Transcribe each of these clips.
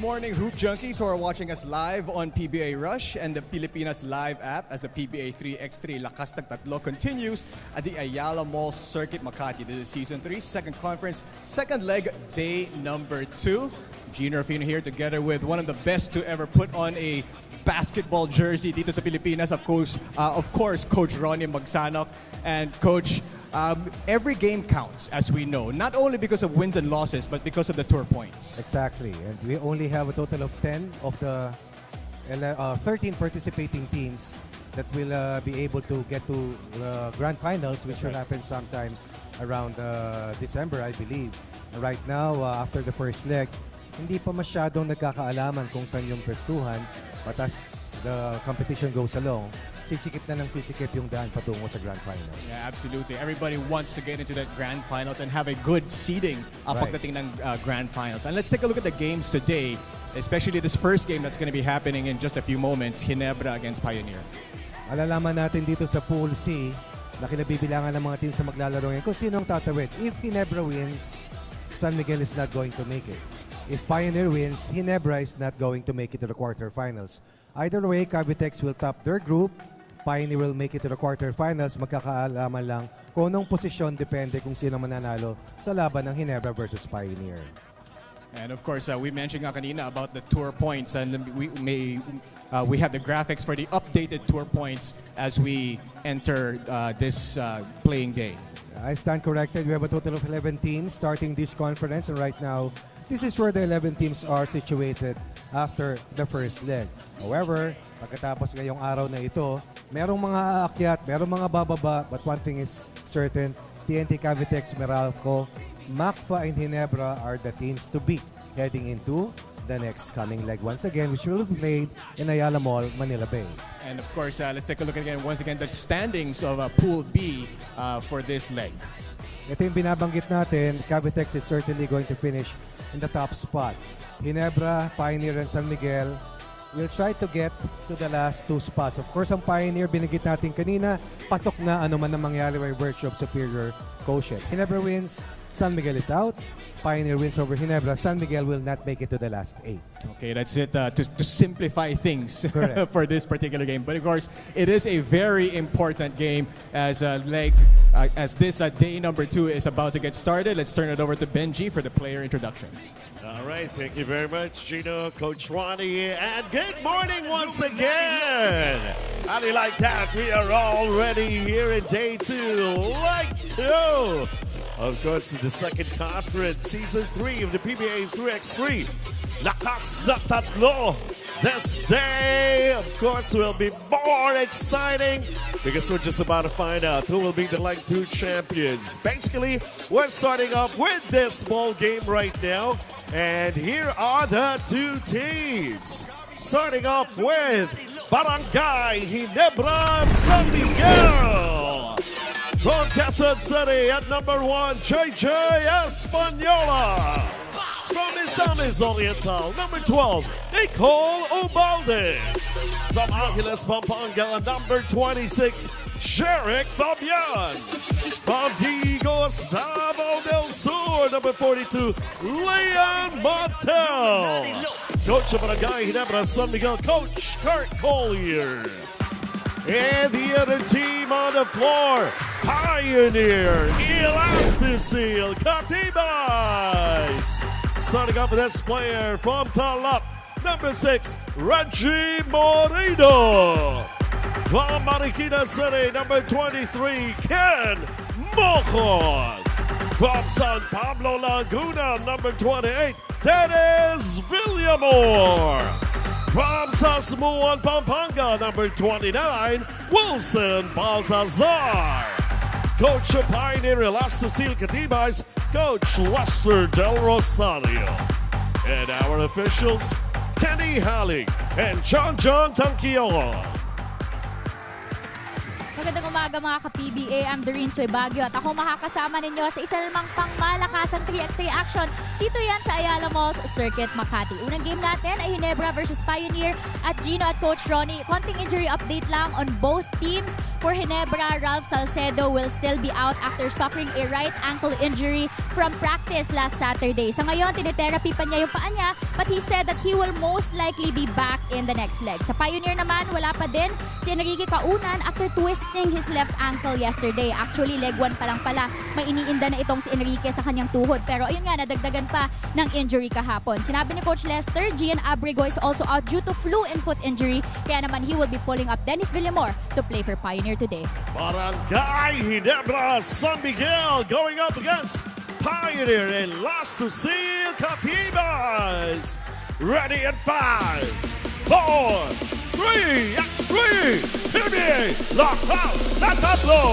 morning, Hoop Junkies who are watching us live on PBA Rush and the Pilipinas Live app as the PBA 3x3 Lakas ng Tatlo continues at the Ayala Mall Circuit, Makati. This is Season 3, second conference, second leg, day number 2. Gina Rafino here together with one of the best to ever put on a basketball jersey dito sa Pilipinas, of course, Coach Ronnie Magsanok. And Coach, every game counts, as we know, not only because of wins and losses, but because of the tour points. Exactly, and we only have a total of 10 of the 13 participating teams that will be able to get to the Grand Finals, which will happen sometime around December, I believe. Right now, after the first leg, hindi pa masyadong nagkakaalaman kung saan yung pwestuhan, but as the competition goes along, sisikip na ng sisikip yung daan patungo sa Grand Finals. Yeah, absolutely. Everybody wants to get into that Grand Finals and have a good seeding pagdating ng Grand Finals. And let's take a look at the games today, especially this first game that's going to be happening in just a few moments, Ginebra against Pioneer. Alalaman natin dito sa Pool C na kinabibilangan ng mga teams na maglalaro ngayon kung sino ang tatawid. If Ginebra wins, San Miguel is not going to make it. If Pioneer wins, Ginebra is not going to make it to the quarterfinals. Either way, Cavitex will top their group. Pioneer will make it to the quarterfinals. Magkakaalaman lang kung anong posisyon, depende kung sino mananalo sa laban ng Ginebra versus Pioneer. And of course, we mentioned kanina about the tour points, and we have the graphics for the updated tour points as we enter this playing day. I stand corrected. We have a total of 11 teams starting this conference, and right now, this is where the 11 teams are situated after the first leg. However, pagkatapos ngayong araw na ito, merong mga aakyat, merong mga bababa, but one thing is certain, TNT, Cavitex, Meralco, MACFA, and Ginebra are the teams to beat heading into the next coming leg once again, which will be played in Ayala Mall, Manila Bay. And of course, let's take a look again, once again, the standings of Pool B for this leg. Ito yung binabanggit natin, Cavitex is certainly going to finish in the top spot. Ginebra, Pioneer, and San Miguel will try to get to the last 2 spots. Of course, ang Pioneer, binigit natin kanina, pasok na ano man ang mangyari by virtue of superior quotient. Ginebra wins, San Miguel is out. Pioneer wins over Ginebra. San Miguel will not make it to the last 8. Okay, that's it to simplify things for this particular game. But of course, it is a very important game as this day number 2 is about to get started. Let's turn it over to Benji for the player introductions. All right, thank you very much, Gino, Coach Ronnie, and good morning once again. How do you like that? We are already here in day 2, leg 2. Of course, the second conference, Season 3 of the PBA 3x3. Lakas ng Tatlo. This day, of course, will be more exciting because we're just about to find out who will be the Leg 2 champions. Basically, we're starting off with this ball game right now. And here are the 2 teams. Starting off with Barangay Ginebra San Miguel. From Quezon City at number 1, JJ Espanola. From Misamis Oriental, number 12, Nicole Ubalde. From Angeles, Pampanga, number 26, Sherrick Fabian. From Diego Gustavo del Sur, number 42, Leon Montel. Coach of Barangay Ginebra San Miguel, Coach Kurt Collier. And the other team on the floor, Pioneer, Elasticil, Cavitex. Starting off with this player from Talap, number 6, Reggie Moreno. From Marikina City, number 23, Ken Mojon. From San Pablo, Laguna, number 28, Dennis Villamor. From Sasmuan, Pampanga, number 29, Wilson Baltazar. Coach of Pioneer, Elasticil Cavitex, Coach Lester Del Rosario. And our officials, Kenny Hallig and John Tanquillo. Magandang umaga mga ka-PBA, I'm Doreen Soy Baguio at ako makakasama ninyo sa isa namang pangmalakasang 3x3 action dito yan sa Ayala Malls Circuit, Makati. Unang game natin ay Ginebra versus Pioneer at Gino at Coach Ronnie. Konting injury update lang on both teams. For Ginebra, Ralph Salcedo will still be out after suffering a right ankle injury from practice last Saturday. Sa ngayon, tinitherapy pa niya yung paa niya, but he said that he will most likely be back in the next leg. Sa Pioneer naman, wala pa din si Enrique Kaunan after twisting his left ankle yesterday. Actually, leg 1 pa lang pala, may iniinda na itong si Enrique sa kanyang tuhod. Pero ayun nga, nadagdagan pa ng injury kahapon. Sinabi ni Coach Lester, Gian Abrigo is also out due to flu and foot injury. Kaya naman he will be pulling up Dennis Villamor to play for Pioneer today. Barangay Ginebra, San Miguel going up against Pioneer and lost to Seal Catibas. Ready at 5, 4, 3, X3, PBA, Lakas na tatlo.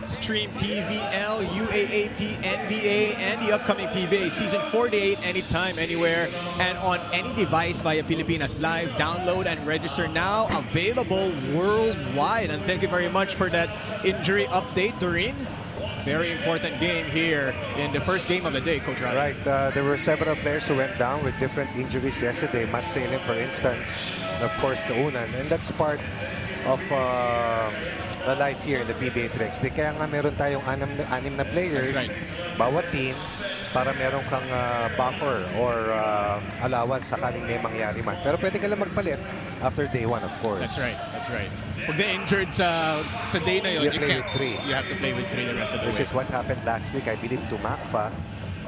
Stream PVL, UAAP, NBA, and the upcoming PBA Season 48 anytime, anywhere, and on any device via Pilipinas Live. Download and register now. Available worldwide. And thank you very much for that injury update, Doreen. Very important game here in the first game of the day, Coach Ronnie. Right. There were several players who went down with different injuries yesterday. Matt Salem, for instance, and of course, Kaunan. And that's part of the life here in the PBA 3x3. Kaya nga meron tayong anim na players, right, bawat team, para meron kang buffer or allowance sakaling may mangyari man. Pero pwede ka lang magpalit after day 1, of course. That's right. That's right. Pag na-injured sa day na yun, You play with 3. You have to play with 3 the rest of the Which way. is what happened last week, I believe, to Macfa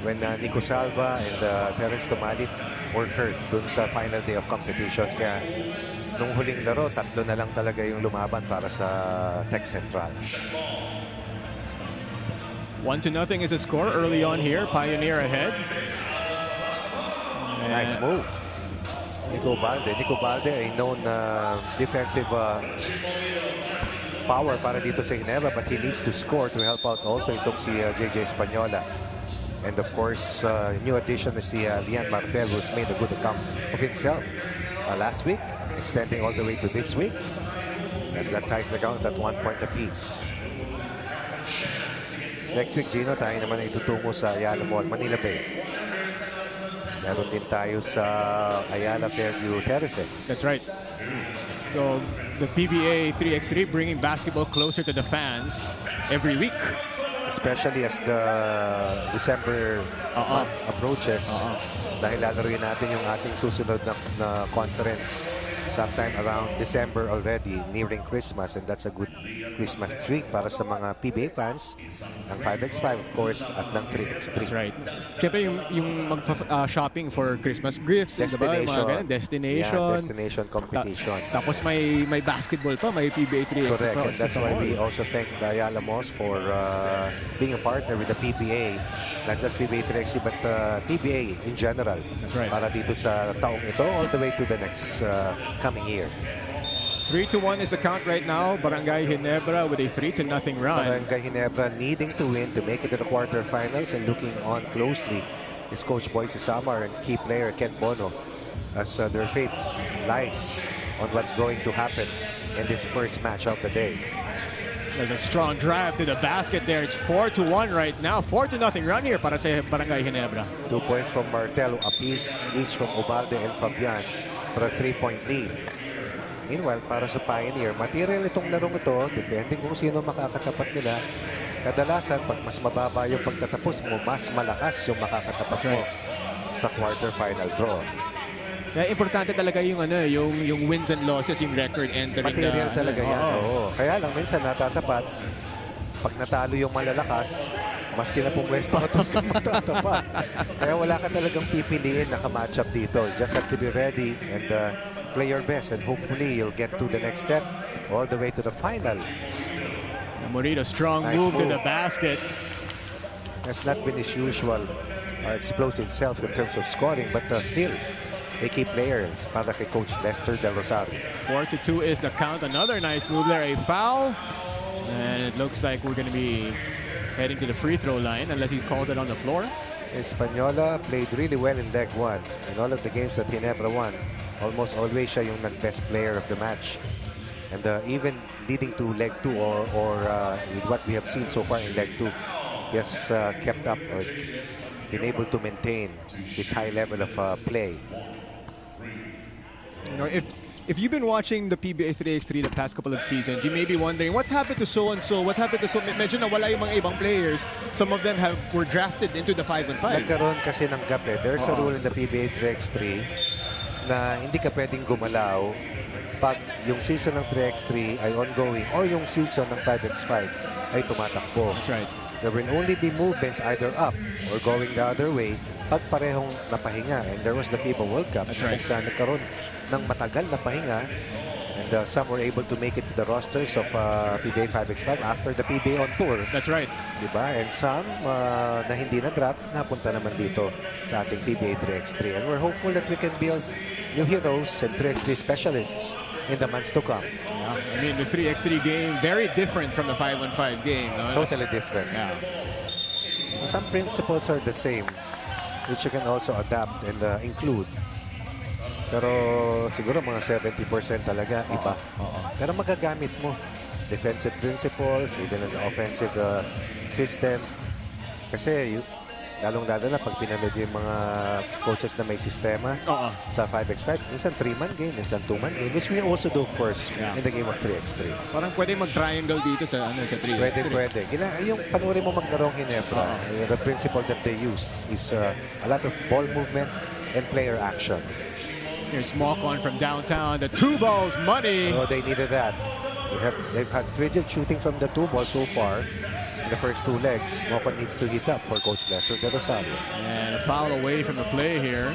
when Nico Salva and Terence Tumalip were hurt dun sa final day of competitions. Kaya nung huling laro, 3 na lang talaga yung lumaban para sa Tech Central. 1-0 is the score early on here. Pioneer ahead. Nice move. Nico Balde, a known defensive power para dito sa Ginebra, but he needs to score to help out also itong si JJ Española. And of course, new addition is si Lian Martel, who's made a good account of himself last week, extending all the way to this week. As that ties the count at 1 point apiece. Next week, Gino, tayo naman ay tutungo sa Ayala Mall, Manila Bay. Meron din tayo sa Ayala Fairview Terraces. That's right. So the PBA 3x3 bringing basketball closer to the fans every week. Especially as the December month approaches. Dahil lalaruin natin yung ating susunod na conference sometime around December already, nearing Christmas, and that's a good Christmas treat para sa mga PBA fans ng 5x5, of course, at ng 3x3. That's right. Siyempre yung shopping for Christmas gifts, Destination. Destination. Yeah, destination competition. Tapos may basketball pa, may PBA 3x3. Correct, and that's why we also thank the Ayala Malls for being a partner with the PBA. Not just PBA 3x3, but PBA in general. That's right. Para dito sa taong ito, all the way to the next coming year. 3-1 is the count right now. Barangay Ginebra with a 3-0 run. Barangay Ginebra needing to win to make it to the quarterfinals, and looking on closely is Coach Boyce Samar and key player Ken Bono, as their fate lies on what's going to happen in this first match of the day. There's a strong drive to the basket there. It's 4-1 right now. 4-0 run here para sa Barangay Ginebra. 2 points from Martel, apiece each from Ubalde and Fabian for a 3-point lead. Meanwhile, para sa Pioneer, material itong larong ito, depending kung sino makakatapat nila. Kadalasan, pag mas mababa yung pagtatapos mo, mas malakas yung makakatapat mo sa quarterfinal draw. Kaya importante talaga yung yung wins and losses, yung record entering. Material talaga yan. Oo. Kaya lang minsan natatapat, pag natalo yung malalakas, maski na pumwesto ka kung matatapat. Kaya wala ka talagang pipiliin na ka-matchup dito. Just have to be ready and play your best, and hopefully you'll get to the next step all the way to the final. Morita, strong move to the basket. Has not been his usual explosive self in terms of scoring, but still a key player para kay Coach Lester Del Rosario. 4-2 is the count. Another nice move there. A foul. And it looks like we're going to be heading to the free throw line unless he called it on the floor. Española played really well in leg 1. In all of the games that Ginebra won, almost always siya yung nag-best player of the match. And even leading to leg 2 or with what we have seen so far in leg 2, he has kept up or been able to maintain this high level of play. You know, if if you've been watching the PBA 3x3 the past couple of seasons, you may be wondering, what happened to so-and-so? What happened to so? Medyo nawala yung mga ibang players. Some of them were drafted into the 5-on-5. Nagkaroon kasi ng gap eh. There's a rule in the PBA 3x3 na hindi ka pwedeng gumalaw pag yung season ng 3x3 ay ongoing or yung season ng 5x5 ay tumatakbo. That's right. There will only be movements either up or going the other way pag parehong napahinga. And there was the FIBA World Cup. That's right. Kung saan nagkaroon ng matagal na pahinga. And some were able to make it to the rosters of PBA 5x5 after the PBA on tour. That's right. Diba? And some na hindi na-draft, napunta naman dito sa ating PBA 3x3. And we're hopeful that we can build new heroes and 3x3 specialists in the months to come. Yeah. I mean, the 3x3 game, very different from the 5-on-5 game. No? Totally different. Yeah. Some principles are the same, which you can also adapt and include. Pero siguro mga 70% talaga iba. Pero magagamit mo. Defensive principles, even in the offensive system. Kasi lalong-lalo na pag pinanood yung mga coaches na may sistema sa 5x5, minsan 3-man game, minsan 2-man game, which we also do, of course, in the game of 3x3. Parang pwede mag-triangle dito sa 3x3. Pwede. Yung panoorin mo maglarong Ginebra, the principle that they use is a lot of ball movement and player action. Here's Malcon from downtown. The 2 balls, money. Oh, they needed that. They've had rigid shooting from the 2 balls so far in the first 2 legs. Malcon needs to heat up for Coach Lester De Rosario. And a foul away from the play here.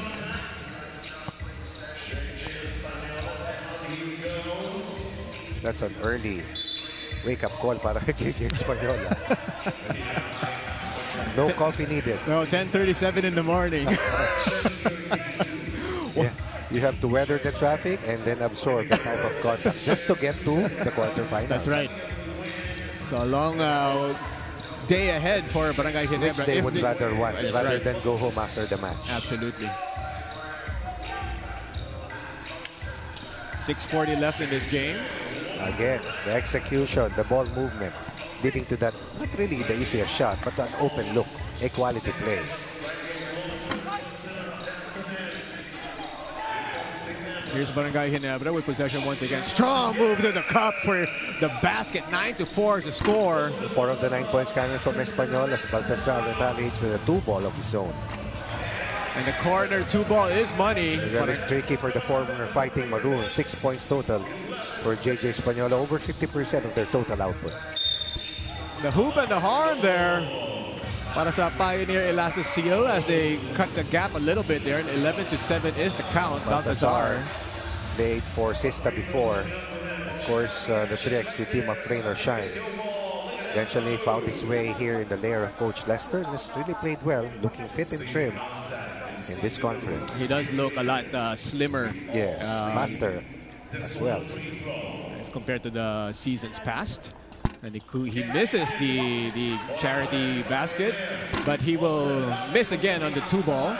That's an early wake-up call para kay JJ Española. No coffee needed. No, 10:37 in the morning. Yeah. You have to weather the traffic and then absorb the type of contact just to get to the quarterfinals. That's right. So a long day ahead for Barangay Ginebra. Which they would rather want, rather than go home after the match. Absolutely. 6:40 left in this game. Again, the execution, the ball movement, leading to that, not really the easiest shot, but an open look, a quality play. Here's Barangay Ginebra with possession once again. Strong move to the cup for the basket. 9-4 is the score. 4 of the 9 points coming from Español as Baltasar retaliates with a 2 ball of his own. And the corner 2 ball is money. That is tricky for the former Fighting Maroon. 6 points total for JJ Española. Over 50% of their total output. The hoop and the harm there para sa Pioneer Elastic Seal as they cut the gap a little bit there. And 11-7 is the count. Baltasar played for Sista before. Of course, the 3x3 team of Rain or Shine. Eventually found his way here in the lair of Coach Lester. And has really played well, looking fit and trim in this conference. He does look a lot slimmer. Yes, faster as well. As compared to the seasons past. And he misses the charity basket, but he will miss again on the 2 ball.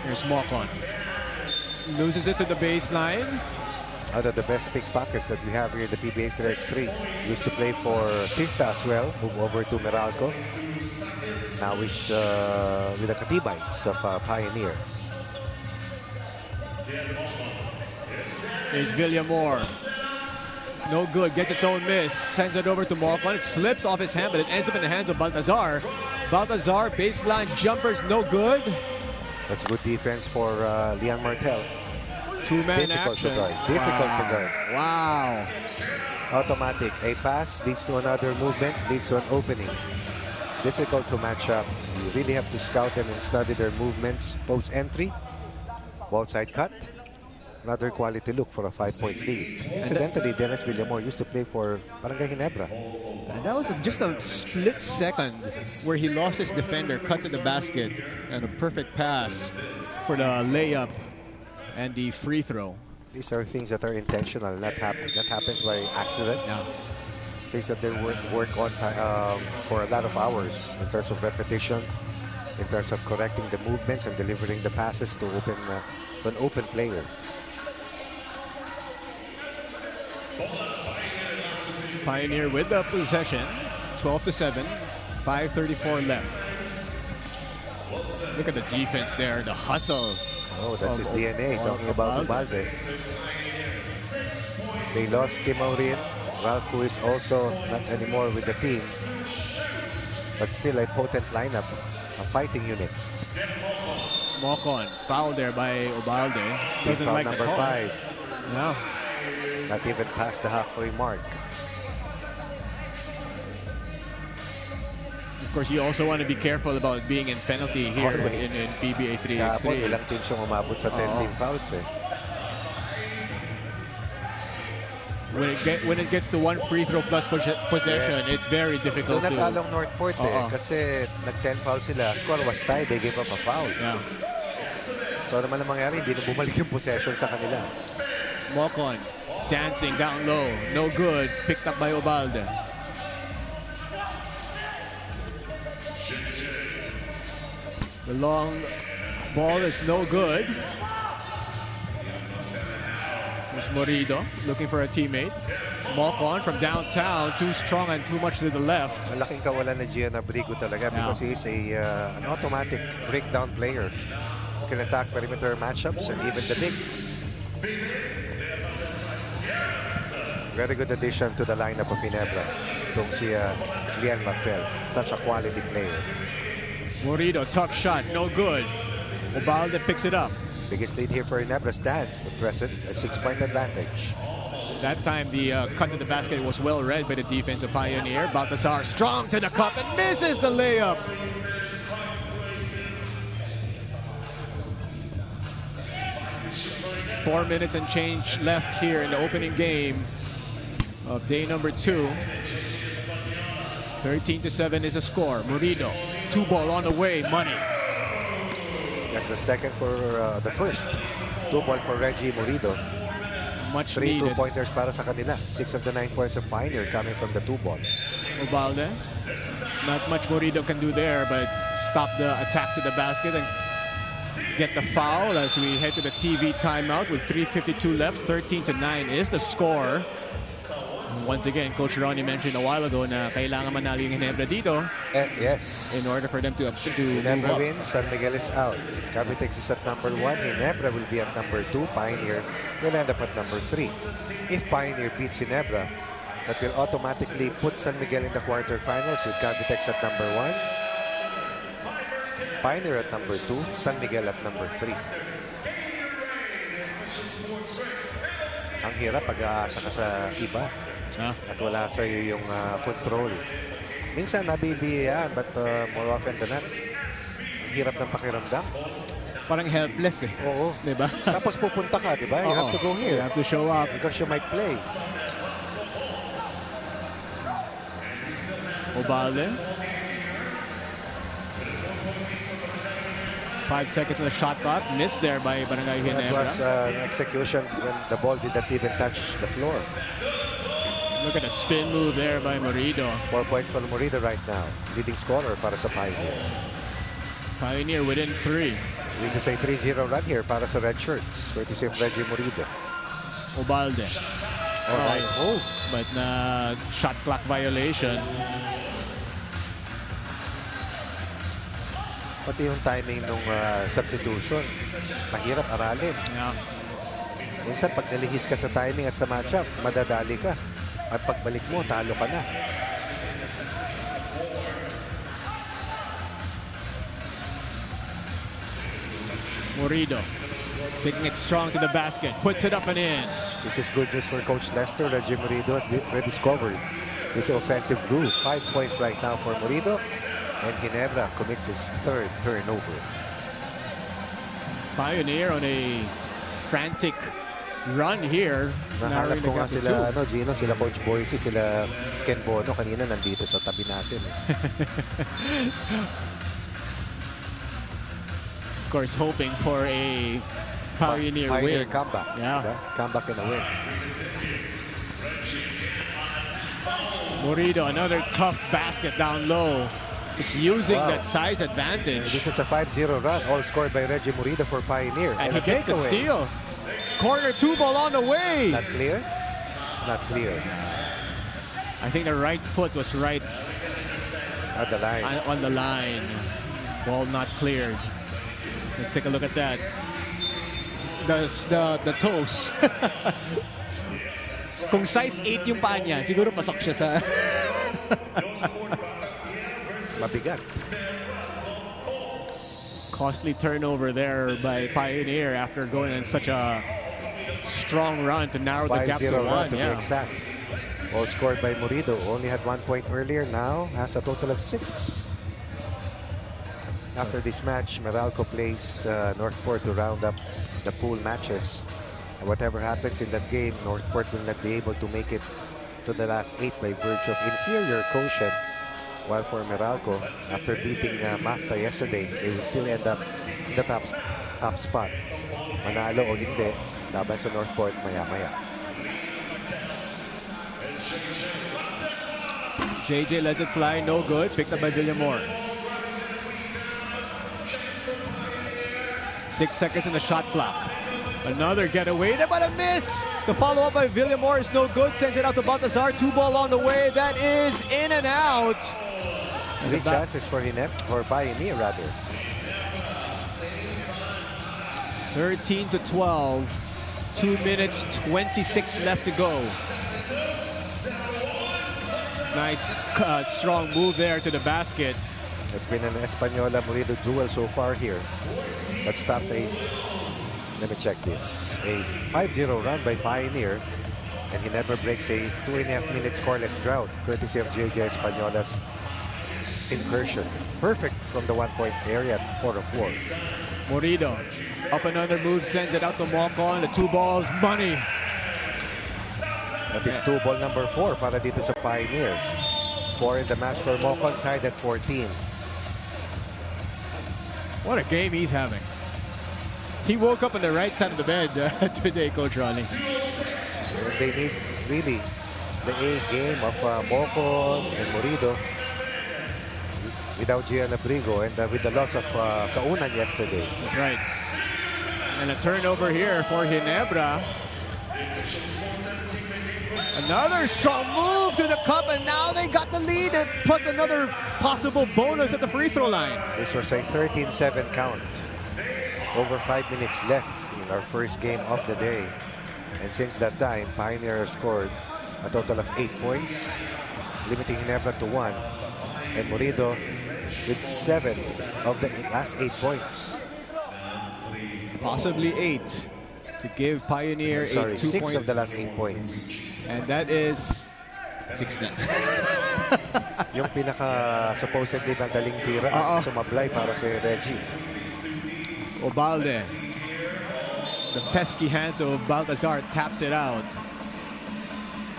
Here's Malcon. Loses it to the baseline. Out of the best pickpockets that we have here in the PBA 3x3. Used to play for Sista as well, moved over to Meralco. Now he's with the Cavitex of Pioneer. Here's Villamor. No good, gets its own miss. Sends it over to Malcon. It slips off his hand, but it ends up in the hands of Baltasar. Baltasar, baseline jumpers, no good. That's good defense for Lian Martel. 2-man Difficult action. to guard. Difficult to guard. Wow. Automatic. A pass leads to another movement, leads to an opening. Difficult to match up. You really have to scout them and study their movements. Post entry. Ball side cut. Another quality look for a 5-point lead. Incidentally, Dennis Villamor used to play for Barangay Ginebra. And that was just a split second where he lost his defender, cut to the basket, and a perfect pass for the layup and the free throw. These are things that are intentional, not that happens by accident. Yeah. Things that they work on for a lot of hours in terms of repetition, in terms of correcting the movements and delivering the passes to an open player. Pioneer with the possession, 12-7, 5:34 left. Look at the defense there, the hustle. Oh, that's his DNA. Talking about Ubalde. They lost Kim Aurin. Ralph, who is also not anymore with the team. But still a potent lineup, a fighting unit. Mocon, foul there by Ubalde. Doesn't Foul like number the call. 5. No. Not even past the halfway mark. Of course, you also want to be careful about being in penalty here Always. in PBA Kahapon, 3x3. ilang teams yung umabot sa 10 team fouls eh. When it gets to one free throw plus possession, Yes. it's very difficult Nung to... natalong Northport kasi nag-10 foul sila. Score was tied. They gave up a foul. Yeah. So ano man ang mangyari, hindi na bumalik yung possession sa kanila. Mocon, dancing down low. No good. Picked up by Ubalde. The long ball is no good. There's Morido looking for a teammate. Mocon from downtown, too strong and too much to the left. Malaking kawalan na Gian Abrigo talaga because he's an automatic breakdown player who can attack perimeter matchups and even the bigs. Very good addition to the lineup of Ginebra. Itong si Lian Martel. Such a quality player. Morido, tough shot, no good. Ubalde picks it up. Biggest lead here for Ginebra stands at present, a 6-point advantage. That time the cut to the basket was well read by the defense of Pioneer. Baltazar strong to the cup and misses the layup. Four minutes and change left here in the opening game of day number 2. 13-7 is a score. Morido, 2-ball on the way, money. That's the second for the first. 2-ball for Reggie Morido. Much 3 needed. 2-pointers para sa kanila. 6 of the 9 points of Pioneer coming from the 2-ball. Ubalde, not much Morido can do there, but stop the attack to the basket and get the foul as we head to the TV timeout with 3:52 left. 13-9 is the score. Once again, Coach Ronnie mentioned a while ago na kailangan manalo yung Ginebra dito Yes. in order for them to move Ginebra up. wins, San Miguel is out. Cavitex is at number 1. Ginebra will be at number 2. Pioneer will end up at number 3. If Pioneer beats Ginebra, that will automatically put San Miguel in the quarterfinals with Cavitex at number 1. Pioneer at number 2. San Miguel at number 3. Ang hirap pag-aasa ka sa iba at wala sa iyo yung control. Minsan nabibiyayaan but more often than not, hirap ng pakiramdam. Parang helpless eh. Oo. Diba? Tapos pupunta ka, di ba? You have to go You here have to show up. because you might play. Ubalde. 5 seconds on the shot clock. Missed there by Barangay That Ginebra. was an execution when the ball didn't even touch the floor. Look at the spin move there by Morido. 4 points for Morido right now. Leading scorer para sa Pioneer. Pioneer within 3. This is a 3-0 run here para sa Red Shirts. Courtesy of Reggie Morido. Ubalde. Oh, nice move. But na shot clock violation. Pati yung timing ng substitution. Mahirap aralin. Yeah. Minsan pag nalihis ka sa timing at sa matchup, madadali ka. At pagbalik mo, talo ka na. Morido taking it strong to the basket. Puts it up and in. This is good news for Coach Lester. Reggie Morido has rediscovered his offensive groove. 5 points right now for Morido. And Ginebra commits his 3rd turnover. Pioneer on a frantic run here. Nahanap Narrowing ko the nga gap to sila, 2. Gino, sila Coach Boise, sila Ken Bono. Kanina nandito sa tabi natin. Of course, hoping for a Pioneer win. comeback. Yeah. Diba? Comeback and a win. Morido, another tough basket down low. Just using that size advantage. This is a 5-0 run, all scored by Reggie Morido for Pioneer. And he a gets the takeaway. steal. Corner 2-ball on the way. Not clear? Not clear. I think the right foot was right At the line. on the line. Ball not cleared. Let's take a look at that. the toes. Kung size 8 yung paa niya, siguro pasok siya sa... Mabigat. Costly turnover there by Pioneer after going on such a strong run to narrow the gap to 5-0 run 1. to be exact. All scored by Murido. Only had 1 point earlier. Now has a total of 6. After this match, Meralco plays Northport to round up the pool matches. And whatever happens in that game, Northport will not be able to make it to the last 8 by virtue of inferior quotient. While for Meralco, after beating Mafta yesterday, they will still end up in the top spot. Manalo o hindi, laban sa Northport maya-maya. JJ lets it fly, no good. Picked up by Villamor. 6 seconds in the shot clock. Another getaway, but a miss. The follow-up by Villamor is no good. Sends it out to Baltazar. 2 ball on the way. That is in and out. 3 chances for Pioneer rather. 13 to 12. 2 minutes, 26 left to go. Nice, strong move there to the basket. It's been an Española Murido duel so far here. But stops a, let me check this, a 5-0 run by Pioneer. And he never breaks a 2.5 minute scoreless drought, courtesy of JJ Española's incursion. Perfect from the 1 point area at 4-4. Murido, up another move, sends it out to Mocon. The 2 balls, money. That is 2 ball number 4 para dito sa Pioneer. 4 in the match for Mocon, tied at 14. What a game he's having. He woke up on the right side of the bed today, Coach Ronnie. And they need really the A game of Mocon and Murido without Gian Abrigo and with the loss of Kaunan yesterday. That's right. And a turnover here for Ginebra. Another strong move to the cup, and now they got the lead, and plus another possible bonus at the free throw line. This was a 13-7 count. Over 5 minutes left in our first game of the day. And since that time, Pioneer scored a total of 8 points, limiting Ginebra to 1. And Murido with 7 of the last 8 points. Possibly 8 to give Pioneer sorry, a 6 of the last 8 points. And that is 6 na. Yung pinaka supposedly madaling tira ang sumablay para kay Reggie. Obalde. The pesky hands of Baltazar taps it out.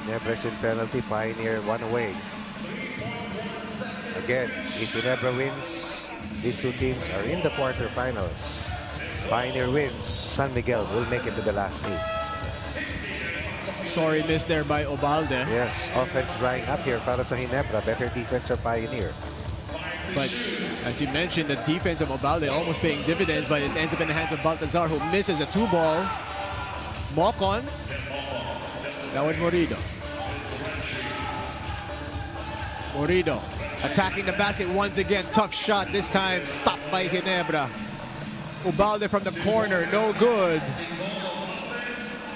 Ginebra in penalty, Pioneer 1 away. Again, if Ginebra wins, these two teams are in the quarterfinals. Pioneer wins, San Miguel will make it to the last 8. Sorry miss there by Obalde. Yes, offense drying up here para sa Ginebra. Better defense for Pioneer. But as you mentioned, the defense of Obalde almost paying dividends, but it ends up in the hands of Baltazar, who misses a 2 ball. Mocon. Now with Murido. Murido attacking the basket once again. Tough shot this time. Stopped by Ginebra. Obalde from the corner. No good.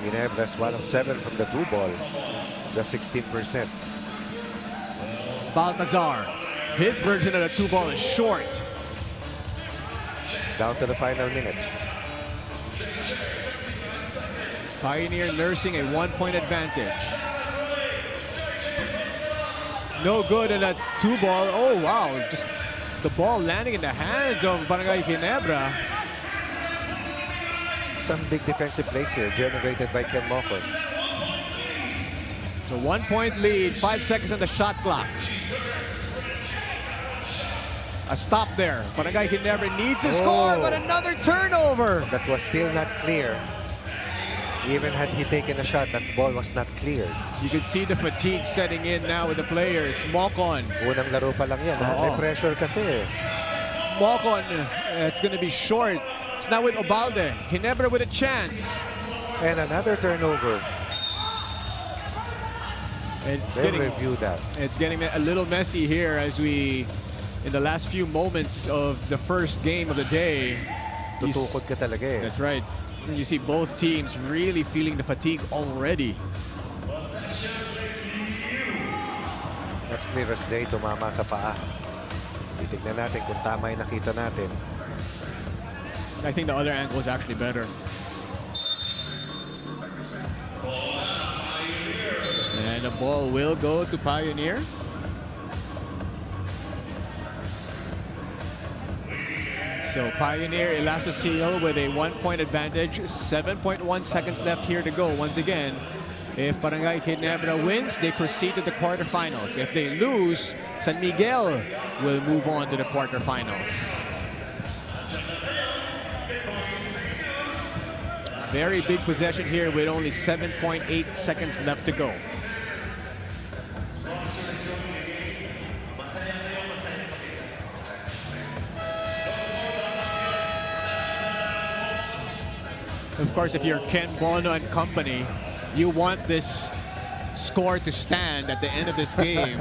Ginebra's 1 of 7 from the 2 ball. Just 16%. Baltazar. His version of the 2 ball is short. Down to the final minute. Pioneer nursing a 1 point advantage. No good in that 2 ball. Oh, wow. Just the ball landing in the hands of Barangay Ginebra. Some big defensive plays here generated by Ken Mocon. So 1 point lead, 5 seconds on the shot clock. A stop there. Barangay Ginebra needs to score, but another turnover. That was still not clear. Even had he taken a shot, that ball was not cleared. You can see the fatigue setting in now with the players. Mocon. Unang laro pa lang yan. May pressure kasi. Mocon, it's going to be short. It's now with Obalde. Ginebra with a chance. And another turnover. They'll review that. It's getting a little messy here as we, in the last few moments of the first game of the day. Tutukod ka talaga eh. That's right. And you see both teams really feeling the fatigue already. As clear as day, tumama sa paa. Titignan natin kung tama yung nakita natin. I think the other angle is actually better. And the ball will go to Pioneer. So Pioneer Elastoseal with a 1-point advantage. 7.1 seconds left here to go. Once again, if Barangay Ginebra wins, they proceed to the quarterfinals. If they lose, San Miguel will move on to the quarterfinals. Very big possession here with only 7.8 seconds left to go. Of course, if you're Ken Bono and company, you want this score to stand at the end of this game.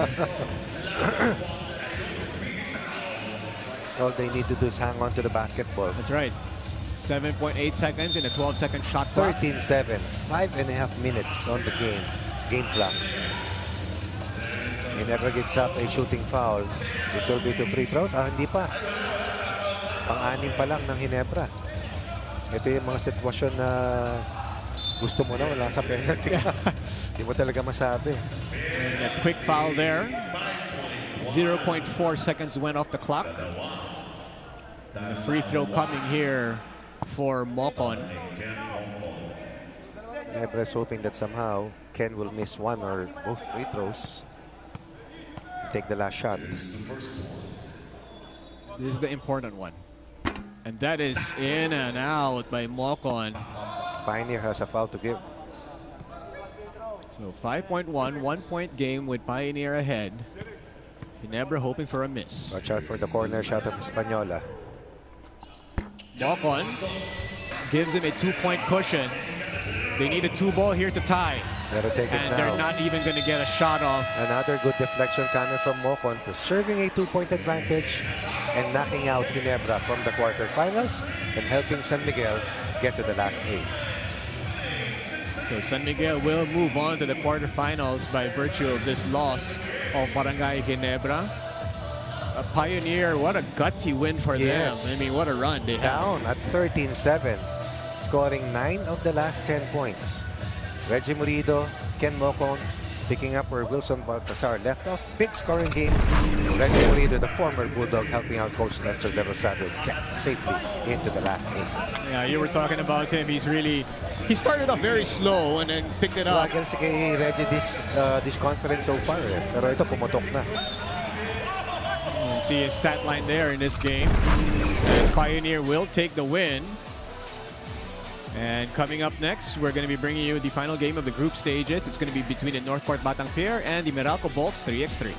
All they need to do is hang on to the basketball. That's right. 7.8 seconds in a 12-second shot clock. 13-7. 5.5 minutes on the game clock. He never gives up a shooting foul. This will be 2 free throws. Hindi pa. Pang-anim pa lang ng Ginebra. Ito yung mga sitwasyon na gusto mo na wala sa penalty ka. Hindi mo talaga masabi. And a quick foul there. 0.4 seconds went off the clock. And a free throw coming here for Mocon. Ginebra is hoping that somehow Ken will miss one or both free throws. Take the last shot. This is the important one. And that is in and out by Mocon. Pioneer has a foul to give. So 5.1, 1-point game with Pioneer ahead. Ginebra hoping for a miss. Watch out for the corner shot of Española. Mocon gives him a 2-point cushion. They need a 2-ball here to tie. Gotta take it And now. they're not even going to get a shot off. Another good deflection coming from Mocon, preserving a 2-point advantage and knocking out Ginebra from the quarterfinals and helping San Miguel get to the last 8. So San Miguel will move on to the quarterfinals by virtue of this loss of Barangay Ginebra. A Pioneer, what a gutsy win for them. I mean, what a run they have. Down at 13-7, scoring 9 of the last 10 points. Reggie Murido, Ken Mocon, picking up where Wilson Baltasar left off. Big scoring game. Reggie Murido, the former Bulldog, helping out Coach Lester De Rosado, kept safely into the last 8. Yeah, you were talking about him. He started off very slow and then picked it up. Struggle si kay Reggie this conference so far. Pero ito, pumutok na. You see his stat line there in this game. As Pioneer will take the win. And coming up next, we're going to be bringing you the final game of the group stages. It's going to be between the Northport Batang pair and the Meralco Bolts 3x3.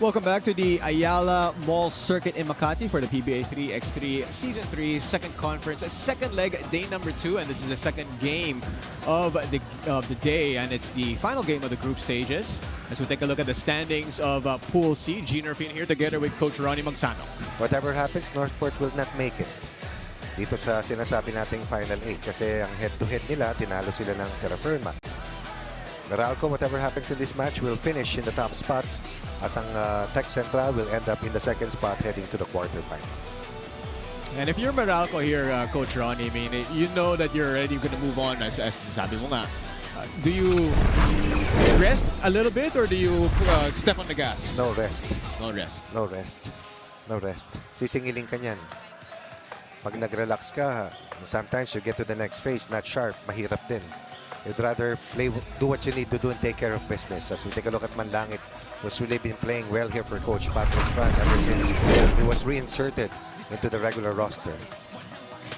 Welcome back to the Ayala Mall Circuit in Makati for the PBA 3x3 Season 3 second conference, second leg, day number 2, and this is the second game of the day, and it's the final game of the group stages. As we take a look at the standings of Pool C, Ginebra here together with Coach Ronnie Magsano. Whatever happens, Northport will not make it dito sa sinasabi nating Final 8 kasi ang head-to-head nila, tinalo sila ng Terrafirma. Meralco, whatever happens in this match, will finish in the top spot at ang Tech Central will end up in the second spot heading to the quarterfinals. And if you're Meralco here, Coach Ronnie, I mean, you know that you're already going to move on as sabi mo nga. Do you rest a little bit or do you step on the gas? No rest. No rest. No rest. No rest. Sisingilin ka niyan. Pag nag-relax ka, sometimes you get to the next phase, not sharp, mahirap din. You'd rather do what you need to do and take care of business. As we take a look at Manlangit, who's really been playing well here for Coach Patrick Fran ever since he was reinserted into the regular roster.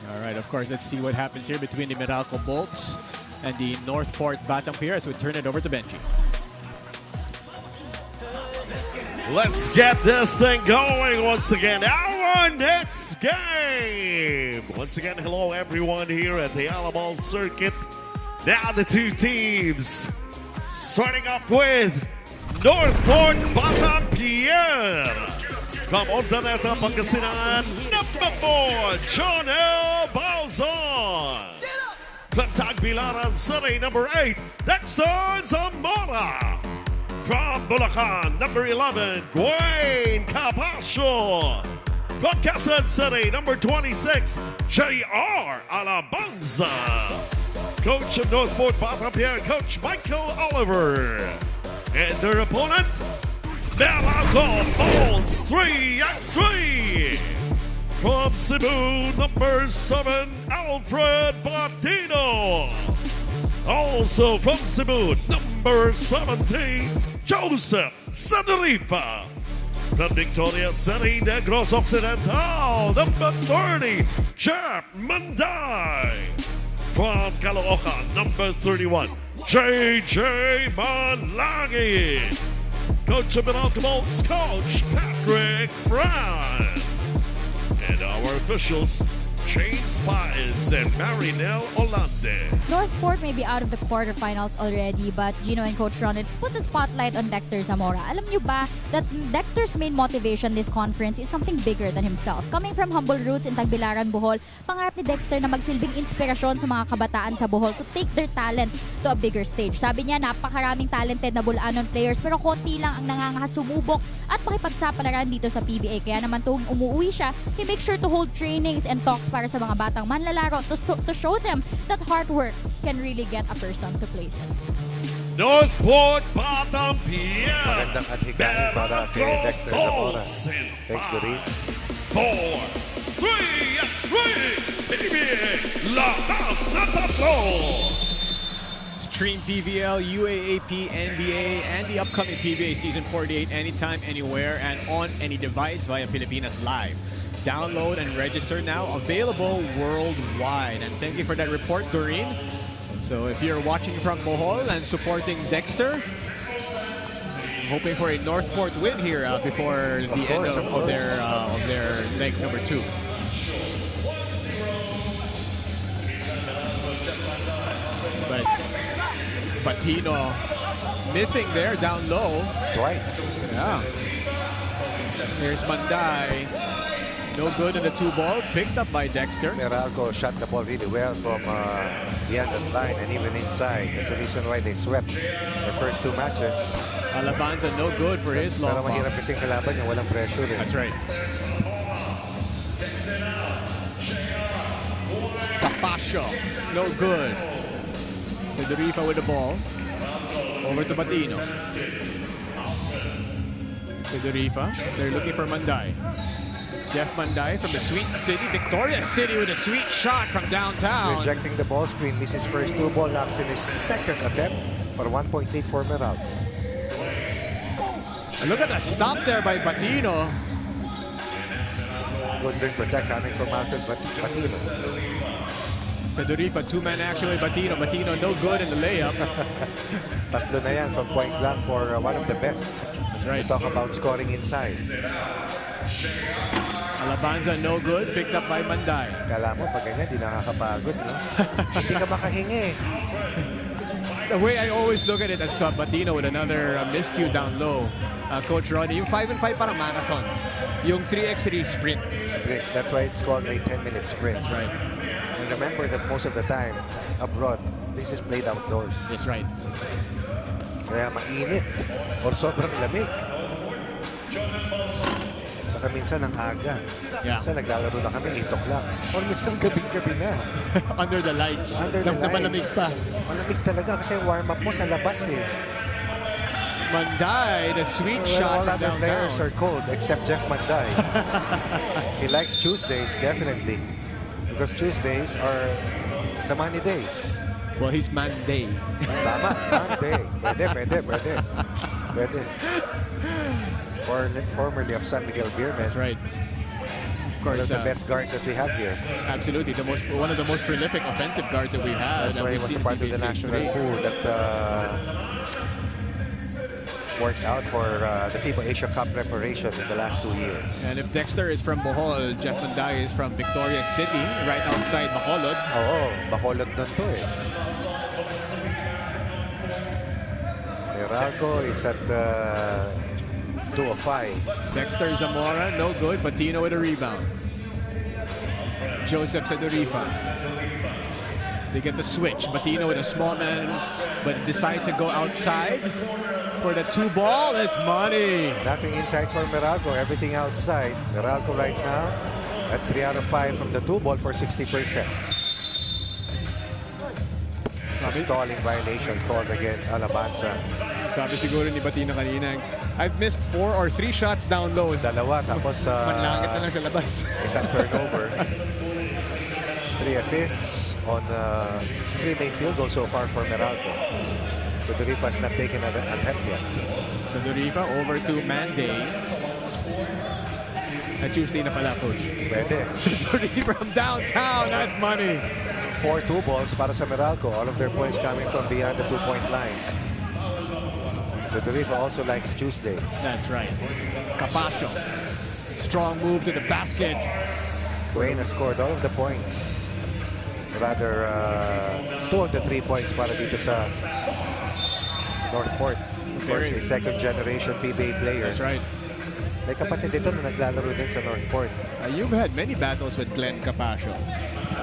All right, of course, let's see what happens here between the Meralco Bolts and the Northport Batang pair as we turn it over to Benji. Let's get this thing going once again. Our next game. Once again, hello everyone here at the Ayala Mall Circuit. Now the two teams. Starting up with Northport Batang Pierre. From Ondaneta, Pangasinan, number 4, John L. Balzon. From Tagbilaran City, number 8, Dexter Zamora. From Bulacan, number 11, Gwen Capascio. From Quezon City, number 26, J.R. Alabanza. Coach of Northport Batang Pierre, Coach Michael Oliver. And their opponent, Meralco Bolts 3x3. From Cebu, number 7, Alfred Batino. Also from Cebu, number 17, Joseph Sanarifa. From Victoria City, Negros Occidental, number 30, Jeff Manday. From Caloocan, number 31, JJ Manlangit. Coach of Meralco Bolts, Coach Patrick Fran. And our officials, Shane Spies and Marinel Olande. Northport may be out of the quarterfinals already, but Gino and Coach Ron, let's put the spotlight on Dexter Zamora. Alam niyo ba that Dexter's main motivation this conference is something bigger than himself? Coming from humble roots in Tagbilaran, Bohol, pangarap ni Dexter na magsilbing inspirasyon sa mga kabataan sa Bohol to take their talents to a bigger stage. Sabi niya, napakaraming talented na Bulanon players pero konti lang ang nangangahas sumubok at makipagsapalaran dito sa PBA. Kaya naman tuwing umuwi siya, he makes sure to hold trainings and talks para sa mga batang manlalaro to show them that hard work can really get a person to places. Northport Batang Pierre. Magandang adhikain para kay Dexter Zamora. Thanks, Doreen. 4, 3x3, PBA, lakas na tatlo. Stream PVL, UAAP, NBA, and the upcoming PBA Season 48 anytime, anywhere, and on any device via Pilipinas Live. Download and register now, available worldwide. And thank you for that report, Doreen. So if you're watching from Bohol and supporting Dexter, hoping for a Northport win here before the end of their leg number 2. But Batino missing there down low. Twice. Yeah. Here's Manday. No good in the 2-ball, picked up by Dexter. Meralco shot the ball really well from beyond the line and even inside. That's the reason why they swept the first 2 matches. Alabanza no good for his long Pero ball. mahirap kasing kalaban yung walang pressure. That's right. Capascio, no good. Cedrifa with the ball. Over to Batino. Cedrifa, they're looking for Manday. Jeff Manday from the Sweet City, Victoria City with a sweet shot from downtown. Rejecting the ball screen, misses first 2 ball, knocks in his second attempt for 1 point lead for Meralco. And look at the stop there by Batino. Good ring protect coming from Alfred Batino. Cedrifa, 2-man action with Batino. Batino no good in the layup. Tatlo na yan from point blank for one of the best. As right. We talk about scoring inside. Alabanza, no good. Picked up by Manday. Kala mo, pag ganyan, di nakakapagod, no? Hindi ka makahingi. The way I always look at it as Batino with another miscue down low. Coach Ronnie, yung 5-5 parang marathon. Yung 3x3 sprint. Sprint. That's why it's called a 10-minute sprint. That's right. And remember that most of the time, abroad, this is played outdoors. That's right. Kaya mainit or sobrang lamig. Saka minsan ang aga. Yeah. Minsan naglalaro na kami 8 o'clock. Or minsan gabi-gabi na. Under the lights. Under the lights. Malamig pa. Malamig talaga kasi warm-up mo sa labas eh. Manday, the sweet Well, shot all from other players downtown. are cold except Jack Manday. He likes Tuesdays, definitely. Because Tuesdays are the money days. Well, he's Manday. Tama, Monday. Pwede. Formerly of San Miguel Beermen. That's right. Of One course, of the best guards that we have here. absolutely. One of the most prolific offensive guards that we've had. That's why he was a part of the national pool that worked out for the FIBA Asia Cup preparation in the last 2 years. And if Dexter is from Bohol, Jeff Manday is from Victoria City, right outside Bacolod. Oo, Bacolod nun to eh. Meralco is at 2 of 5. Dexter Zamora, no good. Batino with a rebound. Joseph Sedorifa. They get the switch. Batino with a small man, but decides to go outside for the 2-ball. It's money. Nothing inside for Meralco, everything outside. Meralco right now at 3 out of 5 from the 2-ball for 60%. It's a stalling violation called against Alabanza. Sabi siguro ni Batino kanina, I've missed 4 or 3 shots down low. Dalawa, tapos Manlangit na lang sa labas. isang turnover. 3 assists on 3 main field goals so far for Meralco. So Dorifa's not taken an attempt yet. Sedorifa over to Manday. Tuesday na pala, Coach. Pwede. Sedorifa from downtown, that's money. 4 2-balls para sa Meralco. All of their points coming from beyond the 2-point line. So Dorifa also likes Tuesdays. That's right. Capascio. Strong move to the basket. Wayne has scored all of the points. Rather, 2 of the 3 points para dito sa Northport. Of course, a second-generation PBA player. That's right. May kapatid dito na naglalaro din sa Northport. You've had many battles with Glenn Capascio.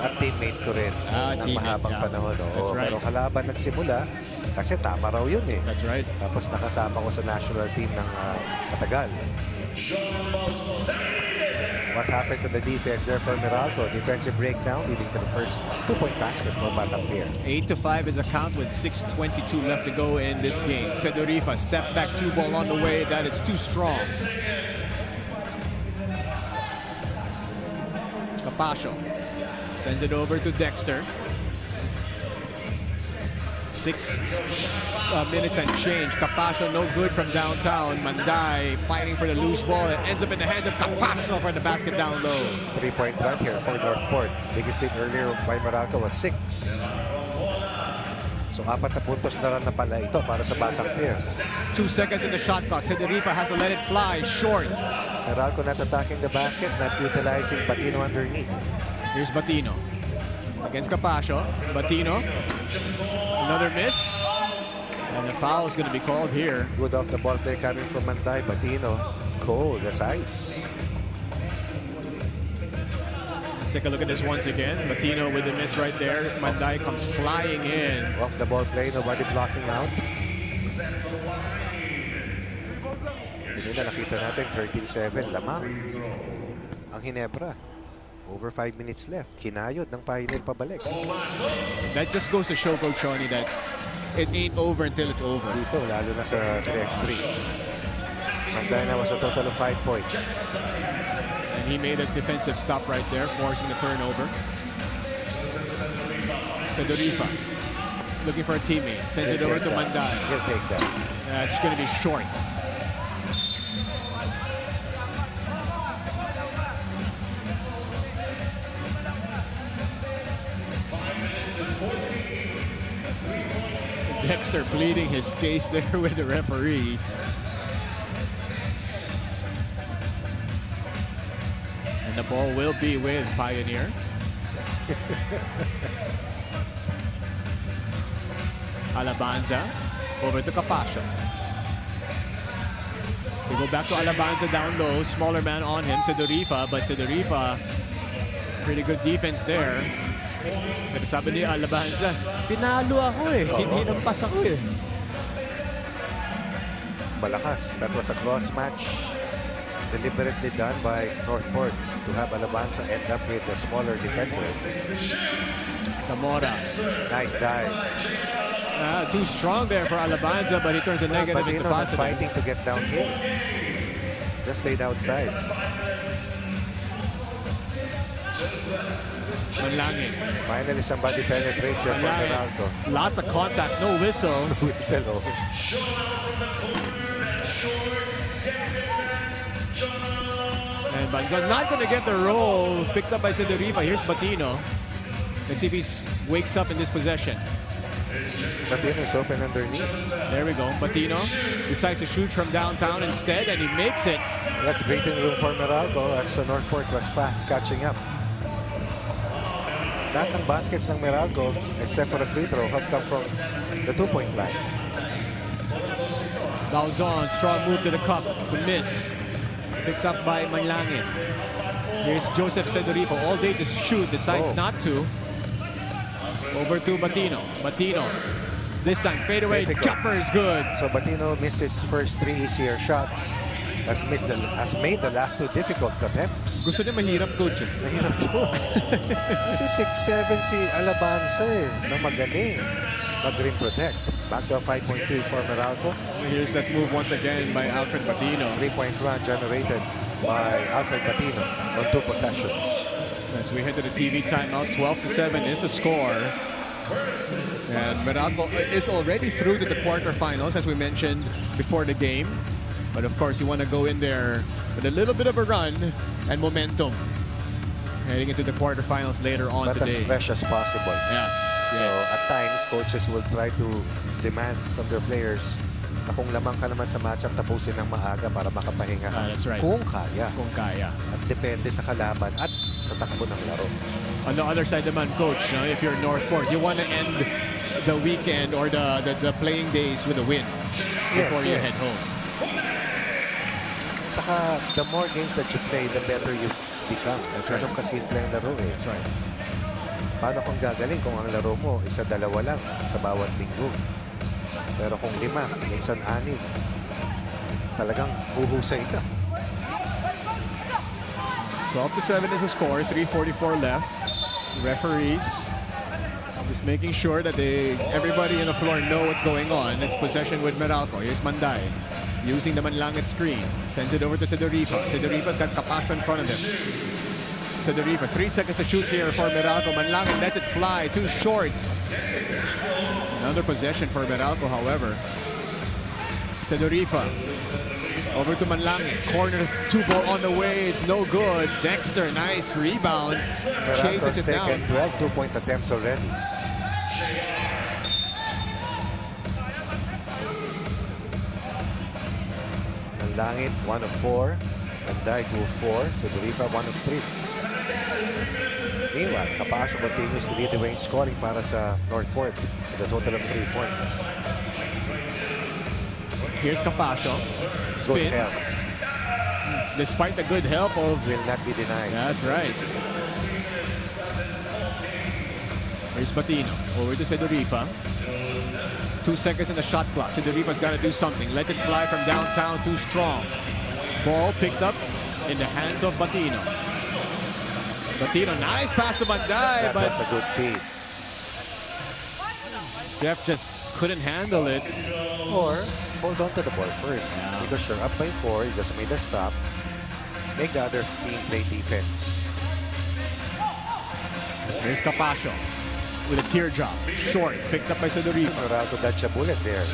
At teammate ko rin ng teammate mahabang ka. panahon. That's right. Pero kalaban nagsimula kasi tama raw yun eh. That's right. Tapos nakasama ko sa national team ng matagal. What happened to the defense there for Meralco? Defensive breakdown leading to the first 2-point basket for Batang Pier. 8-5 is the count with 6:22 left to go in this game. Sedorifa, step back 2-ball on the way. That is too strong. Capascio sends it over to Dexter. 6 minutes and change. Capascio no good from downtown. Manday fighting for the loose ball. It ends up in the hands of Capascio for the basket down low. 3-point run here for Northport. Biggest lead earlier by Meralco was 6. So 4 na puntos na rin na pala ito para sa Batang Pier. 2 seconds in the shot clock. Sedorifa has to let it fly short. Meralco not attacking the basket, not utilizing Batino underneath. Here's Batino against Capascio. Batino, another miss. And the foul is going to be called here. Good off the ball play coming from Manday. Batino, cold as ice. Let's take a look at this once again. Batino with the miss right there. Manday comes flying in. Off the ball play, nobody blocking out. Hindi na nakita natin, 13-7, lamang. Ang Ginebra. Over 5 minutes left. Kinayod ng Pioneer pabalik. That just goes to show, Coach Shoney, that it ain't over until it's over. Dito, lalo na sa 3x3. Manday na was a total of 5 points. And he made a defensive stop right there, forcing the turnover. Sedorifa looking for a teammate. Sends it over to Manday. He'll take that. It's going to be short. Dexter pleading his case there with the referee. And the ball will be with Pioneer. Alabanza over to Capascio. We go back to Alabanza down low. Smaller man on him, Sidorifa. But Sidorifa, pretty good defense there. Pero sabi ni Alabanza, pinalo ako eh. Hinampas ako eh. Malakas. That was a cross match. Deliberately done by Northport to have Alabanza end up with a smaller defender. Zamora. Nice dive. Too strong there for Alabanza, but he turns the negative into positive. Fighting to get down here. Just stayed outside. Manlangin. Finally, somebody penetrates here for Meralco. Lots of contact, no whistle. Whistle. And Banzon not going to get the roll. Picked up by Sidorifa. Here's Batino. Let's see if he wakes up in this possession. Batino is open underneath. There we go. Batino decides to shoot from downtown instead, and he makes it. That's breathing room for Meralco as Northport was fast catching up. Lahat ng baskets ng Meralco, except for a free throw, have come from the two-point line. Bauzon, strong move to the cup. It's a miss. Picked up by Manlangin. Here's Joseph Sidorifa. All day to shoot, decides not to. Over to Batino. Batino. This time, fadeaway jumper is good. So Batino missed his first 3 easier shots. Has made the last 2 difficult attempts. Gusto niya mahirap, coach. Mahirap po. Kasi 6'7" si Alabanza eh, na magaling. Mag-rim protect. Back to a 5-point lead for Meralco. Here's that move once again by Alfred Batino. 3-point run generated by Alfred Batino on 2 possessions. As we head to the TV timeout, 12-7 is the score. And Meralco is already through to the quarterfinals, as we mentioned before the game. But of course, you want to go in there with a little bit of a run and momentum. Heading into the quarterfinals later on but today. As fresh as possible. Yes. So at times, coaches will try to demand from their players na kung lamang ka naman sa matchup, tapusin ng maaga para makapahinga ka. That's right. Kung kaya. Kung kaya. At depende sa kalaban at sa takbo ng laro. On the other side naman, coach, if you're Northport, you want to end the weekend or the playing days with a win before you head home. Saka, the more games that you play, the better you become. That's right. Ganun kasimple ang laro eh. That's right. Paano kung gagaling kung ang laro mo, 1-2 lang sa bawat linggo? Pero kung 5, minsan 6, talagang huhusay ka. 12-7 is the score. 3:44 left. Referees just making sure that everybody on the floor know what's going on. It's possession with Meralco. Here's Manday using the Manlangit screen. Sends it over to Sidorifa. Sidorifa's got Capascio in front of him. Sidorifa, 3 seconds to shoot here for Meralco. Manlangit lets it fly. Too short. Another possession for Meralco, however. Sidorifa. Over to Manlangit. Corner 2 ball on the way. It's no good. Dexter, nice rebound. Chases it down. 12 2-point attempts already. Manlangit, 1 of 4. Manday, 2 of 4. Sidorifa, 1 of 3. Meanwhile, Capascio continues to lead the way in scoring para sa Northport with a total of 3 points. Here's Capascio. Good Spin. help. Despite the good help of... Will not be denied. That's right. Here's Batino. Over to Sidorifa. 2 seconds in the shot clock. Sidorifa's got to do something. Let it fly from downtown. Too strong. Ball picked up in the hands of Batino. Batino, nice pass to Manday. That was a good feed. Jeff just couldn't handle it. Or hold on to the ball first. Because you're up by 4, you just made a stop. Make the other team play defense. Here's Capascio with a teardrop. Short, picked up by Sidorifa. Meralco dodged a bullet there.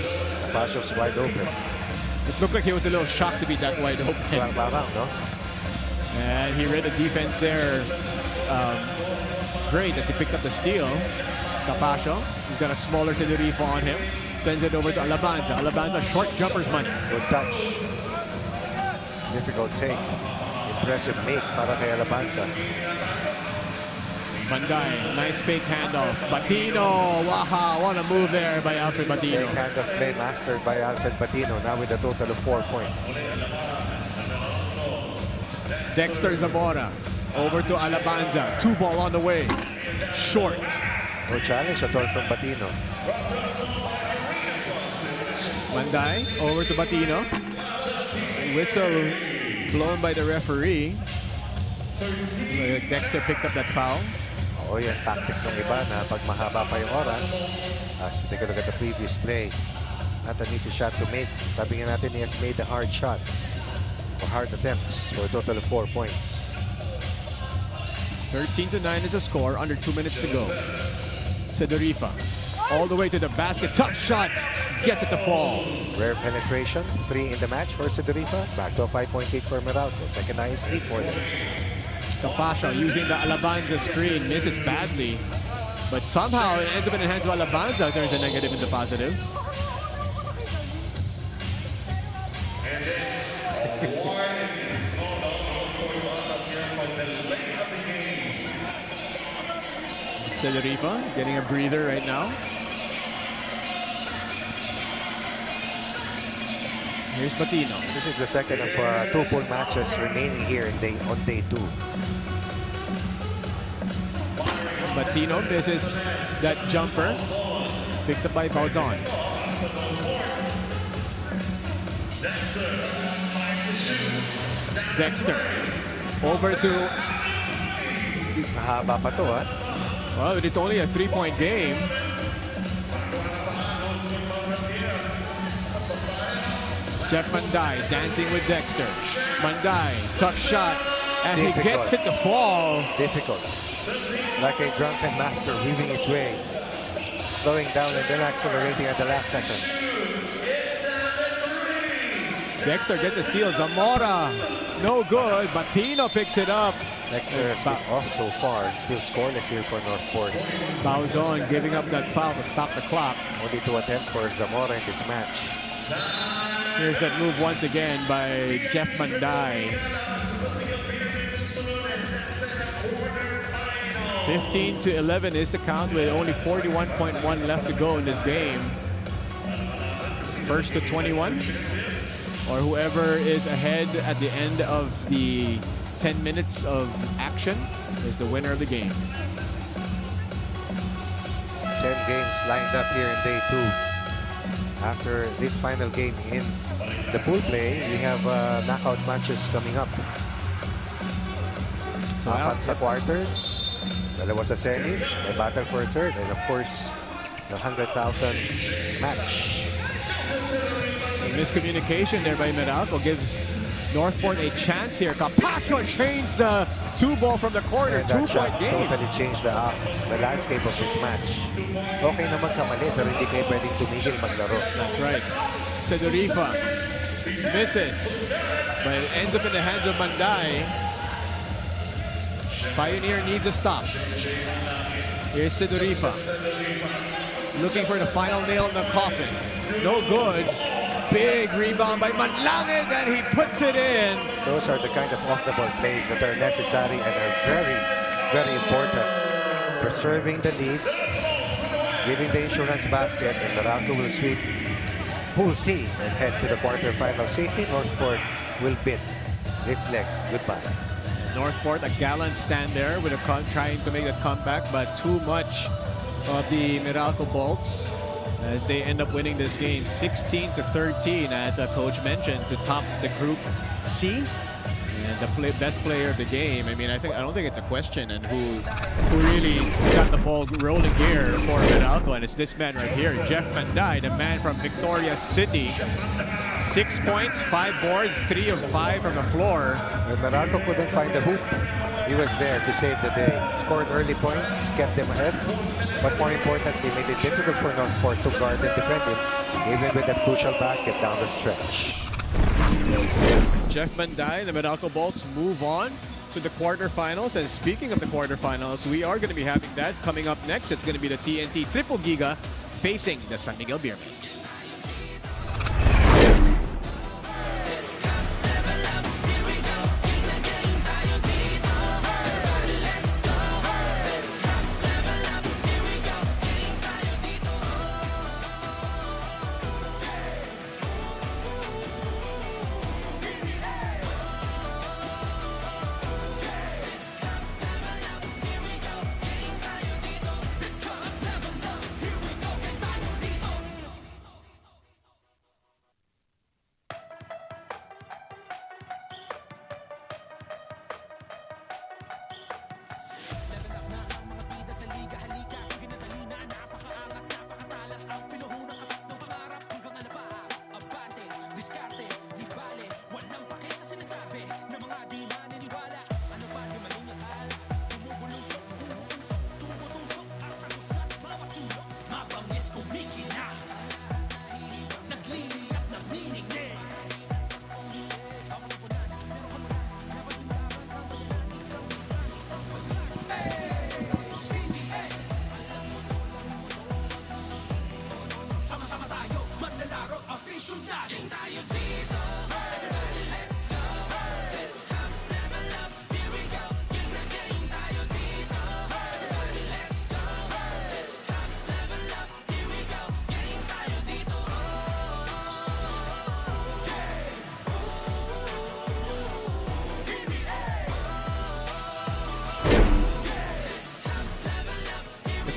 Capaccio's wide open. It looked like he was a little shocked to be that wide open. Parang, no? And he read the defense there great as he picked up the steal. Capascio, he's got a smaller Sidorifa on him. Sends it over to Alabanza. Alabanza, short jumper's money. Good touch. Difficult take. In impressive make para kay Alabanza. Manday, nice fake handoff. Batino, wow, what a move there by Alfred Batino. Fake handoff play mastered by Alfred Batino, now with a total of 4 points. Dexter Zamora, over to Alabanza. 2 ball on the way. Short. No challenge at all from Batino. Manday, over to Batino. Whistle blown by the referee. Dexter picked up that foul. Oh, yung tactic ng iba na pag mahaba pa yung oras, as we take a look at the previous play, not an easy shot to make. Sabi nga natin, he has made the hard shots or hard attempts for a total of 4 points. 13-9 is the score, under 2 minutes to go. Sedorifa, all the way to the basket. Tough shots, gets it to fall. Rare penetration, 3 in the match for Sedorifa. Back to a 5.8 for Meralco. Second highest lead for them. Capascio using the Alabanza screen, misses badly. But somehow it ends up in the hands of Alabanza, turns a negative into positive. Sedorifa getting a breather right now. Here's Batino. This is the second of 2 full matches remaining here on day 2. Batino misses that jumper. Picked up by Bauzon. Dexter. Over to... Mahaba pa to, ha? Well, it's only a 3-point game. Jeff Manday dancing with Dexter. Manday, tough shot. And Difficult. He gets it to fall. Difficult. Like a drunken master weaving his way. Slowing down and then accelerating at the last second. Dexter gets a steal. Zamora, no good. Batino picks it up. Dexter has been off so far. Still scoreless here for Northport. Bauzon giving up that foul to stop the clock. Only 2 attempts for Zamora in this match. Here's that move once again by Jeff Manday. 15-11 is the count with only 41.1 left to go in this game. First to 21, or whoever is ahead at the end of the 10 minutes of action is the winner of the game. 10 games lined up here in day 2. After this final game in the pool play, we have knockout matches coming up. Apat sa quarters, dalawa sa semis, may battle for a third, and of course, the 100,000 match. Miscommunication there by Meralco gives Northport a chance here. Capascio chains the 2-ball from the corner. And that 2-point shot game. totally changed the landscape of this match. Okay naman kamali, pero hindi kayo pwedeng tumigil maglaro. That's right. Sedorifa misses, but it ends up in the hands of Manday. Pioneer needs a stop. Here's Sedorifa. Looking for the final nail in the coffin. No good. Big rebound by Manlangit, and he puts it in. Those are the kind of off-the-ball plays that are necessary and are very, very important. Preserving the lead, giving the insurance basket, and Meralco will sweep Pool C and head to the quarterfinals. Safety Northport will bid this leg goodbye. Northport, a gallant stand there with trying to make a comeback, but too much of the Meralco Bolts as they end up winning this game 16-13, as a coach mentioned, to top the Group C. And the best player of the game. I mean, I don't think it's a question, and who really got the ball rolling here for Meralco, and it's this man right here, Jeff Manday, the man from Victoria City. 6 points, 5 boards, 3 of 5 from the floor. When Meralco couldn't find the hoop, he was there to save the day. Scored early points, kept them ahead, but more importantly, made it difficult for Northport to guard and defend him, even with that crucial basket down the stretch. Jeff Manday, the Meralco Bolts move on to the quarterfinals. And speaking of the quarterfinals, we are going to be having that coming up next. It's going to be the TNT Triple Giga facing the San Miguel Beermen.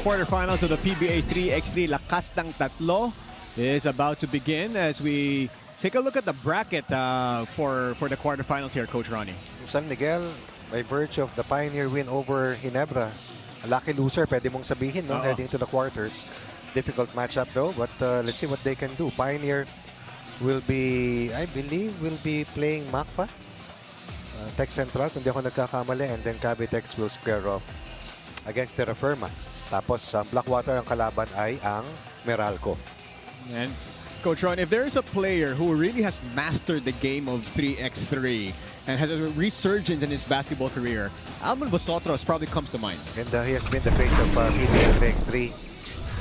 quarterfinals of the PBA 3x3 Lakas ng Tatlo is about to begin as we take a look at the bracket for the quarterfinals here, Coach Ronnie. San Miguel, by virtue of the Pioneer win over Ginebra, a lucky loser, pwede mong sabihin, no? Heading to the quarters. Difficult matchup though, but let's see what they can do. Pioneer will be, I believe, will be playing Macpa, Tech Central, kung di ako nagkakamali, and then Cavitex will square off against Terrafirma. Tapos Blackwater ang kalaban ay ang Meralco. And Coach Ron, if there is a player who really has mastered the game of 3x3 and has a resurgence in his basketball career, Alman Vosotros probably comes to mind. And he has been the face of PBA 3x3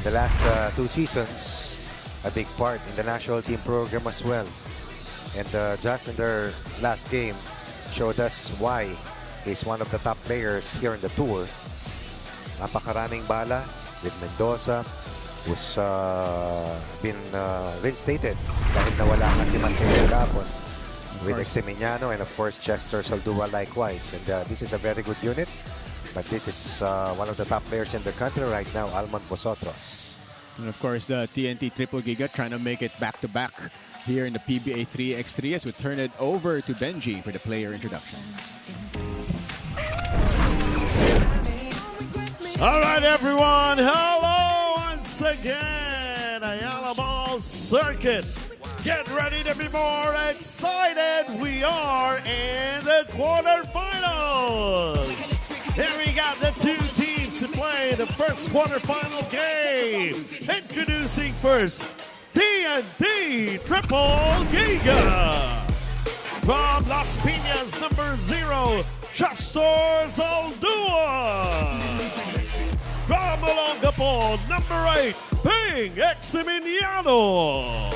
the last 2 seasons. A big part in the national team program as well. And just in their last game, showed us why he's one of the top players here in the tour. Napakaraming bala with Mendoza, who's been reinstated dahil nawala nga si Mansell kahapon with Exeminiano, and of course Chester Saldua likewise. And this is a very good unit, but this is one of the top players in the country right now, Alman Vosotros. And of course the TNT Triple Giga trying to make it back-to-back here in the PBA 3x3 as we turn it over to Benji for the player introduction. All right, everyone. Hello once again. Ayala Mall Circuit. Get ready to be more excited. We are in the quarterfinals. Here we got the 2 teams to play the first quarterfinal game. Introducing first, TNT Triple Giga. From Las Piñas, number 0, Chester Saldua. From Olongapo, number 8, Ping Exeminiano.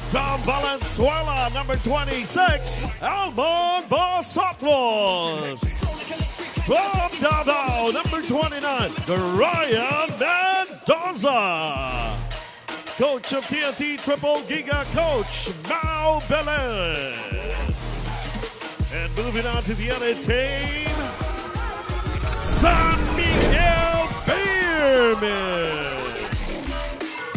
From Valenzuela, number 26, Alman Vosotros. From Davao, number 29, Ryan Mendoza. Coach of TNT Triple Giga, Coach Mau Belen. And moving on to the other team, San Miguel Beerman.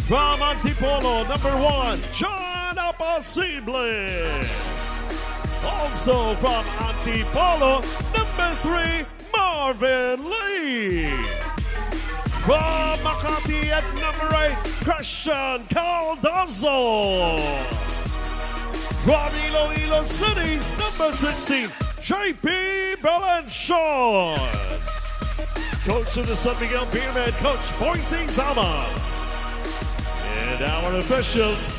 From Antipolo, number 1, John Apacible. Also from Antipolo, number 3, Marvin Lee. From Makati at number 8, Christian Caldazo. From Iloilo City, number 16, JP Belanchon. Coach of the San Miguel Beermen, Coach Boise Zama. And our officials,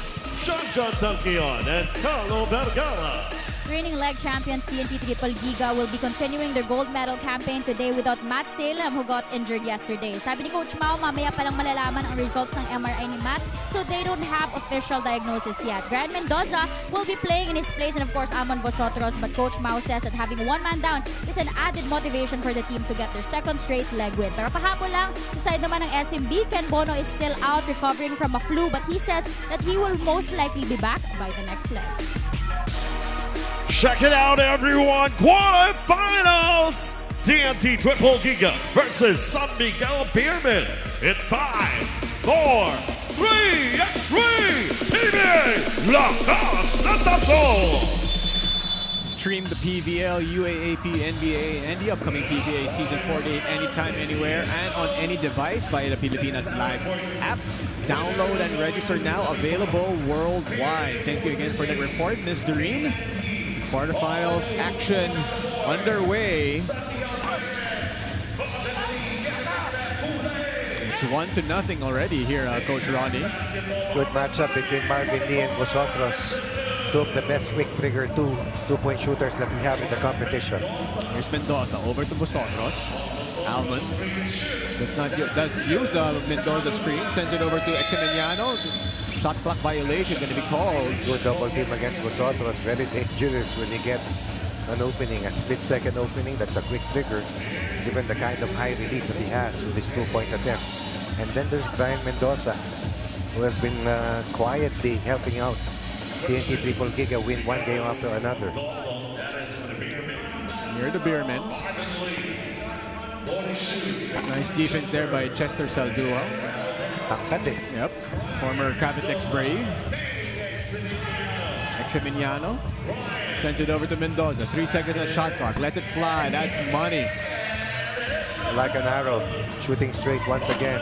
John Tunkion and Carlo Vergara. Reigning leg champions TNT Triple Giga will be continuing their gold medal campaign today without Matt Salem, who got injured yesterday. Sabi ni Coach Mau, mamaya palang malalaman ang results ng MRI ni Matt, so they don't have official diagnosis yet. Ryan Mendoza will be playing in his place, and of course Alman Vosotros, but Coach Mau says that having one man down is an added motivation for the team to get their second straight leg win. Pero kahapon lang, sa side naman ng SMB, Ken Bono is still out recovering from a flu, but he says that he will most likely be back by the next leg. Check it out, everyone. Quarterfinals. TNT Triple Giga versus San Miguel Beerman in 5, 4, 3x3. PBA Lakas ng Tatlo. Stream the PVL, UAAP, NBA, and the upcoming PBA Season 48 anytime, anywhere, and on any device via the Pilipinas Live app. Download and register now, available worldwide. Thank you again for that report, Ms. Doreen. Quarterfinals action underway. It's 1-0 already here, Coach Ronnie. Good matchup between Marvin Lee and Vosotros. 2 of the best quick trigger two-point shooters that we have in the competition. Here's Mendoza over to Vosotros. Alman does use the Mendoza screen, sends it over to Exeminiano. Shot clock violation going to be called. Good double team against Vosotros. Very dangerous when he gets an opening, a split-second opening. That's a quick trigger, given the kind of high release that he has with his 2-point attempts. And then there's Brian Mendoza, who has been quietly helping out TNT Triple Giga win one game after another. Near the Beermen. Nice defense there by Chester Saldua. Tangkad eh. Yep. Former Cavitex Brave. Eximiniano sends it over to Mendoza. 3 seconds on shot clock. Lets it fly. That's money. Like an arrow, shooting straight once again.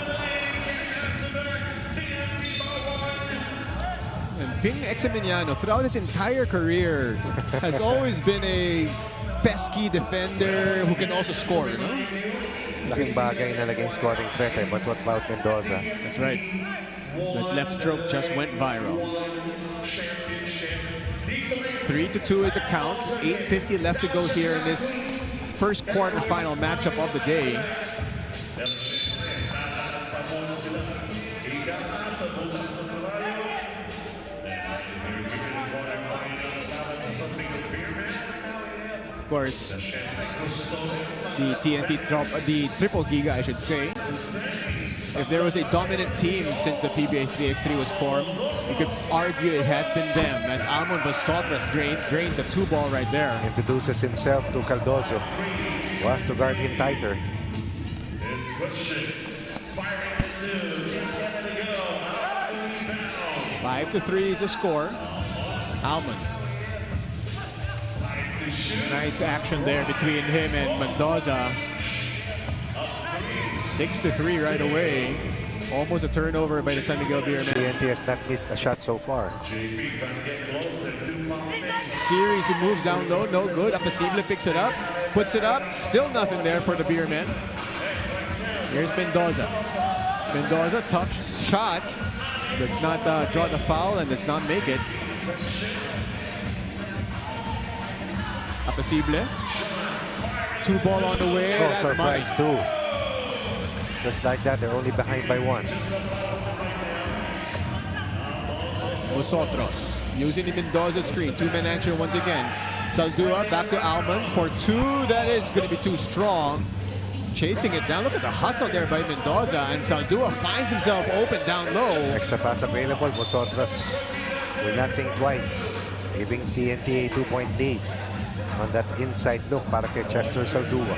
And Ping Eximiniano, throughout his entire career, has always been a pesky defender who can also score, you know? Laking bagay na naging scoring threat eh. But what about Mendoza? That's right. That left stroke just went viral. 3-2 is a count. 8:50 left to go here in this first quarterfinal matchup of the day. Of course, the the triple giga, I should say. If there was a dominant team since the PBA 3x3 was formed, you could argue it has been them, as Almon Vasotras drains the 2-ball right there. Introduces himself to Cardozo. Wants to guard him tighter. Five to 3 is the score. Almon. Nice action there between him and Mendoza. 6-3 right away. Almost a turnover by the San Miguel Beermen. TNT has not missed a shot so far. Series who moves down low, no good. Apasible picks it up, puts it up. Still nothing there for the Beermen. Here's Mendoza. Mendoza, tough shot. Does not draw the foul and does not make it. Apasible. 2-ball on the way. Oh, That's surprise money. too. Just like that, they're only behind by 1. Vosotros using the Mendoza screen. 2-man action once again. Saldua back to Almon for 2. That is going to be too strong. Chasing it down. Look at the hustle there by Mendoza. And Saldua finds himself open down low. Extra pass available. Vosotros will not think twice. Giving TNT a 2-point lead on that inside look para kay Chester Saldua.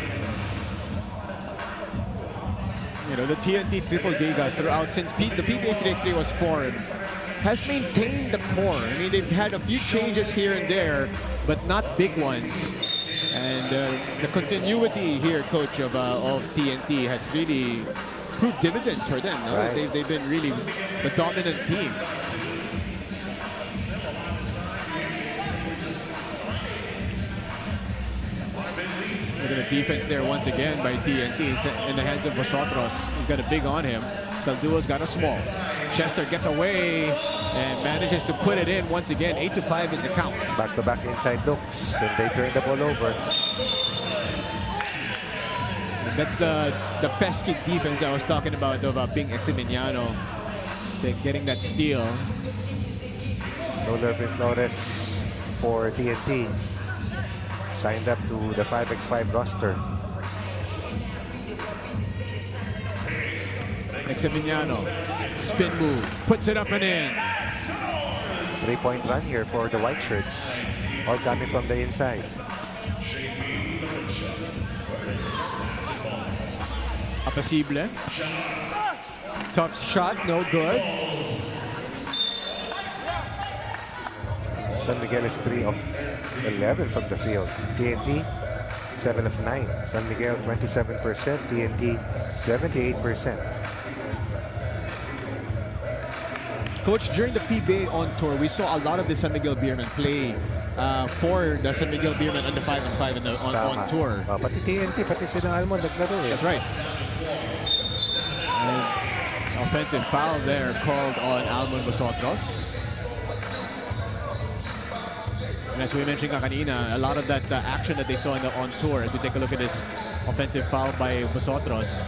You know, the TNT triple giga throughout since the PBA 3x3 was formed has maintained the core. I mean, they've had a few changes here and there, but not big ones. And the continuity here, coach, of TNT has really proved dividends for them. No? Right. They've been really the dominant team. Look at the defense there once again by TNT in the hands of Vosotros. He's got a big on him. Saldua's got a small. Chester gets away and manages to put it in once again. 8-5 is the count. Back-to-back inside looks, and they turn the ball over. That's the pesky defense I was talking about of Ping Eximiniano. Getting that steal. No Lervin Flores for TNT. Signed up to the 5x5 roster. Eximiniano, spin move, puts it up and in. 3-point run here for the white shirts. All coming from the inside. Apasible. Tough shot, no good. San Miguel is 3 of 11 from the field. TNT, 7 of 9. San Miguel, 27%. TNT, 78%. Coach, during the PBA on tour, we saw a lot of the San Miguel Beermen play for the San Miguel Beermen under 5-5 on tour. Pati TNT, pati sila Almon naglaro eh. That's right. And offensive foul there called on Almon Vosotros. And as we mentioned kanina, a lot of that action that they saw on tour, as we take a look at this offensive foul by Vosotros,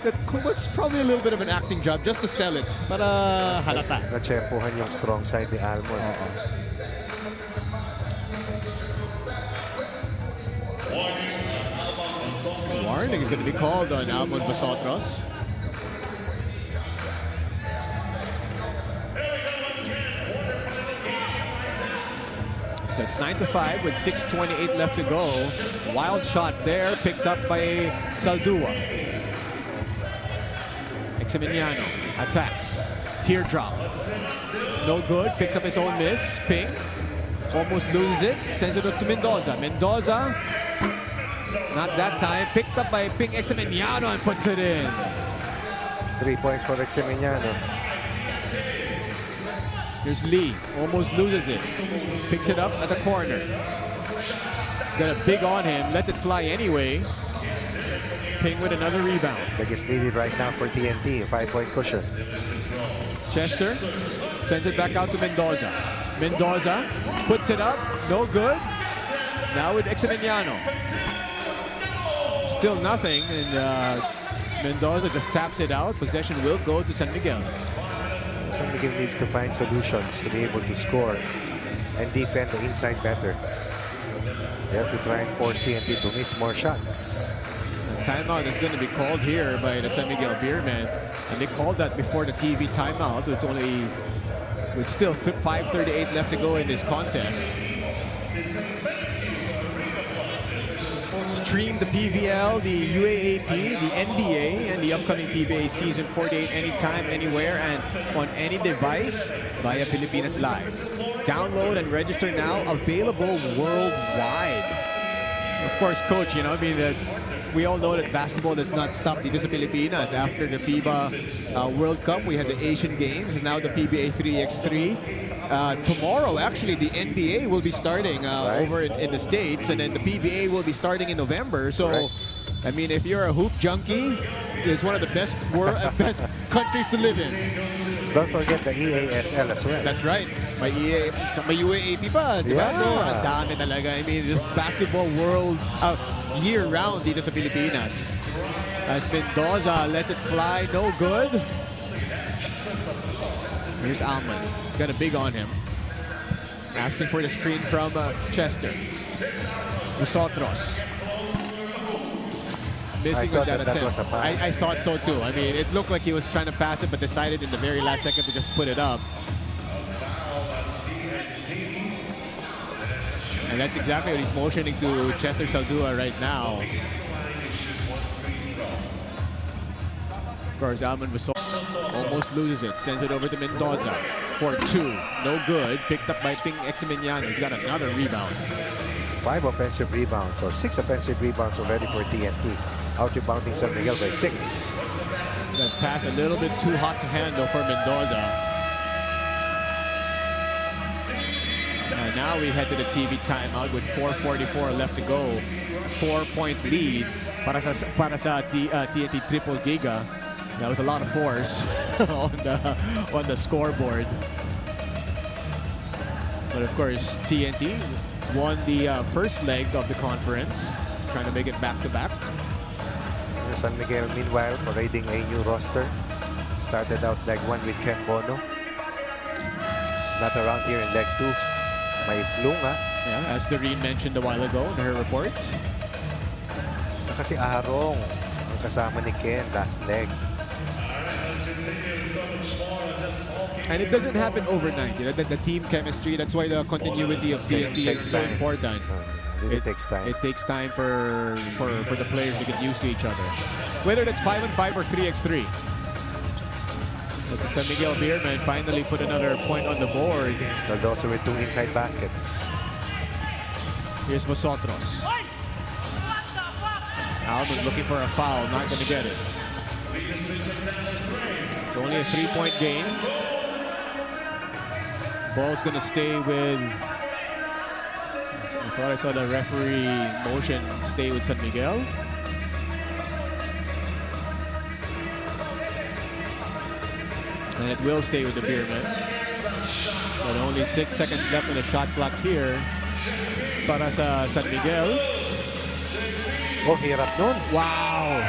that was probably a little bit of an acting job just to sell it. Para halata. Na-tsempohan yung strong side ni Almon. Warning is going to be called on Almon Vosotros. It's 9-5 with 6:28 left to go. Wild shot there, picked up by Saldua. Eximiniano attacks. Teardrop. No good. Picks up his own miss. Ping. Almost loses it. Sends it up to Mendoza. Mendoza. Not that time. Picked up by Ping Eximiniano and puts it in. 3 points for Eximiniano. Here's Lee. Almost loses it. Picks it up at the corner. He's got a big on him. Lets it fly anyway. Ping with another rebound. Biggest lead right now for TNT. A 5-point cushion. Chester sends it back out to Mendoza. Mendoza puts it up. No good. Now with Eximiniano. Still nothing. And Mendoza just taps it out. Possession will go to San Miguel. San Miguel needs to find solutions to be able to score and defend the inside better. They have to try and force TNT to miss more shots. Timeout is going to be called here by the San Miguel Beermen. And they called that before the TV timeout. It's only with still 5:38 left to go in this contest. Stream the PVL, the UAAP, the NBA, and the upcoming PBA Season 48 anytime, anywhere, and on any device via Pilipinas Live. Download and register now. Available worldwide. Of course, Coach, you know, I mean, we all know that basketball does not stop dito sa Pilipinas. After the FIBA World Cup, we had the Asian Games, now the PBA 3x3. Tomorrow, actually, the NBA will be starting over in the States, and then the PBA will be starting in November. So, I mean, if you're a hoop junkie, it's one of the best best countries to live in. Don't forget the EASL as well. That's right. May UAAP pa, di ba? Yeah. So, ang dami talaga. I mean, just basketball world year-round dito sa Pilipinas. As Mendoza lets it fly, no good. Here's Alman. He's got a big on him. Asking for the screen from Chester. Nosotros. Missing with that attempt. Was a pass. I thought so too. I mean, it looked like he was trying to pass it, but decided in the very last second to just put it up. And that's exactly what he's motioning to Chester Saldua right now. Of course, Alman Vasol almost loses it. Sends it over to Mendoza for 2. No good. Picked up by Ping Eximiniano. He's got another rebound. 5 offensive rebounds or 6 offensive rebounds already for TNT. Out rebounding San Miguel by 6. That pass a little bit too hot to handle for Mendoza. And now we head to the TV timeout with 4:44 left to go. 4-point lead para sa TNT Triple Giga. That was a lot of force on the scoreboard. But of course, TNT won the first leg of the conference, trying to make it back-to-back. San Miguel, meanwhile, parading a new roster. Started out leg 1 with Ken Bono. Not around here in leg 2. May Flunga. Yeah, as Doreen mentioned a while ago in her report. Saka si Arong ang kasama ni Ken last leg. And it doesn't happen overnight. You know, the team chemistry, that's why the continuity of TNT is so important. It takes time. It takes time for the players to get used to each other. Whether that's 5-on-5 or 3x3. But the San Miguel Beermen finally put another point on the board. And also with 2 inside baskets. Here's Vosotros. Alman looking for a foul, not going to get it. It's only a 3-point game. Ball's going to stay with... I thought I saw the referee motion stay with San Miguel. And it will stay with the Beermen. But only 6 seconds left on the shot clock here para sa San Miguel. Oh, hirap nun. Wow!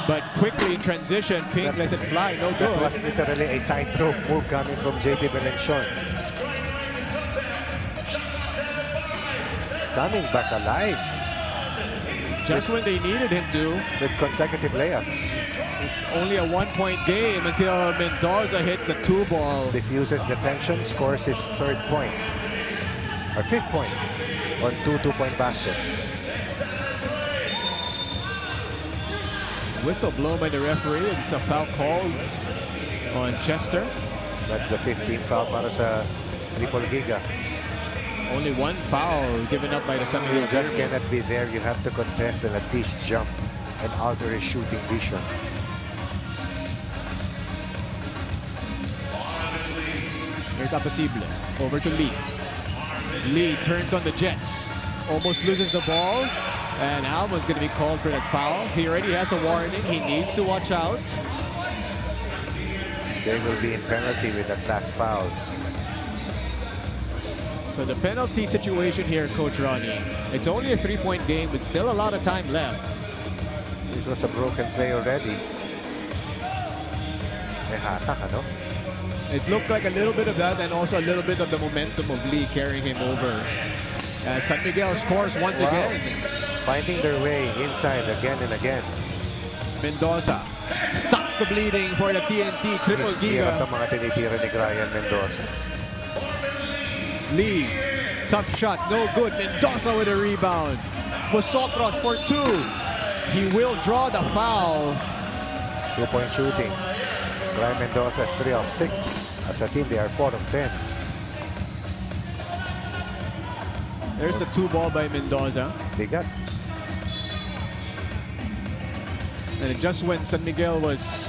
But quickly in transition, Pink lets it fly, no That good. was literally a tightrope move coming from JB Belenchon. Coming back alive. Just when they needed him to. With consecutive layups. It's only a 1-point game until Mendoza hits the 2 ball. Diffuses the tension, scores his 3rd point. or 5th point on 2 2-point baskets. Whistle blown by the referee. It's a foul called on Chester. That's the 15th foul para sa Triple Giga. Only one foul given up by the San You Miguel just Bearmen. cannot be there. You have to contest and at least jump and alter his shooting vision. Here's Apasible. Over to Lee. Lee turns on the Jets. Almost loses the ball. And Alman's going to be called for that foul. He already has a warning. He needs to watch out. They will be in penalty with that last foul. So the penalty situation here, Coach Ronnie. It's only a 3-point game with still a lot of time left. This was a broken play already. May hatak, ano? It looked like a little bit of that and also a little bit of the momentum of Lee carrying him over. San Miguel scores once again. Finding their way inside again and again. Mendoza stops the bleeding for the TNT Triple Hirap Giga. ng mga tinitira ni Ryan Mendoza. Lee, tough shot, no good. Mendoza with a rebound. Vosotros for 2. He will draw the foul. 2-point shooting. Ryan Mendoza 3 of 6. As a team, they are 4 of 10. There's a 2 ball by Mendoza. They got And just when San Miguel was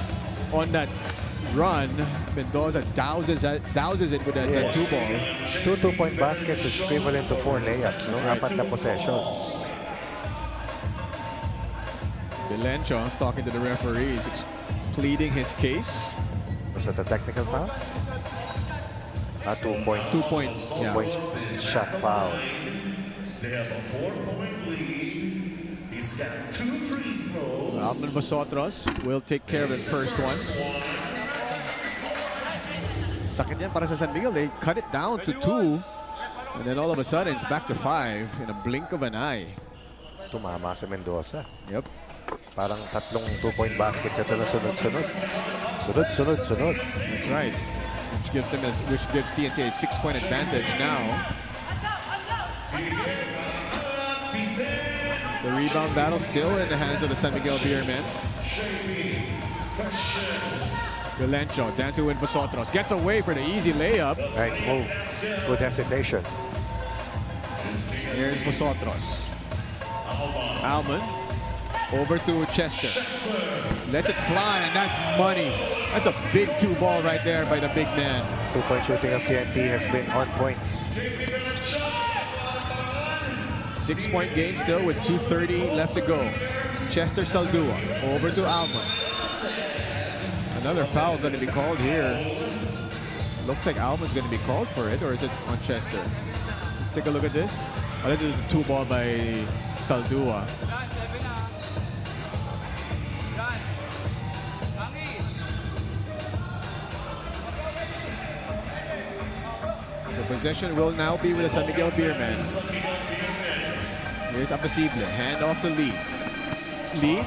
on that run, Mendoza douses it with that 2 ball. 2 2-point baskets is equivalent to 4 layups. No? 4 na possessions. Belencho talking to the referees, pleading his case. Was that a technical foul? 2 point. 2 points. 2 Yeah. point shot foul. They have a 4-point lead. He's got 2 free throws. Alman Vosotros will take care of the first one. Sakit yan para sa San Miguel. They cut it down to 2. And then all of a sudden, it's back to 5 in a blink of an eye. Tumama sa Mendoza. Yep. Parang 3 2-point baskets ito na sunod-sunod. Sunod-sunod. That's right. Which gives TNT a 6-point advantage now. The rebound battle still in the hands of the San Miguel Beermen. Belencho dancing with Vosotros. Gets away for the easy layup. Nice move. Good hesitation. Here's Vosotros. Alman over to Chester. Lets it fly, and that's money. That's a big 2 ball right there by the big man. 2-point shooting of TNT has been on point. 6-point game still with 2:30 left to go. Chester Saldua over to Alman. Another foul going to be called here. Looks like Alman's going to be called for it, or is it on Chester? Let's take a look at this. Oh, this is the 2 ball by Saldua. So possession will now be with the San Miguel Beermen. Here's Apasible, hand off to Lee. Lee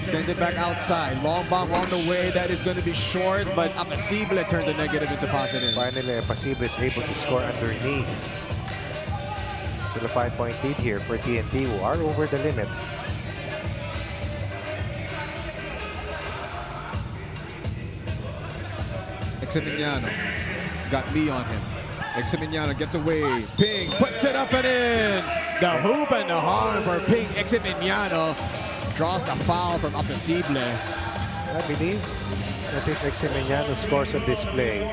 sends it back outside. Long bomb on the way. That is going to be short, but Apasible turns a negative into positive. Finally, Apasible is able to score underneath. So the 5-point lead here for TNT, who are over the limit. Eximignano has got Lee on him. Eximignano gets away. Ping puts it up and in. The hoop and the harm for Ping. Eximignano draws the foul from Apasible. I believe that if Eximignano scores on this play,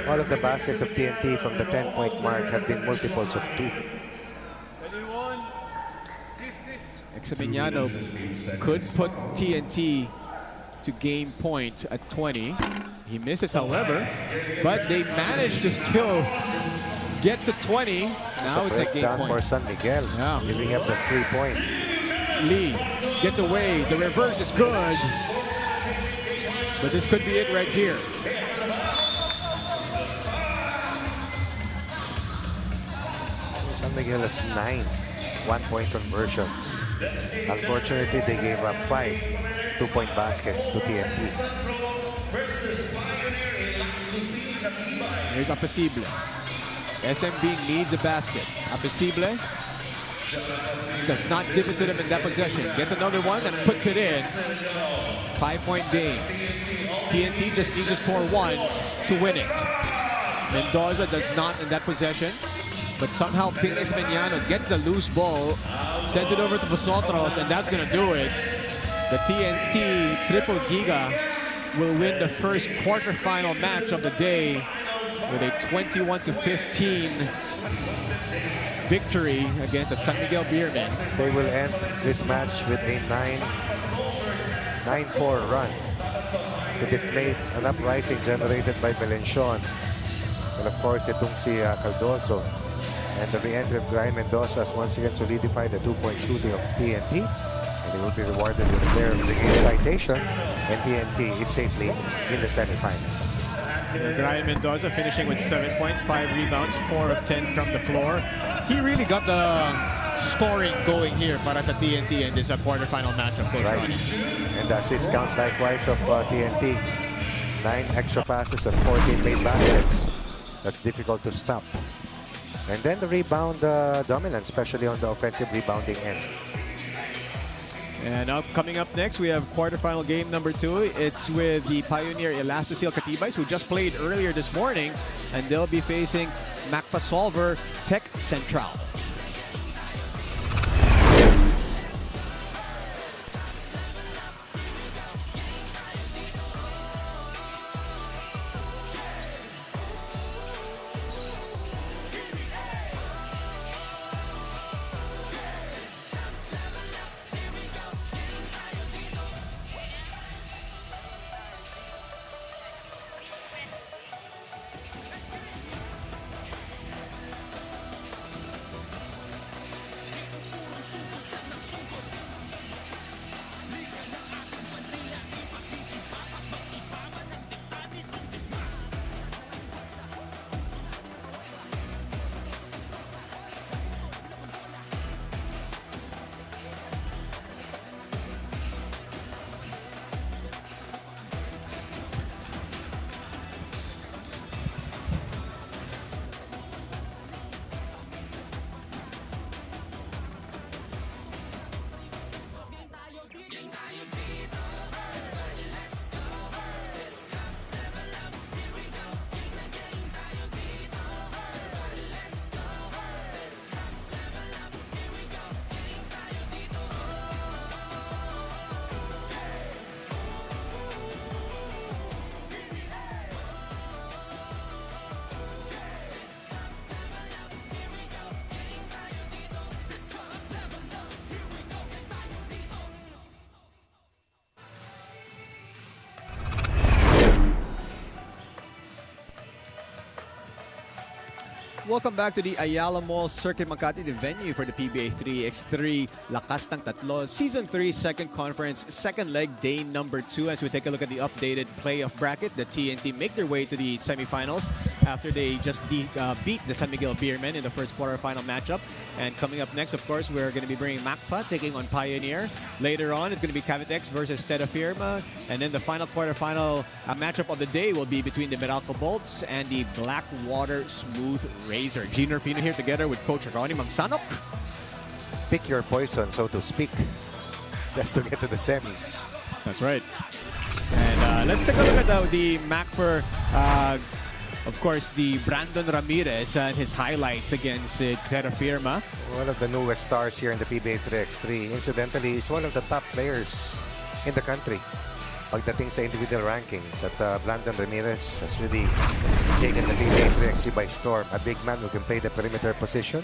all of the baskets of TNT from the 10-point mark have been multiples of 2. Eximignano could put TNT to game point at 20. He misses, however, but they managed to still get to 20. Now it's a game breakdown for point. San Miguel, Yeah. giving up the 3-point. Lee gets away. The reverse is good. But this could be it right here. San Miguel has 9 1-point conversions. Unfortunately, they gave up 5 2-point baskets to TNT. Here's Apasible. SMB needs a basket. Abisible does not give it to them in that possession. Gets another one and puts it in. 5-point game. TNT just needs to score one to win it. Mendoza does not in that possession. But somehow Phoenix Meñano gets the loose ball, sends it over to Vosotros, and that's going to do it. The TNT Triple Giga will win the first quarterfinal match of the day with a 21-15 victory against the San Miguel Beermen. They will end this match with a 9-4 run to deflate an uprising generated by Valencion. And of course, itong si Caldoso. And the re-entry of Brian Mendoza has once again solidified the 2-point shooting of TNT. And he will be rewarded with a player of the game citation. And TNT is safely in the semifinals. Brian Mendoza finishing with 7 points, 5 rebounds, 4 of 10 from the floor. He really got the scoring going here para sa TNT in this quarterfinal matchup, Coach Ronnie. And assist count likewise of TNT. 9 extra passes and 14 made baskets. That's difficult to stop. And then the rebound dominance, especially on the offensive rebounding end. And coming up next, we have quarterfinal game number 2. It's with the Pioneer Elastocil Catibais, who just played earlier this morning. And they'll be facing Macpa Solver Tech Central. Welcome back to the Ayala Mall Circuit Makati, the venue for the PBA 3x3 Lakas ng Tatlo Season 3 Second Conference, second leg, day number 2. As we take a look at the updated playoff bracket, the TNT make their way to the semifinals after they just beat the San Miguel Beermen in the first quarterfinal matchup. And coming up next, of course, we're going to be bringing Macpa taking on Pioneer. Later on, it's going to be Cavitex versus Terrafirma. And then the final quarterfinal matchup of the day will be between the Meralco Bolts and the Blackwater Smooth Razor. Gene Rufino here together with Coach Ronnie Mangsanok. Pick your poison, so to speak. Just to get to the semis. That's right. And let's take a look at the Macpa. Of course, the Brandon Ramirez and his highlights against Terrafirma. One of the newest stars here in the PBA 3x3. Incidentally, he's one of the top players in the country pagdating sa individual rankings. At Brandon Ramirez has really taken the PBA 3x3 by storm. A big man who can play the perimeter position.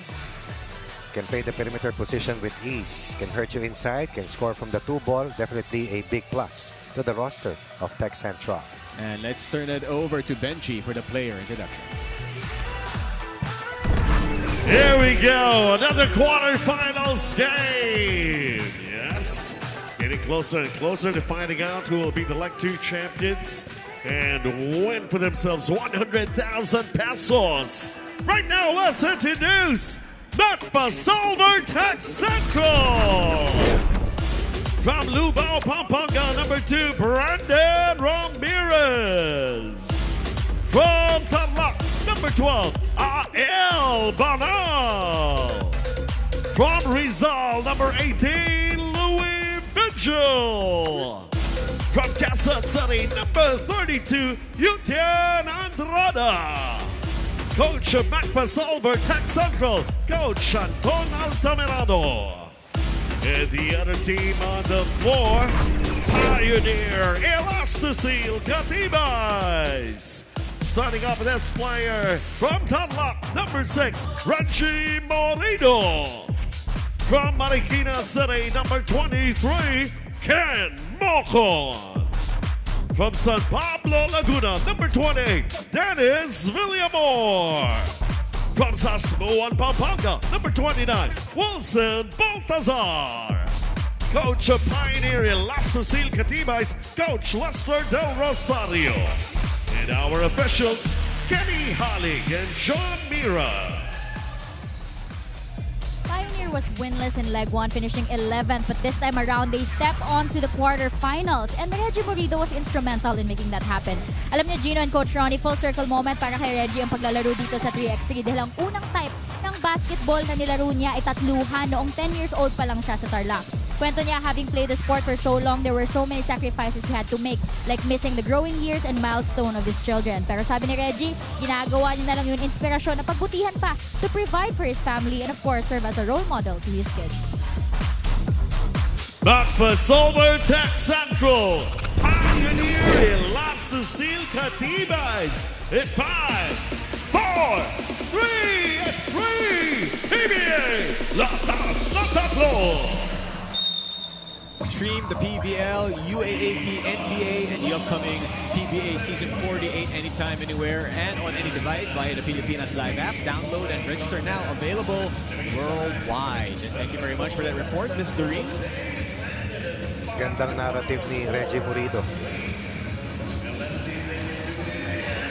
Can play the perimeter position with ease. Can hurt you inside. Can score from the 2-ball. Definitely a big plus to the roster of Tech Central. And let's turn it over to Benji for the player introduction. Here we go, another quarterfinals game. Yes, getting closer and closer to finding out who will be the Leg 2 champions and win for themselves 100,000 pesos. Right now, let's introduce Macpa Solver Tech Central. From Lubao, Pampanga, number 2, Brandon Ramirez. From Tarlac, number 12, A.L. Banal. From Rizal, number 18, Louis Vigil. From Quezon City, number 32, Yutian Andrada. Coach Macfa Salver, Tech Central, Coach Anton Altamirano. And the other team on the floor, Pioneer Elasticil Gatibas. Starting off with this player from Tanlac, number 6, Reggie Moreno. From Marikina City, number 23, Ken Mocon. From San Pablo, Laguna, number 28, Dennis Villamor. From Sasmuan, Pampanga, number 29, Wilson Baltazar. Coach of Pioneer Elasticil Catibas, Coach Lester Del Rosario. And our officials, Kenny Halig and John Mira. Pioneer was winless in leg 1, finishing 11th, but this time around they stepped on to the quarterfinals, and Reggie Moreno was instrumental in making that happen. Alam niyo, Gino and Coach Ronnie, full circle moment para kay Reggie ang paglalaro dito sa 3x3 dahil ang unang type ng basketball na nilaro niya ay tatluhan noong 10 years old pa lang siya sa Tarlac. Kwento niya, having played the sport for so long, there were so many sacrifices he had to make, like missing the growing years and milestone of his children. Pero sabi ni Reggie, ginagawa niya na lang yun inspirasyon na pagbutihan pa to provide for his family and of course serve as a role model to his kids. Back for Silver Tech Central, Pioneer Elasticil Catibas in 5, 4, 3, and 3, PBA Lakas ng Tatlo. Stream the PBL, UAAP, NBA, and the upcoming PBA Season 48 anytime, anywhere, and on any device via the Pilipinas Live app. Download and register now. Available worldwide. And thank you very much for that report, Ms. Doreen. Gandang narrative ni Reggie Moreno.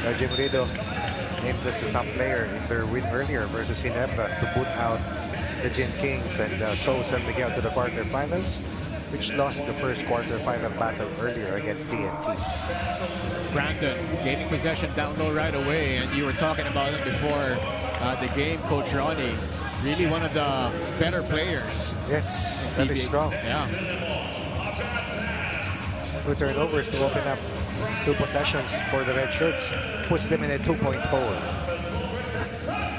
Reggie Moreno named as the top player in their win earlier versus Ginebra to put out the Gin Kings and throw San Miguel to the quarterfinals, which lost the first quarterfinal battle earlier against TNT. Brandon gaining possession down low right away, and you were talking about him before the game, Coach Ronnie. Really one of the better players. Yes, very strong. Yeah. 2 turnovers to open up 2 possessions for the Red Shirts. Puts them in a 2-point hole.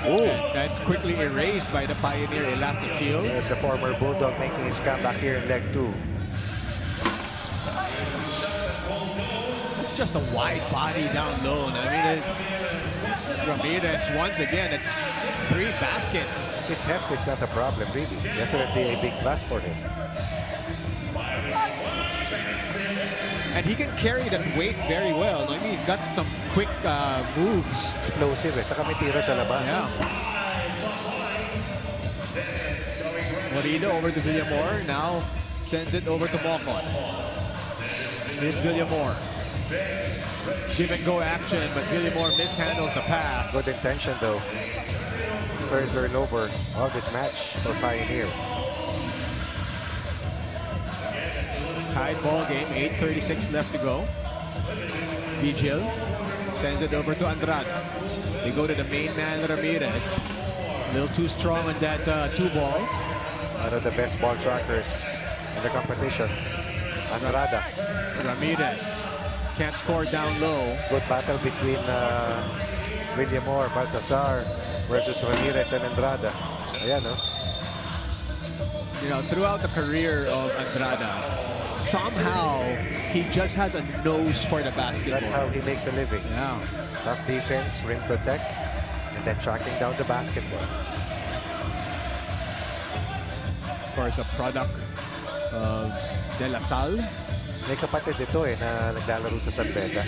Oh, that's quickly erased by the Pioneer Elasticil. There's the former Bulldog making his comeback here in leg 2. It's just a wide body down low. I mean, it's Ramirez once again. It's 3 baskets. His heft is not a problem, really. Definitely a big plus for him. And he can carry that weight very well. I mean, he's got some quick moves. Explosive eh. Saka may tira sa labas. Yeah. Moreno over to Villamor. Now sends it over to Mocon. Here's Villamor. Give and go action, but Villamor mishandles the pass. Good intention though. Third turnover of this match for Pioneer. Tied ball game, 8:36 left to go. Vigil sends it over to Andrade. They go to the main man, Ramirez. A little too strong on that 2-ball. One of the best ball trackers in the competition. Andrade. Ramirez can't score down low. Good battle between Villamor, Baltazar versus Ramirez and Andrade. Ayan, no? You know, throughout the career of Andrade, somehow he just has a nose for the basketball. That's how he makes a living. Yeah. Tough defense, rim protect, and then tracking down the basketball. Of course, a product of De La Salle. May kapatid ito eh na naglalaro sa San Beda.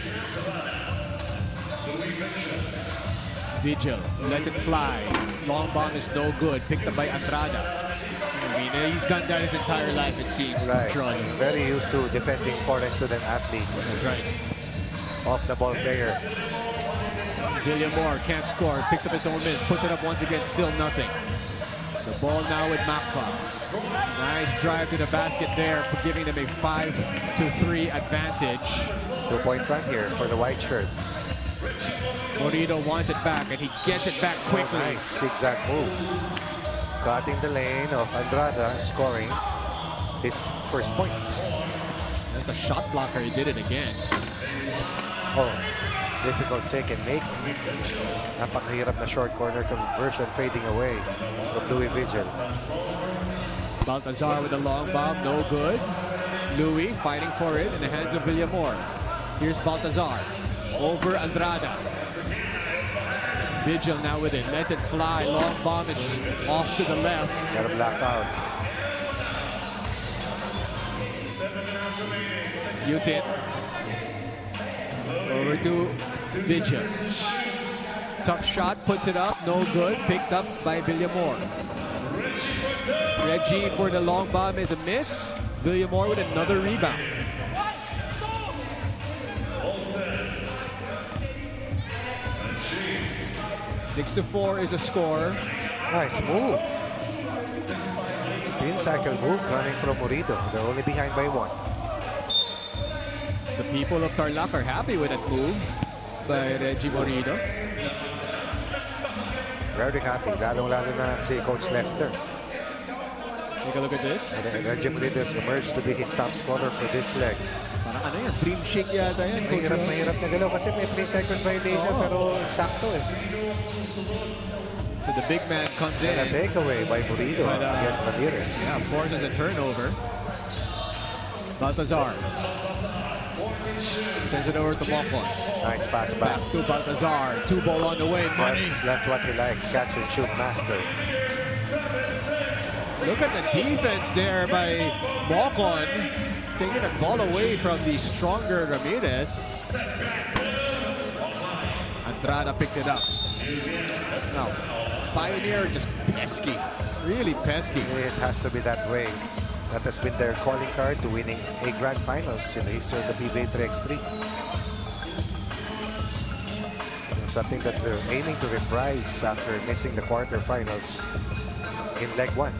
Vigil lets it fly. Long bomb is no good. Picked up by Andrade. I mean, he's done that his entire life, it seems. Right. Controlling. Very used to defending foreign student athletes. That's right. Off the ball player. Villamor can't score. Picks up his own miss. Puts it up once again. Still nothing. The ball now with Macfa. Nice drive to the basket there, giving them a 5-3 advantage. 2-point run here for the white shirts. Morito wants it back, and he gets it back quickly. Nice zigzag move. Cutting the lane of Andrada, scoring his first point. That's a shot blocker he did it against. Oh, difficult take and make. Napakahirap na short corner conversion fading away from Louis Vigil. Baltazar with a long bomb, no good. Louis fighting for it in the hands of Villamor. Here's Baltazar over Andrada. Vigil now with it, lets it fly. Long bomb is off to the left. Got a blackout. Utin over to Vigil. Tough shot, puts it up, no good. Picked up by Villamor. Reggie for the long bomb is a miss. Villamor with another rebound. Six to 4 is the score. Nice move. Spin cycle move coming from Morito. They're only behind by 1. The people of Tarlac are happy with that move by Reggie Morito. Very happy, lalong-lalo na si Coach Lester. Take a look at this. And Reggie Morito has emerged to be his top scorer for this leg. Parang ano yan, dream shake yata yan. Coach Ron. Mahirap na galaw kasi may 3-second violation pero sakto eh. So the big man comes in. And a takeaway by Morito against Ramirez. Yeah, forces a turnover. Baltazar sends it over to Mocon. Nice pass back. Back to Baltazar. 2 ball on the way. Money. That's what he likes. Catch and shoot master. Look at the defense there by Mocon. Taking the ball away from the stronger Ramirez. Andrada picks it up. Now, Pioneer just pesky. Really pesky. It has to be that way. That has been their calling card to winning a grand finals in the history of the PBA 3x3. And something that they're aiming to reprise after missing the quarterfinals in leg 1.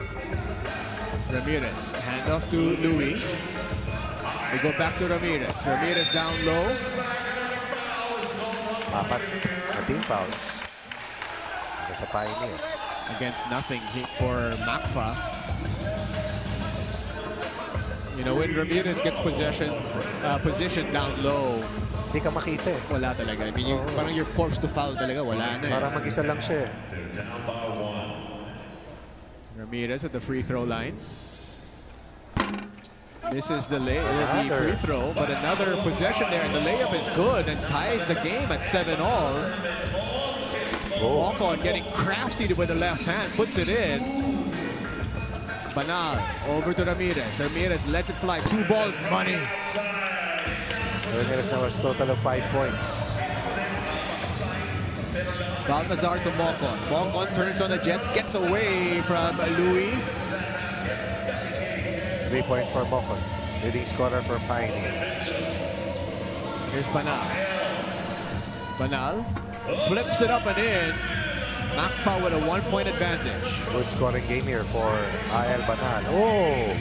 Ramirez, handoff to Louis. We go back to Ramirez. Ramirez down low. Apat na team fouls. Sa Pioneer. Against nothing for Macfa. You know, when Ramirez gets positioned down low, Hindi ka makita eh. wala talaga. I mean, parang you're forced to foul talaga. Wala na eh. Parang mag-isa lang siya eh. Ramirez at the free throw line. Misses the free throw, but another possession there, and the layup is good and ties the game at 7-all. Mocon getting crafty with the left hand, puts it in. Banal over to Ramirez. Ramirez lets it fly. 2 balls, money. Ramirez now has a total of 5 points. Baltazar to Mocon. Mocon turns on the Jets, gets away from Louis. 3 points for Mocon. Leading scorer for Pioneer. Here's Banal. Banal flips it up and in. Macfa with a 1-point advantage. Good scoring game here for AL Banal. Oh!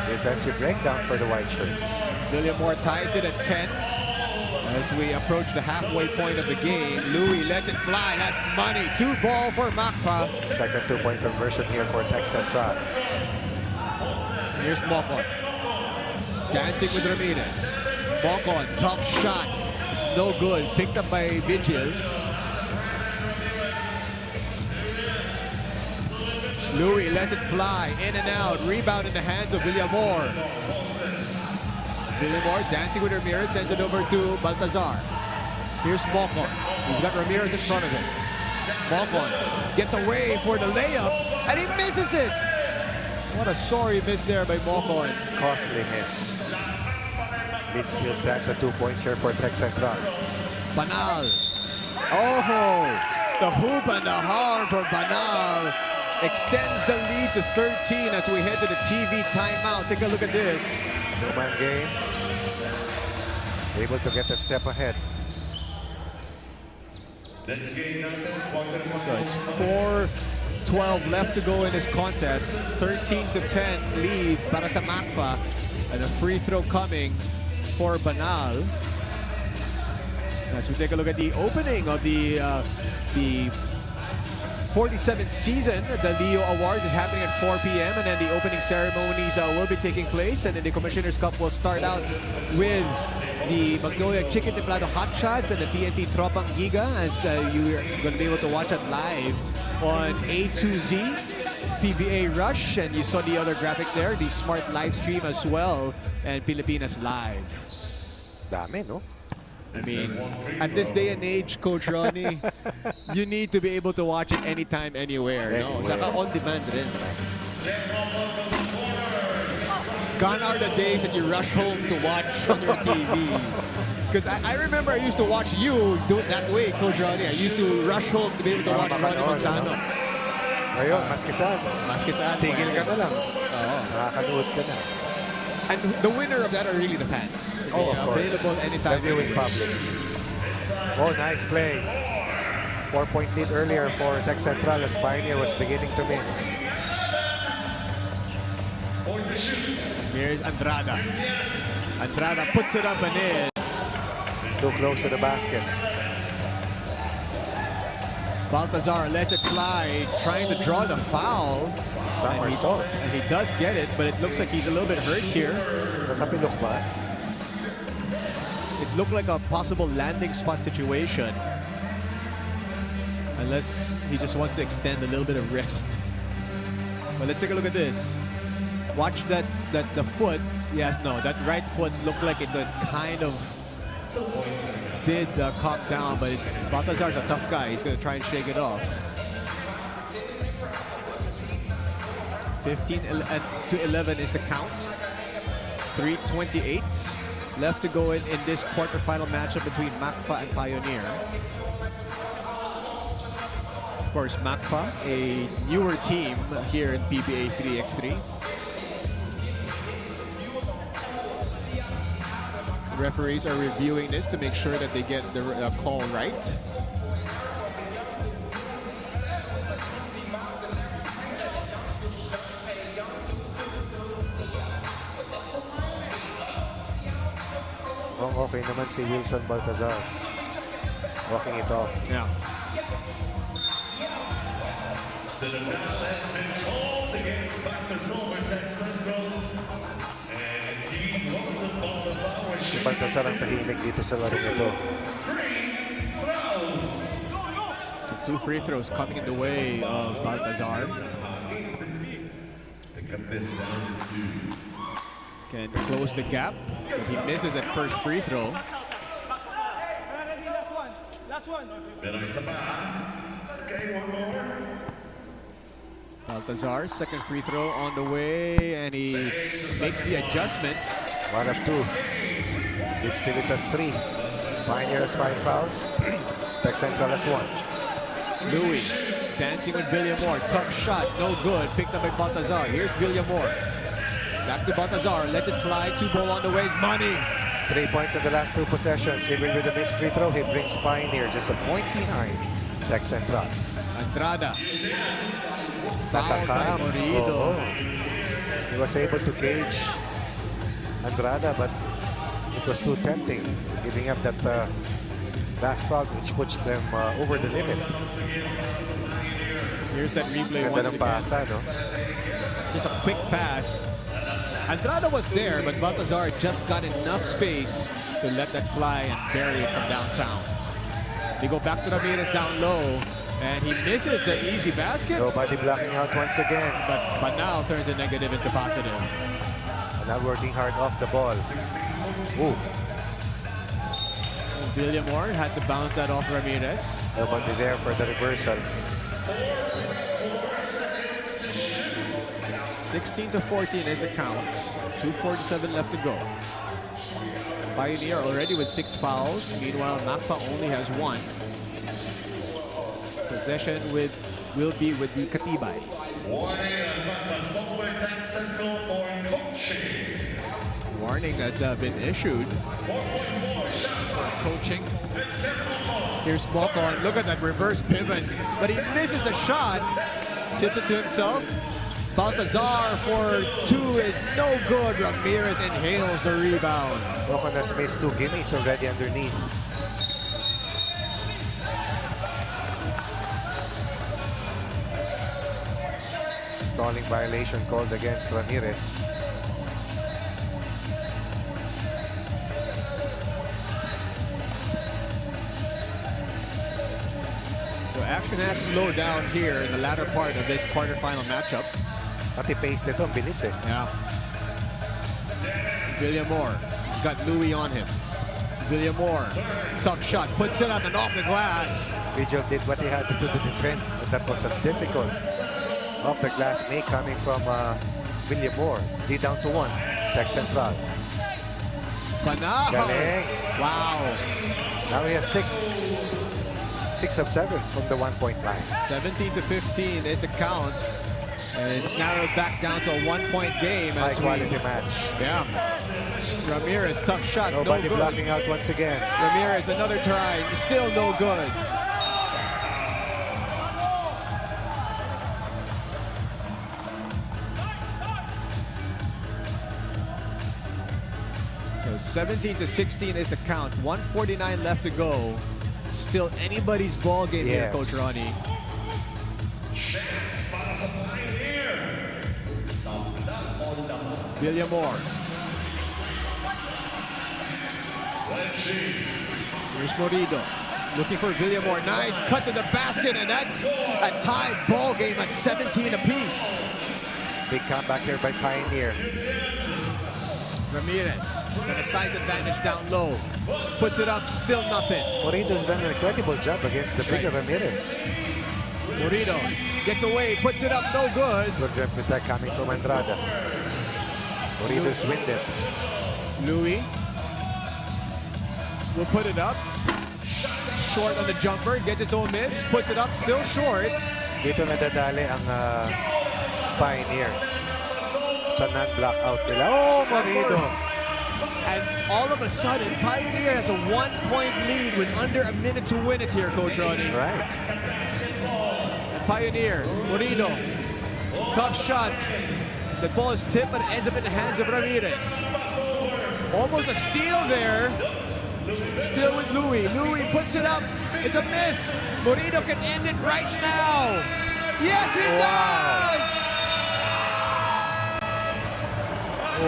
Defensive breakdown for the white shirts. Villamor ties it at 10. As we approach the halfway point of the game, Louis lets it fly. That's money. 2 ball for Macfa. Second 2-point conversion here for Tech Central. Here's Mocon. Dancing with Ramirez. Mocon, tough shot. It's no good. Picked up by Vigil. Louis lets it fly. In and out. Rebound in the hands of Villamor. Villamor dancing with Ramirez. Sends it over to Baltazar. Here's Mocon. He's got Ramirez in front of him. Mocon gets away for the layup. And he misses it. What a sorry miss there by Mocon. Costly miss. Lead still stands at 2 points here for Tech Central. Banal. Oh, the hoop and the harm for Banal extends the lead to 13 as we head to the TV timeout. Take a look at this. 2-man game. Able to get a step ahead. So it's 4:12 left to go in this contest. 13-10 lead para sa Macfa. And a free throw coming for Banal. As we take a look at the opening of the 47th season, the Leo Awards is happening at 4 p.m. and then the opening ceremonies will be taking place, and then the Commissioner's Cup will start out with the Magnolia Chicken Templado Hot Shots and the TNT Tropang Giga, as you're going to be able to watch it live on A2Z, PBA Rush, and you saw the other graphics there, the Smart Live Stream as well, and Pilipinas Live. Dami, no? I mean, at this day and age, Coach Ronnie, you need to be able to watch it anytime, anywhere. No? Saka on demand rin. Gone are the days that you rush home to watch on your TV. Because I remember I used to watch you do it that way, Coach Ronnie. I used to rush home to be able to watch Ronnie Manzano. Ngayon, maski saan. Maski saan. Tigil ka na lang. Oo. Nakakanood ka na. And the winner of that are really the fans. Oh, of course. Available anytime. The viewing public. Oh, nice play. 4-point lead earlier for Tech Central as Pioneer was beginning to miss. Here's Andrada. Andrada puts it up and in. Too close to the basket. Baltazar lets it fly, trying to draw the foul. Somersault. And he does get it, but it looks like he's a little bit hurt here. Nakapilok ba? It looked like a possible landing spot situation. Unless he just wants to extend a little bit of rest. But let's take a look at this. Watch that the foot. Yes, no, that right foot looked like it kind of did cock down, but Baltazar's a tough guy. He's going to try and shake it off. 15 to 11 is the count. 3:28 left to go in this quarterfinal matchup between MACFA and Pioneer. Of course, MACFA, a newer team here in PBA 3x3. Referees are reviewing this to make sure that they get the call right. Okay naman si Wilson Baltazar. Walking it off. Yeah. Si Baltazar ang tahimik dito sa larong ito. So 2 free throws coming in the way of Baltazar. Can close the gap, but he misses at first free throw. Baltazar, second free throw on the way, and he makes the adjustments. 1 of 2. It still is at 3. Pioneer has 5 fouls. Tech Central has 1. Louis dancing with Villamor. Tough shot, no good. Picked up by Baltazar. Here's Villamor. Back to Baltazar. Lets it fly. 2 ball on the way. Money. 3 points in the last 2 possessions. Even with the missed free throw, he brings Pioneer just a point behind Tech Central. Andrada. Foul by Morido. He was able to gauge Andrada, but it was too tempting, giving up that last foul, which puts them over the limit. Here's that replay Ganda once ng again. pasa, no? Just a quick pass. Andrada was there, but Baltazar just got enough space to let that fly and bury it from downtown. They go back to Ramirez down low, and he misses the easy basket. Nobody blocking out once again. But now turns a negative into positive. Not working hard off the ball. Ooh. Villamor had to bounce that off Ramirez. Nobody there for the reversal. 16 to 14 is the count. 2:47 left to go. Pioneer already with 6 fouls. Meanwhile, MACFA only has 1. Possession will be with the Katibays. Warning has been issued for coaching. Here's Bocon. Look at that reverse pivot, but he misses a shot. Tips it to himself. Baltazar for 2 is no good. Ramirez inhales the rebound. Bocon has missed 2 gimmies already underneath. stalling violation called against Ramirez. So action has slowed down here in the latter part of this quarterfinal matchup. Pati pace nito, ang bilis eh. Yeah. Villamor got Louis on him. Villamor, tough shot, puts it up and off the glass. Vigil did what he had to do to defend, but that was a difficult off the glass make coming from Villamor. Lead down to 1. Tech Central. Panaho. Galing. Wow. Now he has 6. 6 of 7 from the 1-point line. 17 to 15 is the count. And it's narrowed back down to a 1-point game. High quality match. Yeah. Ramirez, tough shot, Nobody no good. blocking out once again. Ramirez, another try, still no good. So 17 to 16 is the count. 1:49 left to go. Still anybody's ball game here, Yes. Coach Ronnie. Villamor. Here's Morido. Looking for Villamor. Nice cut to the basket, and that's a tied ball game at 17 apiece. Big comeback here by Pioneer. Ramirez got a size advantage down low. Puts it up, still nothing. Morido's done an incredible job against the bigger Ramirez. Morido gets away, puts it up, no good. Good rim protect coming from Andrada. Morido's winded. Louis will put it up. Short on the jumper, gets its own miss, puts it up, still short. Dito nadadali ang Pioneer sa non-block out nila. Oh, Morido! And all of a sudden, Pioneer has a 1-point lead with under a minute to win it here, Coach Ronnie. Right. Pioneer, Morido, tough shot. The ball is tipped, but it ends up in the hands of Ramirez. Almost a steal there. Still with Louis. Louis puts it up. It's a miss. Morido can end it right now. Yes, he does!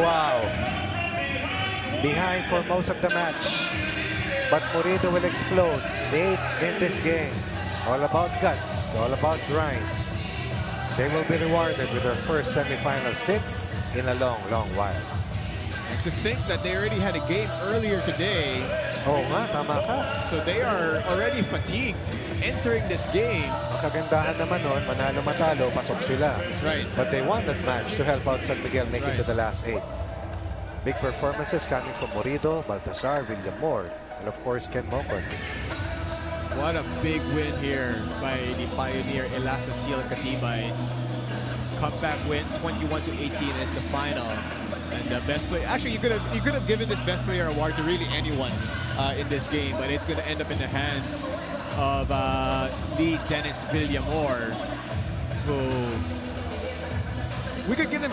Wow. Behind for most of the match. But Morido will explode late in this game. All about guts, all about grind. They will be rewarded with their first semifinal stint in a long, long while. To think that they already had a game earlier today, Oo nga, tama ka. so they are already fatigued entering this game. Ang kagandahan naman nun, manalo matalo, pasok sila. That's right. But they won that match to help out San Miguel make it to the last 8. Big performances coming from Morido, Baltasar, Villamor, and of course Ken Mocon. What a big win here by the Pioneer Elastosil Katibays. Comeback win, 21 to 18 is the final. And the best player, actually you could have given this best player award to really anyone in this game, but it's going to end up in the hands of lead Dennis Villamor, who we could give him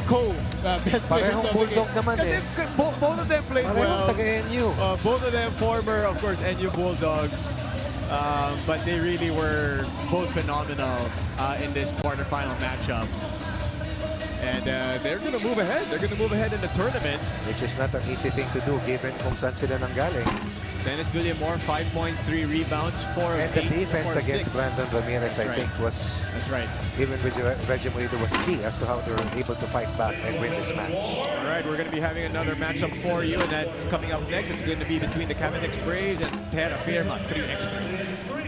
best players Parehong of the bulldog game. naman Kasi eh. both of them played Parehong well. taga-NU. Both of them former, of course, NU Bulldogs. But they really were both phenomenal in this quarterfinal matchup. And they're going to move ahead. They're going to move ahead in the tournament. Which is not an easy thing to do given kung saan sila nanggaling. Dennis Villamor, 5 points, 3 rebounds, 4 of And the 8, defense 4 of against 6. Brandon Ramirez, That's I right. think, was, That's right. even with Reggie Morido, was key as to how they were able to fight back and win this match. All right, we're going to be having another matchup for you, and that's coming up next. It's going to be between the Cavitex Braves and Terrafirma 3x3.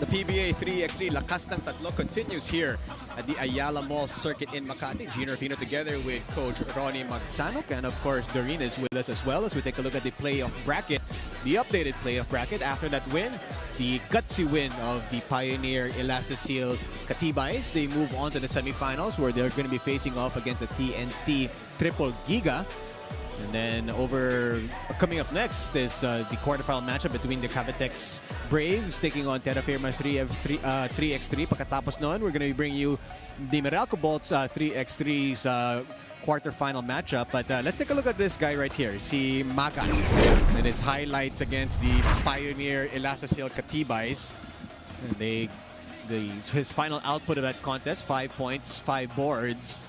The PBA 3x3 Lakas ng Tatlo continues here at the Ayala Mall Circuit in Makati. Gino Rufino together with Coach Ronnie Magsanok, and of course Doreen is with us as well as we take a look at the playoff bracket, the updated playoff bracket. After that win, the gutsy win of the Pioneer Elastoseal Cavitex, they move on to the semifinals where they're going to be facing off against the TNT Triple Giga. And then coming up next is the quarterfinal matchup between the Cavitex Braves taking on Terrafirma 3x3. Pagkatapos noon, we're going to be bringing you the Meralco Bolts 3x3's quarterfinal matchup. But let's take a look at this guy right here, si Magat, and his highlights against the Pioneer Elastoseal Cavitex. And his final output of that contest, 5 points, 5 boards.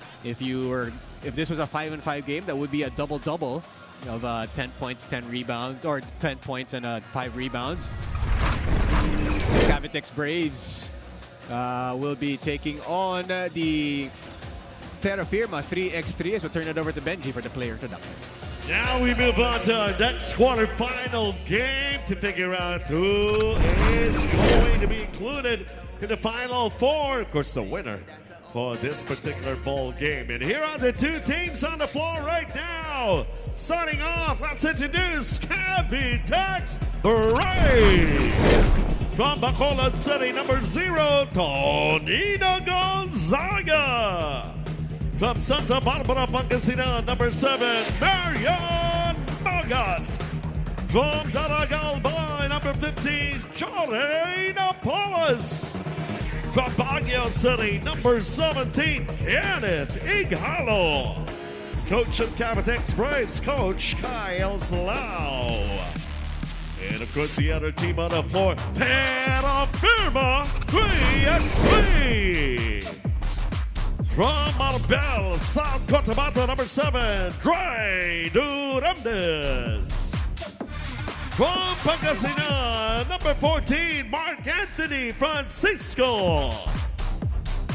If this was a 5-on-5 game, that would be a double-double of 10 points, 10 rebounds, or 10 points and 5 rebounds. The Cavitex Braves will be taking on the Terrafirma 3x3 as we turn it over to Benji for the player introductions. Now we move on to our next quarterfinal game to figure out who is going to be included in the Final Four. Of course, the winner for this particular bowl game. And here are the two teams on the floor right now. Starting off, let's introduce Cavitex Braves. From Bacolod City, number 0, Tonino Gonzaga. From Santa Barbara, Pangasinan, number 7, Marian Magat. From Daragalbay, number 15, Jorge Napoles. From Baguio City, number 17, Kenneth Ighalo. Coach of Cavitex Braves, Coach Kyle Slau. And of course, the other team on the floor, Terrafirma 3x3. From Marbel, South Cotabato, number 7, Dre Durandez. From Pangasinan, number 14, Mark Anthony Francisco.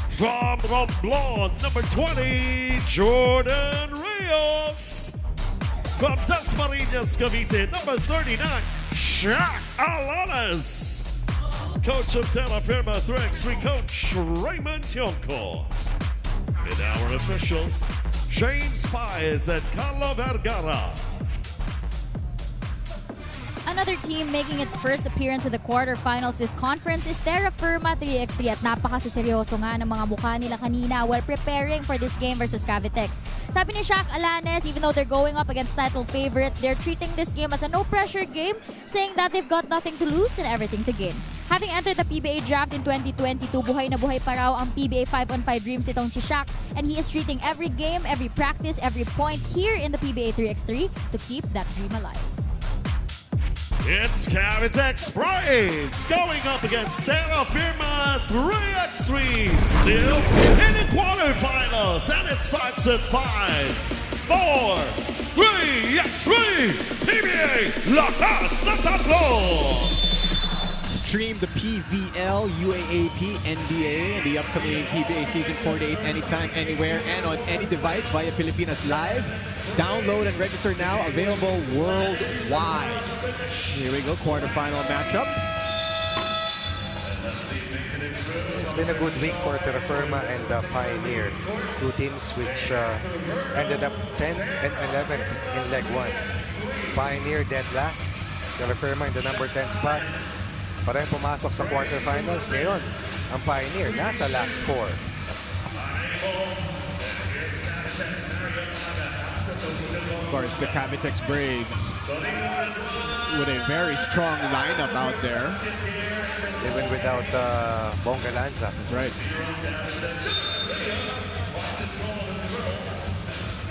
From Romblon, number 20, Jordan Rios. From Dasmariñas, Cavite, number 39, Shaq Alanes. Coach of Terrafirma 3x3, Coach Raymond Tionco. And our officials, James Paez and Carlo Vergara. Another team making its first appearance in the quarterfinals this conference is Terrafirma 3x3 at napakaseryoso nga ng mga mukha nila kanina while preparing for this game versus Cavitex. Sabi ni Shaq Alanes, even though they're going up against title favorites, they're treating this game as a no-pressure game, saying that they've got nothing to lose and everything to gain. Having entered the PBA draft in 2022, buhay na buhay pa raw ang PBA 5-on-5 dreams nitong si Shaq, and he is treating every game, every practice, every point here in the PBA 3x3 to keep that dream alive. It's Cavitex Braves going up against Terrafirma 3x3, still in the quarterfinals, and it starts at 5, 4, 3x3, PBA Lakas ng Tatlo. Stream the PVL, UAAP, NBA, and the upcoming PBA Season 48 anytime, anywhere, and on any device via Pilipinas Live. Download and register now, available worldwide. Here we go, quarterfinal matchup. It's been a good week for Terrafirma and Pioneer, two teams which ended up 10 and 11 in leg 1. Pioneer dead last, Terrafirma in the number 10 spot. Parehong pumasok sa quarterfinals. Ngayon, ang Pioneer nasa last 4. Of course, the Cavitex Braves with a very strong lineup out there. Even without Bonga Lanza. That's right.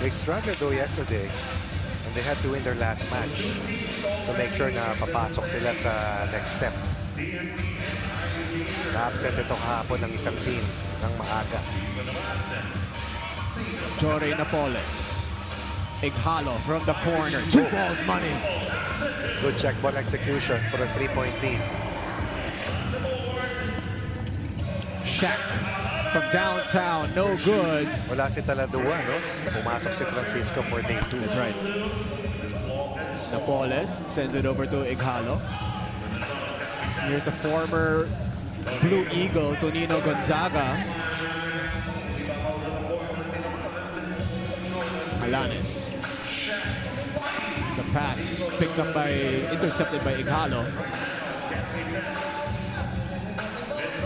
They struggled though yesterday, and they had to win their last match to make sure na papasok sila sa next step. Na-absent ito kahapon ng isang team ng maaga. Jorge Napoles. Ighalo from the corner. 2 balls money. Good check ball execution for a 3-point lead. Shaq from downtown. No good. Wala si Taladua, no? Pumasok si Francisco for day 2. That's right. Napoles sends it over to Ighalo. Here's the former Blue Eagle, Tonino Gonzaga. Alanes. The pass picked up intercepted by Igalo.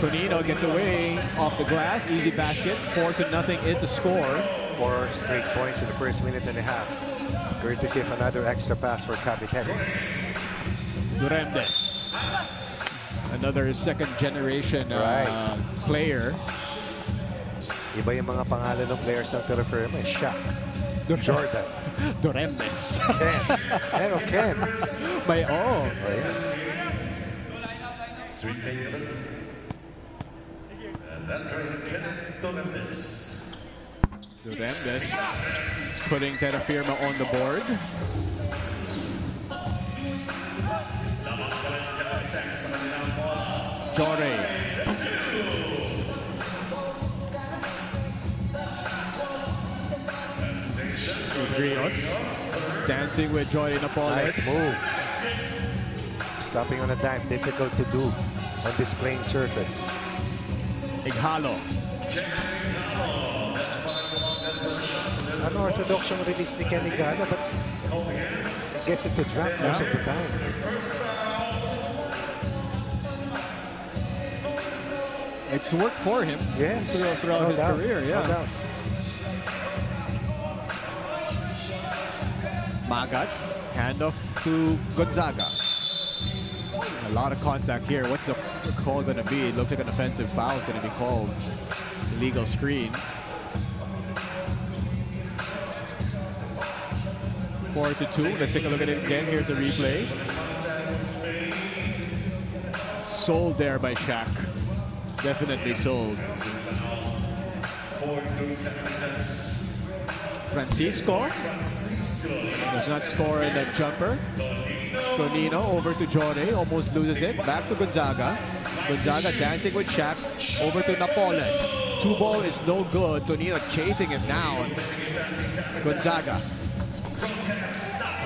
Tonino gets away off the glass, easy basket. 4-0 is the score. 4 straight points in the first minute and a half. Courtesy of another extra pass for Cavitex. Duremdes. Another second generation player. Iba yung mga pangalan ng players ng Terrafirma. Shaq. Jordan. Duremdes. Ken. Pero Ken. May Duremdes putting Terrafirma on the board. Jore. Rios dancing with Joy Napoles. Nice move. Stopping on a dime, difficult to do on this playing surface. Ighalo. Unorthodox yung release ni Kenny Gala, but gets it to drop most of the time. It's worked for him. Yes, throughout his career. Yeah. No doubt. Magat, handoff to Gonzaga. A lot of contact here. What's the call going to be? It looks like an offensive foul is going to be called. Illegal screen. 4-2. Let's take a look at it again. Here's the replay. Sold there by Shaq. Definitely sold. Francisco does not score in that jumper. Tonino over to Jore, almost loses it. Back to Gonzaga. Gonzaga dancing with Shaq. Over to Napoles. 2-ball is no good. Tonino chasing him down. Gonzaga.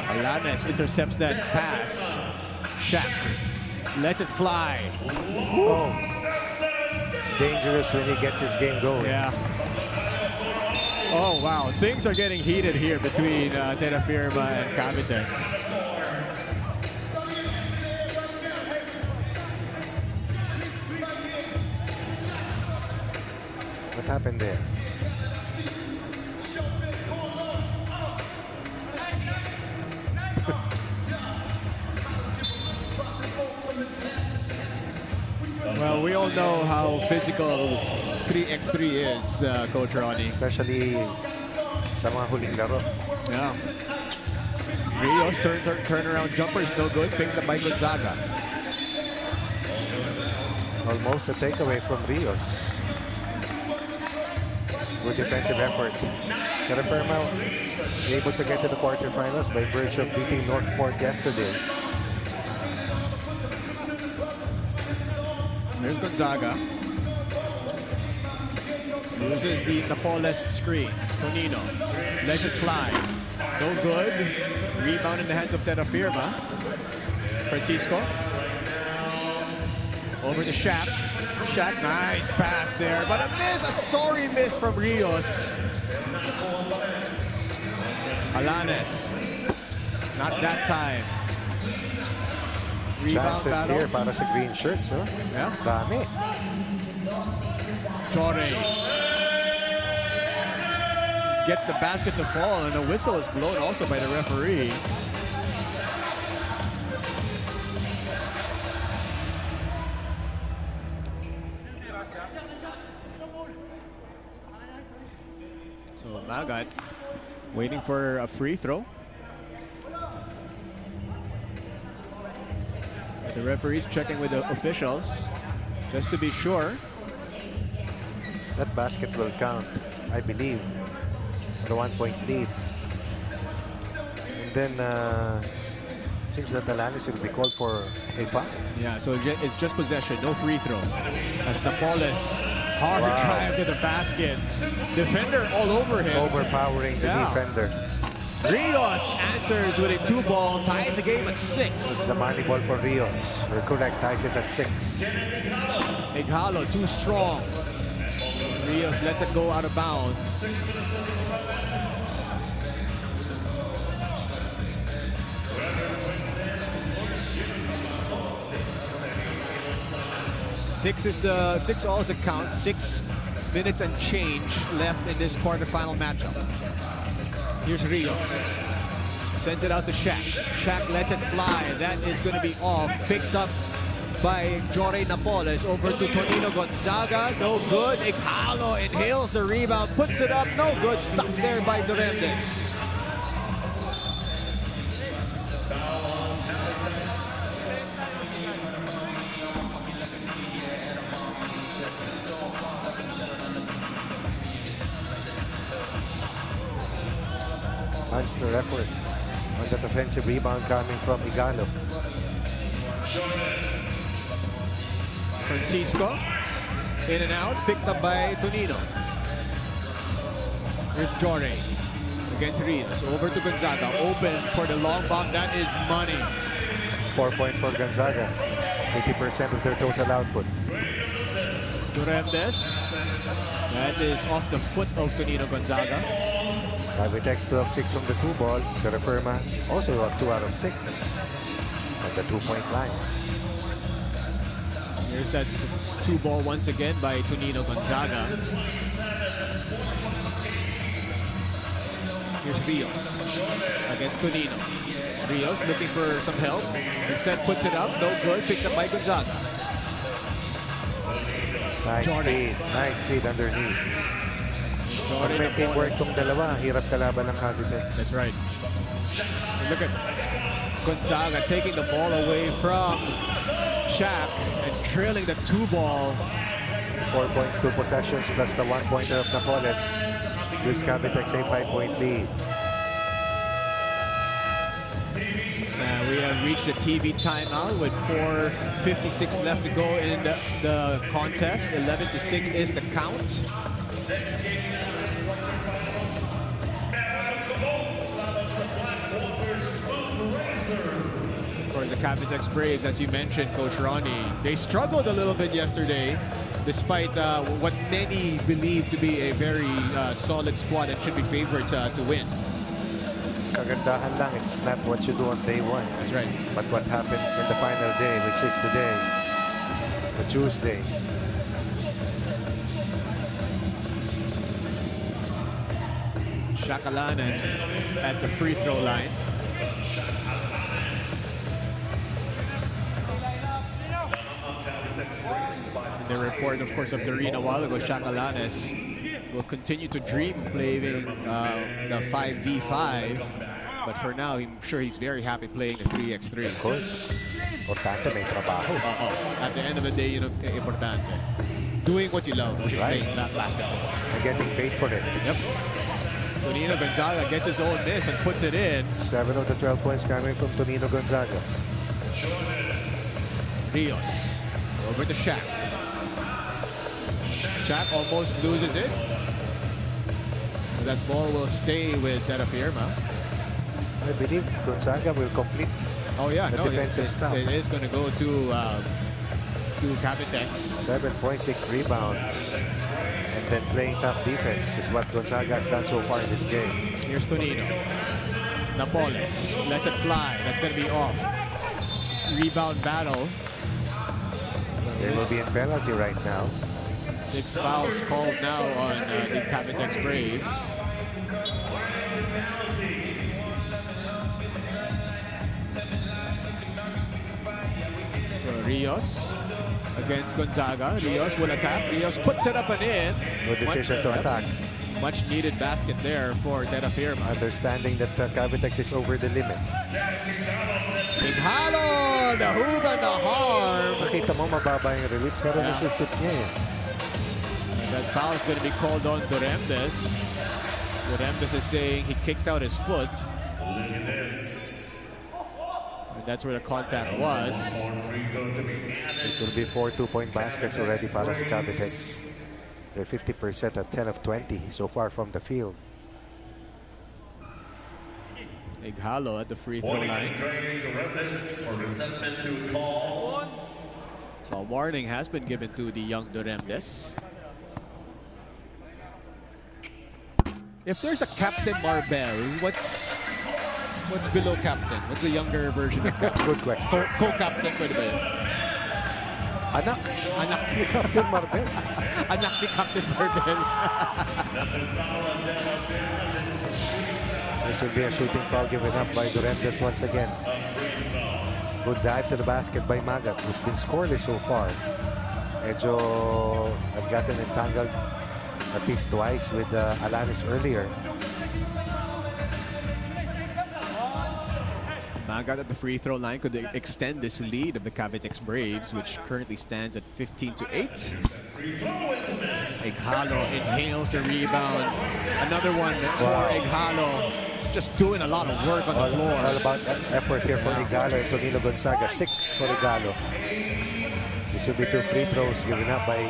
Alanes intercepts that pass. Shaq lets it fly. Oh. Dangerous when he gets his game going. Yeah. Oh, wow. Things are getting heated here between Terrafirma and Cavitex. What happened there? Well, we all know how physical 3x3 is, Coach Ronnie. Especially sa mga huling laro. Yeah. Rios turnaround jumper is no good. Picked up by Gonzaga. Almost a takeaway from Rios. Good defensive effort. Terrafirma able to get to the quarterfinals by virtue of beating Northport yesterday. There's Gonzaga. Loses the Napoles screen. Tonino lets it fly. No good. Rebound in the hands of Terrafirma. Francisco. Over to Shaq. Shaq, nice pass there. But a miss, a sorry miss from Rios. Alanes. Not that time. Rebound Chances battle. here para sa green shirts, no? Yeah. Dami. Jore gets the basket to fall, and the whistle is blown also by the referee. So Magat waiting for a free throw. The referee's checking with the officials just to be sure. That basket will count, I believe, for a 1-point lead. And then it seems that Alanes will be called for a foul. Yeah, so it's just possession, no free throw. As Napoles hard drive to the basket. Defender all over him. Overpowering the Yeah. defender. Rios answers with a 2-ball, ties the game at 6. It's the money ball for Rios. You're correct, ties it at 6. Ighalo too strong. Rios lets it go out of bounds. Six all is a count. 6 minutes and change left in this quarterfinal matchup. Here's Rios. Sends it out to Shaq. Shaq lets it fly. That is going to be off. Picked up by Jory Napoles over to Tonino Gonzaga. No good. Ighalo inhales the rebound. Puts it up. No good. Stuck there by Durendes. Monster effort on that offensive rebound coming from Ighalo. Francisco, in and out, picked up by Tonino. Here's Jory against Rios, over to Gonzaga, open for the long bomb. That is money. 4 points for Gonzaga, 80% of their total output. Durendes, that is off the foot of Tonino Gonzaga. Cavitex 2 of 6 from the 2-ball. Terrafirma also up 2 out of 6 on the 2-point line. Here's that 2-ball once again by Tonino Gonzaga. Here's Rios against Tonino. Rios looking for some help. Instead puts it up. No good. Picked up by Gonzaga. Nice feed underneath. Pag may teamwork tong dalawa, hirap kalaban ng Cavitex. That's right. And look at Gonzaga taking the ball away from Shaq and trailing the 2-ball. 4 points, 2 possessions, plus the 1-pointer of Napoles gives Cavitex a 5-point lead. We have reached the TV timeout with 4:56 left to go in the contest. 11-6 is the count. For the Cavitex Braves, as you mentioned, Coach Ronnie, they struggled a little bit yesterday, despite what many believe to be a very solid squad and should be favorites to win. Kagandahan lang, it's not what you do on day 1. That's right. But what happens in the final day, which is today, the Tuesday. Shakalanes at the free throw line. The report, of course, of Doreen a while ago, Shakalanes will continue to dream playing the 5v5. But for now, I'm sure he's very happy playing the 3x3. Of course. Importante, may trabaho. At the end of the day, yun ang importante. Doing what you love, which is playing that basketball. And getting paid for it. Yep. Tonino Gonzaga gets his own miss and puts it in. 7 of the 12 points coming from Tonino Gonzaga. Rios over to Shaq. Shaq almost loses it. That ball will stay with Terrafirma. I believe Gonzaga will complete the defensive stuff. It is going to go to Cavitex. 7.6 rebounds. And then playing tough defense is what Gonzaga has done so far in this game. Here's Tonino. Napoles lets it fly. That's going to be off. Rebound battle. They will be in penalty right now. 6 fouls called now on the Cavitex Braves. So Rios against Gonzaga. Rios will attack. Rios puts it up and in. Good decision to attack. Much needed basket there for Terrafirma. Understanding that Cavitex is over the limit. Ighalo! The hoop and the harm. Nakita mo mababa yung release pero nasushoot niya eh. And that foul is going to be called on Durendes. Durendes is saying he kicked out his foot. And that's where the contact was. This will be 4 2-point baskets already para sa Cavitex. They're 50% at 10 of 20 so far from the field. Ighalo at the free throw line. So a warning has been given to the young Duremdes. If there's a Captain Marbel, what's below Captain? What's the younger version of that? Good question. Co-captain pwede ba yun? Anak. Anak Ni Captain Marbel. Anak ni Captain Marbel. This will be a shooting foul given up by Duremdes once again. Good dive to the basket by Magat, who's been scoreless so far. Medyo has gotten entangled at least twice with Alanis earlier. Magat at the free throw line could extend this lead of the Cavitex Braves, which currently stands at 15-8. Ighalo inhales the rebound. Another one for Ighalo. Just doing a lot of work on the floor. All about effort here for Ighalo and Tonino Gonzaga. 6 for Ighalo. This will be 2 free throws given up by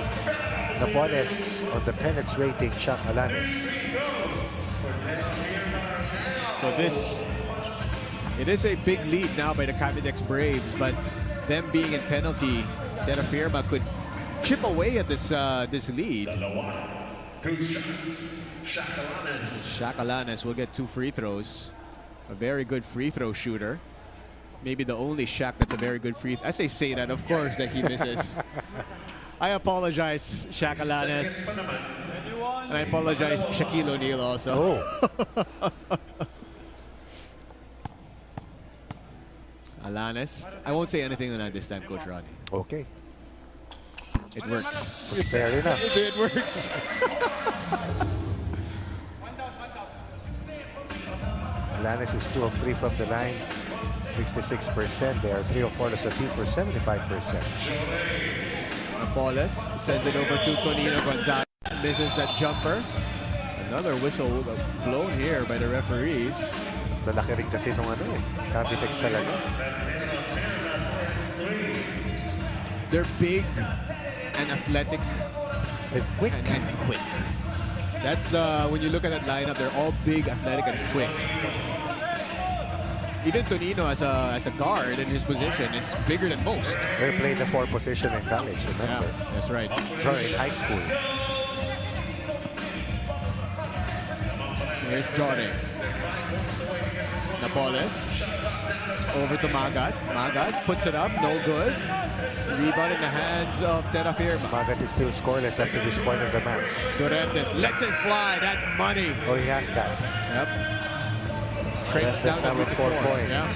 Napoles on the penetrating shot Alanis. So it is a big lead now by the Cavitex Braves, but them being in penalty, Terrafirma could chip away at this lead. Shaq will get 2 free throws. A very good free throw shooter. Maybe the only Shaq that's a very good free throw. As they say that, of course, that he misses. I apologize, Shaq Alanis. And I apologize, Shaquille O'Neal also. Alanis. I won't say anything on that this time, Coach Ronnie. Okay. It works. Fair enough. It works. Alanis is 2 of 3 from the line, 66%. They are 3 of 4 as a team for 75%. Napoles sends it over to Tonino Gonzaga. Misses that jumper. Another whistle blown here by the referees. Lalaki rin kasi nung Cavitex talaga. They're big and athletic And quick. and quick. That's when you look at that lineup, they're all big, athletic, and quick. Even Tonino as a guard in his position is bigger than most. They played the 4 position in college, remember? Yeah, that's right. Sorry, in high school. Here's Jorge. Napoles. Over to Magat. Magat puts it up, no good. Rebound in the hands of Terrafirma. Magat is still scoreless after this point of the match. Duremdes lets it fly. That's money. Oh, he has that. Yep. Cranes That's down now with 4 points. Yeah.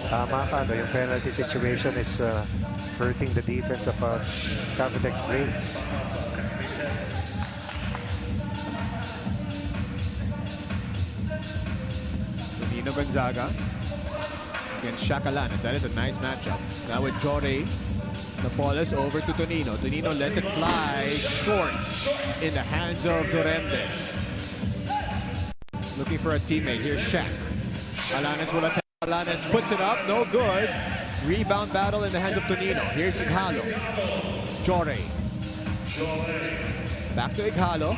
Tama ka, no? Yung penalty situation is hurting the defense of Cavitex Braves. Tonino Gonzaga against Shaq Alanis. That is a nice matchup. Now with Jorge. Napoles over to Tonino. Tonino lets it fly short in the hands of Duremdes. Looking for a teammate. Here's Shaq. Alanis will attack. Alanis puts it up. No good. Rebound battle in the hands of Tonino. Here's Ighalo. Jorge. Back to Ighalo.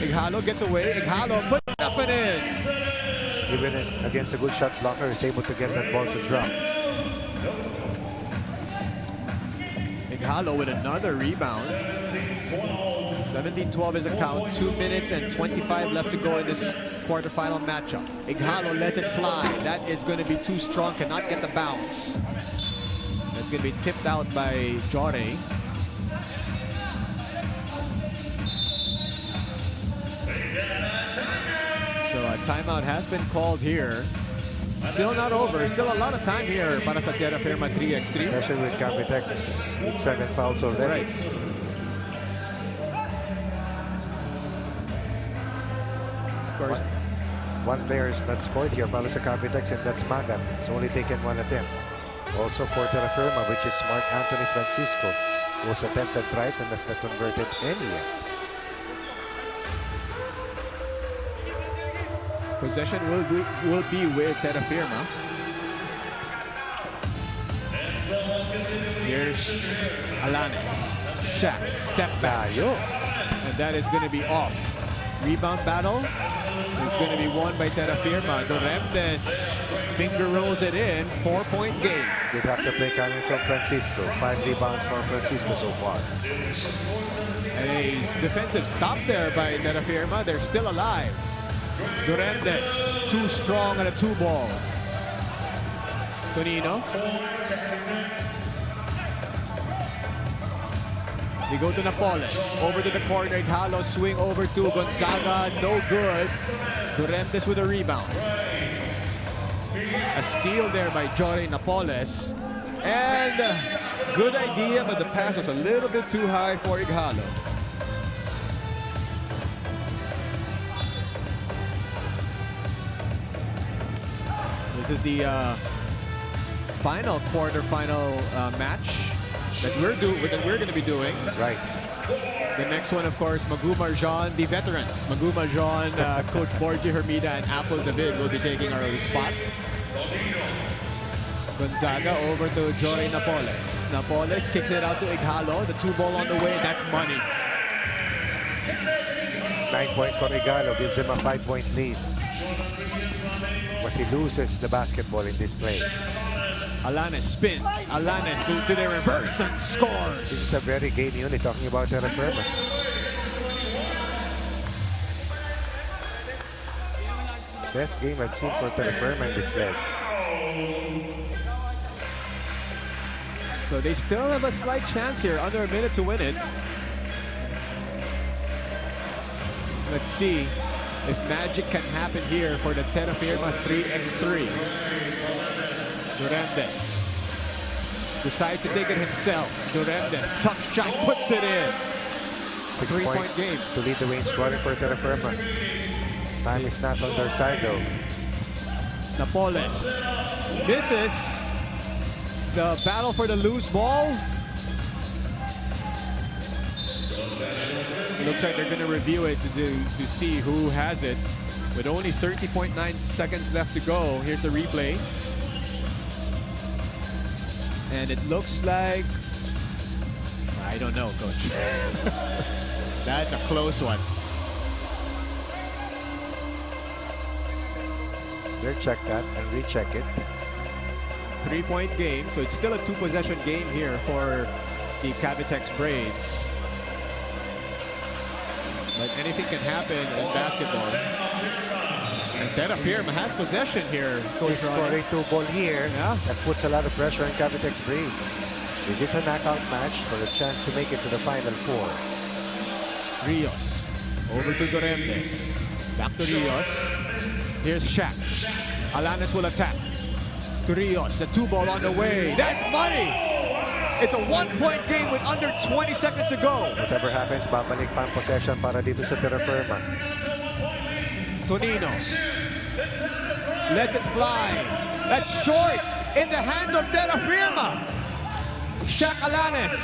Ighalo gets away. Ighalo puts it up and in. Even against a good shot blocker, is able to get that ball to drop. Ighalo with another rebound. 17-12 is a count. 2 minutes and 25 left to go in this quarterfinal matchup. Ighalo lets it fly. That is going to be too strong. Cannot get the bounce. That's going to be tipped out by Jorge. So a timeout has been called here. Still not over. Still a lot of time here para sa Terrafirma 3x3. Especially with Cavitex with 7 fouls already. That's right. Of course, One player is not scored here para sa Cavitex, and that's Magat. It's only taken 1 attempt. Also for Terrafirma, which is Mark Anthony Francisco, who has attempted thrice and has not converted any yet. possession will be with Terrafirma. Here's Alanis. Shaq, step back. And that is going to be off. Rebound battle. It's going to be won by Terrafirma. Doremdes finger rolls it in. 4-point game. Good after play coming from Francisco. 5 rebounds from Francisco so far. A defensive stop there by Terrafirma. They're still alive. Doremdes, too strong on a 2-ball. Tonino. We go to Napoles. Over to the corner. Ighalo swing over to Gonzaga. No good. Doremdes with a rebound. A steal there by Jory Napoles. And good idea, but the pass was a little bit too high for Ighalo. This is the final quarterfinal match that we're going to be doing. Right. The next one, of course, Magu Marjan, the veterans. Magu Marjan, Coach Borgie Hermida, and Apple David will be taking our spot. Gonzaga over to Jory Napoles. Napoles kicks it out to Ighalo. The 2-ball on the way. That's money. 9 points for Ighalo gives him a 5-point lead. But he loses the basketball in this play. Alanes spins. Alanes to the reverse and scores. This is a very game unit talking about Terrafirma. Best game I've seen for Terrafirma in this leg. So they still have a slight chance here. Under a minute to win it. Let's see if magic can happen here for the Terrafirma 3x3. Doremdes decides to take it himself. Doremdes, tough shot, puts it in. 6 3-point points game. to lead the way in scoring for Terrafirma. Time is not on their side though. Napoles misses. The battle for the loose ball. It looks like they're going to review it to see who has it. With only 30.9 seconds left to go, here's the replay. And it looks like... I don't know, Coach. That's a close one. They'll check that and recheck it. 3-point game, so it's still a 2-possession game here for the Cavitex Braids. But anything can happen in basketball. And Terrafirma has possession here, Coach He's Ron. scoring 2-ball here. Yeah. That puts a lot of pressure on Cavitex Braves. Is this a knockout match for a chance to make it to the Final Four? Rios over to Doremdes. Back to Rios. Here's Shaq. Alanes will attack. To Rios, the 2-ball on the way. That's money! It's a 1-point game with under 20 seconds to go. Whatever happens, babalik pa ang possession para dito sa Terrafirma. Tonino. Let it fly. That's short in the hands of Terrafirma. Shaq Alanes.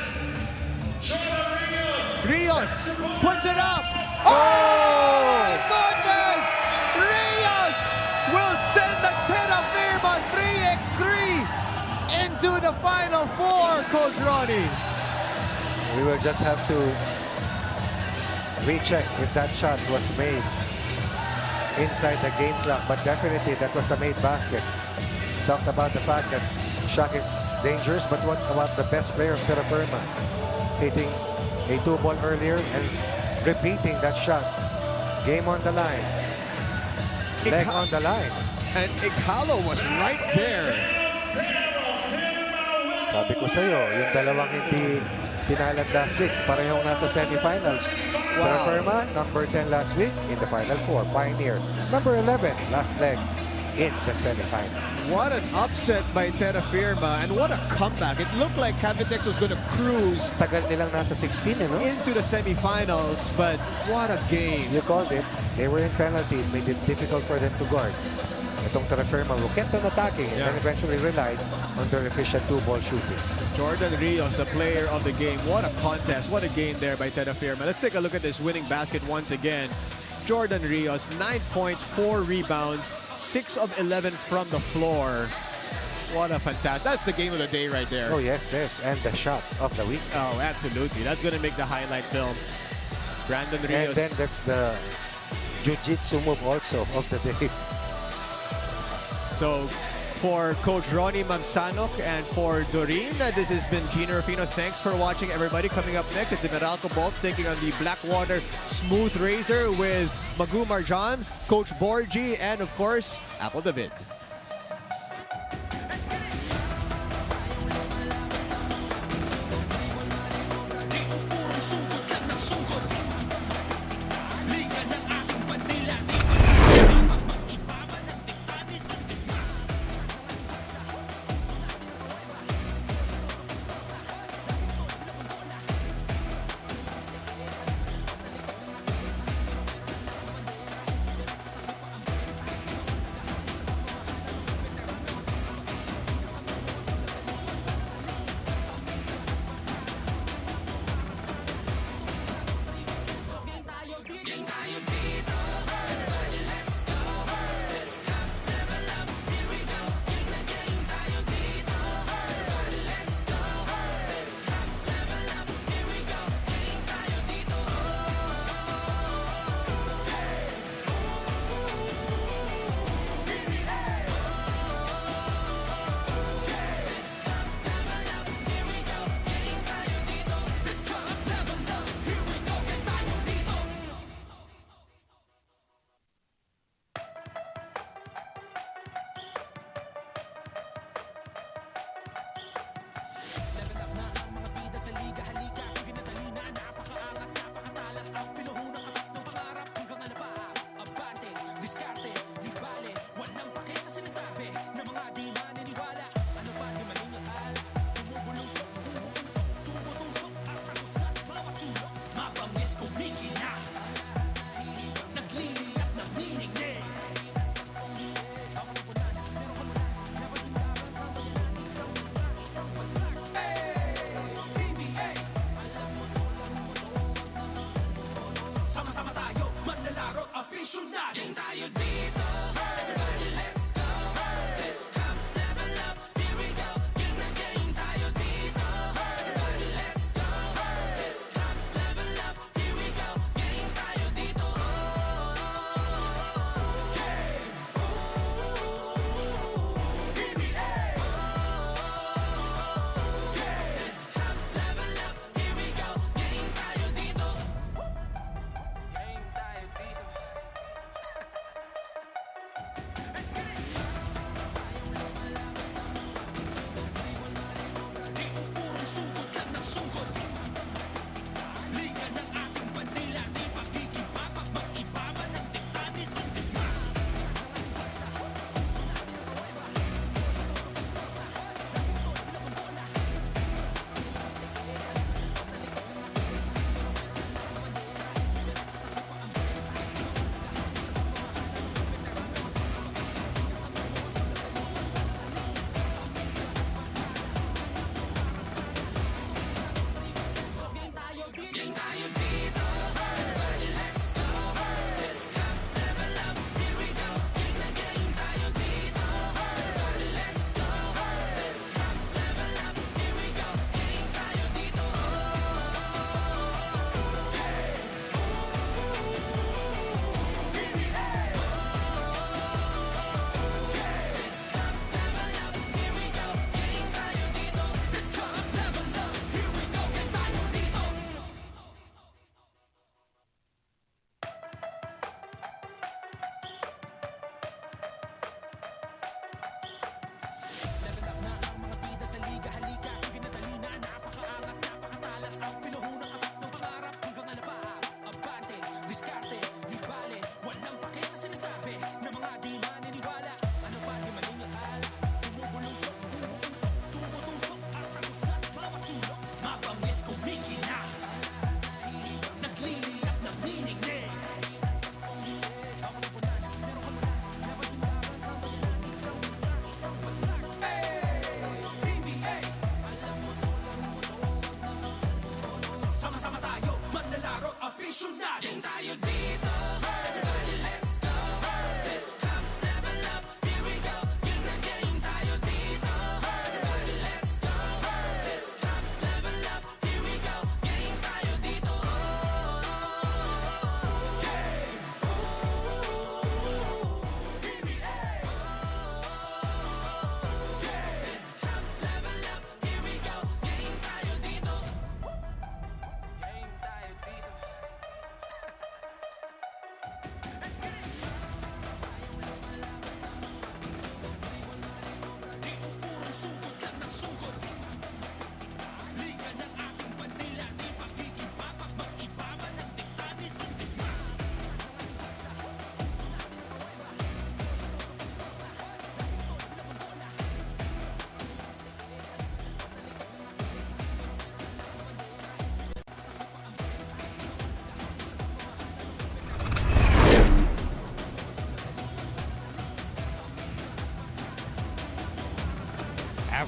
Rios puts it up. Oh my goodness! Rios will send the Terrafirma 3x3 into the Final Four, Coach Ronnie. We will just have to recheck if that shot was made inside the game clock, but definitely that was a made basket. Talked about the fact that Shaq is dangerous, but what about the best player of Terrafirma? Hitting a 2-ball earlier and repeating that shot. Game on the line. Leg on the line. And Ighalo was right there. Sabi ko sa'yo, yung dalawang hindi pinalad last week, parehong nasa semifinals. Wow. Terrafirma, number 10 last week in the Final Four. Pioneer, number 11, last leg in the semifinals. What an upset by Terrafirma, and what a comeback. It looked like Cavitex was going to cruise Tagal nilang nasa 16, no? into the semifinals, but what a game. You called it. They were in penalty. It made it difficult for them to guard. Itong Terrafirma who kept on attacking and then eventually relied on their efficient 2-ball shooting. Jordan Rios, the player of the game. What a contest. What a game there by Terrafirma. Let's take a look at this winning basket once again. Jordan Rios, 9 points, 4 rebounds, 6 of 11 from the floor. What a fantastic. That's the game of the day right there. Oh, yes, yes. And the shot of the week. Oh, absolutely. That's going to make the highlight film. Brandon Rios. And then that's the jiu-jitsu move also of the day. So, for Coach Ronnie Mansanok and for Doreen, this has been Gina Rufino. Thanks for watching, everybody. Coming up next, it's the Meralco Bolts taking on the Blackwater Smooth Razor with Magu Marjan, Coach Borgie, and of course, Apple David.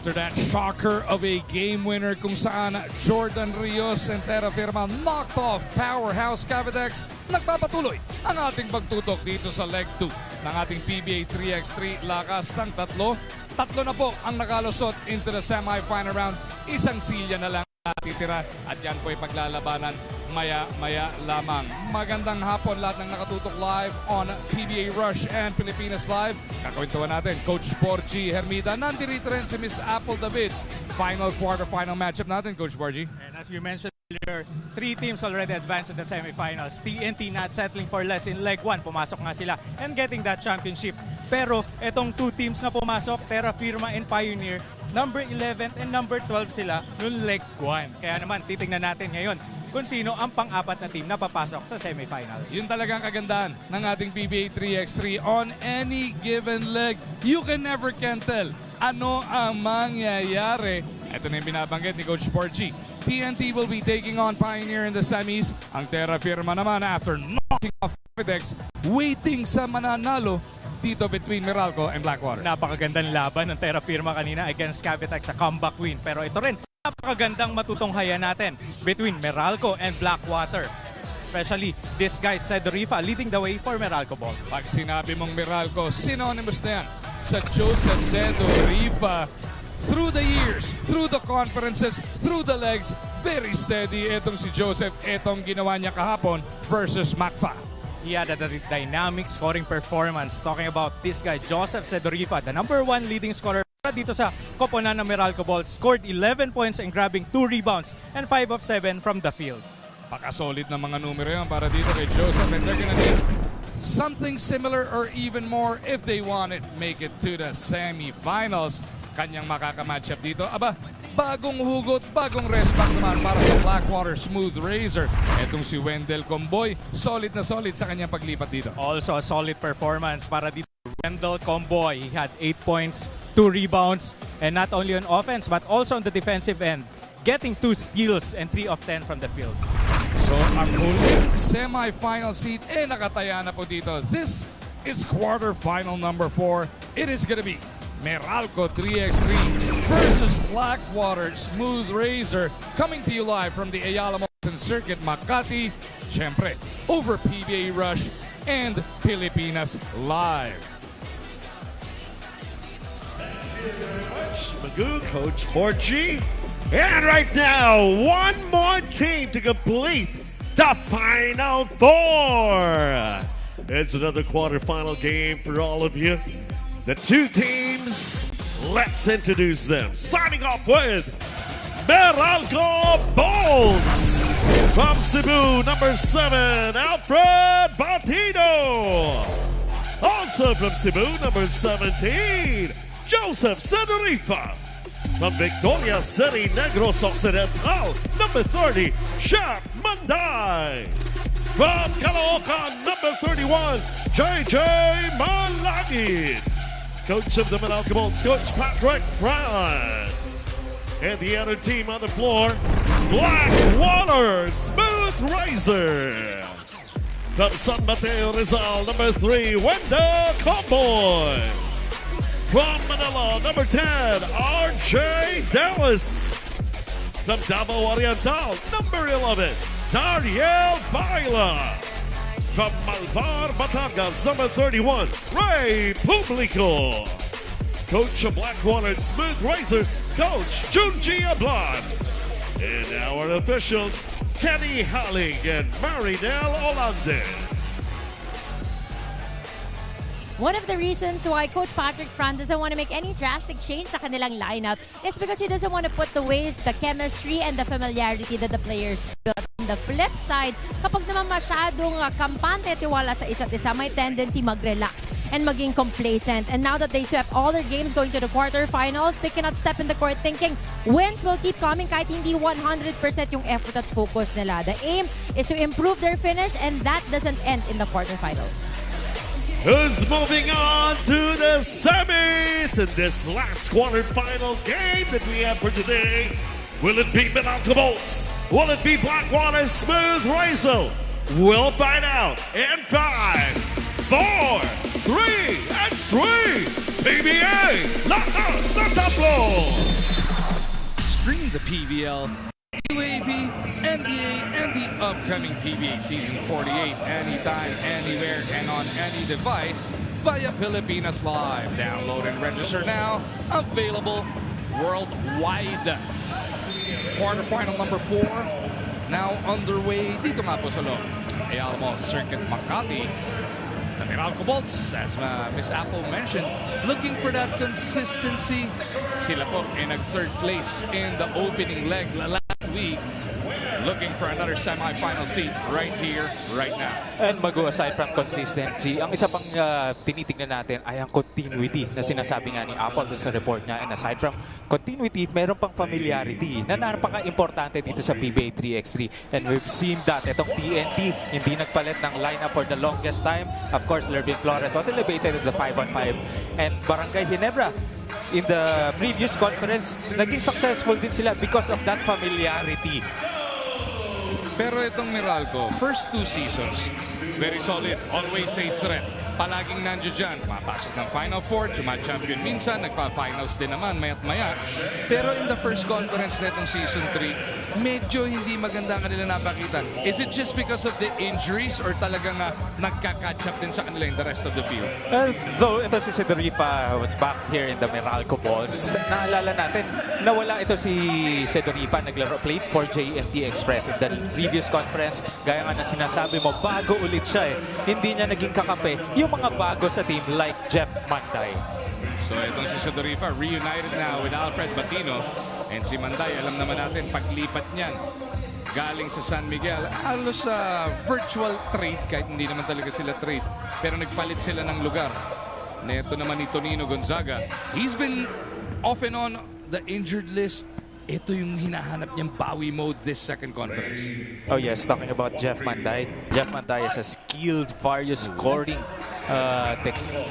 After that shocker of a game winner kung saan Jordan Rios and Terrafirma knocked off powerhouse Cavitex, nagpapatuloy ang ating pagtutok dito sa leg 2 ng ating PBA 3x3 lakas ng tatlo. Tatlo na po ang nakalusot into the semi-final round. Isang silya na lang natitira at yan po ay paglalabanan maya-maya lamang. Magandang hapon lahat ng nakatutok live on PBA Rush and Pilipinas Live. Kakwentuhan natin, Coach Borgie Hermida. Nandirito rin si Miss Apple David. Quarterfinal matchup natin, Coach Borgie. And as you mentioned earlier, 3 teams already advanced to the semifinals. TNT not settling for less in leg 1. Pumasok nga sila and getting that championship. Pero itong 2 teams na pumasok, Terrafirma and Pioneer, number 11 and number 12 sila noong leg 1. Kaya naman, titingnan natin ngayon kung sino ang pang-apat na team na papasok sa semifinals. Yun talagang kagandahan ng ating PBA 3x3. On any given leg, you can never tell ano ang mangyayari. Ito na yung binabanggit ni Coach Borgie. TNT will be taking on Pioneer in the semis. Ang Terrafirma naman after knocking off Cavitex, waiting sa mananalo dito between Meralco and Blackwater. Napakagandang laban ng Terrafirma kanina against Cavitex sa comeback win. Pero ito rin, napakagandang matutunghayan natin between Meralco and Blackwater. Especially this guy, Cedrifa, leading the way for Meralco Balls. Pag sinabi mong Meralco, synonymous na yan sa Joseph Cedrifa. Through the years, through the conferences, through the legs, very steady itong si Joseph. Itong ginawa niya kahapon versus Macfa. He had a dynamic scoring performance. Talking about this guy, Joseph Cedrifa, the number 1 leading scorer dito sa koponan ng Meralco Balls, scored 11 points and grabbing 2 rebounds and 5 of 7 from the field. Pakasolid na mga numero yan para dito kay Joseph, and they're gonna need something similar or even more if they want it make it to the semifinals. Kanyang makakamatchup dito. Aba, bagong hugot, bagong respect naman para sa Blackwater Smooth Razor. Etong si Wendell Comboy, solid na solid sa kanyang paglipat dito. Also a solid performance para dito. Wendell Comboy, he had 8 points, 2 rebounds, and not only on offense but also on the defensive end, getting 2 steals and 3 of 10 from the field. So ang huling semi-final seat nakataya na po dito. This is quarterfinal number 4. It is gonna be Meralco 3x3 versus Blackwater Smooth Razor, coming to you live from the Ayala Malls Circuit Makati, syempre over PBA Rush and Pilipinas Live. Thank you very much, Magoo, Coach Borgie. And right now, one more team to complete the Final 4. It's another quarterfinal game for all of you. The 2 teams, let's introduce them. Starting off with Meralco Bolts. From Cebu, number 7, Alfred Batino. Also from Cebu, number 17, Joseph Cedrifa. From Victoria City, Negros Occidental, number 30, Shaq Manday. From Caloocan, number 31, JJ Malagid. Coach of the Meralco Bolts, Coach Patrick Brown. And the other team on the floor, Blackwater Smooth Razor. From San Mateo Rizal, number 3, Wendell Comboy. From Manila, number 10, RJ Dallas. From Davao Oriental, number 11, Dariel Baila. From Malvar, Batangas, number 31, Ray Publico. Coach of Blackwater Smooth Razor, Coach Junji Ablan. And our officials, Kenny Halling and Marinel Olande. One of the reasons why Coach Patrick Fran doesn't want to make any drastic change sa kanilang lineup is because he doesn't want to put the ways, the chemistry, and the familiarity that the players built. On the flip side, kapag naman masyadong kampante tiwala sa isa't isa, may tendency mag-relax and maging complacent. And now that they swept all their games going to the quarterfinals, they cannot step in the court thinking wins will keep coming kahit hindi 100% yung effort at focus nila. The aim is to improve their finish, and that doesn't end in the quarterfinals. Who's moving on to the semis in this last quarterfinal game that we have for today? Will it be Meralco Bolts? Will it be Blackwater Smooth Razor? We'll find out in 5, 4, 3, and 3. PBA Lakas ng Tatlo! Stream the PBL, UAP, NBA, and the upcoming PBA Season 48 anytime, anywhere, and on any device via Pilipinas Live. Download and register now. Available worldwide. Quarterfinal number 4 now underway dito nga po sa loob. Ayala Mall Circuit Makati. The Meralco Bolts, as Miss Apple mentioned, looking for that consistency. Sila po ay nag-third place in the opening leg last week. Looking for another semi-final seat right here, right now. And aside from consistency, ang isa pang tinitingnan natin ay ang continuity na sinasabi nga ni Apple dun sa report niya. And aside from continuity, meron pang familiarity na napaka-importante dito sa PBA 3x3. And we've seen that itong TNT, hindi nagpalit ng lineup for the longest time. Of course, Lervin Flores was elevated in the 5-on-5. And Barangay Ginebra, in the previous conference, naging successful din sila because of that familiarity. Pero itong Meralco, first 2 seasons, very solid, always a threat. Palaging nandiyo dyan, mapasok ng Final Four, champion minsan, nagpa-finals din naman, mayat maya. Pero in the first conference na itong season 3, medyo hindi maganda ang kanila napakita. Is it just because of the injuries or talagang nagka-catch up din sa kanila in the rest of the field? Though ito si Cedripa was back here in the Meralco Balls, naalala natin, nawala ito si Cedripa, naglaro played for JNT Express in the previous conference. Gaya nga na sinasabi mo, bago ulit siya eh. Hindi niya naging kakape yung mga bago sa team like Jeff Manday. So itong si Cedripa reunited now with Alfred Batino. And si Manday, alam naman natin, paglipat niyan galing sa San Miguel, halos sa virtual trade, kahit hindi naman talaga sila trade. Pero nagpalit sila ng lugar. Neto naman ni Tonino Gonzaga. He's been off and on the injured list. Ito yung hinahanap niyang Bowie mode this second conference. Oh yes, talking about Jeff Manday. Jeff Manday is a skilled various scoring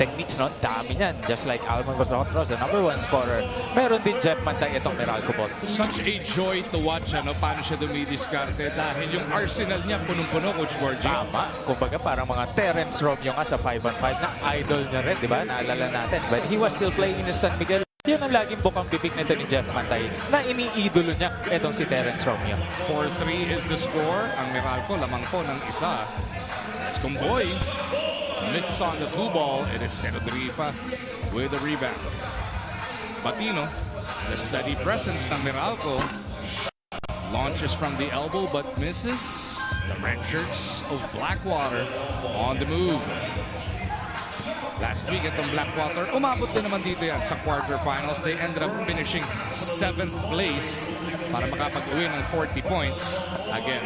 techniques, no? Dami niyan. Just like Alman Vosotros, the #1 scorer. Meron din Jeff Manday itong Meralco Ball. Such a joy to watch, ano, paano siya dumidiskarte dahil yung arsenal niya punong-puno, Coach Borgie. Tama. Kumbaga parang mga Terrence Romeo nga sa 5-on-5 na idol niya rin, di ba? Naalala natin. But he was still playing in the San Miguel. Yun ang laging bukang bibig nito ni Jeff Manday na iniidolo niya itong si Terrence Romeo. 4-3 is the score. Ang Meralco, lamang po ng isa. As Kumboy misses on the 2 ball. It is Cedripa with the rebound. Batino, the steady presence ng Meralco, launches from the elbow but misses. The red shirts of Blackwater on the move. Last week itong Blackwater, umabot din naman dito yan sa quarterfinals. They ended up finishing 7th place para makapag-uwi ng 40 points. Again,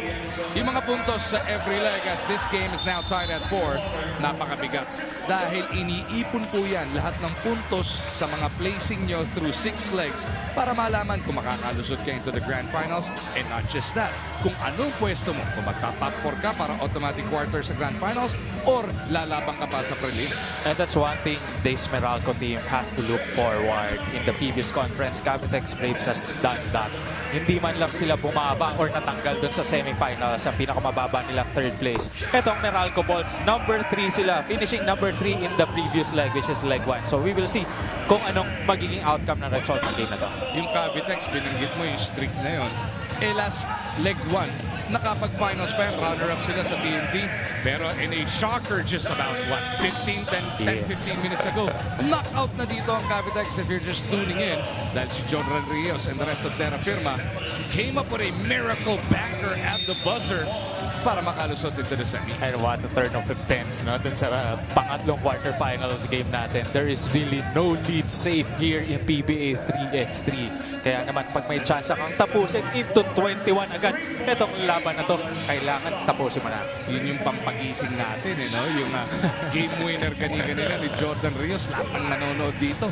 yung mga puntos sa every leg as this game is now tied at 4, napakabigat. Dahil iniipon po yan lahat ng puntos sa mga placing nyo through 6 legs para malaman kung makakalusot ka into the grand finals. And not just that, kung anong pwesto mo, kung magta-top 4 ka para automatic quarter sa grand finals or lalabang ka pa sa prelims. And that's one thing this Meralco team has to look forward. In the previous conference, Cavitex Braves has done that. Hindi man lang sila bumaba or natanggal dun sa semifinals sa pinakamababa nilang 3rd place. Etong Meralco Bolts, number 3 sila, finishing number 3 in the previous leg, which is leg 1. So we will see kung anong magiging outcome ng result ng game na to. Yung Cavitex, binanggit mo yung streak na yun. Last leg 1, nakapag-finals pa yan, runner-up sila sa TNT. Pero in a shocker just about, 10-15 minutes ago, knockout na dito ang Cavitex if you're just tuning in. Dahil si John Rios and the rest of Terrafirma came up with a miracle banker at the buzzer para makalusot into the semi. And what a turn of events, no? Dun sa pangatlong quarterfinals game natin. There is really no lead safe here in PBA 3x3. Kaya naman, pag may chance kang tapusin into 21 agad, itong laban na to, kailangan tapusin mo na. Yun yung pampagising natin, eh, no? Yung game winner kanina ni Jordan Rios, lahat ng nanonood dito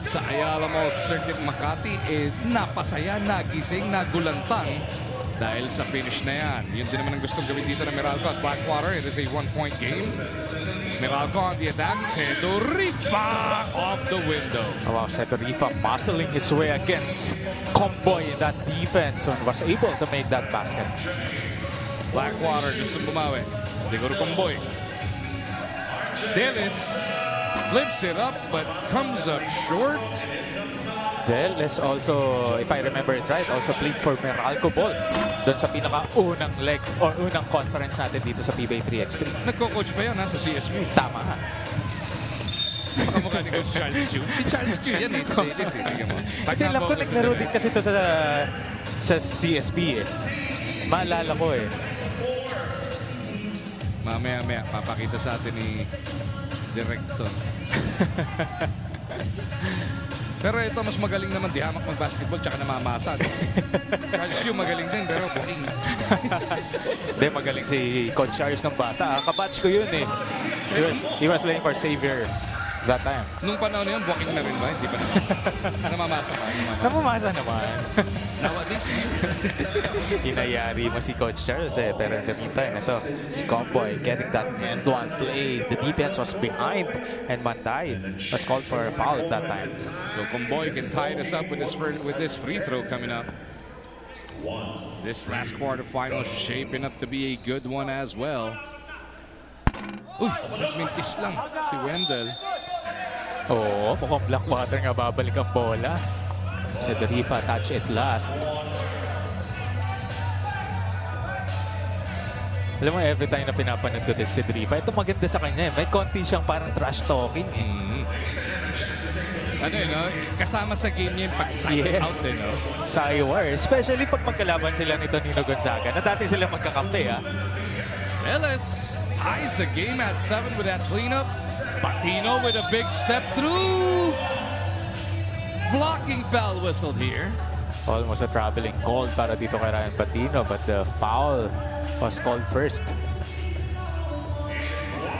sa Ayala Mall Circuit Makati, napasaya, nagising, nagulantang dahil sa finish na yan. Yun din naman ang gustong gawin dito ng Meralco at Blackwater. It is a 1-point game. Meralco on the attack. Cedripa off the window. Oh, wow, Cedripa muscling his way against Comboy in that defense and was able to make that basket. Blackwater gustong bumawi. Ligor Comboy. Davis Flips it up but comes up short. Well, let's also, if I remember it right, also played for Meralco Bolts doon sa pinaka-unang leg or unang conference natin dito sa PBA 3x3. Nagko-coach pa yun sa CSB. Tama nga. Makamukha ni Coach Charles Chu. Si Charles Chu yan sa Dailies. Hindi, alam ko naglaro din kasi ito sa CSB eh. Maalala ko eh. Mamaya-maya, papakita sa atin ni Director. Pero ito, mas magaling naman di hamak mag-basketball tsaka namamasa. Charles Chu magaling din, pero booking. Hindi, magaling si Coach Charles ng bata. Kabatch ko yun eh. He was playing for Xavier that time. Nung panahon na yun, booking na rin ba? Hindi pa naman. Namamasa ka. Namamasa naman. Nowadays, Hinayari mo si Coach Charles eh. Pero in the meantime, ito, si Comboy getting that end-one play. The defense was behind and Manday was called for a foul at that time. so Comboy can tie us up with this free throw coming up. This last quarterfinal shaping up to be a good one as well. Uy, nagmintis lang si Wendell. Oo, mukhang Blackwater nga babalik ang bola. Terrafirma touch it last. Alam mo, every time na pinapanood ko si Terrafirma, ito maganda sa kanya. May konti siyang parang trash talking eh. Ano yun, no? Kasama sa game niya yung pag-side out eh, no? Saywar. Especially pag magkalaban sila nito Nino Gonzaga na dati sila magkakampi ah. Ellis ties the game at 7 with that cleanup. Patino with a big step through. Blocking foul whistled here. Almost a traveling call para dito kay Ryan Patino, but the foul was called first.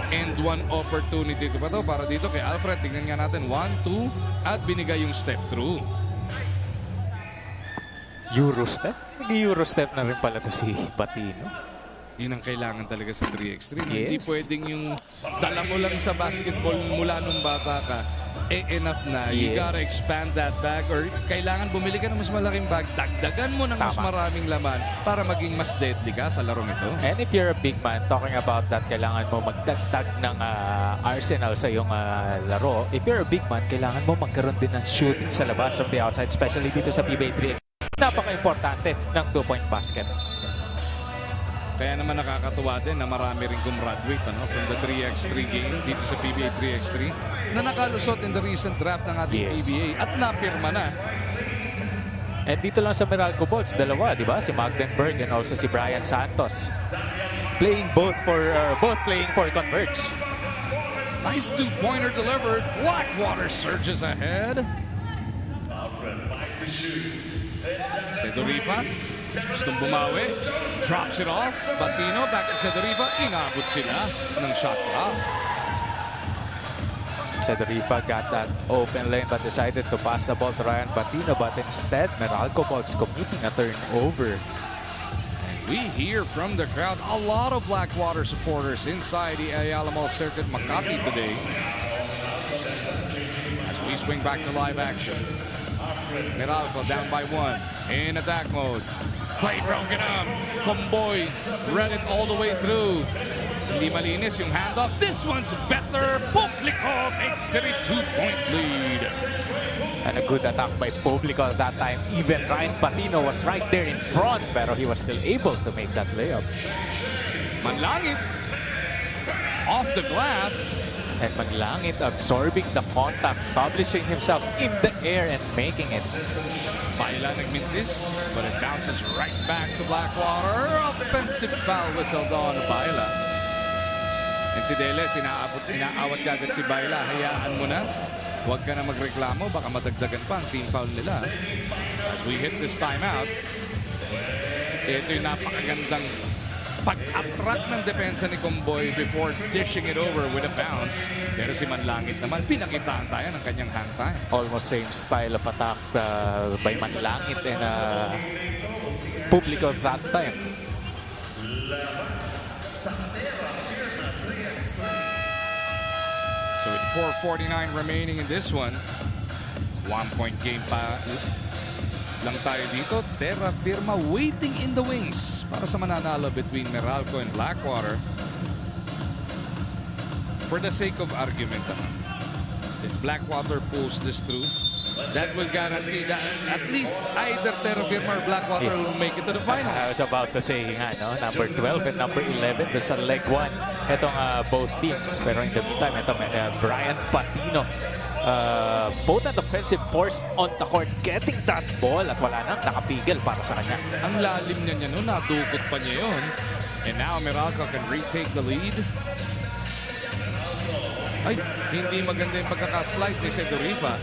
And one opportunity pa to para dito kay Alfred. Tingnan nga natin, 1-2 at binigay yung step through. Eurostep? Nag-Eurostep na rin pala to si Patino. Yun ang kailangan talaga sa 3x3. Yes. Hindi pwedeng yung dala mo lang sa basketball mula nung bata ka, enough na. You gotta expand that bag or kailangan bumili ka ng mas malaking bag. Dagdagan mo ng mas maraming laman para maging mas deadly ka sa larong ito. And if you're a big man, talking about that, kailangan mo magdagdag ng arsenal sa iyong laro. If you're a big man, kailangan mo magkaroon din ng shooting sa labas from the outside, especially dito sa PBA 3x3. Napaka-importante ng 2-point basket. Kaya naman nakakatuwa din na marami rin gumraduate from the 3x3 game dito sa PBA 3x3 na nakalusot in the recent draft ng ating PBA at napirma na. And dito lang sa Meralco Bolts, dalawa, di ba? Si Magdenberg and also si Brian Santos. Both playing for Converge. Nice two-pointer delivered. Blackwater surges ahead. Terrafirma gustong bumawi. Drops it off. Patino back to Terrafirma. Inabot sila ng shot clock. Terrafirma got that open lane but decided to pass the ball to Ryan Patino, but instead Meralco Bolts committing a turnover. We hear from the crowd a lot of Blackwater supporters inside the Ayala Mall Circuit Makati today. As we swing back to live action. Meralco down by 1 in attack mode. Play broken up. Comboy read it all the way through. Hindi malinis yung handoff. This one's better. Publico makes it a 2-point lead. And a good attack by Publico at that time. Even Ryan Patino was right there in front, pero he was still able to make that layup. Manlangit off the glass. And Manlangit absorbing the contact, establishing himself in the air and making it. Baila nagmintis, but it bounces right back to Blackwater. Offensive foul whistled on Baila. And si Deles, inaawat kagad si Baila. Hayaan mo na. Huwag ka na magreklamo. Baka madagdagan pa ang team foul nila. As we hit this timeout, ito yung napakagandang pag-attract ng depensa ni Comboy before dishing it over with a bounce. Pero si Manlangit naman, pinakitaan tayo ng kanyang hang time. Almost same style of attack by Manlangit and Publico that time. So with 4:49 remaining in this one, 1-point game pa lang tayo dito. Terrafirma waiting in the wings para sa mananalo between Meralco and Blackwater. For the sake of argument naman, if Blackwater pulls this through, that will guarantee that at least either Terrafirma or Blackwater Yes. will make it to the finals. I was about to say nga, no? Number 12 and number 11 doon sa leg 1. Itong both teams. Pero in the meantime, ito Brian Patino. Potent offensive force on the court, getting that ball at wala nang nakapigil para sa kanya. Ang lalim niya no, nadukot pa niya yun. And now Meralco can retake the lead. Ay, hindi maganda yung pagkakaslide ni Sedorifa.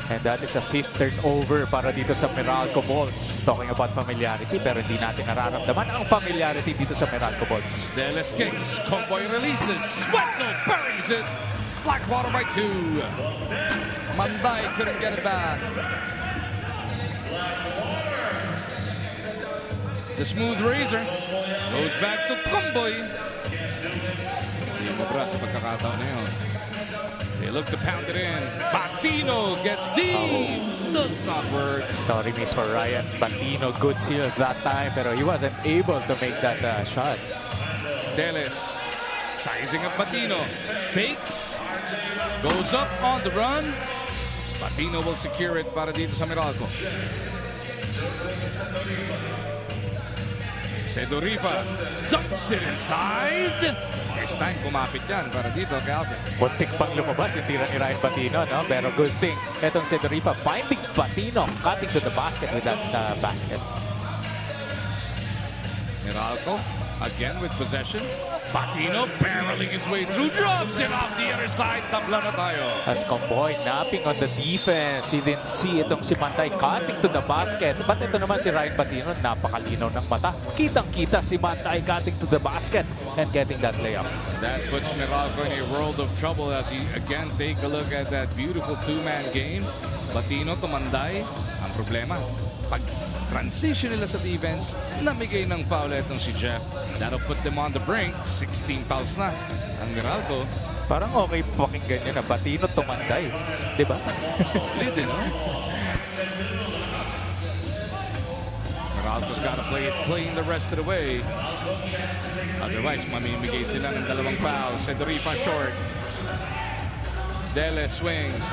And that is a 5th turnover para dito sa Meralco Bulls. Talking about familiarity, pero hindi natin nararamdaman ang familiarity dito sa Meralco Bulls. Deles kicks, Convoy releases, Swetno buries it. Blackwater by 2. Manday couldn't get it back. The smooth razor goes back to Convoy. Hindi mabra sa pagkakataon na yun. They look to pound it in. Patino gets deep. Does not work. Sorry, miss for Ryan Patino. Good seal that time, pero he wasn't able to make that shot. Deles sizing up Patino. Fakes. Goes up on the run. Patino will secure it para dito sa Meralco. Sedorifa dumps it inside. This time kumapit yan para dito kay Alfred. Muntik pang lumabas yung tira ni Ryan Patino, no? Pero good thing, etong Sedorifa finding Patino, cutting to the basket with that basket. Meralco again with possession. Patino barreling his way through, drops it off the other side. Tabla na tayo. As Comboy napping on the defense, he didn't see itong si Mantay cutting to the basket. But ito naman si Ryan Patino, napakalinaw ng mata. Kitang-kita si Mantay cutting to the basket and getting that layup. That puts Meralco in a world of trouble as he again take a look at that beautiful two-man game. Patino tumanday. Ang problema, pag transition nila sa defense, namigay ng foul itong si Jeff. That'll put them on the brink. 16 fouls na ang Meralco. Parang okay pakinggan nyo na Patino tumanday. Diba? Solid, no? Meralco's gotta playing the rest of the way. Otherwise, mamimigay sila ng dalawang foul. Sedorifa short. Deles swings.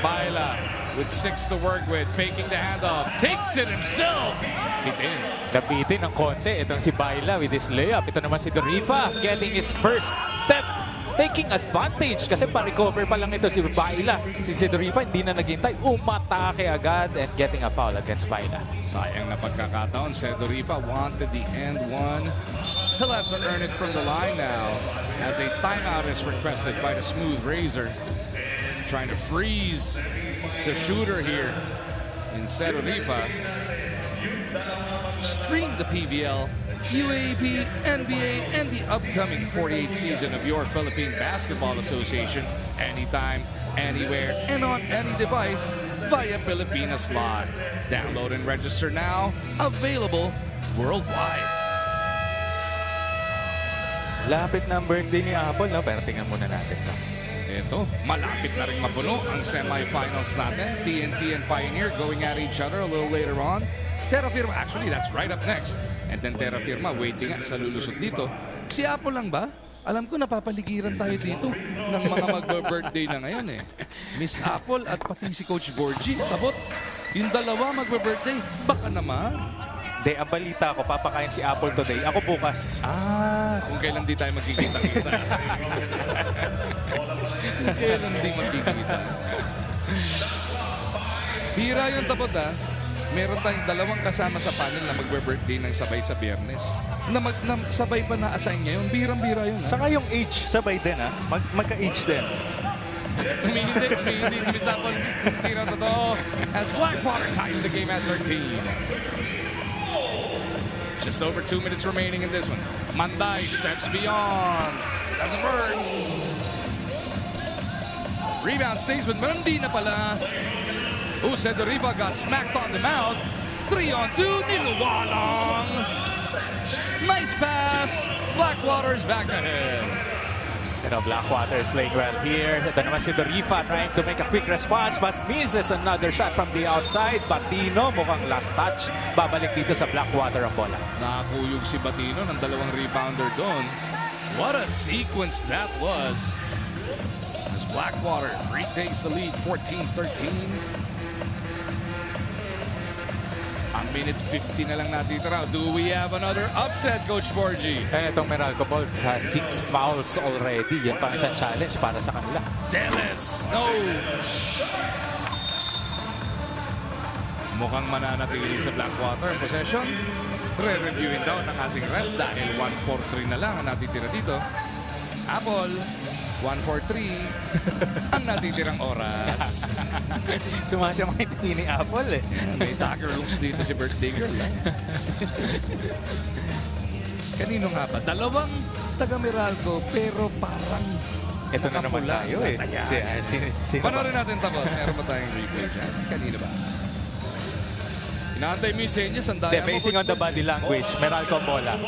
Baila with 6 to work with, faking the handoff, takes it himself. Hit in. Lapitin ng konti itong si Baila with his layup. Ito naman si Dorifa getting his first step, taking advantage kasi pa-recover pa lang ito si Baila. Si Dorifa hindi na naghintay, umatake agad and getting a foul against Baila. Sayang na pagkakataon. Dorifa wanted the end one. He'll have to earn it from the line now as a timeout is requested by the smooth razor. Trying to freeze the shooter here in Sedorifa. Stream the PBL, UAAP, NBA, and the upcoming 48th season of your Philippine Basketball Association anytime, anywhere, and on any device via Pilipinas Live. Download and register now. Available worldwide. Lapit ng birthday ni Apple, no? Pero tingnan muna natin to. Ito, malapit na rin mapuno ang semifinals natin. TNT and Pioneer going at each other a little later on. Terrafirma, actually, that's right up next. And then Terrafirma waiting sa lulusot dito. Si Apple lang ba? Alam ko napapaligiran tayo dito ng mga magbe-birthday na ngayon eh. Miss Apple at pati si Coach Borgie, tabot. Yung dalawa magbe-birthday, baka naman. Hindi, ang balita ko, papakain si Apple today. Ako bukas. Kung kailan di tayo magkikita-kita. Kung kailan di magkikita. Bira yung tapot Meron tayong dalawang kasama sa panel na magbe-birthday ng sabay sa Biyernes. Na sabay pa na-assign ngayon. Birang-bira yun. Saka yung age, sabay din magka-age din. Umihindi si Miss Apple. Tira totoo as Blackwater ties the game at 13. Just over 2 minutes remaining in this one. Manday steps beyond. Doesn't work. Rebound stays with Mundi na pala. Sedorifa got smacked on the mouth. 3-on-2. Niluwalang. Nice pass. Blackwater is back ahead. Blackwater is playing well here. Ito naman si Dorifa trying to make a quick response but misses another shot from the outside. Patino mukhang last touch. Babalik dito sa Blackwater ang bola. Nakakuyog si Patino ng dalawang rebounder doon. What a sequence that was. As Blackwater retakes the lead, 14-13. Ang minute 50 na lang natitira. Do we have another upset, Coach Borgie? And itong Meralco Bulls has 6 fouls already. Yan pang isang challenge para sa kanila. Deles, no! Mukhang mananatili sa Blackwater ang possession. Re-reviewin daw ng ating ref dahil 1-4-3 na lang ang natitira dito. Apple, 1-4-3 ang natitirang oras. Sumasama yung tingin ni Apple eh. May tucker looks dito si birthday girl. Kanino nga ba? Dalawang taga Meralco pero parang Ito na naman nakapula. tayo eh. Sino ba? Panoorin natin tapos. Meron ba tayong replay dyan? Kanino ba? Inaantay mo yung senyas. Basing on the body language, Meralco ang bola.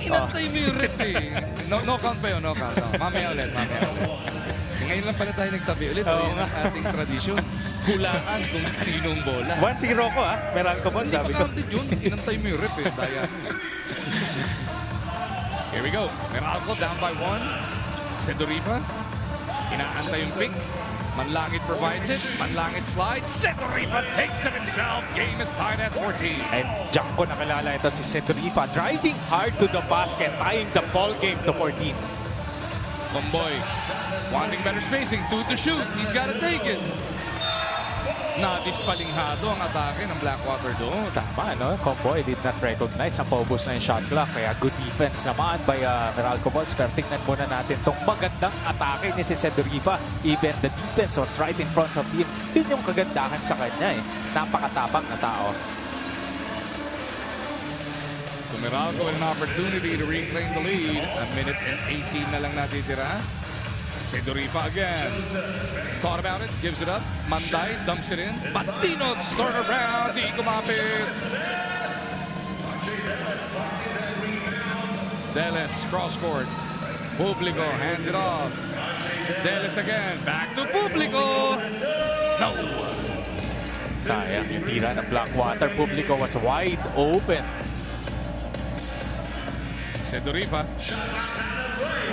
Inantay mo yung rep eh. No count pa yun, no count. No. Mamaya ulit. Ngayon lang pala tayo nagtabi ulit. Yun ang ating tradisyon. Hulaan kung kaninong bola. 1-0 ko Meralco Bulls, Hindi sabi pa ko. counted yun. Inantay mo yung rep eh. Daya. Here we go. Meralco down by 1. Sedoripa. Inaantay yung pick. Manlangit provides it. Manlangit slides. Sedoripa takes it himself. Game is tied at 14. And diyan ko nakilala ito si Sedoripa. Driving hard to the basket, tying the ball game to 14. Comboy wanting better spacing. 2 to shoot. He's got to take it. Nadispalinghado ang atake ng Blackwater doon. Tama, no? Comboy did not recognize ang paubos na yung shot clock. Kaya good defense naman by Meralco Bulls. Pero tingnan muna natin itong magandang atake ni si Sedoripa. Even the defense was right in front of him. Yun yung kagandahan sa kanya eh. Napakatapang na tao. So Meralco with an opportunity to reclaim the lead. A minute and 18 na lang natitira. Sedoripa again. Thought about it, gives it up. Manday dumps it in. Patino start around. Di kumapit. Deles cross court. Publico hands it off. Deles again. Back to Publico. No. Sayang yung tira ng Blackwater. Publico was wide open. Sedoripa.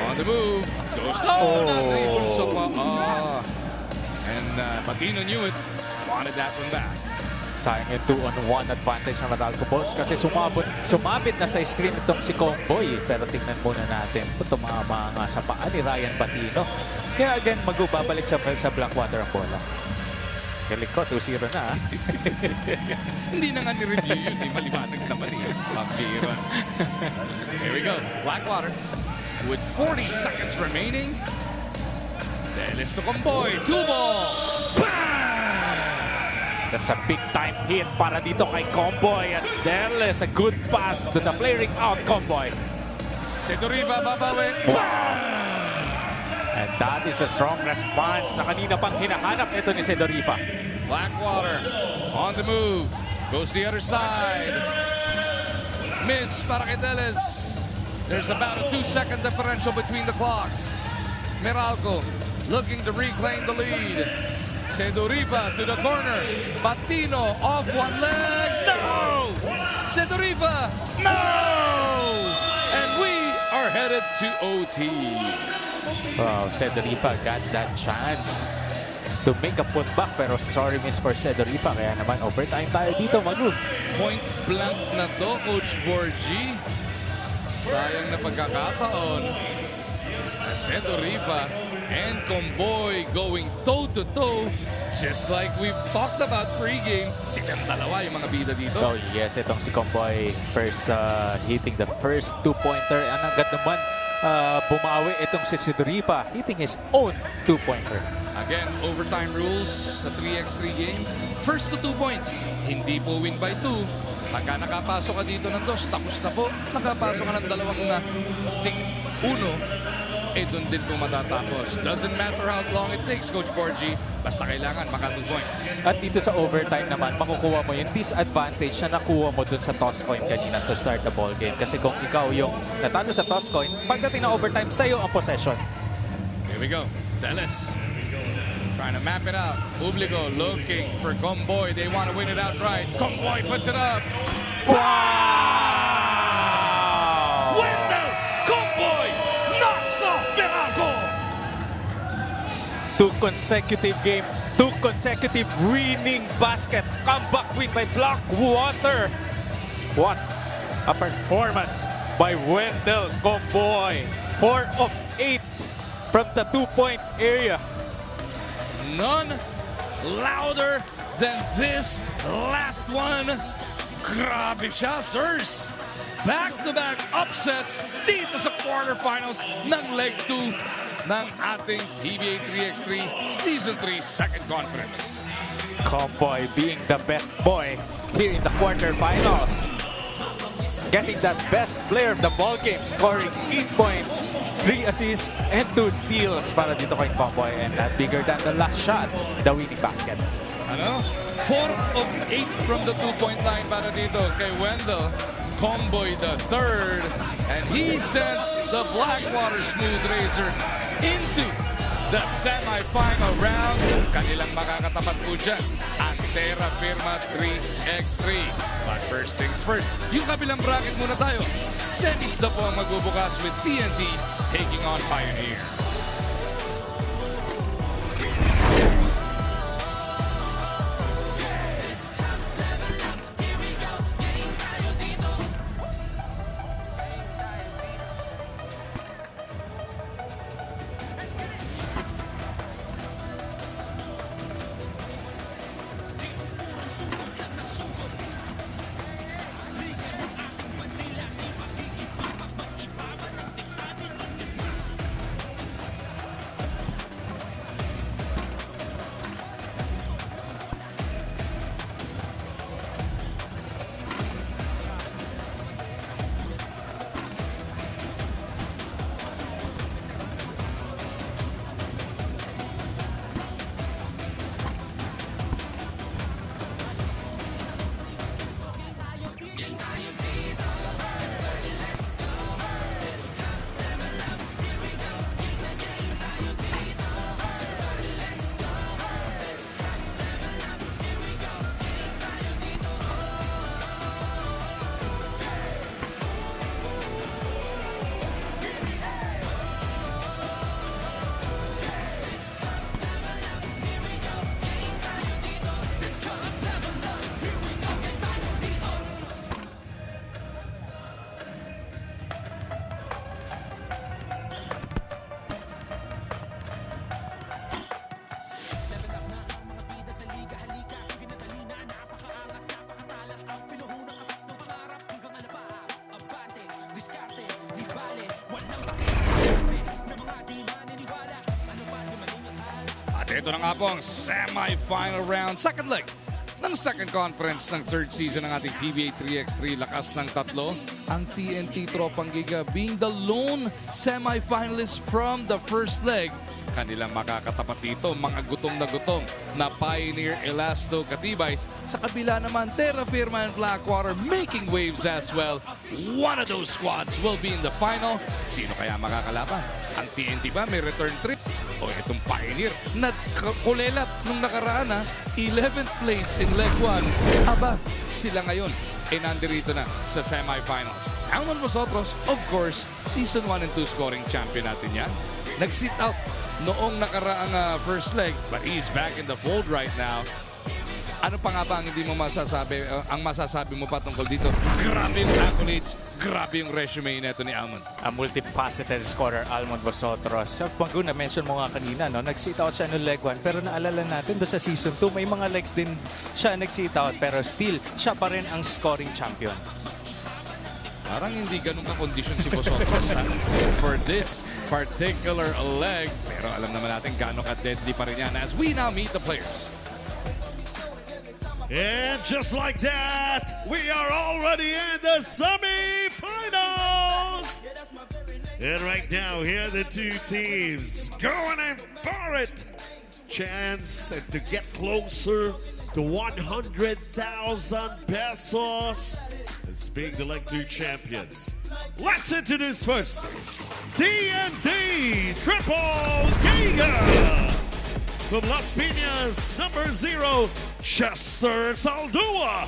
On the move. Goes dribble sa paa. And Patino knew it. Wanted that one back. Sayang yung 2-on-1 advantage ng Meralco Bulls kasi sumabit na sa screen itong si Comboy. Pero tingnan muna natin. Tumama nga sa paa ni Ryan Patino. Kaya again, magbabalik sa Blackwater ang bola. Galing ko, 2-0 na. Hindi na nga ni-review yun. Maliwanag naman eh. Pambira. Here we go. Blackwater with 40 seconds remaining. Deles to Comboy. 2-ball. That's a big-time hit para dito kay Comboy as Deles. A good pass to the playing out Comboy. Sedoripa babawi. And that is a strong response na kanina pang hinahanap ito ni Sedoripa. Blackwater on the move. Goes the other side. Miss para kay Deles. There's about a 2-second differential between the clocks. Meralco looking to reclaim the lead. Sedoripa to the corner. Patino off one leg. No! Sedoripa. No! And we are headed to OT. Wow, Sedoripa got that chance to make a putback pero sorry miss for Sedoripa. Kaya naman overtime tayo dito, Magu. Point blank na to, Coach Borgie. Sayang na pagkakataon. Sedoripa and Comboy going toe-to-toe. Just like we've talked about pre-game. Silang dalawa yung mga bida dito. Oh yes, itong si Comboy first hitting the first 2-pointer. Ang agad naman bumawi itong si Sedoripa hitting his own 2-pointer. Again, overtime rules sa 3x3 game. First to 2 points. Hindi po win by 2. Pagka nakapasok ka dito ng 2, tapos na po. Nakapasok ka ng dalawang ting 1, eh doon din po matatapos. Doesn't matter how long it takes, Coach Borgie. Basta kailangan maka 2 points. At dito sa overtime naman, makukuha mo yung disadvantage na nakuha mo dun sa toss coin kanina to start the ball game. Kasi kung ikaw yung natalo sa toss coin, pagdating na overtime, sa'yo ang possession. Here we go. Deles trying to map it out. Publico looking for Comboy. They want to win it outright. Comboy puts it up. Wow! Window! Comboy knocks off Meralco! consecutive game, 2 consecutive winning basket. Comeback win by Blackwater. What a performance by Wendell Comboy. 4 of 8 from the 2-point area. None louder than this last one. Grabe siya, sirs. Back-to-back upsets dito sa quarterfinals ng Leg 2 ng ating PBA 3x3 Season 3 Second Conference. Comboy being the best boy here in the quarterfinals. Getting that best player of the ball game, scoring 8 points, 3 assists, and 2 steals para dito kay Comboy. And that bigger than the last shot, the winning basket. 4 of 8 from the 2-point line para dito kay Wendell. Comboy the third, and he sends the Blackwater Smooth Razor into the semi-final round. Kanilang makakatapat po dyan ang Terrafirma 3x3. But first things first, yung kabilang bracket muna tayo. Semis na po ang magbubukas with TNT taking on Pioneer. Ito na nga po ang semi-final round, second leg ng second conference ng third season ng ating PBA 3x3 lakas ng tatlo. Ang TNT Tropang Giga being the lone semi-finalist from the first leg. Kanilang makakatapat dito, mga gutom na Pioneer, Elasto, Cavitex. Sa kabila naman, Terrafirma and Blackwater making waves as well. One of those squads will be in the final. Sino kaya makakalaban? Ang TNT ba may return trip? O itong Pioneer na kulelat nung nakaraan 11th place in leg 1. Aba, sila ngayon nandirito na sa semifinals. Ang Nosotros, of course, season 1 and 2 scoring champion natin yan. Nag-sit out noong nakaraang first leg, but he's back in the fold right now. Ano pa nga ba ang hindi mo masasabi, ang masasabi mo pa tungkol dito? Grabe yung accolades, grabe yung resume nito ni Almond. A multifaceted scorer, Almond Vosotros. Pag na-mention mo nga kanina, no, nag-sit out siya noong leg 1, pero naalala natin doon sa season 2, may mga legs din siya nag-sit out, pero still, siya pa rin ang scoring champion. Parang hindi ganun ka-condition si Vosotros for this particular leg. Pero alam naman natin gano'n ka-deadly pa rin yan as we now meet the players. And just like that, we are already in the semi-finals. And right now, here are the two teams going in for it. Chance to get closer to 100,000 pesos as being the Leg 2 champions. Let's introduce first TNT Triple Giga. From Las Piñas, number 0, Chester Saldua.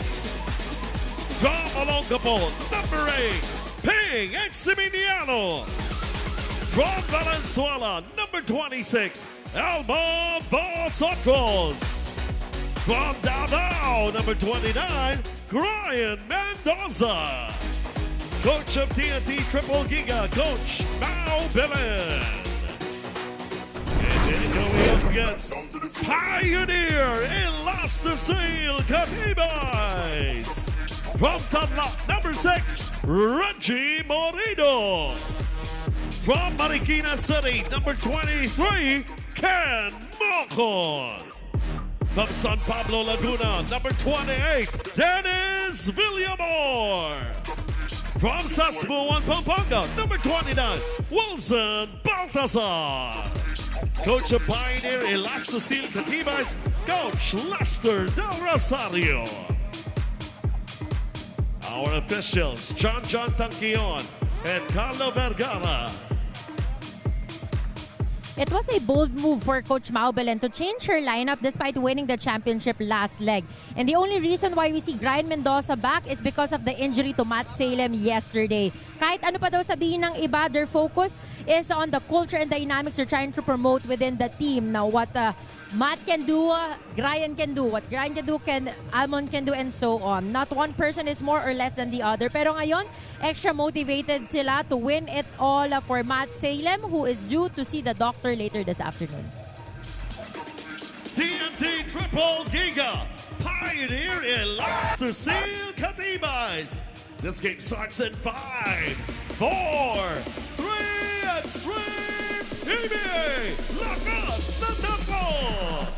From Olongapo, number 8, Ping Eximiliano. From Valenzuela, number 26, Alma Vosotros. From Davao, number 29, Brian Mendoza. Coach of TNT Triple Giga, Coach Mau Belen. And then going up against Pioneer in Lasta Sail, Cavitex. From Tanlac, number 6, Reggie Moreno. From Marikina City, number 23, Ken Mocon. From San Pablo, Laguna, number 28, Dennis Villamor. From Sasmuan, Pampanga, number 29, Wilson Baltazar. Coach of Pioneer, Elastosil Cavitex, Coach Lester Del Rosario. Our officials, John Tanquion and Carlo Vergara. It was a bold move for Coach Mau Belen to change her lineup despite winning the championship last leg. And the only reason why we see Brian Mendoza back is because of the injury to Matt Salem yesterday. Kahit ano pa daw sabihin ng iba, their focus is on the culture and dynamics they're trying to promote within the team. Now, what Matt can do, Brian can do. What Brian can do, Almond can do, and so on. Not one person is more or less than the other. Pero ngayon, extra motivated sila to win it all for Matt Salem, who is due to see the doctor later this afternoon. TNT Triple Giga, Pioneer in Lasta Sail Cavitex. This game starts in 5, 4, 3, and stream PBA Lakas ng Northport.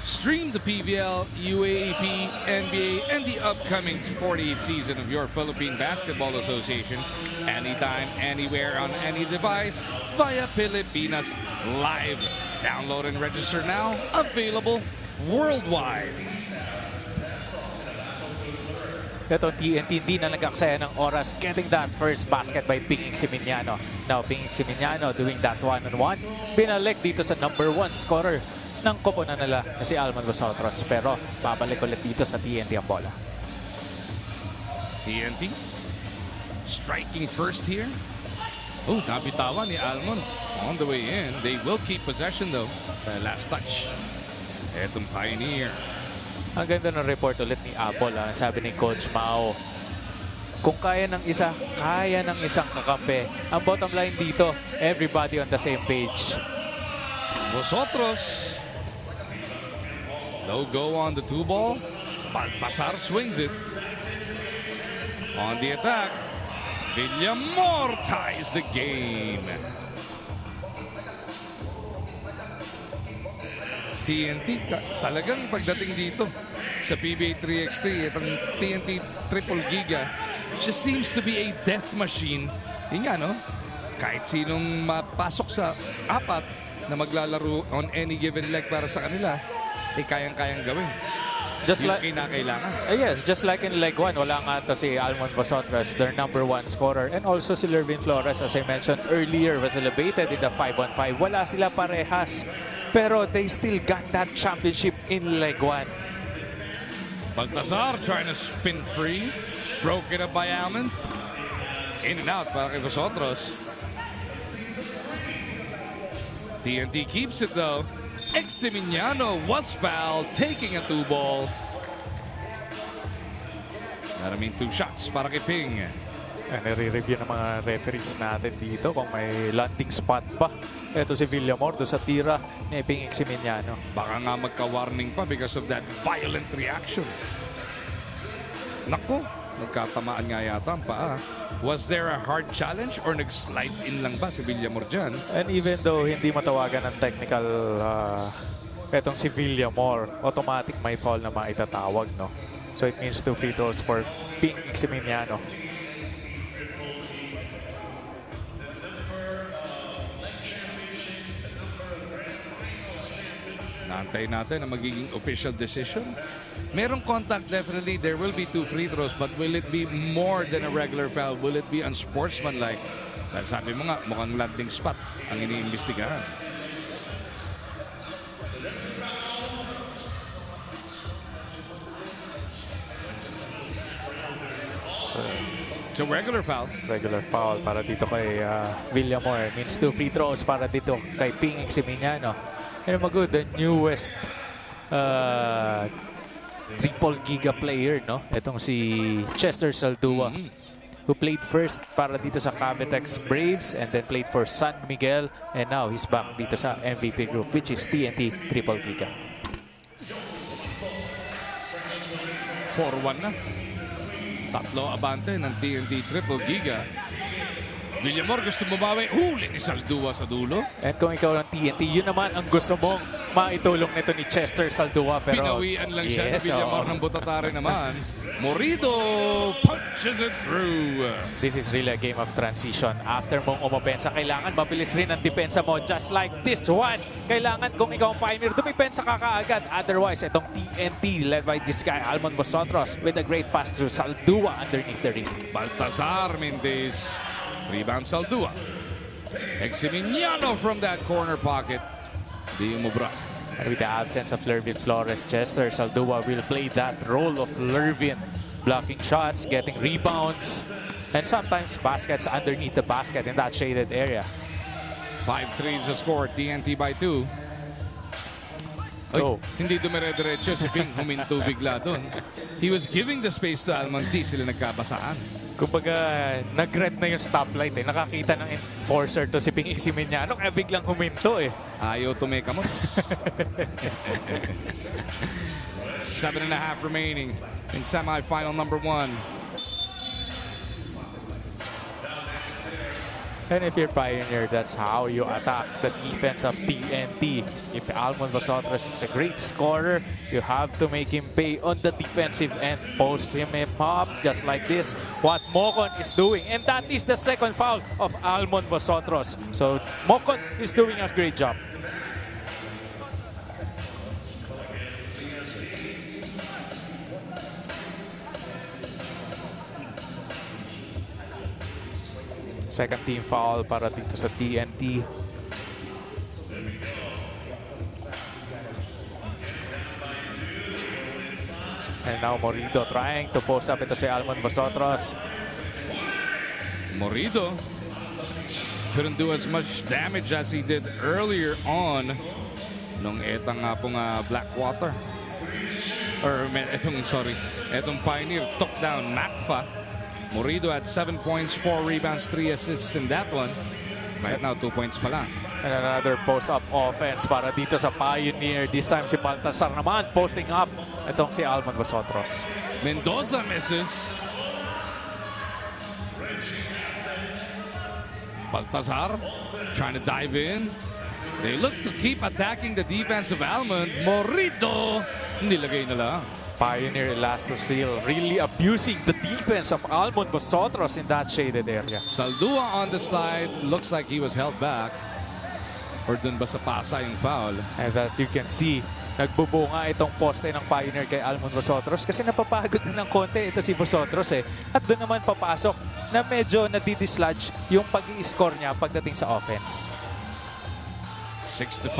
Stream the PBL, UAAP, NBA, and the upcoming 48th season of your Philippine Basketball Association anytime, anywhere, on any device via Pilipinas Live. Download and register now. Available worldwide. Ito, TNT hindi na nag-aksaya ng oras getting that first basket by Pinging Siminiano. Now, Pinging Siminiano doing that one-on-one. Binalik dito sa number 1 scorer ng koponan nila na si Alman Vosotros. Pero babalik ulit dito sa TNT ang bola. TNT striking first here. Oh, nabitawan ni Almon on the way in. They will keep possession though. The last touch. Etong Pioneer. Ang ganda ng report ulit ni Apple. Sabi ni Coach Mao, kung kaya ng isa, kaya ng isang kakampi. Ang bottom line dito, everybody on the same page. Vosotros. Low go on the 2-ball. Baltasar swings it. On the attack, Villamor ties the game. TNT, talagang pagdating dito sa PBA 3x3, itong TNT Triple Giga, she seems to be a death machine. Yun nga, no? Kahit sinong mapasok sa apat na maglalaro on any given leg para sa kanila, eh kayang-kayang gawin. Just yung like kinakailangan. Yes, just like in leg 1, wala nga to si Almon Vosotros, their number 1 scorer. And also si Lervin Flores, as I mentioned earlier, was elevated in the 5-on-5. Wala sila parehas. Pero they still got that championship in leg 1. Baltasar trying to spin free. Broke it up by Almon. In and out para kay Vosotros. TNT keeps it though. Eximiniano was fouled, taking a 2-ball. Maraming 2 shots para kay Ping. Nire-review ng mga referees natin dito kung may landing spot pa. Ito si Villamor doon sa tira ni Ping Eximiniano. Baka nga magka-warning pa because of that violent reaction. Naku, nagkatamaan nga yata ang paa. Was there a hard challenge or nag-slide in lang ba si Villamor dyan? And even though hindi matawagan ng technical etong si Villamor, automatic may foul na maitatawag, no? So it means 2 free throws for Ping Eximiniano. Naantay natin ang magiging official decision. Merong contact, definitely. There will be 2 free throws, but will it be more than a regular foul? Will it be unsportsmanlike? Dahil sabi mo nga, mukhang landing spot ang iniimbestigahan. It's a regular foul. Regular foul para dito kay Villamor. Means 2 free throws para dito kay Ping Eximiniano. And magod, the newest triple giga player, no? Itong si Chester Saldua, who played first para dito sa Cavitex Braves and then played for San Miguel, and now he's back dito sa MVP group, which is TNT triple giga. 4-1 na. Tatlo abante ng TNT triple giga. Villamor gusto bumawi. Huli ni Saldua sa dulo. And kung ikaw ng TNT, yun naman ang gusto mong maitulong nito ni Chester Saldua. Pero pinawian lang siya ni Villamor ng butatari naman. Morido punches it through. This is really a game of transition. After mong umopensa, kailangan mabilis rin ang depensa mo. Just like this one. Kailangan kung ikaw ang pioneer, dumipensa ka kaagad. Otherwise, itong TNT led by this guy, Almon Vosotros, with a great pass through Saldua underneath the rim. Baltazar Mendez. Rebound Saldua. Eximiniano from that corner pocket. Di umubra. And with the absence of Lervin Flores, Chester Saldua will play that role of Lervin. Blocking shots, getting rebounds, and sometimes baskets underneath the basket in that shaded area. 5 threes to score. TNT by 2. Ay, hindi dumire-diretso si Ping. Huminto bigla doon. He was giving the space to Almond. Di sila nagkabasaan. Kumbaga, nag-red na yung stoplight eh. Nakakita ng enforcer to si Ping Eximiniano kaya biglang huminto eh. Ayaw tumekamots. 7.5 remaining in semi-final number 1. And if you're Pioneer, that's how you attack the defense of TNT. If Almon Vosotros is a great scorer, you have to make him pay on the defensive end. Post him up just like this, what Mokon is doing. And that is the second foul of Almon Vosotros. So Mokon is doing a great job. Second team foul para dito sa TNT. And now Morido trying to post up ito si Almon Vosotros. Morido couldn't do as much damage as he did earlier on nung etang nga pong Blackwater. Or etong Pioneer took down Macfa. Morido had 7 points, 4 rebounds, 3 assists in that one. Right now, 2 points pa lang. And another post-up offense para dito sa Pioneer. This time si Baltasar naman posting up. Itong si Almon Vosotros. Mendoza misses. Baltazar trying to dive in. They look to keep attacking the defense of Almond. Morido, hindi lagay na lang. Pioneer Elastosil really abusing the defense of Almon Vosotros in that shaded area. Saldua on the slide. Looks like he was held back. Or dun ba sa pasa yung foul? And that you can see, nagbubunga itong poste ng Pioneer kay Almon Vosotros kasi napapagod na ng konti ito si Vosotros eh. At doon naman papasok na medyo nadidislodge yung pag-i-score niya pagdating sa offense. 6-5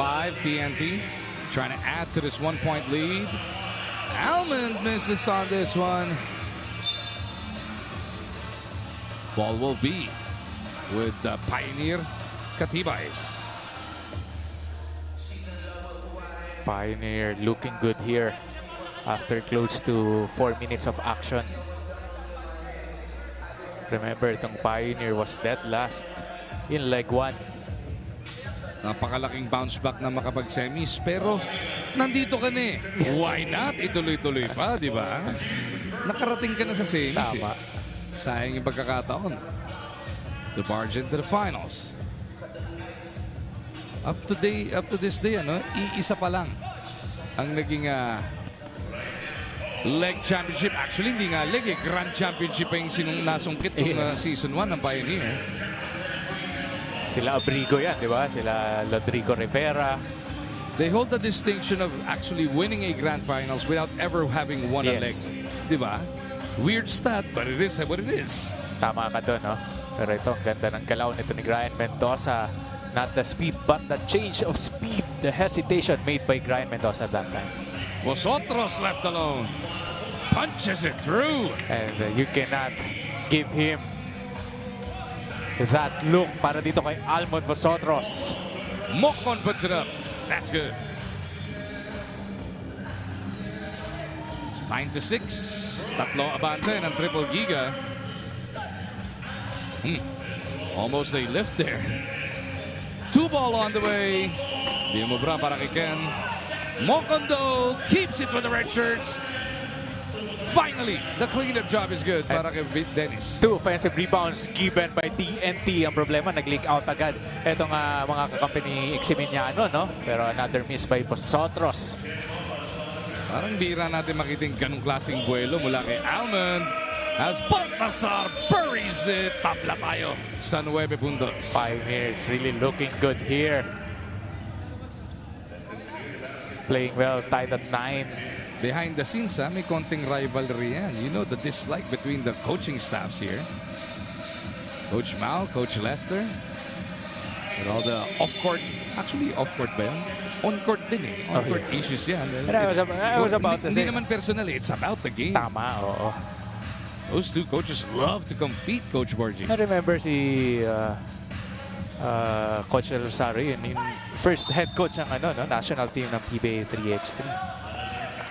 TNT trying to add to this 1-point lead. Almond misses on this one. Ball will be with the Pioneer Cavitex. Pioneer looking good here after close to 4 minutes of action. Remember, itong Pioneer was dead last in leg 1. Napakalaking bounce back na makapag-semis, pero nandito ka na eh. Yes. Why not? Ituloy-tuloy pa, di ba? Nakarating ka na sa semis. Tama. Sayang yung pagkakataon to barge into the finals. Up to this day, iisa pa lang ang naging leg championship. Actually, hindi nga leg, grand championship pa yung nasungkit ng season 1 ng Pioneer. Sila Abrigo yan, di ba? Sila Rodrigo Rivera. They hold the distinction of actually winning a grand finals without ever having won a leg. Di ba? Weird stat, but it is what it is. Tama ka doon, no? Pero ito, ganda ng galaw nito ni Brian Mendoza. Not the speed, but the change of speed. The hesitation made by Brian Mendoza that time. Vosotros left alone. Punches it through. And you cannot give him that look para dito kay Almond Vosotros. Mocon puts it up. That's good. 9-6. Tatlo abante ng Triple Giga. Almost a lift there. 2 ball on the way. Di umubra para kay Ken. Mokondo keeps it with the red shirts. Finally, the cleanup job is good para kay Dennis. 2 offensive rebounds given by TNT. Ang problema, nag-leak out agad. Ito nga mga kakampi ni Eximiniano, no? Pero another miss by Vosotros. Parang bira natin makita yung ganong klaseng buwelo mula kay Almond. As Baltasar buries it. Tabla tayo sa 9 puntos. Pioneers really looking good here. Playing well, tied at 9. Behind the scenes, may konting rivalry yan. You know the dislike between the coaching staffs here. Coach Mao, Coach Lester. With all the off-court, actually off-court ba yan? On-court din eh. On-court issues yan. I was about to say. Hindi naman personally, it's about the game. Tama, oo. Those two coaches love to compete, Coach Borgie. I remember si Coach Rosario, yun, yung first head coach ng national team ng PBA 3x3.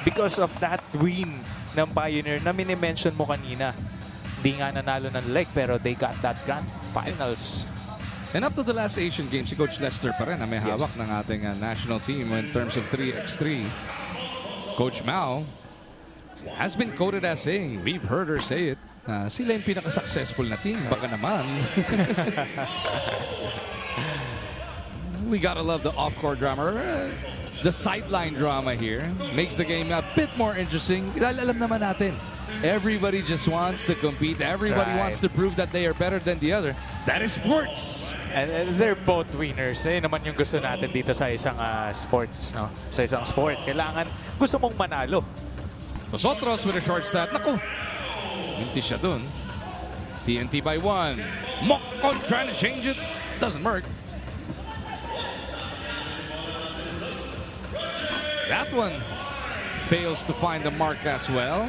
Because of that win ng Pioneer na mini-mention mo kanina. Hindi nga nanalo ng leg pero they got that grand finals. And up to the last Asian Games, si Coach Lester pa rin na may hawak ng ating national team in terms of 3x3. Coach Mao has been quoted as saying, we've heard her say it, sila yung pinaka-successful na team. Baka naman. We gotta love the off-court drama. The sideline drama here makes the game a bit more interesting. Dahil alam naman natin, everybody just wants to compete. Everybody wants to prove that they are better than the other. That is sports. And they're both winners. Eh naman yung gusto natin dito sa isang sports, no? Sa isang sport. Kailangan gusto mong manalo. Vosotros with a short stat. Naku, hindi siya dun. TNT by 1. Mocon trying to change it. Doesn't work. That one fails to find the mark as well.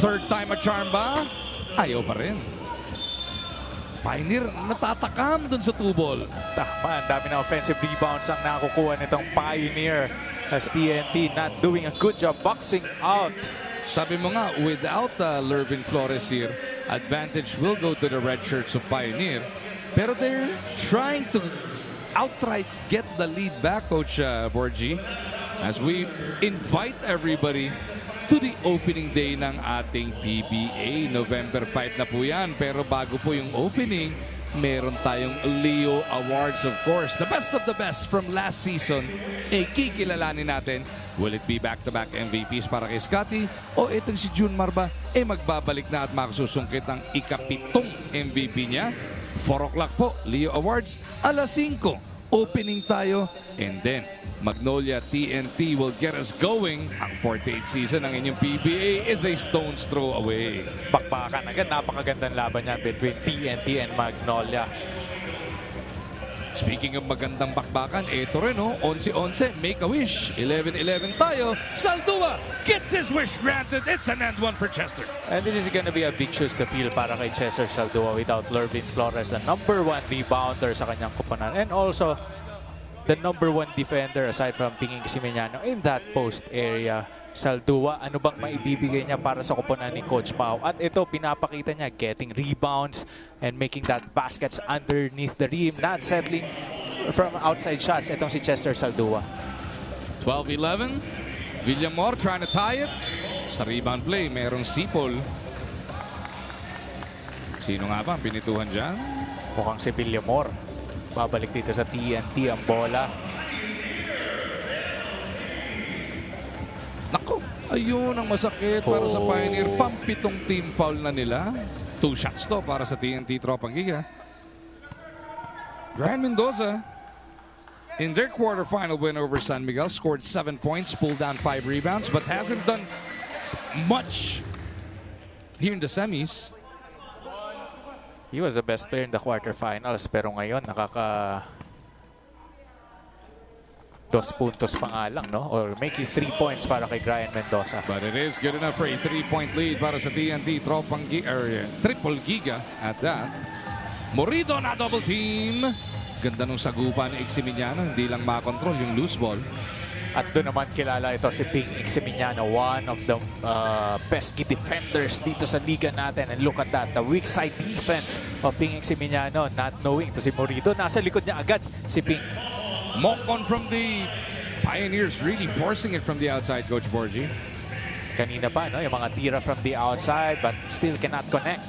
Third time a charm ba? Ayaw pa rin. Pioneer natatakam dun sa 2-ball. Tama, ang dami na offensive rebounds ang nakukuha nitong Pioneer as TNT not doing a good job boxing out. Sabi mo nga, without Lervin Flores here, advantage will go to the red shirts of Pioneer. Pero they're trying to outright get the lead back, Coach Borgie. As we invite everybody to the opening day ng ating PBA. November 5 na po yan. Pero bago po yung opening, meron tayong Leo Awards, of course. The best of the best from last season. Kikilalanin natin. Will it be back-to-back MVPs para kay Scotty? O itong si June Marba, magbabalik na at makasusungkit ang ika-7 MVP niya? 4 o'clock po, Leo Awards. Alas 5, opening tayo. And then, Magnolia TNT will get us going. Ang 48th season ng inyong PBA is a stone's throw away. Bakbakan agad. Napakagandang laban niya between TNT and Magnolia. Speaking of magandang bakbakan, ito rin 11-11, make a wish. 11-11 tayo. Saldua gets his wish granted. It's an end one for Chester. And this is gonna be a big shoes to fill para kay Chester Saldua without Lervin Flores, the #1 rebounder sa kanyang koponan. And also, the #1 defender aside from Pinging Simeniano in that post area. Saldua, ano bang maibibigay niya para sa koponan ni Coach Mao? At ito, pinapakita niya, getting rebounds and making that baskets underneath the rim, not settling from outside shots. Itong si Chester Saldua. 12-11. Villamor trying to tie it. Sa rebound play, merong Sipol. Sino nga ba ang pinituhan dyan? Mukhang si Villamor. Babalik dito sa TNT ang bola. Naku, ayun ang masakit para sa Pioneer. Pampitong team foul na nila. 2 shots to para sa TNT Tropang Giga. Ryan Mendoza, in their quarterfinal win over San Miguel, scored 7 points, pulled down 5 rebounds, but hasn't done much here in the semis. He was the best player in the quarterfinals, pero ngayon 2 puntos pa nga lang, no? Or making 3 points para kay Brian Mendoza. But it is good enough for a 3-point lead para sa TNT. Triple giga at that. Morito na double team. Ganda nung sagupa ni Eximiniano. Hindi lang makontrol yung loose ball. At doon naman kilala ito si Ping Eximiniano, one of the best key defenders dito sa liga natin. And look at that, the weak side defense of Ping Eximiniano, not knowing to si Morito. Nasa likod niya agad si Ping. Mokon from the Pioneers, really forcing it from the outside, Coach Borgie. Kanina pa, no? Yung mga tira from the outside but still cannot connect.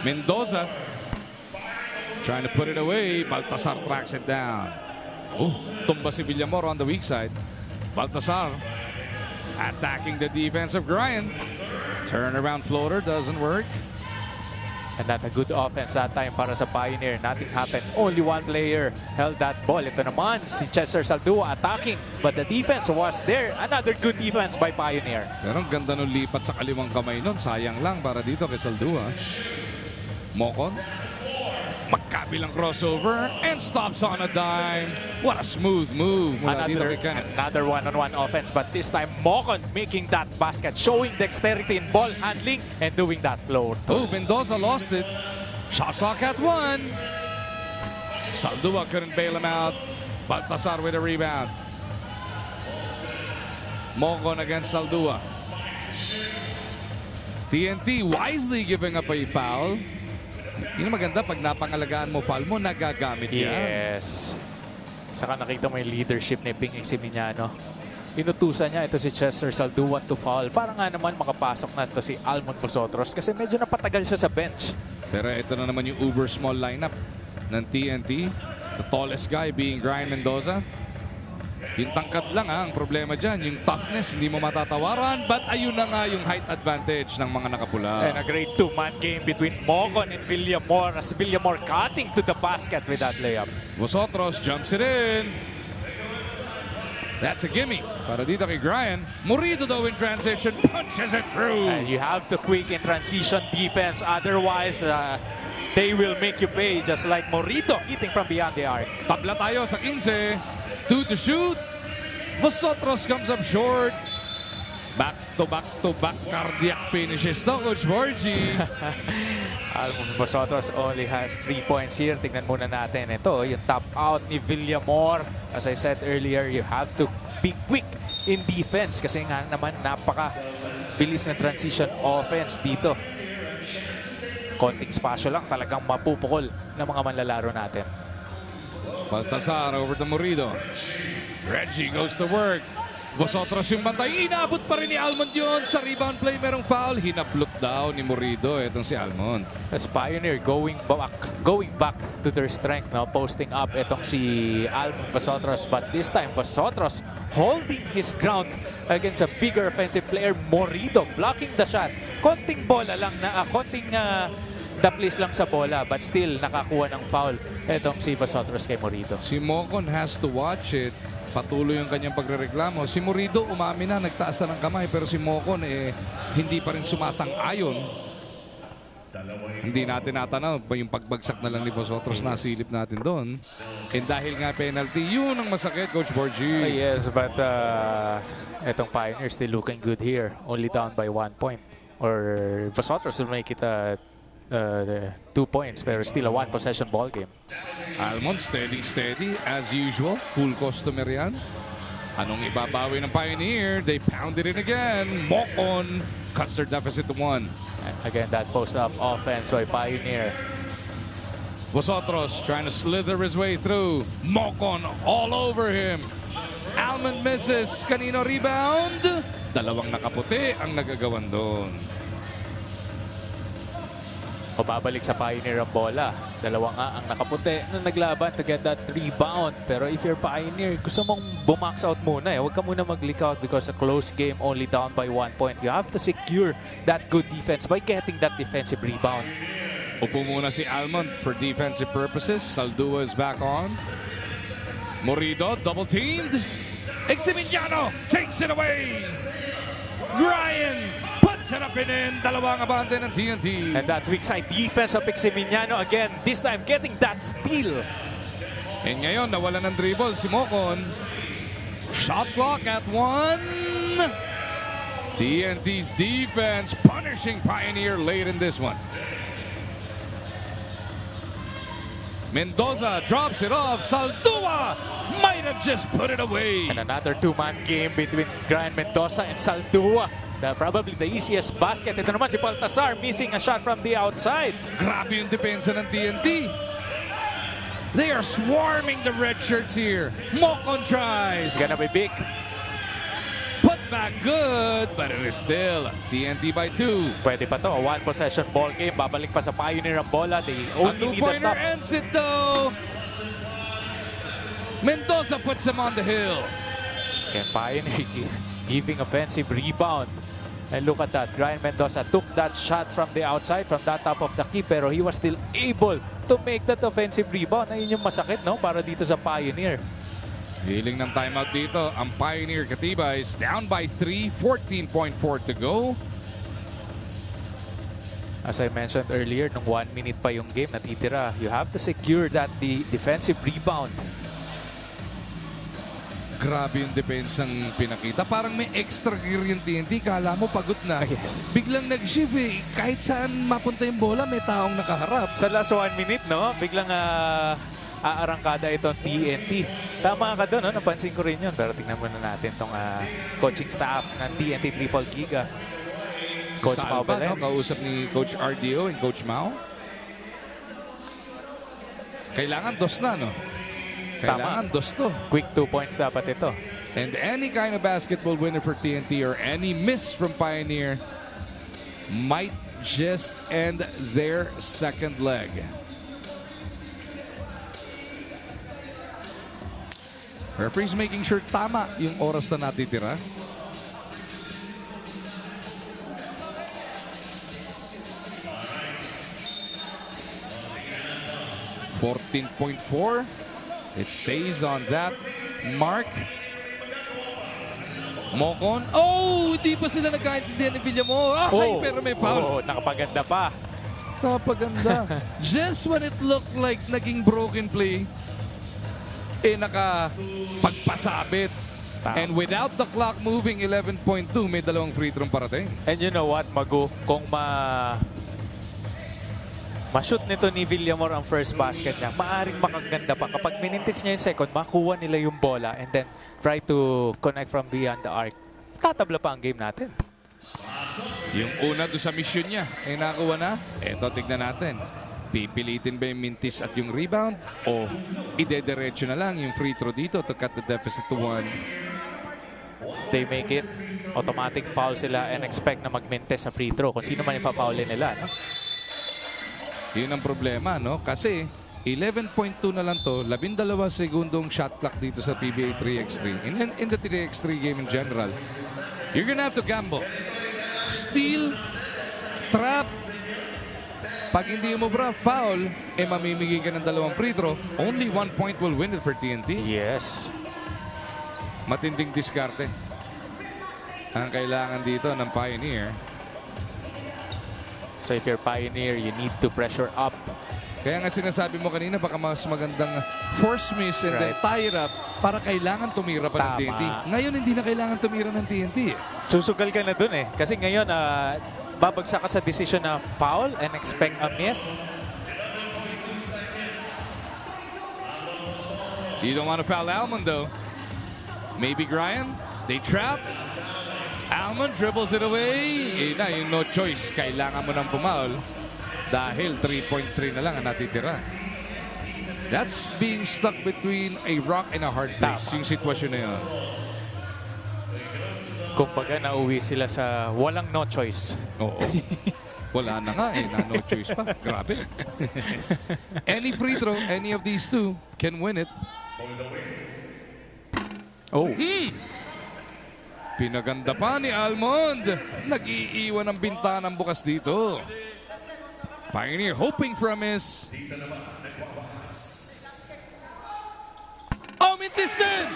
Mendoza trying to put it away. Baltasar tracks it down. Oh, tumba si Villamor on the weak side. Baltasar attacking the defense of Brian. Turnaround floater doesn't work. And not a good offense that time para sa Pioneer. Nothing happened. Only one player held that ball. Ito naman si Chester Saldua attacking. But the defense was there. Another good defense by Pioneer. Pero ang ganda nung lipat sa kaliwang kamay nun. Sayang lang para dito kay Saldua. Mokon. Magkabilang crossover and stops on a dime. What a smooth move. Another one-on-one offense, but this time Mokon making that basket, showing dexterity in ball handling and doing that float. Oh, Mendoza lost it. Shot clock at 1. Saldua couldn't bail him out. Baltasar with a rebound. Mokon against Saldua. TNT wisely giving up a foul. Yun ang maganda pag napangalagaan mo foul mo, nagagamit yan. Yes. Saka nakita mo yung leadership ni Ping Eximiniano. Inutusan niya ito si Chester Saldua to foul. Para nga naman makapasok na ito si Almon Vosotros kasi medyo napatagal siya sa bench. Pero ito na naman yung uber small lineup ng TNT. The tallest guy being Brian Mendoza. Yung tangkad lang ang problema dyan. Yung toughness, hindi mo matatawaran. But ayun na nga yung height advantage ng mga nakapula. And a great two-man game between Mokon and Villamor as Villamor cutting to the basket with that layup. Vosotros jumps it in. That's a gimme. Para dito kay Brian. Morito though in transition. Punches it through. And you have to quick in transition defense. Otherwise, they will make you pay just like Morito hitting from beyond the arc. Tabla tayo sa 15. 2 to shoot. Vosotros comes up short. Back to back cardiac finishes to, Coach Borgie. Vosotros only has 3 points here. Tingnan muna natin. Ito, yung top out ni Villamor. As I said earlier, you have to be quick in defense kasi nga naman napaka-bilis na transition offense dito. Konting spasyo lang, talagang mapupukol ng mga manlalaro natin. Baltasar over to Morito. Reggie goes to work. Vosotros yung bantay. Inabot pa rin ni Almond yun. Sa rebound play, merong foul. Hinaplot daw ni Morito. Itong si Almond. As Pioneer going back to their strength. No? Posting up itong si Almond Vosotros. But this time, Vosotros holding his ground against a bigger offensive player. Morito blocking the shot. Konting bola lang na, daplis lang sa bola. But still, nakakuha ng foul itong si Vosotros kay Morito. Si Mokon has to watch it. Patuloy yung kanyang pagrereklamo. Si Morito umami na, nagtaas na ng kamay. Pero si Mokon hindi pa rin sumasang-ayon. Hindi natin natanaw pa yung pagbagsak na lang ni Vosotros na silip natin doon. And dahil nga penalty, yun ang masakit, Coach Borgie. Yes, but itong Pioneer still looking good here. Only down by 1 point. Or Vosotros will make it 2 points, pero still a 1 possession ball game. Almond steady as usual. Full customer yan. Anong ibabawi ng Pioneer? They pounded it again. Mokon cuts their deficit to 1. And again, that post-up offense by Pioneer. Vosotros trying to slither his way through. Mokon all over him. Almond misses. Kanino rebound? Dalawang nakaputi ang nagagawan doon. O babalik sa Pioneer ang bola. Dalawa nga ang nakaputi na naglaban to get that rebound. Pero if you're Pioneer, gusto mong bumax out muna. Huwag ka muna mag-leak out because a close game only down by 1 point. You have to secure that good defense by getting that defensive rebound. Upo muna si Almond for defensive purposes. Saldua is back on. Morito double-teamed. Eximiniano takes it away. Ryan puts it up and in. Dalawang abante ng TNT. And that weak side defense of Eximiniano again. This time getting that steal. And ngayon, nawala ng dribble si Mokon. Shot clock at 1. TNT's defense punishing Pioneer late in this one. Mendoza drops it off. Saldua might have just put it away. And another two-man game between Brian Mendoza and Saldua. Probably the easiest basket. Ito naman si Baltasar missing a shot from the outside. Grabe yung depensa ng TNT. They are swarming the red shirts here. Mocon tries. Gonna be big. Put back good, but it is still TNT by 2. Pwede pa to. A one possession ball game. Babalik pa sa Pioneer ang bola. They A only need a two-pointer stop. ends it though. Mendoza puts him on the hill. And Pioneer giving offensive rebound. And look at that. Brian Mendoza took that shot from the outside, from that top of the key, pero he was still able to make that offensive rebound. Ayun yung masakit, no? Para dito sa Pioneer. Hiling ng timeout dito. Ang Pioneer Katiba is down by 3. 14.4 to go. As I mentioned earlier, nung 1 minute pa yung game natitira, you have to secure that the defensive rebound. Grabe yung depensang pinakita. Parang may extra gear yung TNT. Kala mo pagod na. Yes. Biglang nag-shift eh. Kahit saan mapunta yung bola, may taong nakaharap. Sa last 1 minute, no? Biglang aarangkada itong TNT. Tama ka doon, no? Napansin ko rin yun. Pero tingnan muna natin itong coaching staff ng TNT Triple Giga. Coach Mau Salva, Belen. no? Kausap ni Coach RDO and Coach Mau. Kailangan dos na, no? Kailangan dos to. Quick 2 points dapat ito. And any kind of basketball winner for TNT or any miss from Pioneer might just end their second leg. Referee's making sure tama yung oras na natitira. $14.4. It stays on that mark. Mocon. Oh, hindi pa sila nagkaintindihan ni Villamor. Ay, pero may foul. Nakapaganda pa. Napaganda. Just when it looked like naging broken play, nakapagpasabit. And without the clock moving, 11.2, may dalawang free throw parating. And you know what, Magu? Kung ma-shoot nito ni Villamor ang first basket niya, maaring makaganda pa. Kapag minintis niya yung second, makuha nila yung bola and then try to connect from beyond the arc. Tatabla pa ang game natin. Yung una doon sa mission niya, nakuha na. Eto, tignan natin. Pipilitin ba yung mintis at yung rebound? O idediretso na lang yung free throw dito to cut the deficit to 1? If they make it, automatic foul sila and expect na mag-mintis sa free throw kung sino man ipapaulin nila. No? Yun ang problema, no? Kasi 11.2 na lang to, 12 segundong shot clock dito sa PBA 3x3. In the 3x3 game in general, you're gonna have to gamble. Steal, trap. Pag hindi umubra, foul, mamimigay ka ng dalawang free throw. Only 1 point will win it for TNT. Yes. Matinding diskarte ang kailangan dito ng Pioneer. So if you're Pioneer, you need to pressure up. Kaya nga sinasabi mo kanina, baka mas magandang force miss and then tie it up para kailangan tumira pa ng TNT. Ngayon, hindi na kailangan tumira ng TNT. Susugal ka na dun eh. Kasi ngayon, babagsak ka sa decision na foul and expect a miss. You don't want to foul Almond though. Maybe Ryan. They trap. Almond dribbles it away. Yung no choice. Kailangan mo ng pumaul dahil 3.3 na lang ang natitira. That's being stuck between a rock and a hard place. Yung sitwasyon na yun. Kumbaga, nauwi sila sa walang no choice. Oo. Wala na nga na no choice pa. Grabe. Any free throw, any of these two can win it. Oh. Pinaganda pa ni Almond. Nag-iiwan ng bintanang bukas dito. Pioneer hoping for a miss. Oh, mintis din!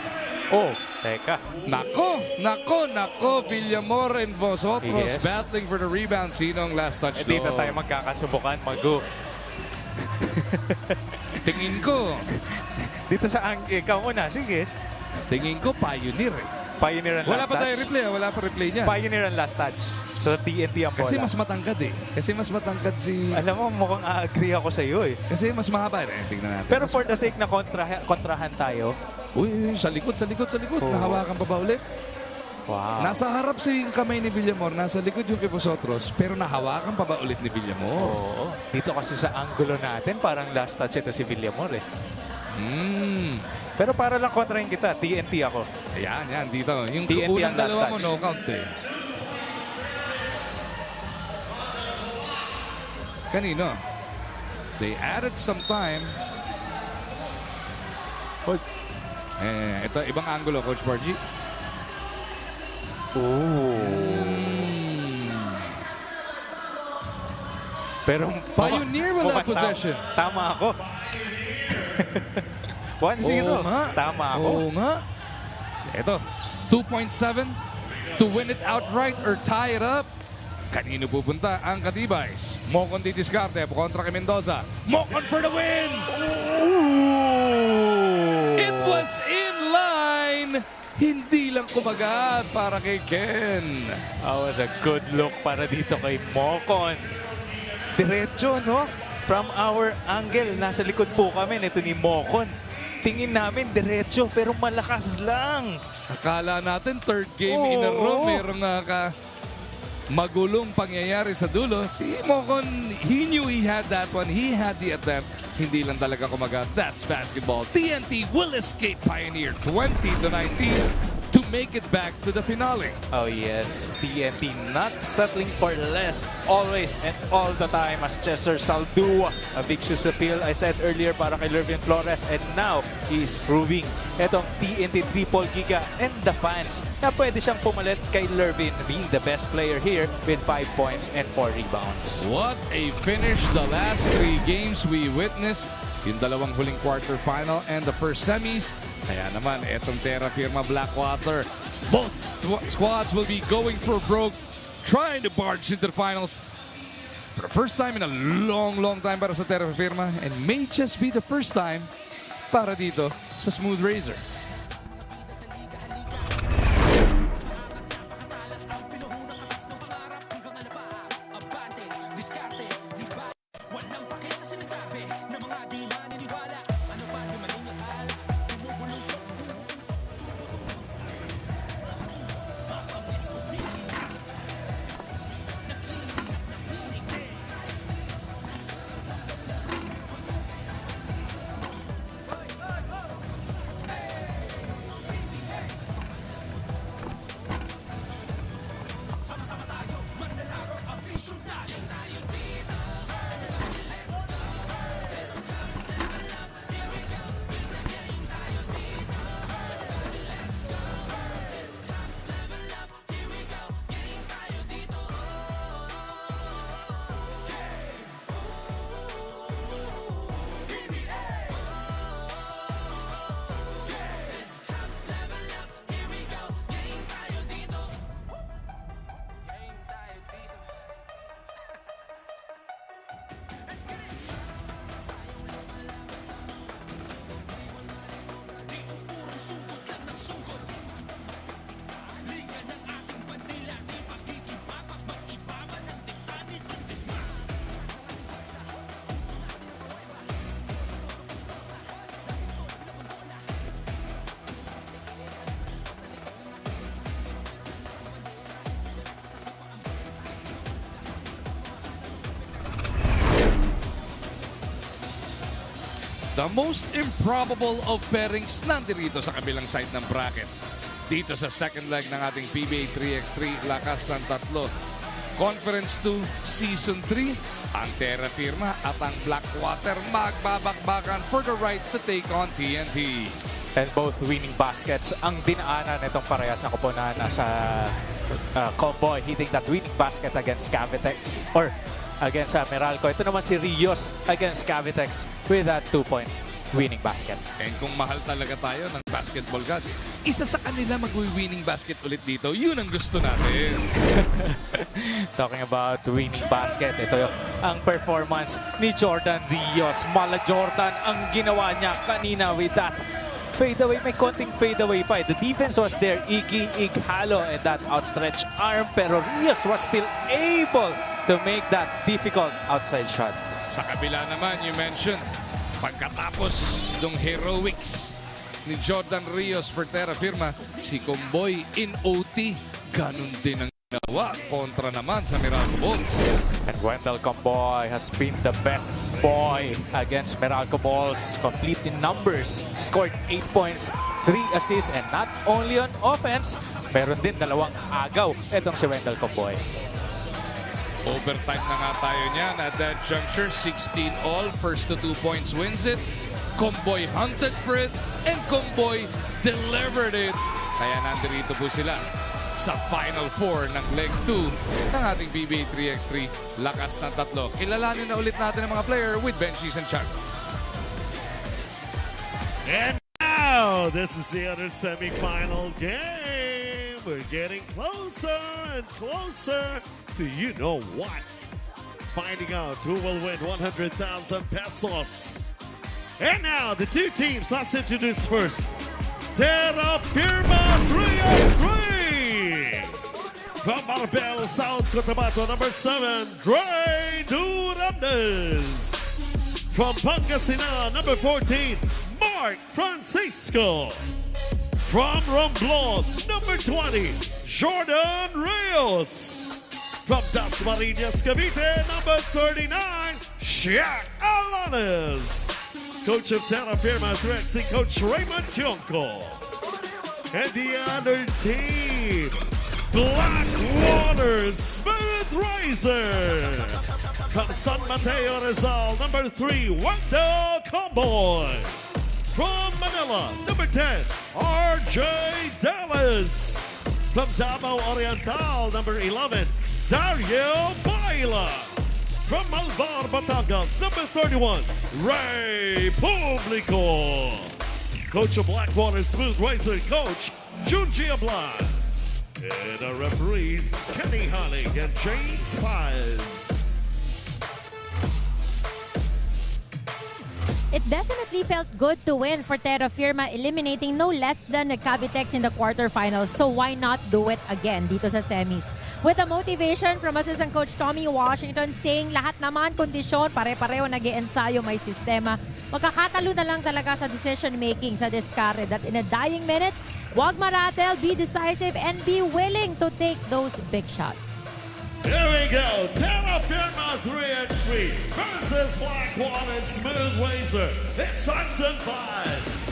Oh, teka. Nako. Villamor and Vosotros Yes. battling for the rebound. Sino ang last touch doon? Dito tayo magkakasubukan, Magu. Tingin ko. Dito sa ikaw muna, sige. Tingin ko, Pioneer eh. Pioneer ang Wala last pa tayo touch. replay, wala pa replay niya. Pioneer ang last touch. So, TNT ang bola. Kasi mas matangkad eh. Kasi mas matangkad si... Alam mo, mukhang agree ako sa iyo eh. Kasi mas mahaba rin. Tingnan natin. Pero for the sake na kontrahan tayo. Uy, sa likod. Oh. Nahawakan pa ba ulit? Wow. Nasa harap si kamay ni Villamor, nasa likod yung kay Vosotros, pero nahawakan pa ba ulit ni Villamor? Oo. Dito kasi sa angulo natin, parang last touch ito si Villamor eh. Pero para lang kontrahin kita, TNT ako. Ayan, dito. Yung TNT unang ang last dalawa mo, touch. no count eh. Kanino? They added some time. Ito, ibang angulo, Coach Bargy. Pero Pioneer wala possession. Tama ako. 1-0. Oo nga. Tama ako. Oo nga. Ito, 2.7 to win it outright or tie it up. Kanino pupunta ang Katibays? Mocon di diskarte kontra kay Mendoza. Mocon for the win! It was in line. Hindi lang kumagat para kay Ken. That was a good look para dito kay Mocon. Diretso, no? From our angle, nasa likod po kami nito ni Mocon. Tingin namin diretso pero malakas lang. Akala natin third game in a row. Merong magulong pangyayari sa dulo. Si Mocon, he knew he had that one. He had the attempt. Hindi lang talaga kumagat. That's basketball. TNT will escape Pioneer 20-19 to make it back to the finale. Oh yes, TNT not settling for less. Always and all the time as Chester Saldua. A big shoes appeal, I said earlier, para kay Lervin Flores. And now, he is proving etong TNT triple giga and the fans na pwede siyang pumalit kay Lervin being the best player here with 5 points and 4 rebounds. What a finish the last 3 games we witnessed. Yung dalawang huling quarterfinal and the first semis. Kaya naman, etong Terrafirma Blackwater. Both squads will be going for broke, trying to barge into the finals. For the first time in a long time para sa Terrafirma, and may just be the first time para dito sa Smooth Razor. The most improbable of pairings nandirito sa kabilang side ng bracket. Dito sa second leg ng ating PBA 3x3 lakas ng tatlo. Conference 2 Season 3, ang Terrafirma at ang Blackwater magbabakbakan for the right to take on TNT. And both winning baskets ang dinaanan nitong parehas na koponan sa Cowboy hitting that winning basket against Cavitex or against Meralco. Ito naman si Rios against Cavitex with that 2-point winning basket. And kung mahal talaga tayo ng basketball gods, isa sa kanila mag-winning basket ulit dito. Yun ang gusto natin. Talking about winning basket, ito yung ang performance ni Jordan Rios. Mala Jordan ang ginawa niya kanina with that fadeaway, may konting fadeaway pa. The defense was there, Ighalo and that outstretched arm, pero Rios was still able to make that difficult outside shot. Sa kabila naman, you mentioned, pagkatapos ng heroics ni Jordan Rios for Terrafirma, si Comboy in OT, ganun din ang ginawa kontra naman sa Meralco Bulls. And Wendell Comboy has been the best boy against Meralco Bulls. Complete in numbers. Scored 8 points, 3 assists, and not only on offense, meron din 2 agaw. Itong si Wendell Comboy. Overtime na nga tayo niyan at that juncture. 16 all. First to 2 points wins it. Comboy hunted for it and Comboy delivered it. Kaya nandito po sila sa Final 4 ng Leg 2 ng ating PBA 3x3 lakas ng tatlo. Kilalanin na ulit natin ang mga player with Benchis and Chuck. And now, this is the other semifinal game. We're getting closer and closer to you know what. Finding out who will win 100,000 pesos. And now, the two teams, let's introduce first. Terrafirma 3x3. From Marbel, South Cotabato, number 7, Dre Durandez. From Pangasinan, number 14, Mark Francisco. From Romblon, number 20, Jordan Rios. From Dasmariñas, Cavite, number 39, Shaq Alanes. Coach of Terrafirma 3x3, Coach Raymond Tionco. And the other team, Blackwater Smooth Razor. From San Mateo Rizal, number 3, Wendell Comboy. From Manila, number 10, RJ Dallas. From Davao Oriental, number 11, Dario Baila. From Malvar, Batangas, number 31, Ray Publico. Coach of Blackwater Smooth Razor, Coach Junji Ablan. And our referees, Kenny Honig and James Paz. It definitely felt good to win for Terrafirma, eliminating no less than the Cavitex in the quarterfinals. So why not do it again dito sa semis? With the motivation from assistant coach Tommy Washington saying lahat naman kondisyon, pare-pareho nag-iensayo, may sistema. Magkakatalo na lang talaga sa decision making, sa discard, that in the dying minutes, wag maratel, be decisive, and be willing to take those big shots. Here we go. Terrafirma 3x3 versus Blackwater Smooth Razor. It starts in 5,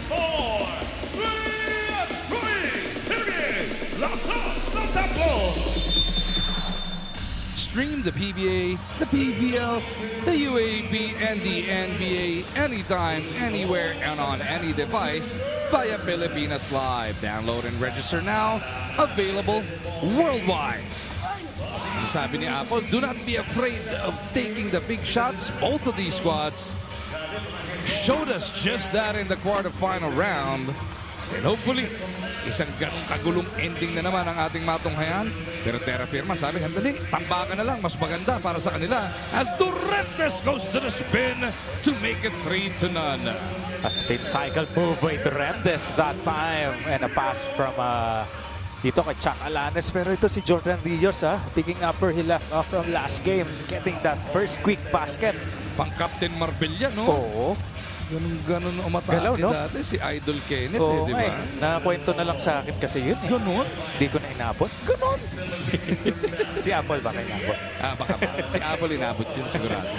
4, 3x3. PBA, lakas ng tatlo. Stream the PBA, the PVL, the UAB, and the NBA anytime, anywhere, and on any device via Pilipinas Live. Download and register now. Available worldwide. Sabi ni Apple, do not be afraid of taking the big shots. Both of these squads showed us just that in the quarterfinal round. And hopefully, isang ganong kagulong ending na naman ang ating matunghayan. Pero Terrafirma sabi, handali, tambakan na lang, mas maganda para sa kanila. As Durantes goes to the spin to make it 3-0. A spin cycle move by Durantes that time. And a pass from dito kay Chuck Alanes. Pero ito si Jordan Rios, picking up where he left off from last game. Getting that first quick basket. Pang-Captain Marbella, no? Oo. Ganun umatake no? Dati si Idol Kenneth, Oo, di ba? Nakakwento na lang sa akin kasi yun. Ganun? Hindi ko na inabot. Ganun! Si Apple baka inabot. Baka ba? Si Apple inabot yun sigurado.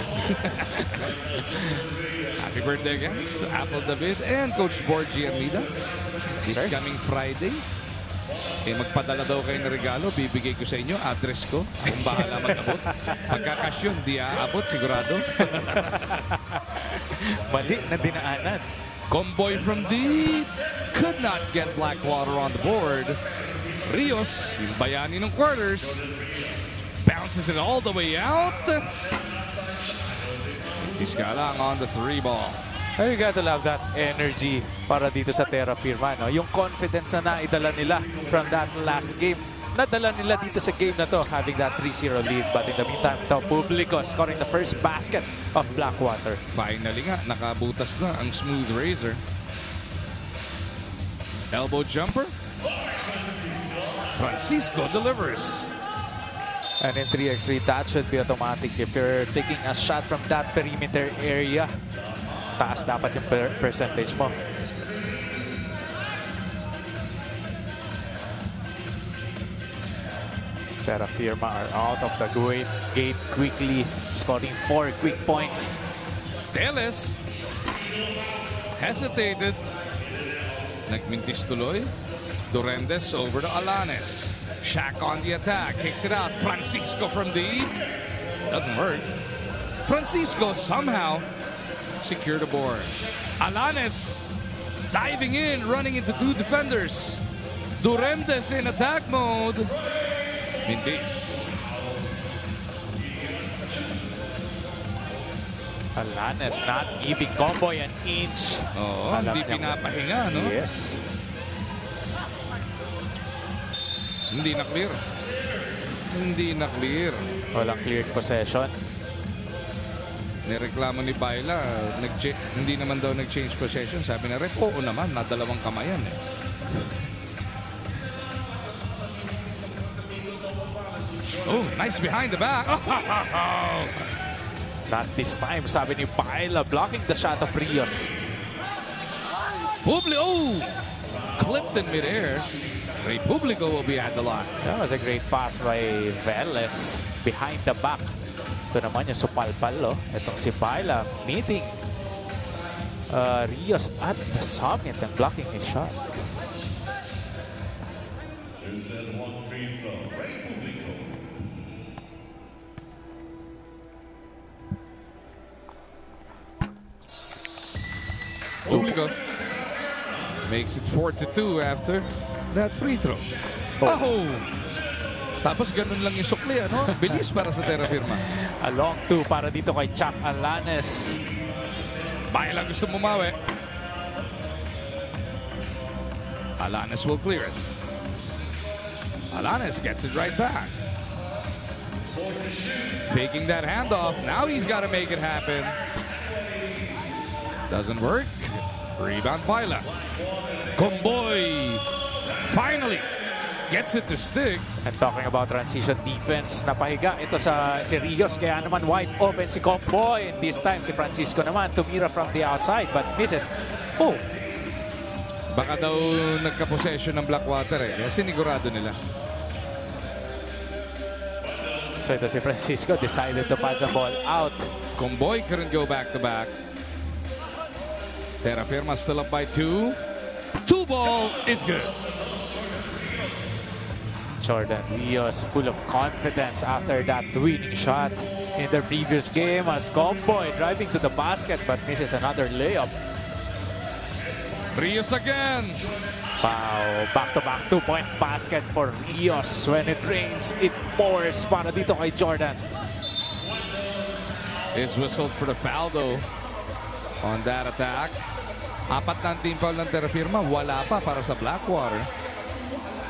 Happy birthday again to Apple David and Coach Borgie Armida. This coming Friday. Magpadala daw kayo ng regalo, bibigay ko sa inyo, address ko. Akong bahala mag-abot. Pagkakasyon, di aabot, sigurado. Mali na dinaanan. Comboy from deep. Could not get Blackwater on the board. Rios, yung bayani ng quarters, bounces it all the way out. Iskalang on the 3 ball. You gotta love that energy para dito sa Terrafirma. No? Yung confidence na naidala nila from that last game. Nadala nila dito sa game na to, having that 3-0 lead. But in the meantime, the Publico scoring the first basket of Blackwater. Finally nga, nakabutas na ang Smooth Razor. Elbow jumper. Francisco delivers. And in 3x3, that should be automatic. If you're taking a shot from that perimeter area, taas dapat yung percentage mo. Terrafirma are out of the gate quickly, scoring 4 quick points. Teles hesitated. Nagmintis tuloy. Durendes over to Alanes. Shaq on the attack. Kicks it out. Francisco from deep. Doesn't work. Francisco somehow secured the board. Alanes diving in, running into 2 defenders. Durendes in attack mode. Mintis. Alanes not giving Comboy an inch. Oh, hindi pinapahinga, no? Yes. Hindi na clear. Hindi na clear. Walang cleared possession. Nireklamo ni Baila, hindi naman daw nag-change possession. Sabi na rep, oo naman, nadalawang kamayan eh. Oh, nice behind the back. Oh, Not this time, sabi ni Baila, blocking the shot of Rios. Oh, clipped in midair. Republico will be at the line. That was a great pass by Velez behind the back. Ito naman yung supalpal, oh. Itong si Baila meeting Rios at the summit and blocking his shot. Publico makes it 4-2 after that free throw. Oh! Tapos ganun lang yung sukli, ano? Bilis para sa Terrafirma. A long 2 para dito kay Chuck Alanes. Baila gusto bumawi. Alanes will clear it. Alanes gets it right back. Faking that handoff. Now he's got to make it happen. Doesn't work. Rebound Baila. Comboy finally gets it to stick. And talking about transition defense, napahiga ito sa si Rios, kaya naman wide open si Comboy. And this time si Francisco naman tumira from the outside but misses. Oh! Baka daw nagka-possession ng Blackwater eh. Kaya sinigurado nila. So ito si Francisco decided to pass the ball out. Comboy couldn't go back-to-back. Terrafirma still up by 2. 2 ball is good. Jordan Rios full of confidence after that winning shot in the previous game as Comboy driving to the basket but misses another layup. Rios again. Wow, back-to-back 2-point basket for Rios. When it rains, it pours para dito kay Jordan. Is whistled for the foul though on that attack. 4 na ang team foul ng Terrafirma. Wala pa para sa Blackwater.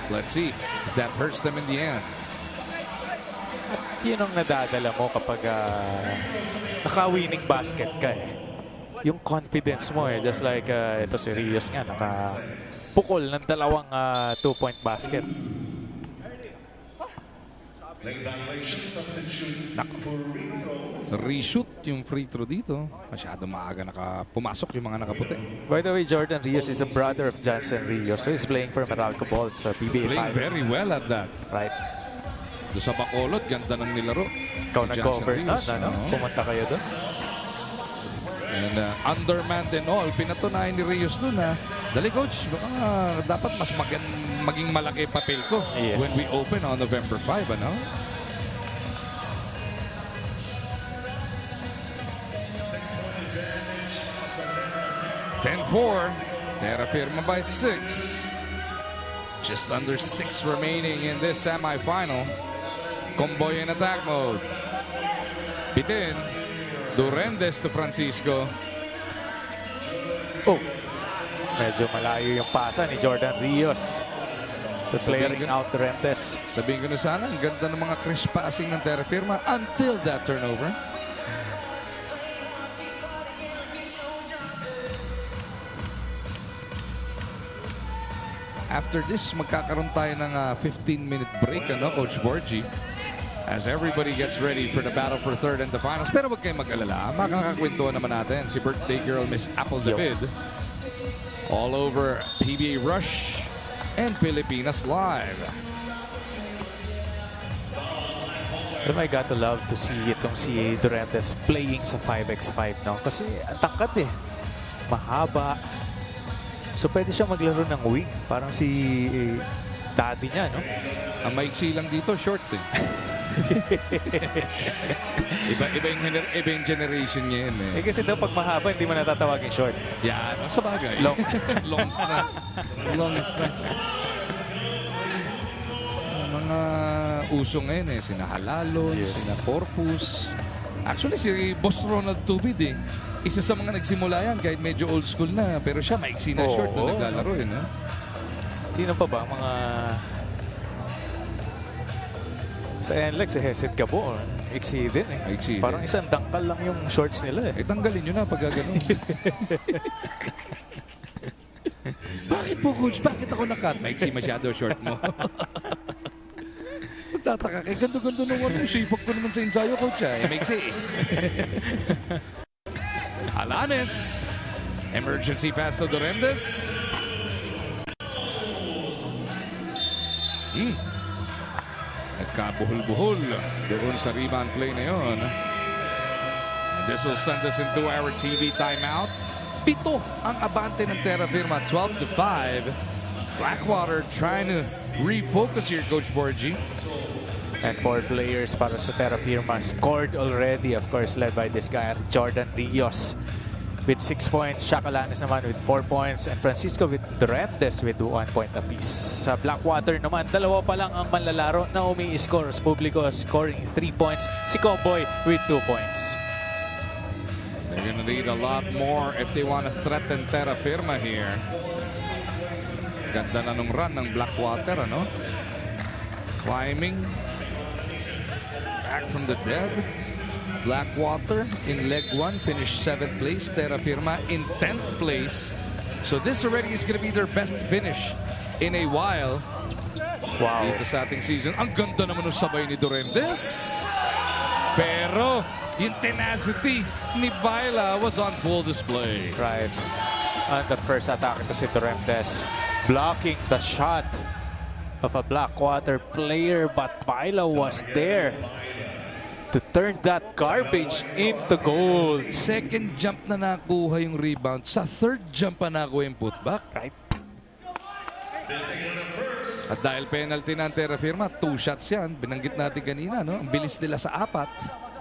Let's see if that hurts them in the end. At yun ang nadadala mo kapag naka-winning basket ka eh. Yung confidence mo eh. Just like ito si Rios nga, nakapukol ng dalawang 2-point basket. Reshoot yung free throw dito. Masyado maaga pumasok yung mga nakaputi. By the way, Jordan Rios is a brother of Johnson Rios. So he's playing for Meralco Ball sa PBA. Playing very well at that. Right. Doon sa Bacolod, ganda ng nilaro. Ikaw nag-cover na, no? Pumunta kayo doon. And undermanned and all, pinatunayan ni Rios doon na, dali coach, dapat mas maging malaki papel ko when we open on November 5, ano? (10-4), Terrafirma by 6. Just under 6 remaining in this semifinal. Comboy in attack mode. Bitin. Durendes to Francisco. Oh, medyo malayo yung pasa ni Jordan Rios. To clearing out Durendes. Sabihin ko na sana, ang ganda ng mga crisp passing ng Terrafirma until that turnover. After this, magkakaroon tayo ng 15-minute break, Coach Borgie? As everybody gets ready for the battle for third and the finals. Pero wag kayong mag-alala. Makakakwentuhan naman natin si birthday girl Miss Apple David. All over PBA Rush and Pilipinas Live. Pero I gotta love to see itong si Durantes playing sa 5x5, no? Kasi ang tangkad eh. Mahaba. So pwede siya maglaro ng wing. Parang si daddy niya, no? Ang maiksi lang dito, short eh. iba yung generation niya yun eh. Kasi daw pag mahaba, hindi mo natatawagin short. Yan, sa bagay. Longs na. Longs na. Mga uso ngayon eh. Sina Halalon, sina Corpus. Actually, si Boss Ronald Tubid eh. Isa sa mga nagsimula yan kahit medyo old school na. Pero siya maiksi na short na naglalaro eh. No? Sino pa ba? Mga... Sa NLEX, Heset ka po. Iksi din eh. Iksi parang din. Isang dangkal lang yung shorts nila eh. Tanggalin nyo na pag gano'n. Bakit po, Coach? Bakit ako nakat? Maiksi masyado short mo. Magtataka kay gando-gando nung ano. Sipag ko naman sa ensayo, Coach. Maiksi. Alanes. Emergency pass to Durantes. Nagkabuhol-buhol doon sa rebound play na yun. This will send us into our TV timeout. 7 ang abante ng Terrafirma, 12-5. Blackwater trying to refocus here, Coach Borgie. And 4 players para sa Terrafirma scored already, of course, led by this guy, Jordan Rios with 6 points. Shakalanes naman with 4 points. And Francisco with Durantes with 1 point apiece. Sa Blackwater naman, 2 pa lang ang manlalaro na umi-score. Publico scoring 3 points. Si Cowboy with 2 points. They're gonna need a lot more if they want to threaten Terrafirma here. Ganda na nung run ng Blackwater, Climbing. Back from the dead. Blackwater in leg 1 finished 7th place. Terrafirma in 10th place. So this already is going to be their best finish in a while. Wow. Dito sa ating season. Ang ganda naman ng sabay ni Durantes. Pero yung tenacity ni Baila was on full display. Right. On the first attack ito si Durantes blocking the shot of a Blackwater player, but Baila was there to turn that garbage into goal. Second jump na nakuha yung rebound. Sa third jump pa nakuha yung putback. Right. At dahil penalty ng Terrafirma, 2 shots yan. Binanggit natin kanina, Ang bilis nila sa 4.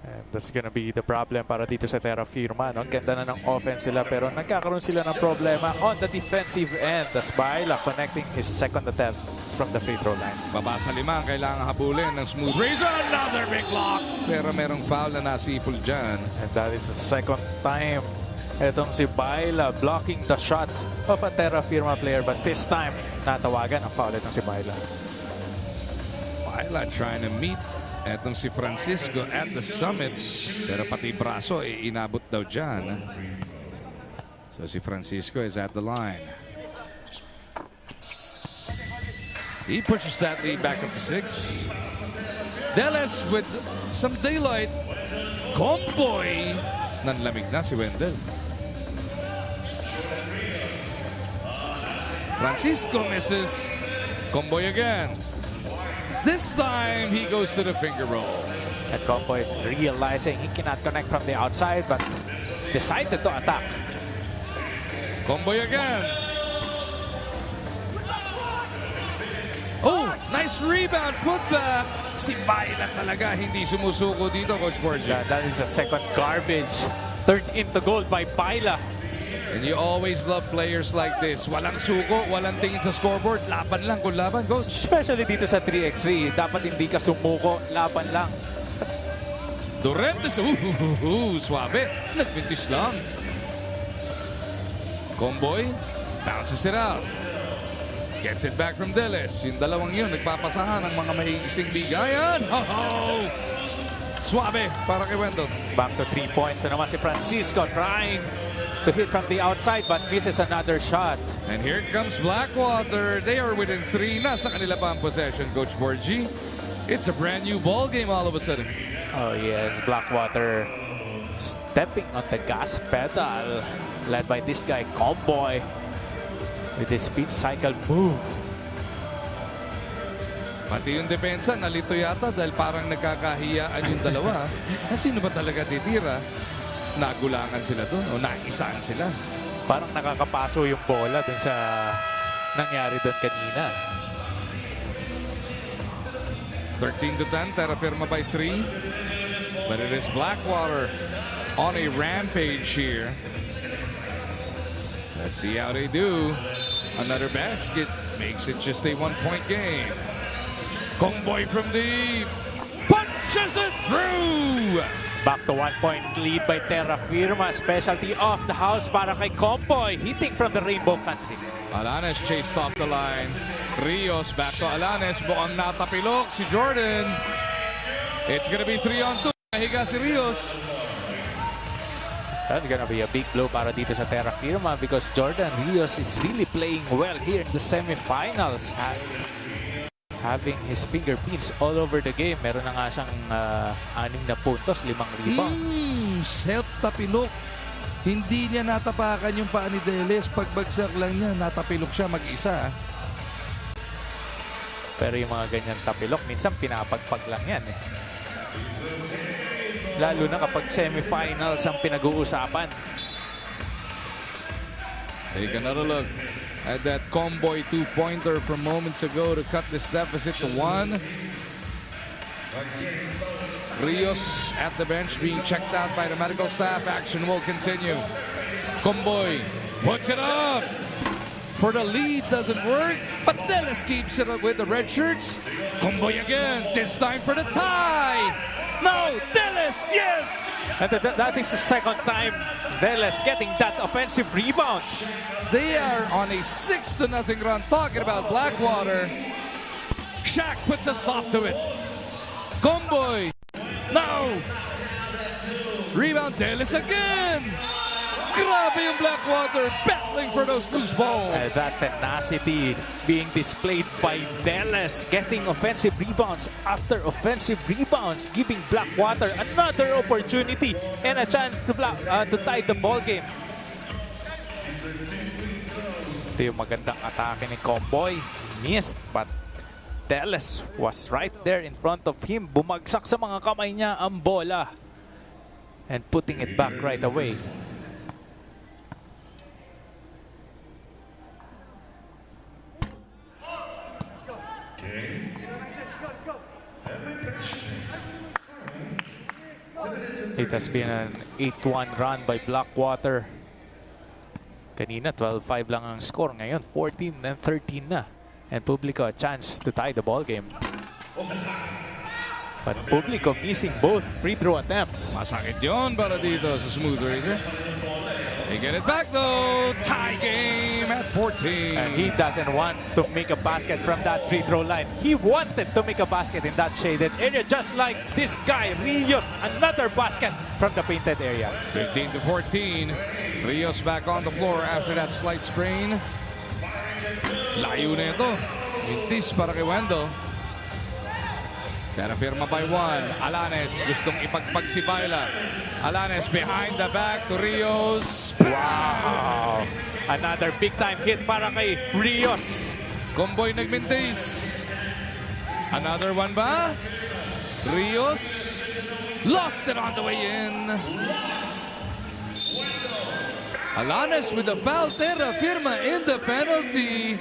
And that's gonna be the problem para dito sa Terrafirma, Ganda na ng offense sila pero nagkakaroon sila ng problema on the defensive end. As Baila connecting his second attempt from the free throw line. Baba sa 5, kailangan habulin ng smooth razor. Another big block. Pero merong foul na nasipol dyan. And that is the second time itong si Baila blocking the shot of a Terrafirma player, but this time natawagan ang foul itong si Baila. Baila trying to meet etong si Francisco at the summit. Pero pati braso inabot daw dyan. So si Francisco is at the line. He pushes that lead back up to 6. Deles with some daylight. Comboy. Nanlamig na si Wendell. Francisco misses. Comboy again. This time, he goes to the finger roll. And Combo is realizing he cannot connect from the outside, but decided to attack. Combo again. Oh, nice rebound, put back. Si Baila talaga hindi sumusuko dito, Coach Borgie. That is the second garbage turned into goal by Baila. And you always love players like this. Walang suko, walang tingin sa scoreboard. Laban lang kung laban, Coach. Especially dito sa 3x3. Dapat hindi ka sumuko. Laban lang. Durantes. Suabe. Nagpintis lang. Comboy. Bounces it out. Gets it back from Deles. Yung dalawang yun, nagpapasahan ng mga maiising bigayan. Oh! Suabe para kay Wendell. Back to 3 points na naman si Francisco trying to hit from the outside but misses another shot. And here comes Blackwater. They are within 3 na sa kanila pa ang possession, Coach Borgie. It's a brand new ball game all of a sudden. Oh yes, Blackwater stepping on the gas pedal, led by this guy, Comboy, with his speed cycle move. Pati yung depensa, nalito yata dahil parang nagkakahiyaan yung dalawa. Sino ba talaga titira? Nagulangan sila doon o naisaan sila. Parang nakakapaso yung bola dun sa nangyari doon kanina. 13-10, Terrafirma by 3. But it is Blackwater on a rampage here. Let's see how they do. Another basket makes it just a 1-point game. Comboy from deep, punches it through! Back to 1-point lead by Terrafirma. Specialty off the house para kay Comboy, hitting from the Rainbow Country. Alanes chased off the line. Rios back to Alanes. Mukhang natapilok si Jordan. It's gonna be 3-on-2. Nahiga si Rios. That's gonna be a big blow para dito sa Terrafirma because Jordan Rios is really playing well here in the semifinals. Having his fingerprints all over the game. Meron na nga siyang 6 na puntos, 5 rebound. Self-tapilok. Hindi niya natapakan yung paa ni Deles. Pagbagsak lang niya, natapilok siya mag-isa. Pero yung mga ganyan tapilok, minsan pinapagpag lang yan eh. Lalo na kapag semifinals ang pinag-uusapan. Take another look at that Comboy 2-pointer from moments ago to cut this deficit to 1. Rios at the bench being checked out by the medical staff. Action will continue. Comboy puts it up. For the lead, doesn't work, but Dennis keeps it up with the red shirts. Comboy again, this time for the tie. No, Dennis, yes! And that is the second time Veles getting that offensive rebound. They are on a 6-0 run. Talking about Blackwater. Shaq puts a stop to it. Comboy, no! Rebound, Dennis again! Grabe yung Blackwater battling for those loose balls. That tenacity being displayed by Deles, getting offensive rebounds after offensive rebounds, giving Blackwater another opportunity and a chance to tie the ball game. Ito yung magandang atake ni Comboy. Missed, but Deles was right there in front of him. Bumagsak sa mga kamay niya ang bola and putting it back right away. It has been an 8-1 run by Blackwater. Kanina 12-5 lang ang score. Ngayon 14-13 na. And Publico a chance to tie the ball game. But Publico missing both free throw attempts. Masakit yun para dito sa Smooth Razor. They get it back though. Tie game at 14. And he doesn't want to make a basket from that free throw line. He wanted to make a basket in that shaded area, just like this guy, Rios. Another basket from the painted area. 15-14. Rios back on the floor after that slight sprain. Layo na ito. Mintis para kay Wendo. Terrafirma by 1. Alanes gustong ipagpag si Baila. Alanes behind the back to Rios. Wow! Another big time hit para kay Rios. Comboy nagmintis. Another one ba? Rios lost it on the way in. Alanes with the foul. Terrafirma in the penalty.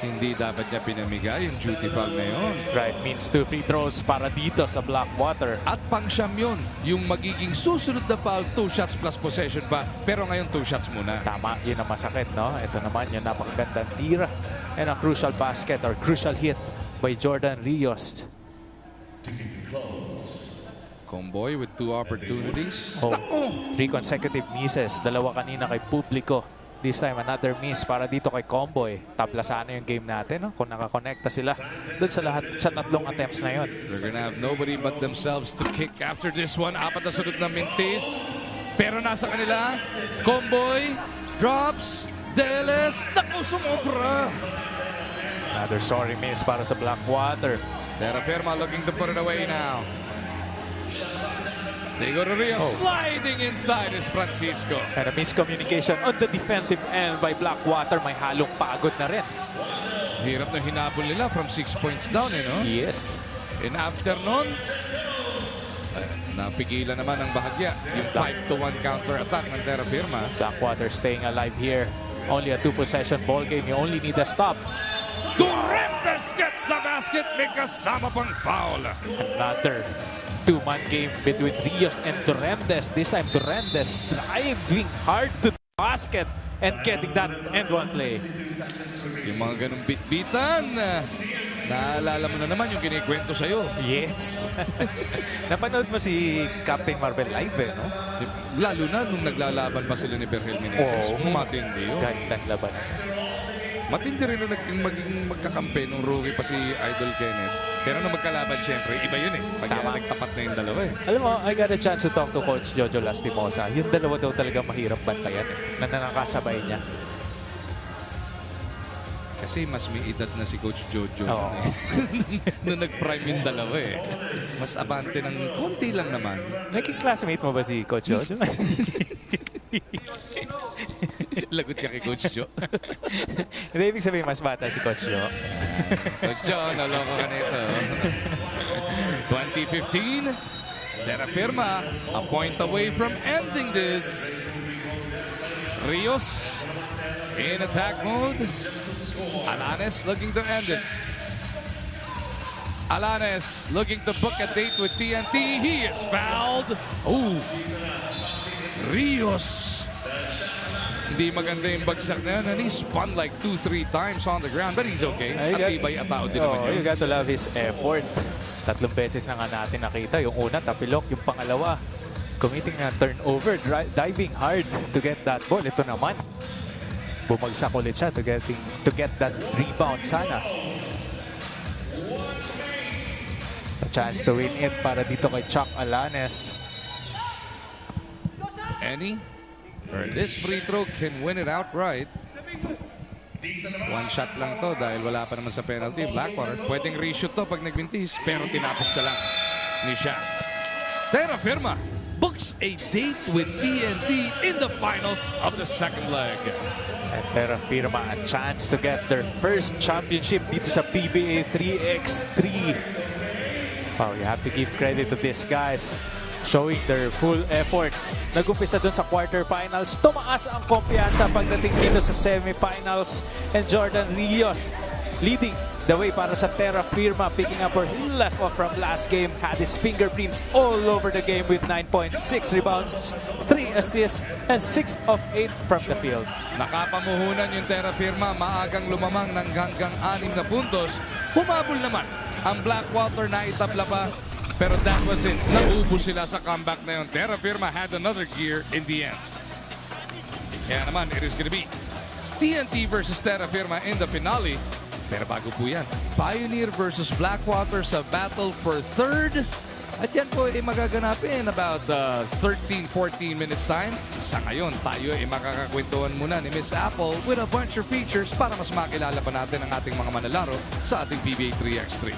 Hindi dapat niya pinamigay yung duty foul na yun. Right, means 2 free throws para dito sa Blackwater. At pang-siyam yun, yung magiging susunod na foul, 2 shots plus possession pa. Pero ngayon 2 shots muna. Tama, yun ang masakit, no? Ito naman yung napakagandang tira. And a crucial basket or crucial hit by Jordan Rios. Comboy with 2 opportunities. 3 consecutive misses. 2 kanina kay Publico. This time, another miss para dito kay Comboy. Tablasan na yung game natin, no? Kung nakakonekta sila doon sa lahat sa 3 attempts na yun. They're gonna have nobody but themselves to kick after this one. 4 na sunod na mintis. Pero nasa kanila, Comboy drops. Deles, naku, sumobra. Another sorry miss para sa Blackwater. Terrafirma looking to put it away now. Diego Rios sliding inside is Francisco. And a miscommunication on the defensive end by Blackwater. May halong pagod na rin. Hirap na hinabol nila from 6 points down, no? Yes. In afternoon, napigilan naman ang bahagya. Yung 5-1 counter-attack ng Terrafirma. Blackwater staying alive here. Only a 2-possession ball game. You only need a stop. Duremdes gets the basket. May kasama pang foul. Another 2-man game between Rios and Duremdes. This time, Duremdes driving hard to the basket and getting that end-one play. Yung mga ganung bit-bitan, naalala mo na naman yung kinikwento sa'yo. Yes. Napanood mo si Captain Marvel live, no? Lalo na nung naglalaban pa sila ni Berhel Meneses. Matindi yun. Gandang laban. Matindi rin nung maging magkakampi nung rookie pa si Idol Kenneth. Pero nung magkalaban, syempre, iba yun eh. Pag nagtapat na yung dalawa eh. Alam mo, I got a chance to talk to Coach Jojo Lastimosa. Yung dalawa daw talaga mahirap bantayan eh. Na nakasabay niya. Kasi mas may edad na si Coach Jojo. Nung nag-prime yung dalawa eh. Mas abante ng konti lang naman. Naging classmate mo ba si Coach Jojo? Lagot ka kay Coach Jo. Hindi, ibig sabihin mas bata si Coach Jo. Coach Jo, naloko ka nito. 2015, Terrafirma, a point away from ending this. Rios in attack mode. Alanes looking to end it. Alanes looking to book a date with TNT. He is fouled. Ooh. Rios. Hindi maganda yung bagsak na yun. And he spun like 2-3 times on the ground. But he's okay. Atibay at tao din naman yun. You got to love his effort. 3 beses na nga natin nakita. Yung una, tapilok. Yung pangalawa, committing na turnover. Diving hard to get that ball. Ito naman, bumagsak ulit siya to get that rebound sana. A chance to win it para dito kay Chuck Alanes. This free throw can win it outright. One shot lang to dahil wala pa naman sa penalty. Blackwater, pwedeng reshoot to pag nagmintis, pero tinapos na lang ni Shaq. Terrafirma books a date with TNT in the finals of the second leg. And Terrafirma a chance to get their first championship dito sa PBA 3x3. Wow, you have to give credit to these guys. Showing their full efforts. Nag-umpisa dun sa quarterfinals. Tumaas ang kumpiyansa pagdating dito sa semifinals. And Jordan Rios leading the way para sa Terrafirma. Picking up where he left off from last game. Had his fingerprints all over the game with 9.6 rebounds, 3 assists, and 6 of 8 from the field. Nakapamuhunan yung Terrafirma. Maagang lumamang ng hanggang 6 na puntos. Humabol naman ang Blackwater na itabla pa. Pero that was it. Naubos sila sa comeback na yun. Terrafirma had another gear in the end. Kaya naman, it is gonna be TNT versus Terrafirma in the finale. Pero bago po yan, Pioneer versus Blackwater sa battle for third. At yan po ay magaganapin about 13-14 minutes time. Sa ngayon, tayo ay makakakwentuhan muna ni Miss Apple with a bunch of features para mas makilala pa natin ang ating mga manlalaro sa ating PBA 3x3.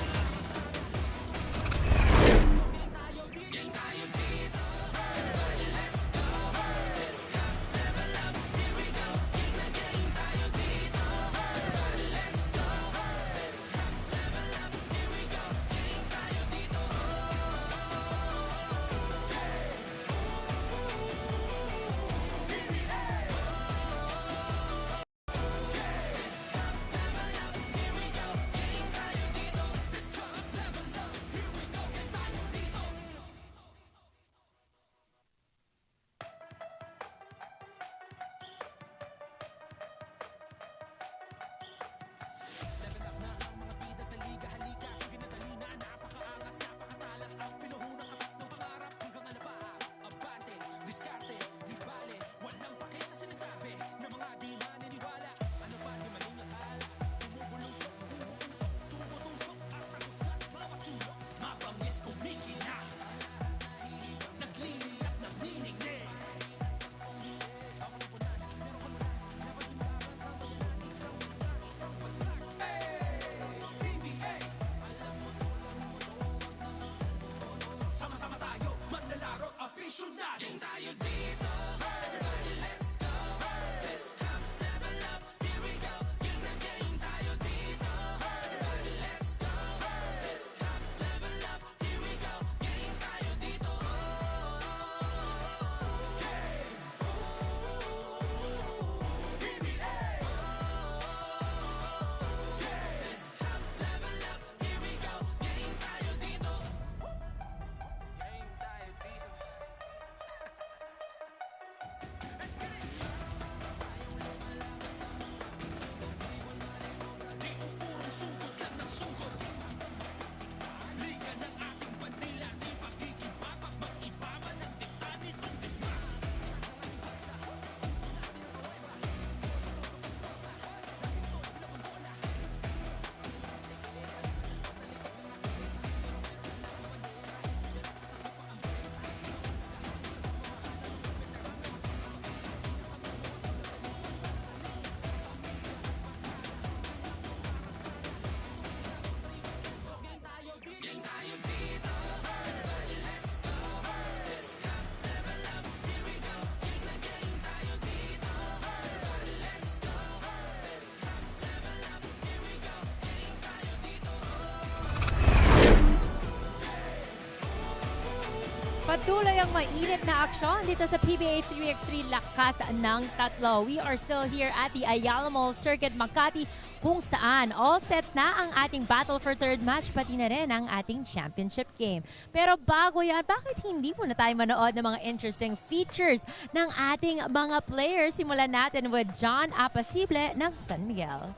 Patuloy ang mainit na aksyon dito sa PBA 3x3 Lakas ng Tatlo. We are still here at the Ayala Mall Circuit Makati kung saan all set na ang ating battle for third match pati na rin ang ating championship game. Pero bago yan, bakit hindi muna tayo manood ng mga interesting features ng ating mga players? Simulan natin with John Apasible ng San Miguel.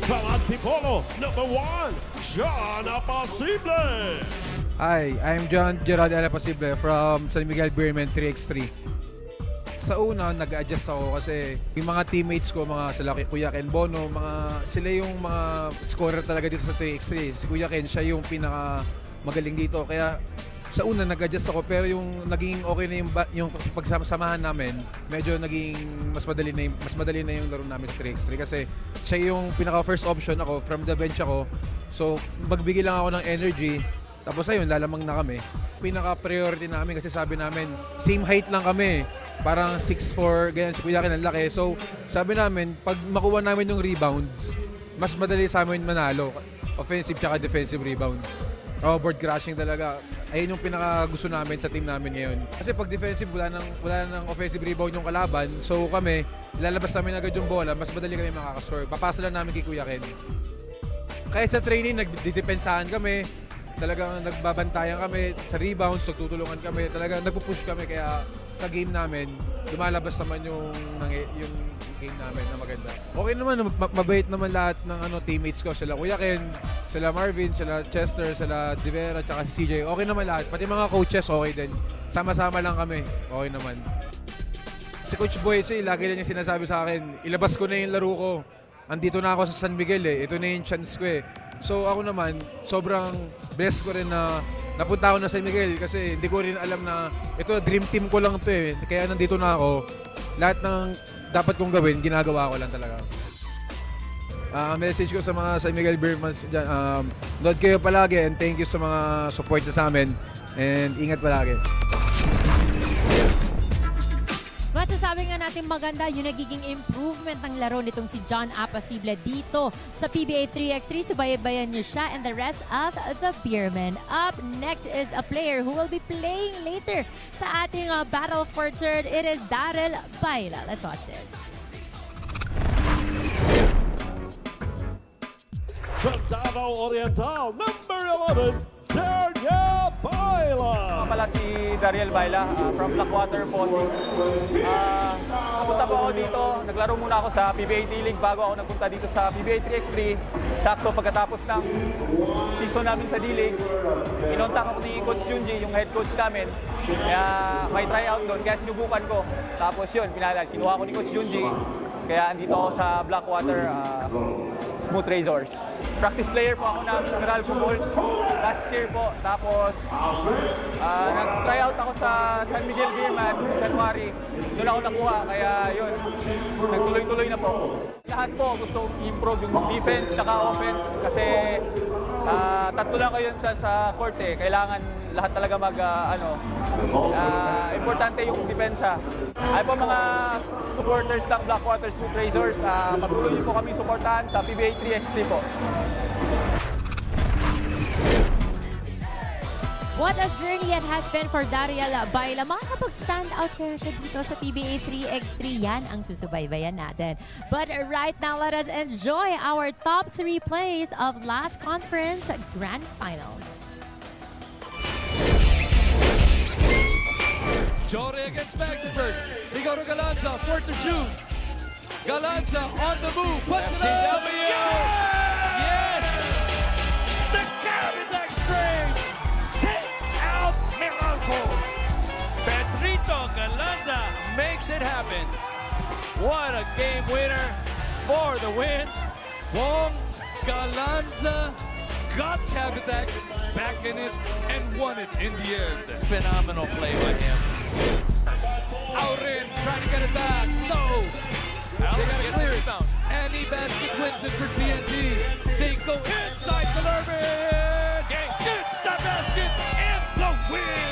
From Antipolo, number 1, John Apasible. Hi, I'm John Gerard Apasible from San Miguel Beerman 3x3. Sa una, nag-adjust ako kasi yung mga teammates ko, mga sila Kuya Ken Bono, sila yung mga scorer talaga dito sa 3x3. Si Kuya Ken, siya yung pinaka magaling dito. Kaya sa una, nag-adjust ako, pero yung naging okay na yung pagsamahan namin, medyo naging mas madali na yung laro namin sa 3x3 kasi siya yung pinaka first option ako, from the bench ako. So, magbigay lang ako ng energy, tapos ayun, lalamang na kami. Pinaka priority namin kasi sabi namin, same height lang kami. Parang 6'4", ganyan, si Kuya Ken ang laki. So, sabi namin, pag makuha namin yung rebounds, mas madali sa amin manalo. Offensive tsaka defensive rebounds. Board crashing talaga. Ayun yung pinaka gusto namin sa team namin ngayon. Kasi pag defensive, wala nang offensive rebound yung kalaban. So kami, lalabas namin agad yung bola, mas madali kami makakascore. Papasa lang namin kay Kuya Ken. Kahit sa training, nagdidepensahan kami. Talagang nagbabantayan kami sa rebounds, nagtutulungan kami. Talagang nagpupush kami, kaya sa game namin, lumalabas naman yung game namin na maganda. Okay naman, mabait naman lahat ng teammates ko. Sila Kuya Ken, sila Marvin, sila Chester, sila Divera, tsaka si CJ. Okay naman lahat. Pati mga coaches, okay din. Sama-sama lang kami. Okay naman. Si Coach Boyce, lagi na niya sinasabi sa akin, ilabas ko na yung laro ko. Andito na ako sa San Miguel Ito na yung chance ko So ako naman, sobrang blessed ko rin na napunta ako na San Miguel kasi hindi ko rin alam na ito, dream team ko lang ito Kaya nandito na ako. Lahat ng dapat kong gawin, ginagawa ko lang talaga. Message ko sa mga San Miguel Beermans dyan, nood kayo palagi and thank you sa mga support na sa amin and ingat palagi. Masasabi nga natin maganda yung nagiging improvement ng laro nitong si John Apasible dito sa PBA 3x3. Subayabayan niyo siya and the rest of the Beermen. Up next is a player who will be playing later sa ating battle for third. It is Daryl Baila. Let's watch this. From Davao Oriental, number 11, Daryl Baila. Pala si Daryl Baila from Blackwater po. Napunta po ako dito, naglaro muna ako sa PBA D-League bago ako nagpunta dito sa PBA 3x3. Sakto pagkatapos ng season namin sa D-League, inontak ako ni Coach Junji, yung head coach namin. Kaya may tryout doon, kaya sinubukan ko. Tapos yun, kinuha ko ni Coach Junji. Kaya andito ako sa Blackwater Smooth Razors. Practice player po ako ng Meralco last year po. Tapos nag-tryout ako sa San Miguel Beerman January. Doon ako nakuha. Kaya yun, nagtuloy-tuloy na po. Lahat po gusto improve yung defense at offense. Kasi tatlo lang kayo sa court Kailangan lahat talaga importante yung depensa. Ay po mga supporters ng Blackwater Smooth Razors, patuloy niyo po kami suportahan sa PBA 3x3 po. What a journey it has been for Daryl Baila. Makakapag-stand out kaya siya dito sa PBA 3x3. Yan ang susubaybayan natin. But right now, let us enjoy our top 3 plays of last conference grand finals. Jory against Magdeburg. We go to Galanza, fourth to shoot. Galanza on the move. Puts it up. Yes! The Cavitex train take out Meralco. Pedrito Galanza makes it happen. What a game winner for the win. Wong Galanza got Cavitex back in it and won it in the end. Phenomenal play by him. Aurin trying to get it back. No. They got to clear it. Any basket wins it for TNT. They go inside the Lerman. Gets the basket and the win.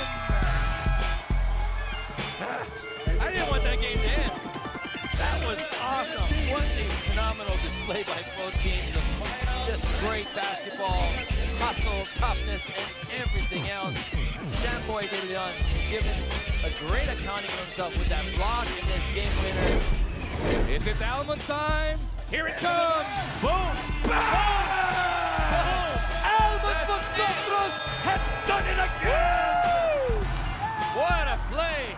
I didn't want that game to end. That was awesome. What a phenomenal display by both teams. Just great basketball. hustle, toughness, and everything else. Samboy De Leon given a great accounting of himself with that block in this game winner. Is it Almond time? Here it comes! Boom! Boom! Almond Vosotros has done it again! What a play!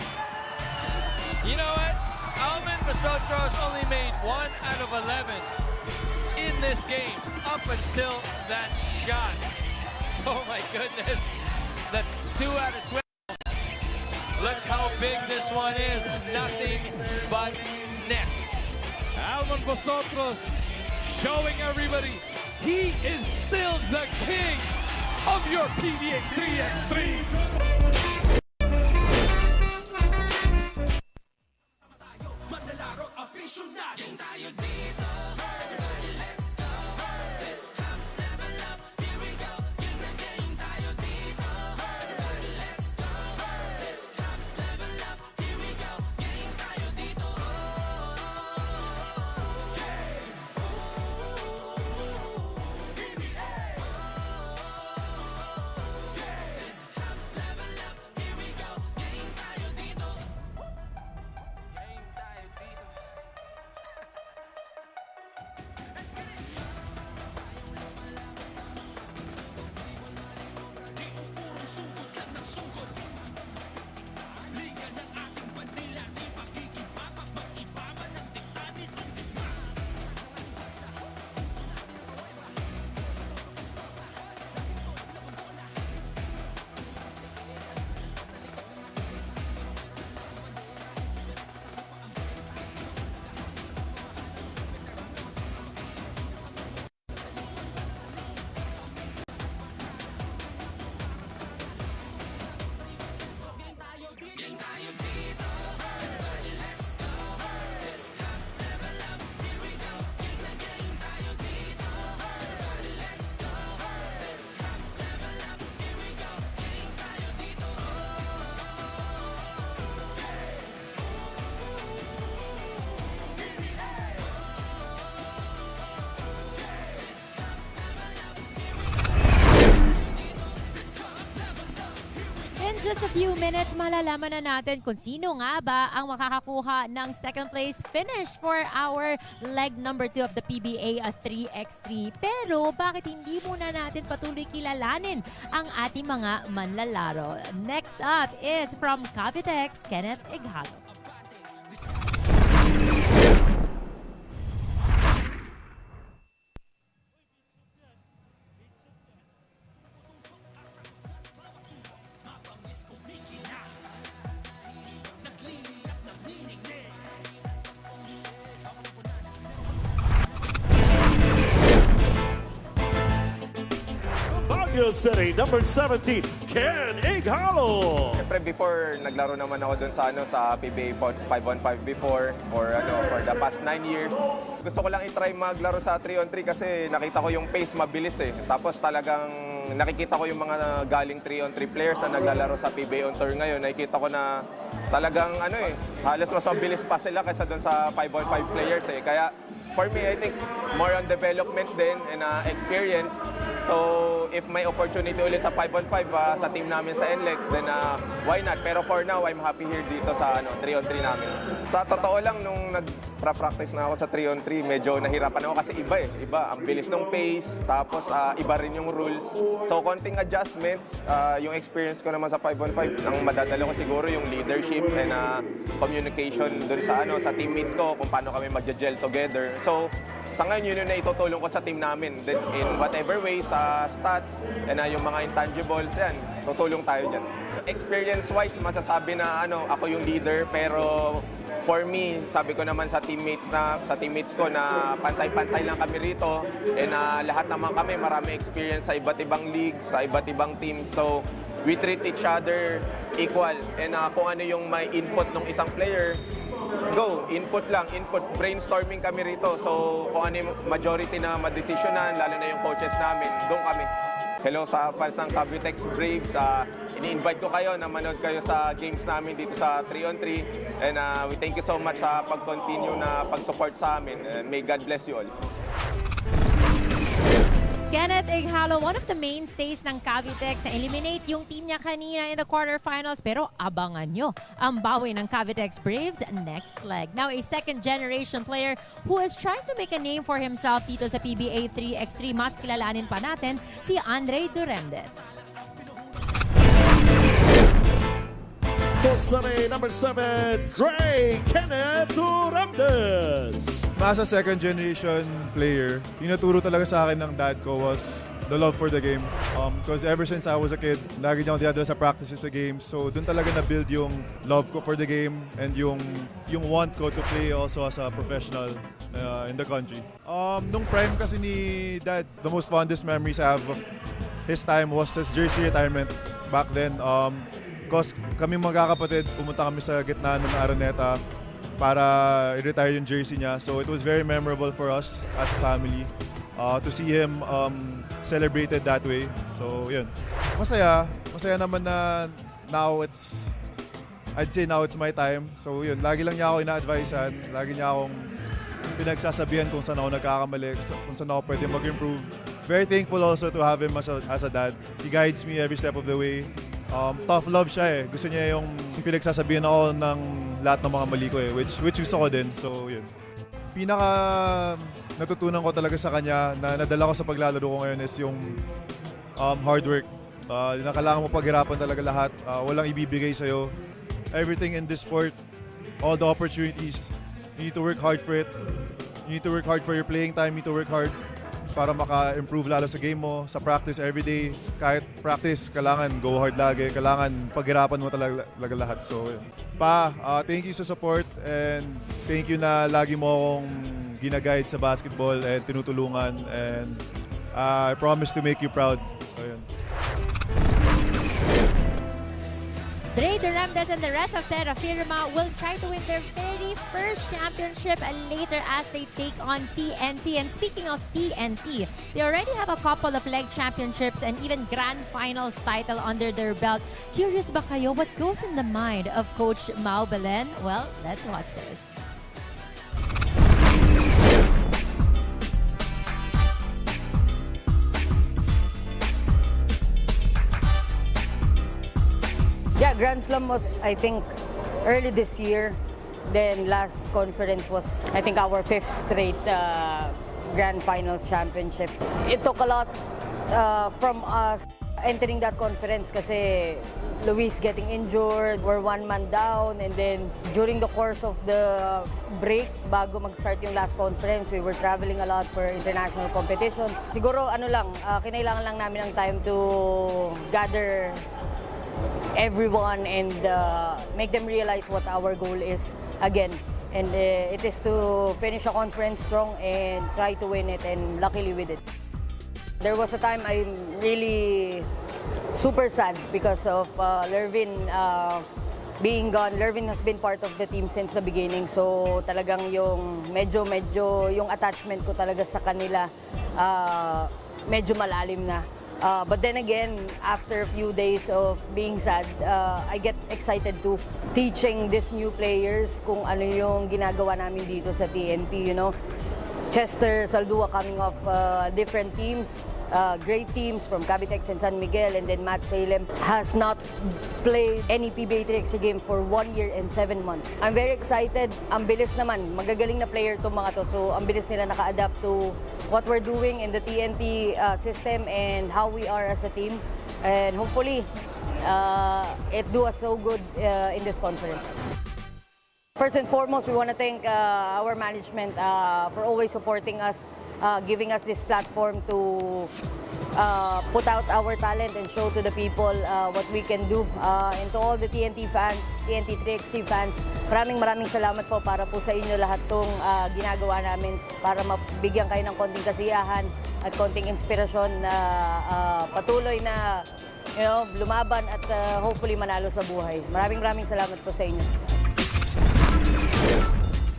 You know what? Almond Vosotros only made 1 out of 11 in this game up until that shot. Oh my goodness. That's 2 out of 12. Look how big this one is. Nothing but net. Almond Vosotros showing everybody he is still the king of your PBA 3x3. Just a few minutes, malalaman na natin kung sino nga ba ang makakakuha ng second place finish for our leg number 2 of the PBA 3x3. Pero bakit hindi muna natin patuloy kilalanin ang ating mga manlalaro? Next up is from Cavitex, Kenneth Ighalo. City, number 17, Ken Ighalo. Siyempre, before, naglaro naman ako dun sa PBA 5-on-5 before for the past 9 years. Gusto ko lang i-try maglaro sa 3-on-3 kasi nakita ko yung pace mabilis eh. Tapos talagang nakikita ko yung mga galing 3-on-3 players na naglalaro sa PBA on tour ngayon. Nakikita ko na talagang halos mas mabilis pa sila kaysa dun sa 5-on-5 players eh. Kaya for me, I think more on development din and experience. So, if may opportunity ulit sa 5-on-5 sa team namin sa NLEX, then why not? Pero for now, I'm happy here dito sa 3-on-3 namin. Sa totoo lang, nung nag-practice na ako sa 3-on-3, medyo nahirapan ako kasi iba eh. Iba, ang bilis ng pace, tapos iba rin yung rules. So, konting adjustments, yung experience ko naman sa 5-on-5, ang madadala ko siguro yung leadership and communication dun sa teammates ko, kung paano kami mag-gel together. So, sa ngayon, yun yung naitutulong ko sa team namin. Then, in whatever way, sa stats, and yung mga intangibles, yan, tutulong tayo dyan. Experience-wise, masasabi na ako yung leader, pero for me, sabi ko naman sa teammates ko na pantay-pantay lang kami rito, and lahat naman kami marami experience sa iba't ibang leagues, sa iba't ibang teams. So, we treat each other equal. And kung ano yung may input ng isang player, go, input lang, input. Brainstorming kami rito. So, kung ano yung majority na madesisyonan, lalo na yung coaches namin, doon kami. Hello sa fans ng Cavitex Braves. Ini-invite ko kayo na manood kayo sa games namin dito sa 3-on-3. And we thank you so much sa pag-continue na pag-support sa amin. And may God bless you all. Kenneth Ighalo, one of the mainstays ng Cavitex na eliminate yung team niya kanina in the quarterfinals. Pero abangan nyo ang bawi ng Cavitex Braves next leg. Now, a second-generation player who is trying to make a name for himself dito sa PBA 3x3. Mas kilalanin pa natin si Andre Duremdes. Sunday, number 7, Dre Kenneth Duremdes. As a second-generation player, yung naturo talaga sa akin ng dad ko was the love for the game. Because ever since I was a kid, lagi niya ako dinadala sa practices sa games. So doon talaga na-build yung love ko for the game and yung want ko to play also as a professional in the country. Nung prime kasi ni dad, the most fondest memories I have of his time was his jersey retirement back then. Because kami magkakapatid, pumunta kami sa gitna ng Araneta para i-retire yung jersey niya. So it was very memorable for us as a family to see him celebrated that way. So yun, masaya naman na I'd say now it's my time. So yun, lagi lang niya ako ina-advisean, lagi niya akong pinagsasabihan kung saan ako nagkakamali, kung saan ako pwede mag-improve. Very thankful also to have him as a dad. He guides me every step of the way. Tough love siya eh. Gusto niya yung pinagsasabihan ako ng lahat ng mga mali ko eh, which gusto ko din. So, yun. Pinaka natutunan ko talaga sa kanya na nadala ko sa paglalaro ko ngayon is yung hard work. Na kailangan mo paghirapan talaga lahat. Walang ibibigay sa'yo. Everything in this sport, all the opportunities, you need to work hard for it. You need to work hard for your playing time. You need to work hard para maka-improve lalo sa game mo, sa practice everyday. Kahit practice, kailangan go hard lagi, kailangan paghirapan mo talaga lahat. So, thank you sa support and thank you na lagi mo akong ginaguide sa basketball and tinutulungan and I promise to make you proud. So, yun. Dre Duremdes and the rest of Terrafirma will try to win their very first championship later as they take on TNT. And speaking of TNT, they already have a couple of leg championships and even grand finals title under their belt. Curious ba kayo what goes in the mind of Coach Mau Belen? Well, let's watch this. Yeah, Grand Slam was, I think, early this year. Then last conference was, I think, our 5th straight Grand Finals championship. It took a lot from us entering that conference kasi Luis getting injured, we're one man down, and then during the course of the break, bago mag-start yung last conference, we were traveling a lot for international competition. Siguro, kinailangan lang namin ng time to gather everyone and make them realize what our goal is again. And it is to finish a conference strong and try to win it, and luckily we did. There was a time I'm really super sad because of Lervin being gone. Lervin has been part of the team since the beginning. So talagang yung medyo yung attachment ko talaga sa kanila medyo malalim na. But then again, after a few days of being sad, I get excited to teaching these new players kung ano yung ginagawa namin dito sa TNT, you know. Chester, Saldua coming off different teams, great teams from Cavitex and San Miguel, and then Matt Salem has not played any PBA 3x3 game for 1 year and 7 months. I'm very excited. Ang bilis naman, magagaling na player itong mga to. So, ang bilis nila naka-adapt to what we're doing in the TNT system and how we are as a team. And hopefully, it do us so good in this conference. First and foremost, we want to thank our management for always supporting us, giving us this platform to put out our talent and show to the people what we can do. And to all the TNT fans, TNT 3x3 fans, maraming salamat po para po sa inyo lahat tong ginagawa namin para mabigyan kayo ng konting kasiyahan at konting inspirasyon na patuloy na lumaban at hopefully manalo sa buhay. Maraming salamat po sa inyo.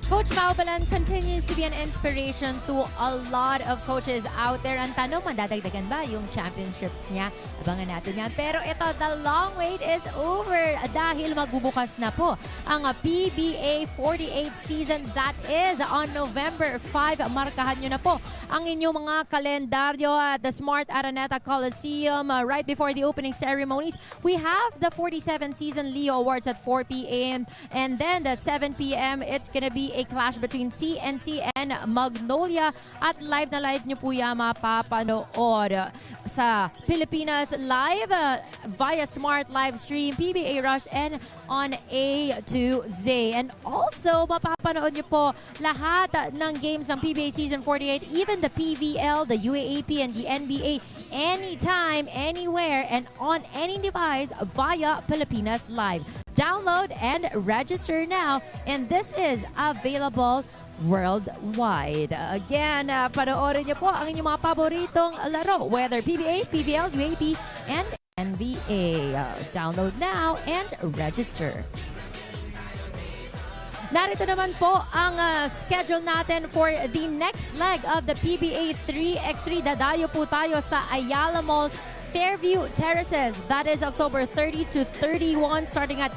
Coach Maubalan continues to be an inspiration to a lot of coaches out there. Ang tanong, madadagdagan ba yung championships niya? Abangan natin yan. Pero ito, the long wait is over dahil magbubukas na po ang PBA 48 season. That is on November 5. Markahan nyo na po ang inyong mga kalendaryo at the Smart Araneta Coliseum right before the opening ceremonies. We have the 47 season Leo Awards at 4 p.m. and then at 7 p.m. it's gonna be a clash between TNT and Magnolia at live na live nyo po yan mapapanood sa Pilipinas Live via Smart Live Stream, PBA Rush, and on A to Z. And also, mapapanood nyo po lahat ng games ng PBA Season 48, even the PVL, the UAAP, and the NBA, anytime, anywhere, and on any device via Pilipinas Live. Download and register now, and this is available worldwide. Again, panoorin niyo po ang inyong mga paboritong laro, whether PBA, PVL, UAP, and NBA. Download now and register. Narito naman po ang schedule natin for the next leg of the PBA 3x3. Dadayo po tayo sa Ayala Mall's Fairview Terraces. That is October 30 to 31 starting at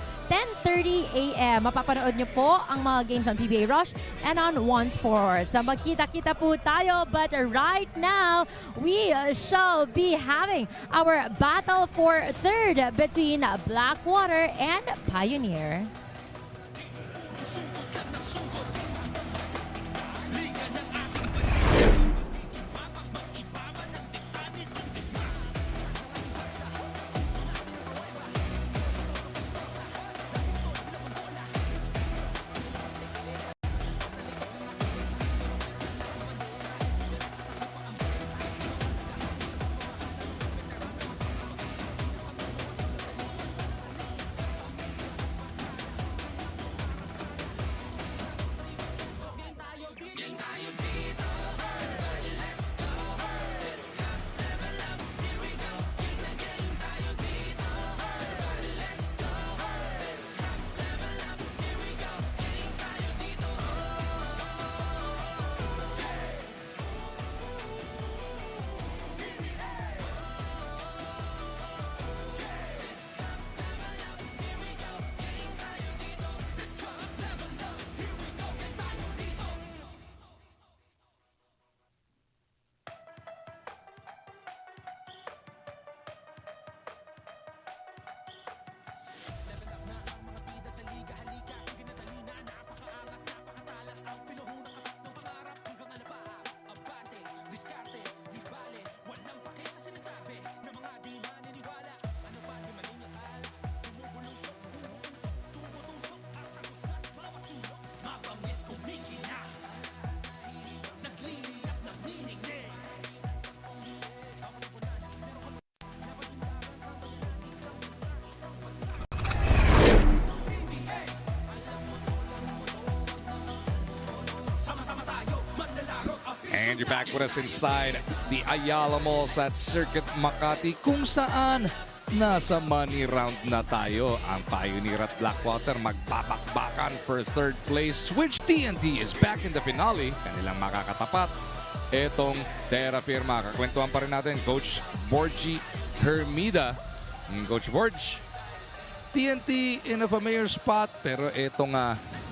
10:30 a.m. Mapapanood nyo po ang mga games on PBA Rush and on One Sports. Magkita-kita po tayo, but right now, we shall be having our battle for third between Blackwater and Pioneer. And you're back with us inside the Ayala Malls at Circuit Makati, kung saan nasa money round na tayo. Ang Pioneer at Blackwater magbabakbakan for third place, which TNT is back in the finale. Kanilang makakatapat etong Terrafirma. Kakwentuhan pa rin natin, Coach Borgie Hermida. Coach Borge, TNT in a familiar spot, pero etong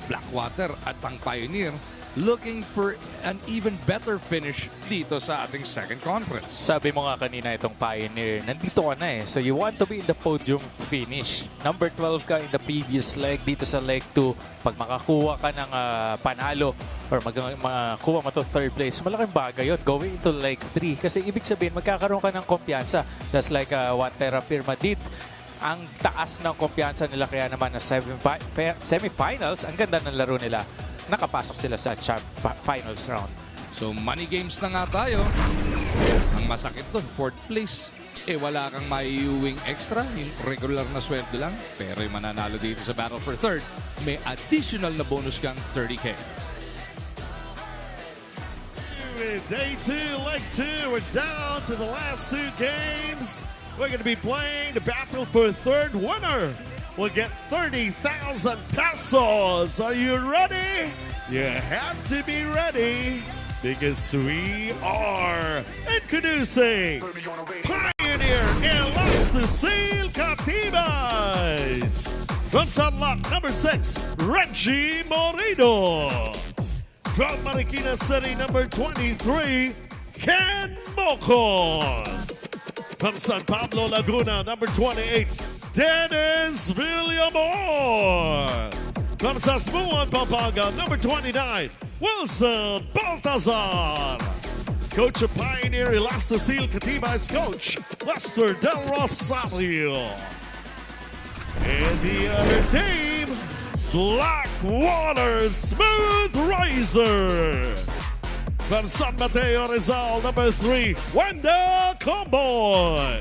Blackwater at ang Pioneer looking for an even better finish dito sa ating second conference. Sabi mo nga kanina itong Pioneer, nandito ka na eh. So you want to be in the podium finish. Number 12 ka in the previous leg. Dito sa leg 2, pag makakuha ka ng panalo or makakuha mo to third place, malaking bagay yun. Going into leg 3. Kasi ibig sabihin, magkakaroon ka ng kumpiyansa. Just like what Terrafirma did. Ang taas ng kumpiyansa nila, kaya naman na semifinals, ang ganda ng laro nila. Nakapasok sila sa finals round. So money games na nga tayo. Ang masakit doon, fourth place. Wala kang maiuwing extra, yung regular na sweldo lang. Pero yung mananalo dito sa Battle for Third, may additional na bonus kang 30K. Day 2, leg 2, we're down to the last 2 games. We're going to be playing the Battle for Third. Winner will get 30,000 pesos. Are you ready? You have to be ready because we are introducing Pioneer Elasticil Catibas. From Sunlock number 6, Reggie Moreno. From Marikina City number 23, Ken Mocon. From San Pablo, Laguna, number 28, Dennis Villamor. From Sasmuan, Pampanga, number 29, Wilson Baltazar. Coach of Pioneer Elasticil Catibas coach, Lester Del Rosario. And the other team, Blackwater Smooth Razor. From San Mateo Rizal, number 3, Wanda Comboy.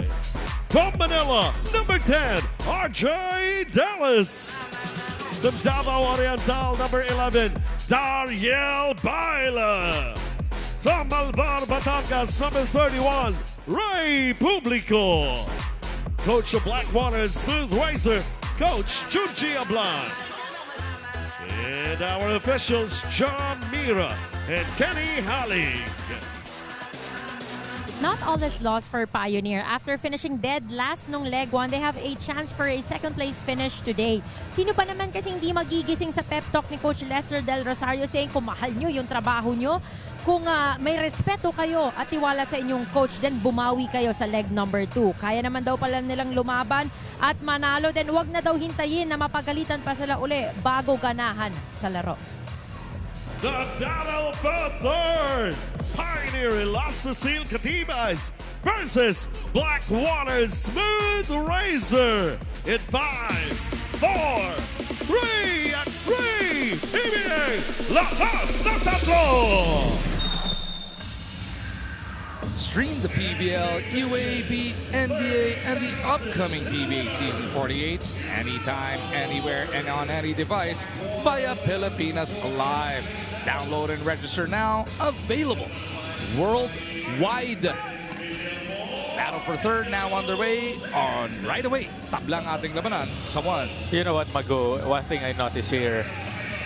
From Manila, number 10, RJ Dallas. From Davao Oriental, number 11, Dariel Baila. From Malvar, Batangas, number 31, Ray Publico. Coach of Blackwater and Smooth Razor, Coach Junji Ablan. And our officials, John Mira and Kenny Hallig. Not all is lost for Pioneer. After finishing dead last nung leg 1, they have a chance for a second place finish today. Sino pa naman kasing hindi magigising sa pep talk ni Coach Lester Del Rosario saying kung mahal nyo yung trabaho nyo, kung may respeto kayo at tiwala sa inyong coach, then bumawi kayo sa leg number 2. Kaya naman daw pala nilang lumaban at manalo, then wag na daw hintayin na mapagalitan pa sila uli bago ganahan sa laro. The battle for third, Pioneer Elasticil Catibas versus Blackwater Smooth Razor in 5, 4, 3 at 3. PBA Lakas ng Tatlo. Stream the PBL, UAB, NBA, and the upcoming PBA Season 48 anytime, anywhere, and on any device via Pilipinas Live. Download and register now. Available worldwide. Battle for third now underway on right away. Tablang ating labanan sa 1. You know what, Mago? One thing I notice here,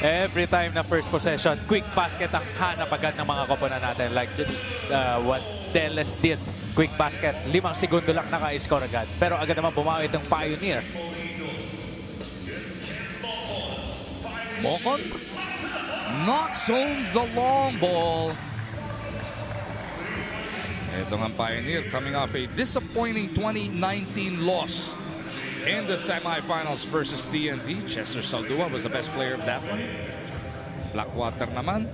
every time na first possession, quick basket ang hanap agad ng mga koponan natin. Like what Teles did. Quick basket, 5 segundo lang naka-score agad. Pero agad naman bumawi itong Pioneer. Mocon knocks home the long ball. Ito ang Pioneer coming off a disappointing 2019 loss in the semifinals versus TNT. Chester Saldua was the best player of that one. Blackwater naman,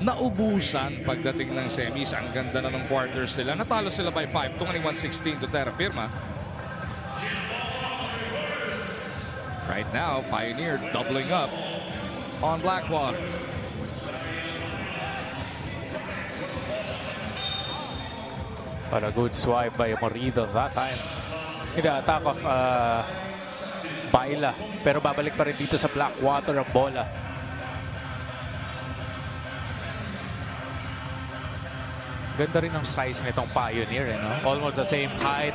naubusan pagdating ng semis. Ang ganda na ng quarters nila. Natalo sila by 5, 21-16 to Terrafirma. Right now, Pioneer doubling up on Blackwater. What a good swipe by Moreno that time. In the attack of Baila. Pero babalik pa rin dito sa Blackwater ang bola. Ganda rin ang size nitong Pioneer, no? Almost the same height.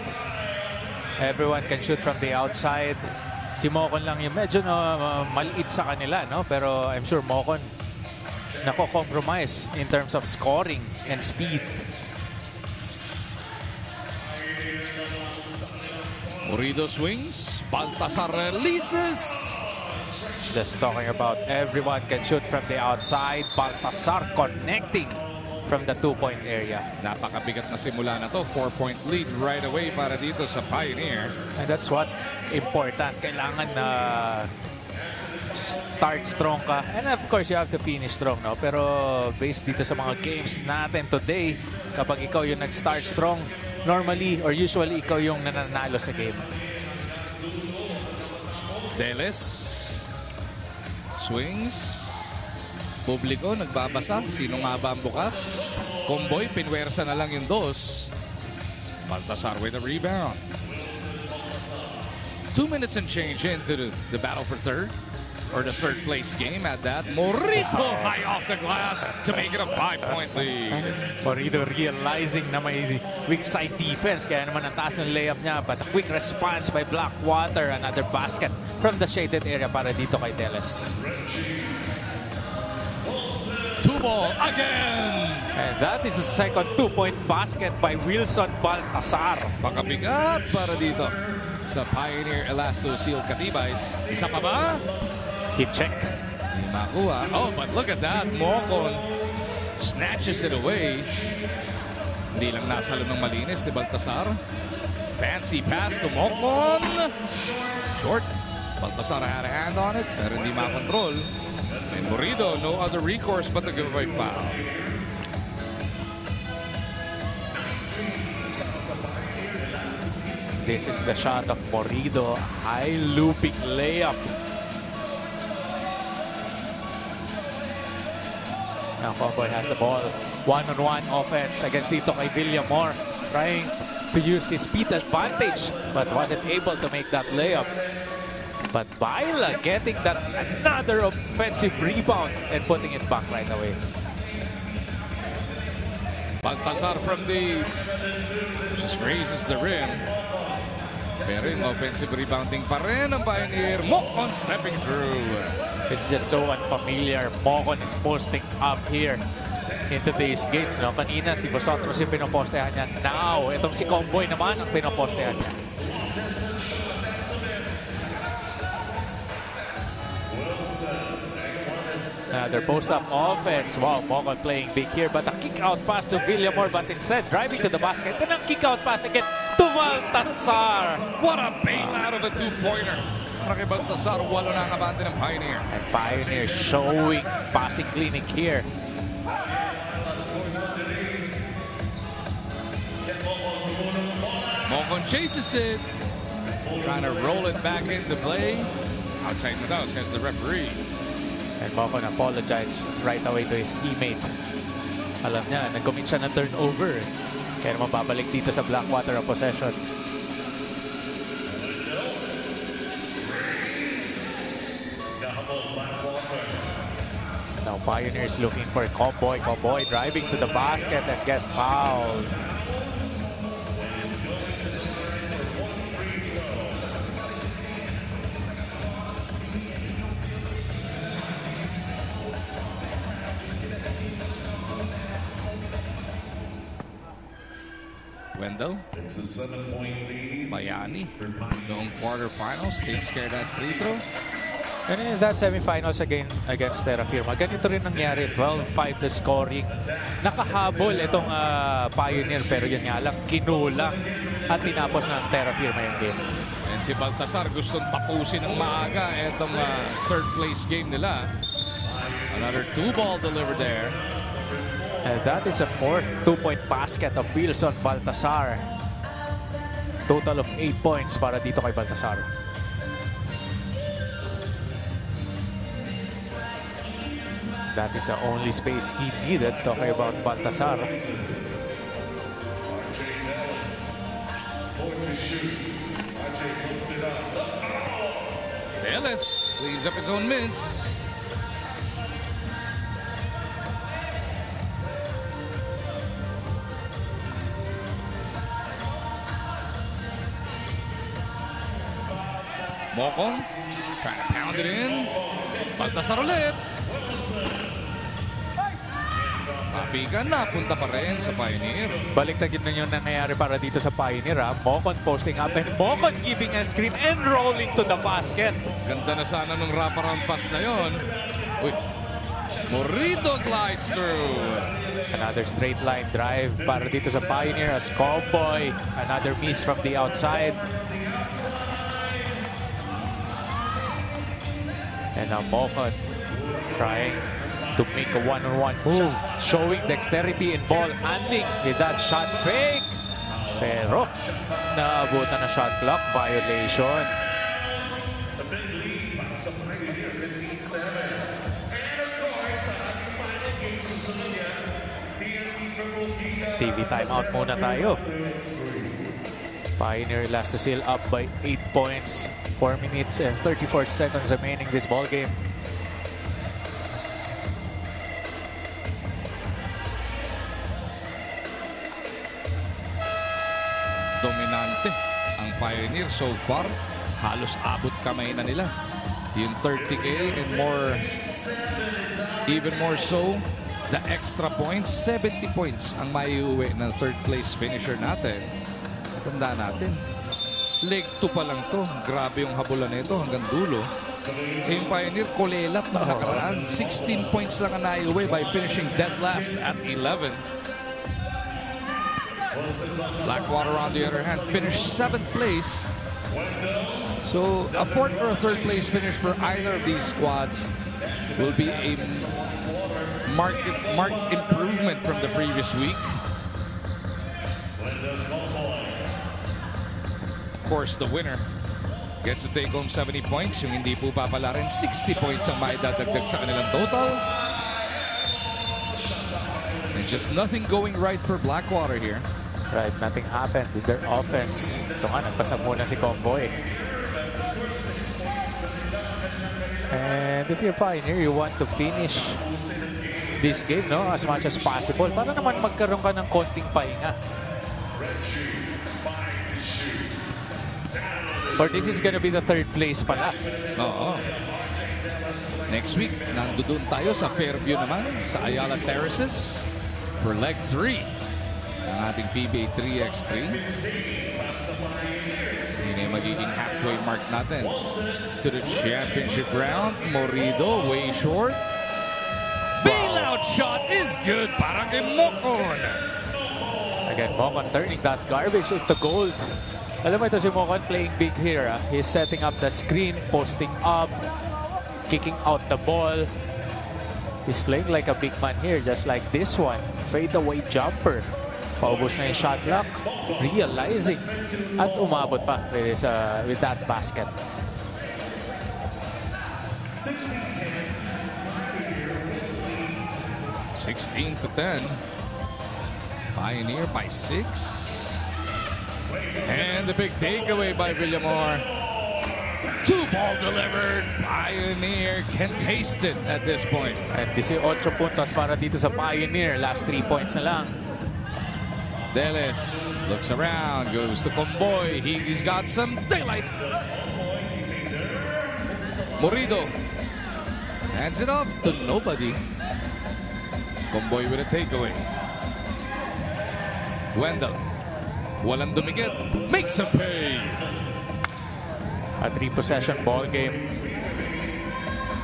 Everyone can shoot from the outside. Si Mocon lang yung medyo maliit sa kanila, no? Pero I'm sure Mocon nako-compromise in terms of scoring and speed. Moreno swings, Baltasar releases. Just talking about everyone can shoot from the outside. Baltasar connecting from the 2-point area. Napakabigat na simula na to. 4-point lead right away para dito sa Pioneer. And that's what important. Kailangan na start strong ka. And of course, you have to finish strong, no? Pero based dito sa mga games natin today, kapag ikaw yung nag-start strong, normally or usually ikaw yung nananalo sa game. Deles swings. Publiko nagbabasa. Sino nga ba ang bukas? Comboy, pinwersa na lang yung 2. Baltasar with a rebound. 2 minutes and change into the battle for third. Or the third place game at that. Morito high off the glass to make it a 5-point lead. Morito realizing na may weak side defense. Kaya naman ang taas ng layup niya. But a quick response by Blackwater. Another basket from the shaded area para dito kay Teles. 2-ball again. And that is the second 2-point basket by Wilson Baltasar. Pakabigat para dito sa Pioneer Elasto Seal Cavitex. Isa pa ba? Hit check. Hindi makuha. Oh, but look at that. Mocon snatches it away. Hindi lang nasalo ng malinis ni Baltasar. Fancy pass to Mocon. Short. Baltasar had a hand on it, pero hindi makontrol. And Morido, no other recourse but to give away foul. This is the shot of Morido. High looping layup. Now Comboy has the ball. One-on-one offense against dito kay Villamor. Trying to use his speed advantage, but wasn't able to make that layup. But Baila getting that another offensive rebound and putting it back right away. Baltasar from the just raises the rim. Pero yung offensive rebounding pa rin ang Pioneer. Mocon stepping through. It's just so unfamiliar. Mocon is posting up here into these games. No? Kanina si Bosotros yung pinopostehan niya. Now, itong si Comboy naman ang pinopostehan niya. Another post-up offense. Wow, Mocon playing big here. But a kick-out pass to Villamor. But instead, driving to the basket. Then a kick-out pass again to Baltasar. What a bailout of a two-pointer. Para kay Baltasar, walo na ang abante ng Pioneer. And Pioneer showing passing clinic here. Mocon chases it. Trying to roll it back into play. Outside the house, says the referee. And Mocon apologized right away to his teammate. Alam niya, nag-commit siya ng turnover. Kaya naman babalik dito sa Blackwater ang possession. Now Pioneers looking for Comboy. Comboy driving to the basket and get fouled. Wendell. Bayani. Noong quarterfinals, takes care of that free throw. And in that semifinals again against Terrafirma, ganito rin nangyari. 12-5 the scoring. Nakahabol itong Pioneer pero yun nga lang, kinulang at tinapos ng Terrafirma yung game. And si Baltasar gustong tapusin ng maaga itong third place game nila. Another 2-ball delivered there. And that is a fourth 2-point basket of Wilson Baltasar. Total of 8 points para dito kay Baltasar. That is the only space he needed. Talking about Baltasar. Ellis cleans up his own miss. Mocon trying to pound it in. Baltasar ulit. Kapigan na, punta pa rin sa Pioneer. Baliktagin na yung nangyayari para dito sa Pioneer. Mocon posting up and Mocon giving a screen and rolling to the basket. Ganda na sana nung wraparound pass na yon. Uy, Morido glides through. Another straight line drive para dito sa Pioneer as Comboy. Another miss from the outside. And now Mocon trying to make a one-on-one move. Showing dexterity in ball handling with that shot fake. Pero naabutan na shot clock violation. TV timeout muna tayo. Pioneer last to seal up by 8 points. 4 minutes and 34 seconds remaining this ball game. Dominante ang Pioneer so far. Halos abot kamay na nila. Yung 30K and more, even more so the extra points, 70 points ang maiuwi ng third place finisher natin. Tandaan natin, leg 2 pa lang to. Grabe yung habulan nito hanggang dulo. Yung Pioneer, kulelat na nakaraan. 16 points lang ang naiuwi by finishing dead last at 11. Blackwater, on the other hand, finished 7th place. So a 4th or a 3rd place finish for either of these squads will be a marked improvement from the previous week. Of course, the winner gets to take home 70 points. Yung hindi po papala rin, 60 points ang maidadagdag sa kanilang total. And just nothing going right for Blackwater here. Right, nothing happened with their offense. Ito nga, nagpasa muna si Comboy. And if you're Pioneer, you want to finish this game, no, as much as possible para naman magkaroon ka ng konting pahinga. Or this is gonna be the 3rd place pala. Oo. Next week, nandoon tayo sa Fairview naman, sa Ayala Terraces for leg 3 ng ating PBA 3x3. Yun yung magiging halfway mark natin to the championship round. Morido, way short. Bailout shot is good para kay Mocon. Again, Mocon turning that garbage into gold. Alam mo ito si Mocon playing big here. He's setting up the screen, posting up, kicking out the ball. He's playing like a big man here, just like this one. Fadeaway jumper. Paubos na yung shot clock, realizing at umabot pa with that basket. 16-10. Pioneer by 6. And the big takeaway by Villamor. 2 ball delivered. Pioneer can taste it at this point. And 18 puntos para dito sa Pioneer. Last 3 points na lang. Deles looks around, goes to Comboy. He's got some daylight. Morido hands it off to nobody. Comboy with a takeaway. Wendell, walang dumikit, makes a pay. A 3-possession ball game.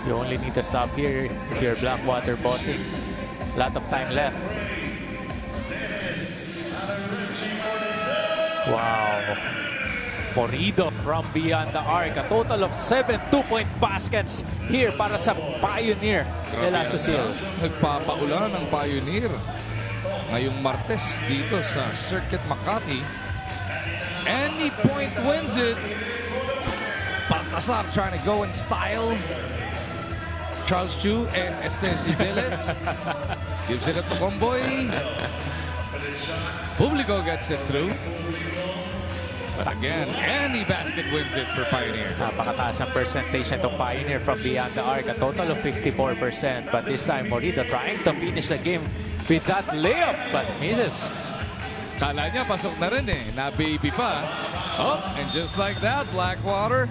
You only need to stop here if you're Blackwater bossing. Lot of time left. Wow. Morido from beyond the arc. A total of 7 2-point baskets here para sa Pioneer de la Susil. Nagpapaulan ang Pioneer ngayong Martes dito sa Circuit Makati. Any point wins it. Baltasar trying to go in style. Charles Chu and Estesi Villes gives it to Comboy. Publico gets it through. But again, any basket wins it for Pioneer. Napakataas ang percentage nitong Pioneer from beyond the arc. A total of 54%. But this time, Morido trying to finish the game with that layup. But misses. Kala niya pasok na rin eh. Na-baby pa. Oh, and just like that, Blackwater.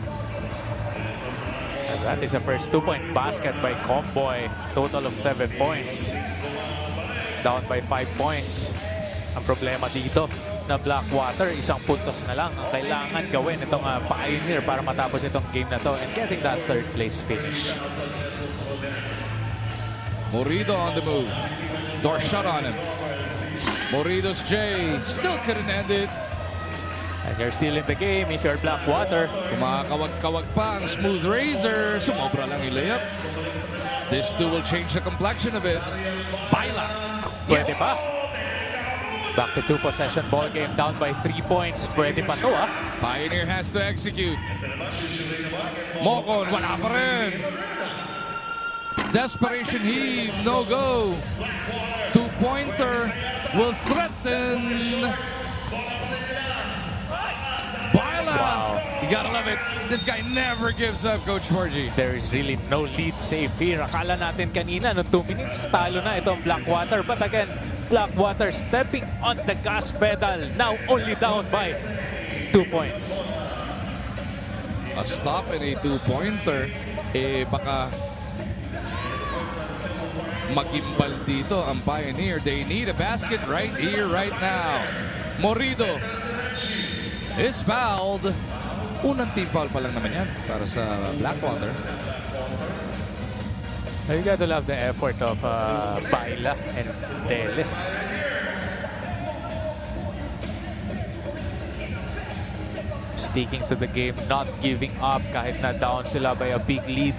And that is a first 2-point basket by Comboy. Total of 7 points. Down by 5 points. Ang problema dito na Blackwater, 1 puntos na lang ang kailangan gawin itong Pioneer para matapos itong game na to and getting that 3rd place finish. Morido on the move. Door shut on him. Morido's J still couldn't end it. And you're still in the game if you're Blackwater. Kumakawag-kawag pa ang smooth razor. Sumobra lang yung layup. This too will change the complexion of it. Baila. Pwede pa. Back to 2-possession ball game, down by 3 points. Pwede pa to, Pioneer has to execute. Mocon, wala pa rin. Desperation heave, no go. 2-pointer will threaten. Baila. Wow. You gotta love it. This guy never gives up, Coach Forgy. There is really no lead safe here. Akala natin kanina, no 2 minutes, talo na itong Blackwater. But again, Blackwater stepping on the gas pedal. Now only down by 2 points. A stop and a 2-pointer. Baka Magimbal dito ang Pioneer. They need a basket right here, right now. Morido is fouled. Unang team foul pa lang naman yan para sa Blackwater. You gotta love the effort of Baila and Teles. Sticking to the game, not giving up kahit na down sila by a big lead.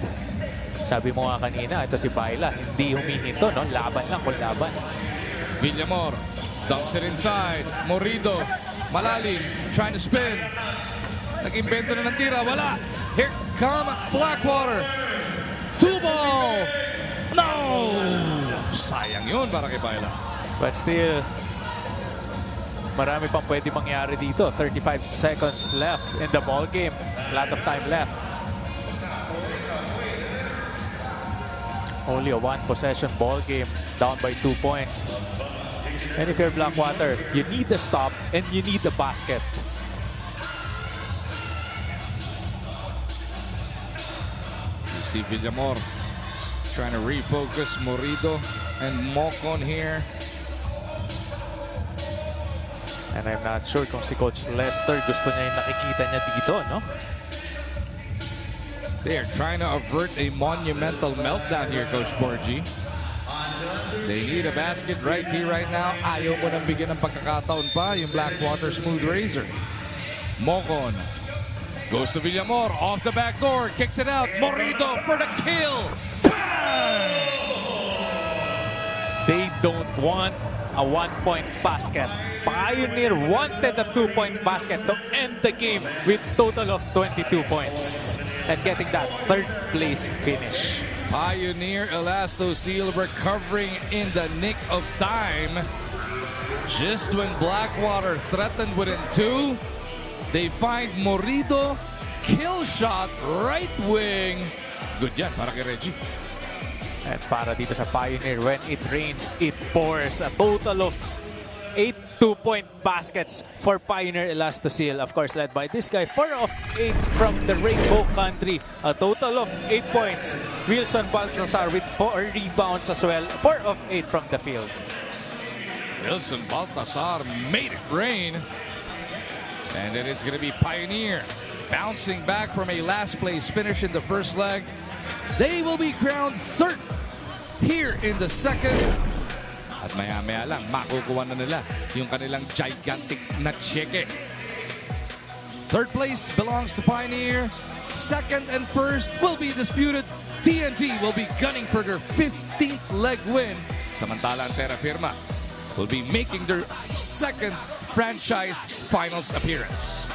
Sabi mo nga kanina, ito si Baila, hindi humihinto, no? Laban lang kung laban. Villamor dumps it inside. Morido, malalim, trying to spin. Nag-invento na ng tira, wala. Here come Blackwater. 2-ball. No! Sayang yun para kay Baila. But still, marami pang pwede mangyari dito. 35 seconds left in the ball game. A lot of time left. Only a one-possession ball game, down by 2 points. And if you're Blackwater, you need the stop and you need the basket. You see Villamor trying to refocus Morido and Mocon here. And I'm not sure kung si Coach Lester gusto niya yung nakikita niya dito, no? They're trying to avert a monumental meltdown here, Coach Borgie. They need a basket right here, right now. Ayaw mo nang bigyan ng pagkakataon pa yung Blackwater Smooth Razor. Mocon goes to Villamor, off the back door, kicks it out. Morido for the kill. Bang! They don't want a one-point basket. Pioneer wanted a two-point basket to end the game with total of 22 points and getting that third place finish. Pioneer Elasto Seal recovering in the nick of time. Just when Blackwater threatened within 2, they find Morido, kill shot, right wing. Good yan para kay Reggie. And para dito sa Pioneer, when it rains, it pours. A total of 8 two-point baskets for Pioneer Elastosil. Of course, led by this guy. 4 of 8 from the Rainbow Country. A total of 8 points. Wilson Baltasar with 4 rebounds as well. 4 of 8 from the field. Wilson Baltasar made it rain. And it is going to be Pioneer bouncing back from a last place finish in the first leg. They will be crowned third here in the second. At maya-maya lang, makukuha na nila yung kanilang gigantic na cheque. Third place belongs to Pioneer. Second and first will be disputed. TNT will be gunning for their 15th leg win. Samantala ang Terrafirma will be making their second franchise finals appearance.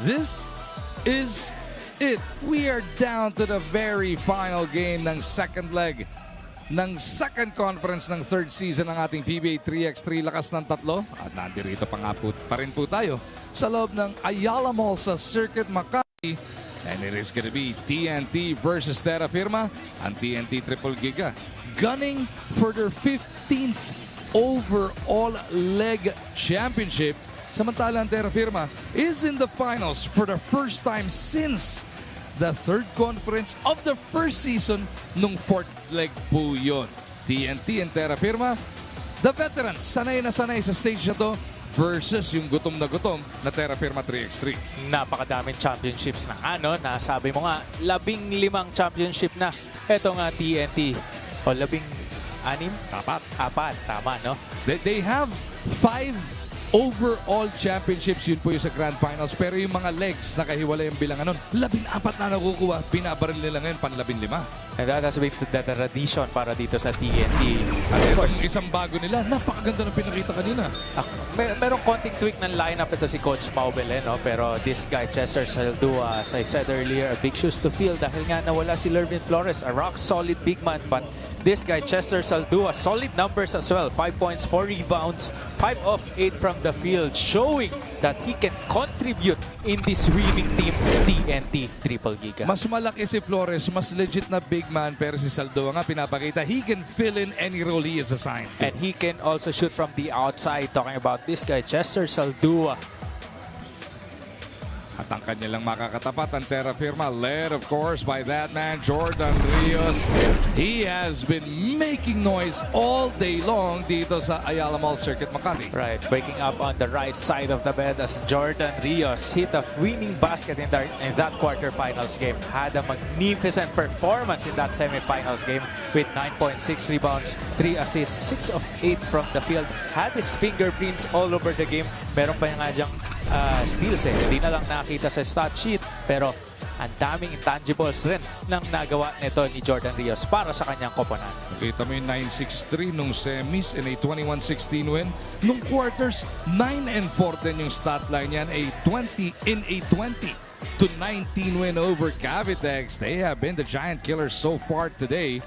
this is it. We are down to the very final game ng second leg ng second conference ng third season ng ating PBA 3x3 lakas ng tatlo. At nandirito pa rin po tayo sa loob ng Ayala Mall sa Circuit Makati. And it is going to be TNT versus Terrafirma. Ang TNT Triple Giga gunning for their 15th overall leg championship. Samantalang Terrafirma is in the finals for the first time since the third conference of the first season nung fourth leg po yun. TNT and Terrafirma, the veterans, sanay na sanay sa stage na to versus yung gutom na Terrafirma 3x3. Napakadaming championships na nasabi mo nga, 15 championship na. Ito nga TNT. O 16? Apat, tama, no? They have 5 overall championships, yun po yung sa Grand Finals. Pero yung mga legs, nakahiwalay ang bilangan nun. 14 na nakukuha, binabaril nila ngayon, 15. And that has been the tradition para dito sa TNT. Isang bago nila, napakaganda ng pinakita kanina. Merong konting tweak ng lineup ito si Coach Maubel, no? Pero this guy, Chester Saldua, as I said earlier, big shoes to fill dahil nga nawala si Lervin Flores, a rock-solid big man. But this guy, Chester Saldua, solid numbers as well. 5 points, 4 rebounds, 5 of 8 from the field, showing that he can contribute in this winning team, TNT Triple Giga. Mas malaki si Flores, mas legit na big man, pero si Saldua nga pinapakita, he can fill in any role he is assigned to. And he can also shoot from the outside. Talking about this guy, Chester Saldua. At ang kanya lang makakatapat ang Terrafirma, led of course by that man, Jordan Rios. He has been making noise all day long dito sa Ayala Mall Circuit Makati. Right, waking up on the right side of the bed as Jordan Rios hit a winning basket in that quarterfinals game. Had a magnificent performance in that semifinals game with 9.6 rebounds, 3 assists, 6 of 8 from the field. Had his fingerprints all over the game. Meron pa nga diyang steals Hindi na lang nakita sa stat sheet, pero ang daming intangibles rin nang nagawa nito ni Jordan Rios para sa kanyang koponan. Kita mo yung 9-6-3 nung semis in a 21-16 win. Nung quarters, 9-4 din yung stat line yan, a 20 to 19 win over Cavitex. They have been the giant killers so far today.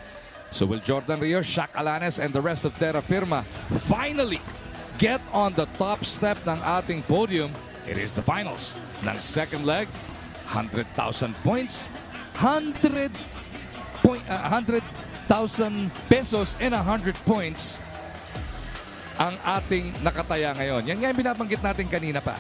So will Jordan Rios, Shaq Alanes, and the rest of Terrafirma finally get on the top step ng ating podium? It is the finals ng second leg. 100,000 points, 100,000 pesos and 100 points ang ating nakataya ngayon. Yan nga yung binabanggit natin kanina pa.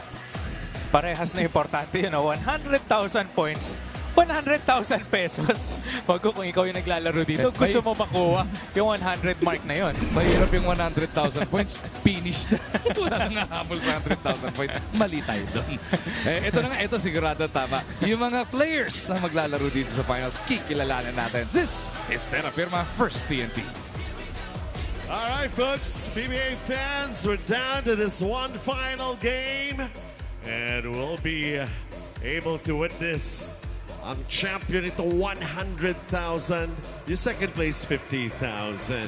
Parehas na importante yun. 100,000 points, 100,000 pesos. Wag kung ikaw yung naglalaro dito, gusto mo makuha yung 100 mark na yun. Mahirap yung 100,000 points. Finish na. Wala nang hahabol sa 100,000 points. Mali tayo doon. Ito na nga, ito sigurado tama. Yung mga players na maglalaro dito sa finals, kikilalanin natin. This is Terrafirma versus TNT. All right, folks, PBA fans, we're down to this one final game. And we'll be able to witness ang champion ito 100,000, yung second place 50,000.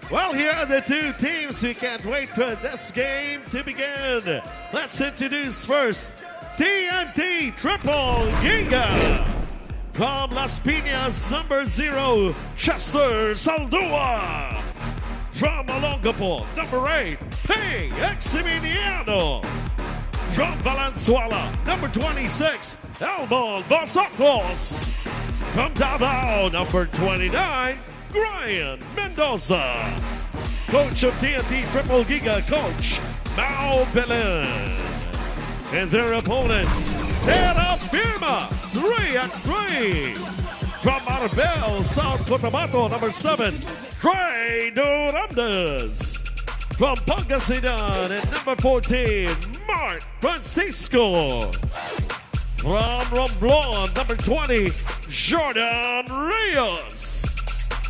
Well, here are the two teams. We can't wait for this game to begin. Let's introduce first TNT Triple Giga. From Las Piñas, number 0, Chester Saldua. From Olongapo, number 8, Ping Eximiniano. From Valenzuela, number 26, Elmo Bosocos. From Davao, number 29, Brian Mendoza. Coach of TNT Triple Giga, Coach Mao Belen. And their opponent, Terrafirma 3x3. From Marbel, South Cotabato, number 7, Trey Durandes. From Pangasinan at number 14, Mark Francisco. From Romblon, number 20, Jordan Rios.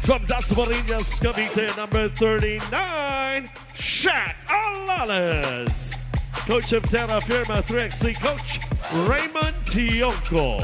From Dasmariñas, Cavite, number 39, Shaq Alales. Coach of Terrafirma 3x3, Coach Raymond Tionco.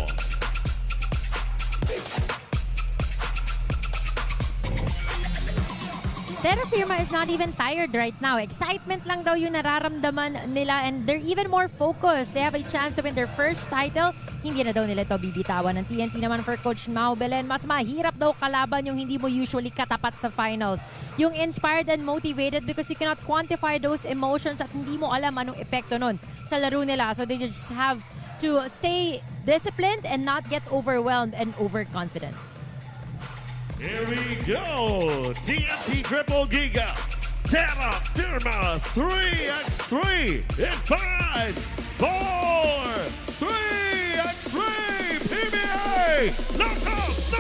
Terrafirma is not even tired right now. Excitement lang daw yung nararamdaman nila and they're even more focused. They have a chance to win their first title. Hindi na daw nila ito bibitawan. Ng TNT naman for Coach Mau Belen, mas mahirap daw kalaban yung hindi mo usually katapat sa finals. Yung inspired and motivated because you cannot quantify those emotions at hindi mo alam anong epekto nun sa laro nila. So they just have to stay disciplined and not get overwhelmed and overconfident. Here we go. TNT Triple Giga. Terrafirma 3x3 in 5, 4, 3x3 PBA. Knockouts,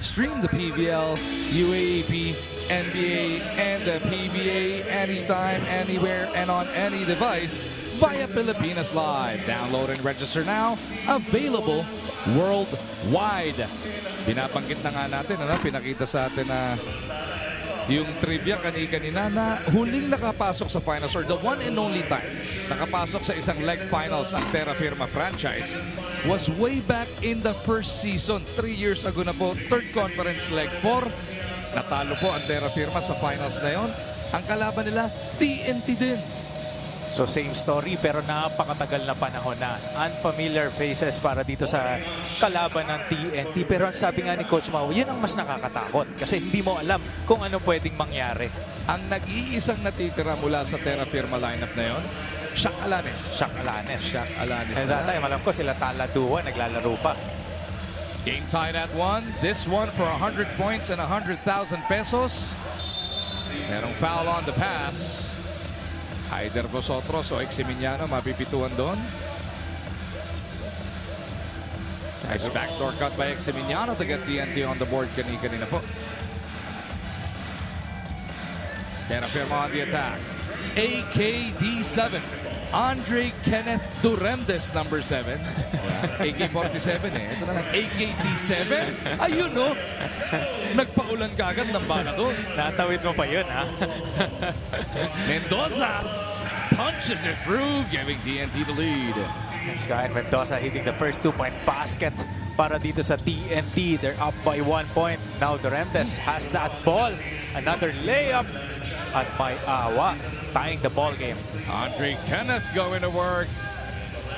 Stream the PBL, UAAP, NBA, and the PBA anytime, anywhere, and on any device via Pilipinas Live. Download and register now. Available worldwide. Binabanggit na nga natin, pinakita sa atin na yung trivia kanina na huling nakapasok sa finals or the one and only time nakapasok sa isang leg finals ang Terrafirma franchise was way back in the first season. 3 years ago na po, third conference leg 4. Natalo po ang Terrafirma sa finals na yon. Ang kalaban nila, TNT din. So same story pero napakatagal na panahon na. Unfamiliar faces para dito sa kalaban ng TNT. Pero ang sabi nga ni Coach Mau, yun ang mas nakakatakot kasi hindi mo alam kung ano pwedeng mangyari. Ang nag-iisang natitira mula sa Terrafirma lineup na yon, Shaq Alanes. And that time, alam ko sila Taladuwa, naglalaro pa. Game tied at 1. This one for 100 points and 100,000 pesos. Merong foul on the pass. Either Vosotros o Eximiniano mapipituan doon. Nice backdoor cut by Eximiniano to get TNT on the board kanina po. Terrafirma on the attack. AKD7. Andre Kenneth Duremdes, number 7. AK-47 eh. Ito na lang, AKD7. Ayun no. Nagpaulan kagad ng bala doon. Natawid mo pa yun ha. Mendoza punches it through, giving TNT the lead. Sky and Mendoza hitting the first 2-point basket para dito sa TNT. They're up by 1 point. Now Duremdes has that ball. Another layup at may awa, tying the ball game. Andre Kenneth going to work.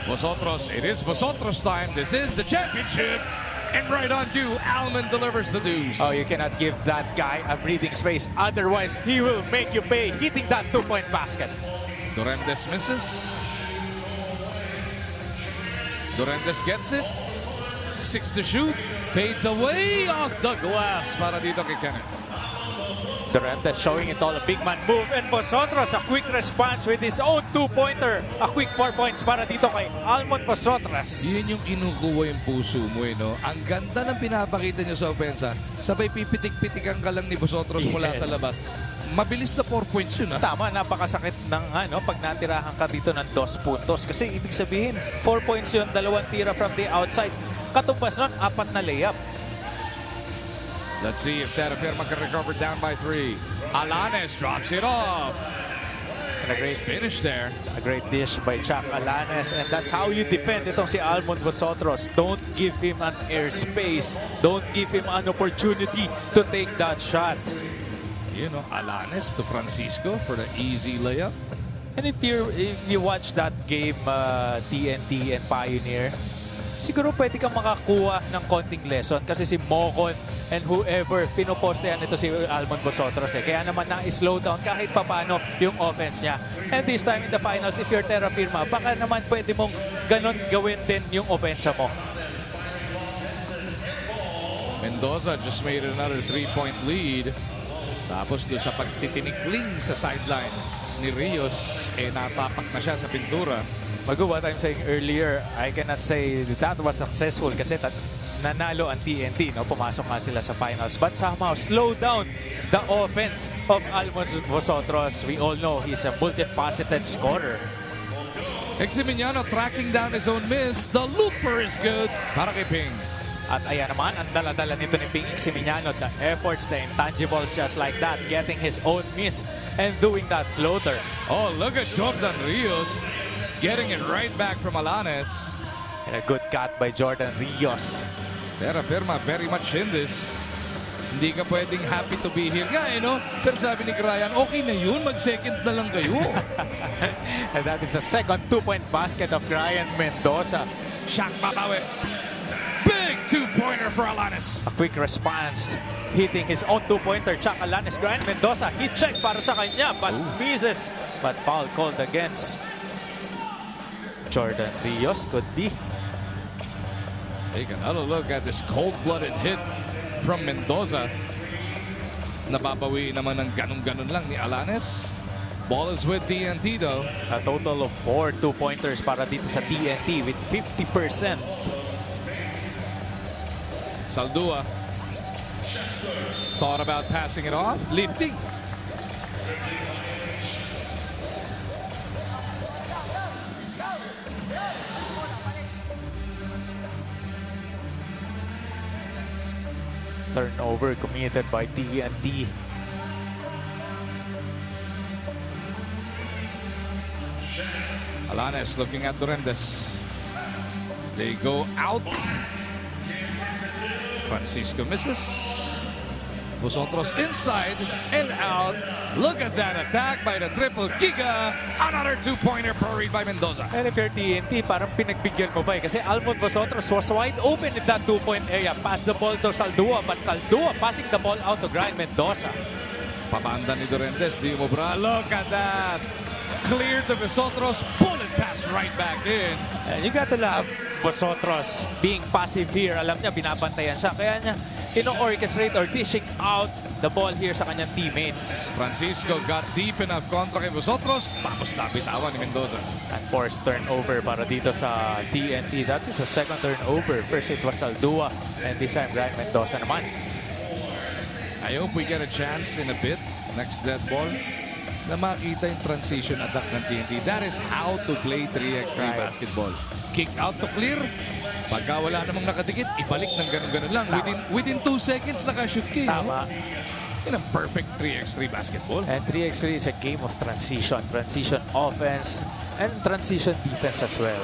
Vosotros, it is Vosotros time. This is the championship. And right on due, Alman delivers the deuce. Oh, you cannot give that guy a breathing space. Otherwise, he will make you pay hitting that 2-point basket. Duremdes misses. Duremdes gets it. 6 to shoot. Fades away off the glass para dito kay Kenneth. Duremdes showing it all, a big man move, and Vosotros a quick response with his own 2-pointer. A quick 4 points para dito kay Almon Vosotros. Yun yung inukuha yung puso mo, no? Ang ganda ng pinapakita niyo sa opensa. Sabay pipitik-pitikan ka lang ni Vosotros mula sa labas. Mabilis na 4 points yun, ha? Tama, napakasakit ng pag natirahan ka dito ng 2 puntos. Kasi ibig sabihin, 4 points yun, 2 tira from the outside. Katumbas nun, 4 na layup. Let's see if Terrafirma can recover down by 3. Alanes drops it off. And a great finish there. A great dish by Chuck Alanes. And that's how you defend itong si Almon Vosotros. Don't give him an airspace. Don't give him an opportunity to take that shot. You know, Alanes to Francisco for the easy layup. And if you watch that game, TNT and Pioneer, siguro pwede kang makakuha ng konting lesson kasi si Mocon and whoever, pinopostehan nito si Almon Vosotros eh. Kaya naman na-slow down kahit papano yung offense niya. And this time in the finals, if you're Terrafirma, baka naman pwede mong ganon gawin din yung offense mo. Mendoza just made another 3-point lead. Tapos doon sa pagtitinikling sa sideline ni Rios, natapak na siya sa pintura. Magu, what I'm saying earlier, I cannot say that was successful kasi nanalo ang TNT, no? Pumasok nga sila sa finals. But somehow, slow down the offense of Almon Vosotros. We all know he's a multifaceted scorer. Eximiniano tracking down his own miss. The looper is good para kay Ping. At ayan naman, ang dala-dala nito ni Ping Eximiniano. The efforts, the intangibles just like that. Getting his own miss and doing that floater. Oh, look at Jordan Rios. Getting it right back from Alanes. And a good cut by Jordan Rios. Terrafirma very much in this. Hindi ka pwedeng happy to be here nga, no? Pero sabi ni Ryan, okay na yun, mag-second na lang kayo. And that is the second 2-point basket of Ryan Mendoza. Shaq babawi. Big 2-pointer for Alanes. A quick response, hitting his own 2-pointer. Chuck Alanes, Ryan Mendoza, heat check para sa kanya, but misses. But foul called against Jordan Rios, could be. Take another look at this cold-blooded hit from Mendoza. Nababawi naman ng ganun-ganun lang ni Alanes. Ball is with TNT though. A total of 4 2-pointers para dito sa TNT with 50%. Saldua thought about passing it off. Lifting. Turnover committed by TNT. Alanes looking at Durendes. They go out. Francisco misses. Vosotros inside and out. Look at that attack by the triple Giga. Another 2-pointer per read by Mendoza. And if you're TNT, parang pinagbigyan mo ba eh? Kasi Almond Vosotros was wide open in that 2-point area. Pass the ball to Saldua, but Saldua passing the ball out to Ryan Mendoza. Pabanda ni Durendes, di mo bra. Look at that. Cleared to Vosotros. Bullet pass right back in. And you got to love Vosotros being passive here. Alam niya, binabantayan siya. Kaya niya ino-orchestrate or dishing out the ball here sa kanyang teammates. Francisco got deep enough kontra kay Vosotros. Tapos nabitawan ni Mendoza. And forced turnover para dito sa TNT. That is a second turnover. First it was Saldua. And this time, Ryan Mendoza naman. I hope we get a chance in a bit. Next dead ball. Na makita yung transition attack ng TNT. That is how to play 3x3 basketball. Kick out to clear. Pagka wala namang nakadikit, ibalik ng ganun-ganun lang. Within 2 seconds, nakashoot kayo. Tama. In a perfect 3x3 basketball. And 3x3 is a game of transition. Transition offense and transition defense as well.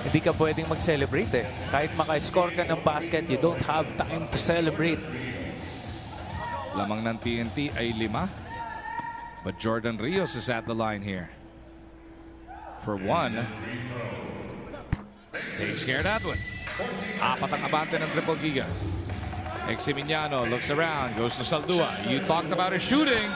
Hindi ka pwedeng mag-celebrate eh. Kahit maka-score ka ng basket, you don't have time to celebrate. Lamang ng TNT ay 5. But Jordan Rios is at the line here. For 1. Takes care of that one. 4 ang abante ng triple giga. Eximiniano looks around, goes to Saldua. You talked about his shooting.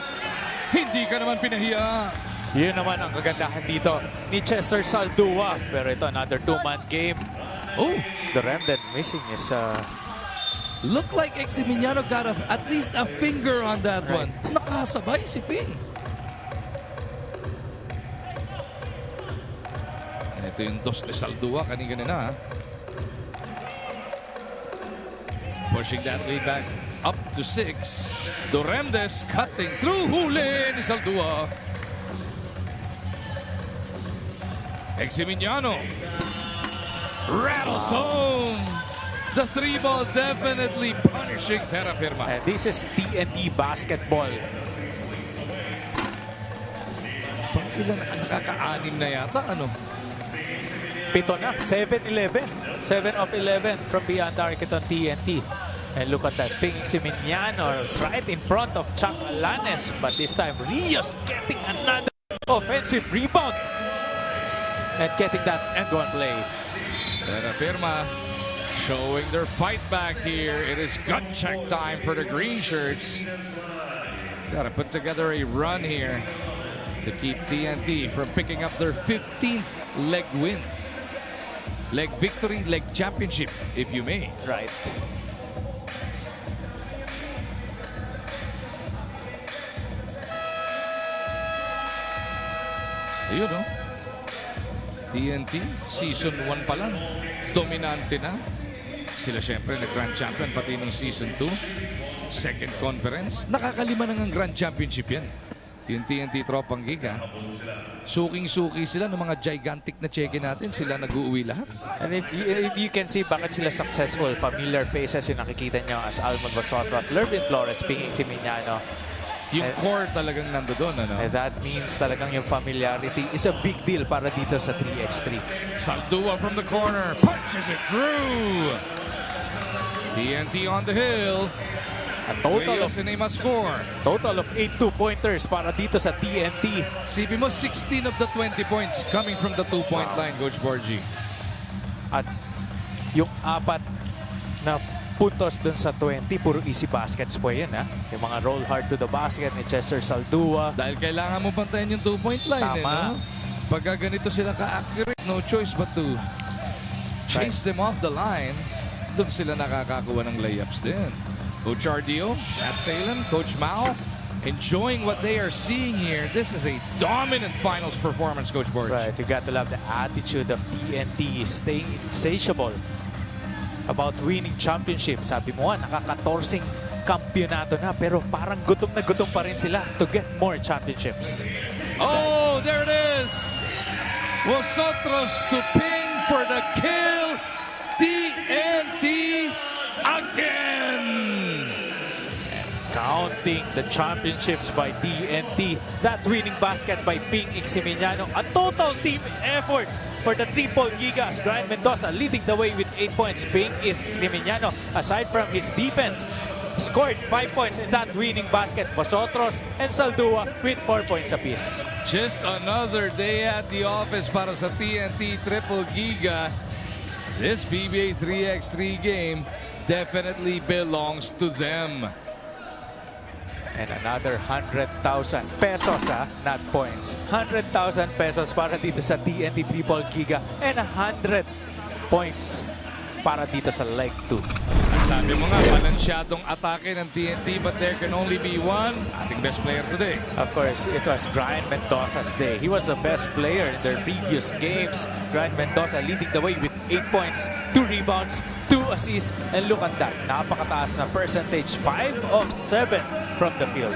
Hindi ka naman pinahiya. Yun naman ang kagandahan dito ni Chester Saldua. Pero ito, another 2-man game. Oh, the remnant missing is... Look like Eximiniano got at least a finger on that one. Nakasabay si Ping. Ito yung dos de Saldua kanina na. Pushing that lead back up to 6. Durendes cutting through. Huli ni Saldua. Eximiniano rattles home. The 3-ball definitely punishing Terrafirma. And this is TNT basketball. Ilan nakaka-anim na yata, ano? 7 na. 7-11. 7 of 11 from beyond the arc on TNT. And look at that. Ping Eximiniano right in front of Chuck Alanes. But this time, Rios getting another offensive rebound. And getting that end-one play. Terrafirma showing their fight back here. It is gut check time for the green shirts. Got to put together a run here to keep TNT from picking up their 15th leg win. Leg victory, leg championship, if you may. Right. Ayun, no? TNT, season 1 pa lang. Dominante na. Sila syempre nag-grand champion pati nung season 2. Second conference. Nakakalima na ng grand championship yan. Yung TNT Tropang Giga. Suking-suki sila ng mga gigantic na cheque natin. Sila nag-uuwi lahat. And if you can see bakit sila successful, familiar faces yung nakikita nyo as Almond Vosotros, Lervin Flores, Ping Eximiniano. Yung core talagang nandoon, ano? And that means talagang yung familiarity is a big deal para dito sa 3x3. Saldua from the corner, punches it through. TNT on the hill. A total of, score. total of 8 2-pointers para dito sa TNT. Sipi mo, 16 of the 20 points coming from the 2-point line, Coach Borgie. At yung 4 na puntos dun sa 20, puro easy baskets po yan, ha? Yung mga roll hard to the basket ni Chester Saldua. Dahil kailangan mo pantayin yung 2-point line. Tama. No? Pagka ganito sila ka-accurate, no choice but to chase them off the line. Doon sila nakakakuha ng layups din. Coach Ardio, at Salem, Coach Mao, enjoying what they are seeing here. This is a dominant finals performance, Coach Borge. Right, you got to love the attitude of TNT, staying insatiable about winning championship. Sabi mo, nakaka-14 kampyonato na, pero parang gutom na gutom pa rin sila to get more championships. Oh, there it is! Vosotros to ping for the kill. TNT again! Counting the championships by TNT. That winning basket by Ping Ximiniano. A total team effort for the triple gigas. Brian Mendoza leading the way with 8 points. Ping Ximiniano, aside from his defense, scored 5 points in that winning basket. Vosotros and Saldua with 4 points apiece. Just another day at the office para sa TNT Triple Giga. This PBA 3x3 game definitely belongs to them. And another 100,000 pesos, not points. 100,000 pesos para dito sa TNT Triple Giga and 100 points para dito sa Leg 2. At sabi mo nga, balansyadong atake ng TNT but there can only be one. Ating best player today. Of course, it was Brian Mendoza's day. He was the best player in their previous games. Brian Mendoza leading the way with 8 points, 2 rebounds, 2 assists, and look at that. Napakataas na percentage, 5 of 7 from the field.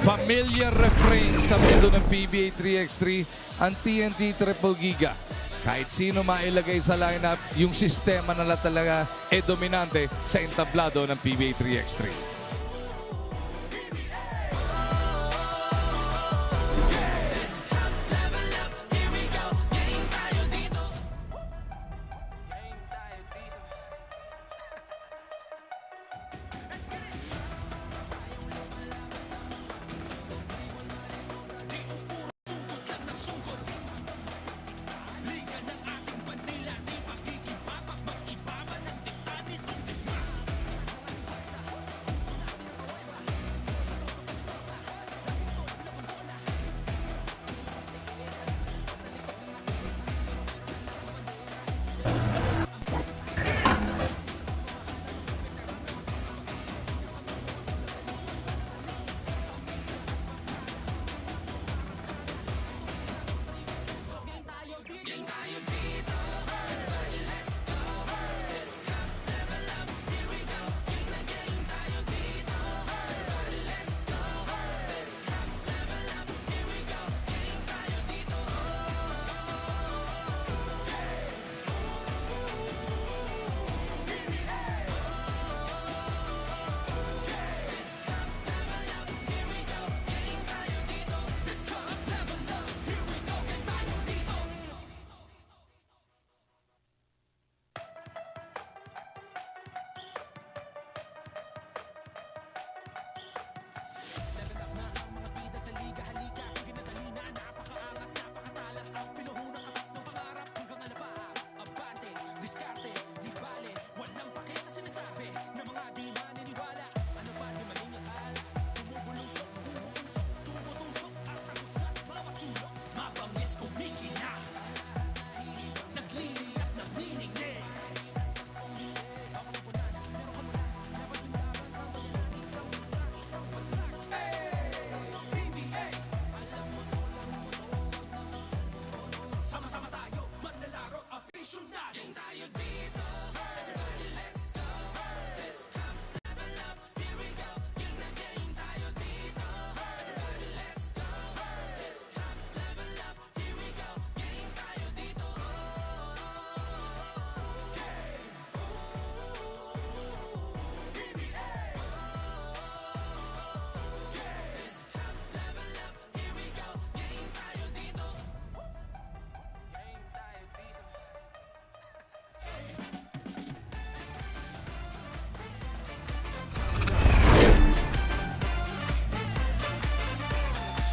Familiar refrain sa mundo ng PBA 3x3, ang TNT Triple Giga. Kahit sino mailagay sa lineup, yung sistema na talaga dominante sa entablado ng PBA 3x3.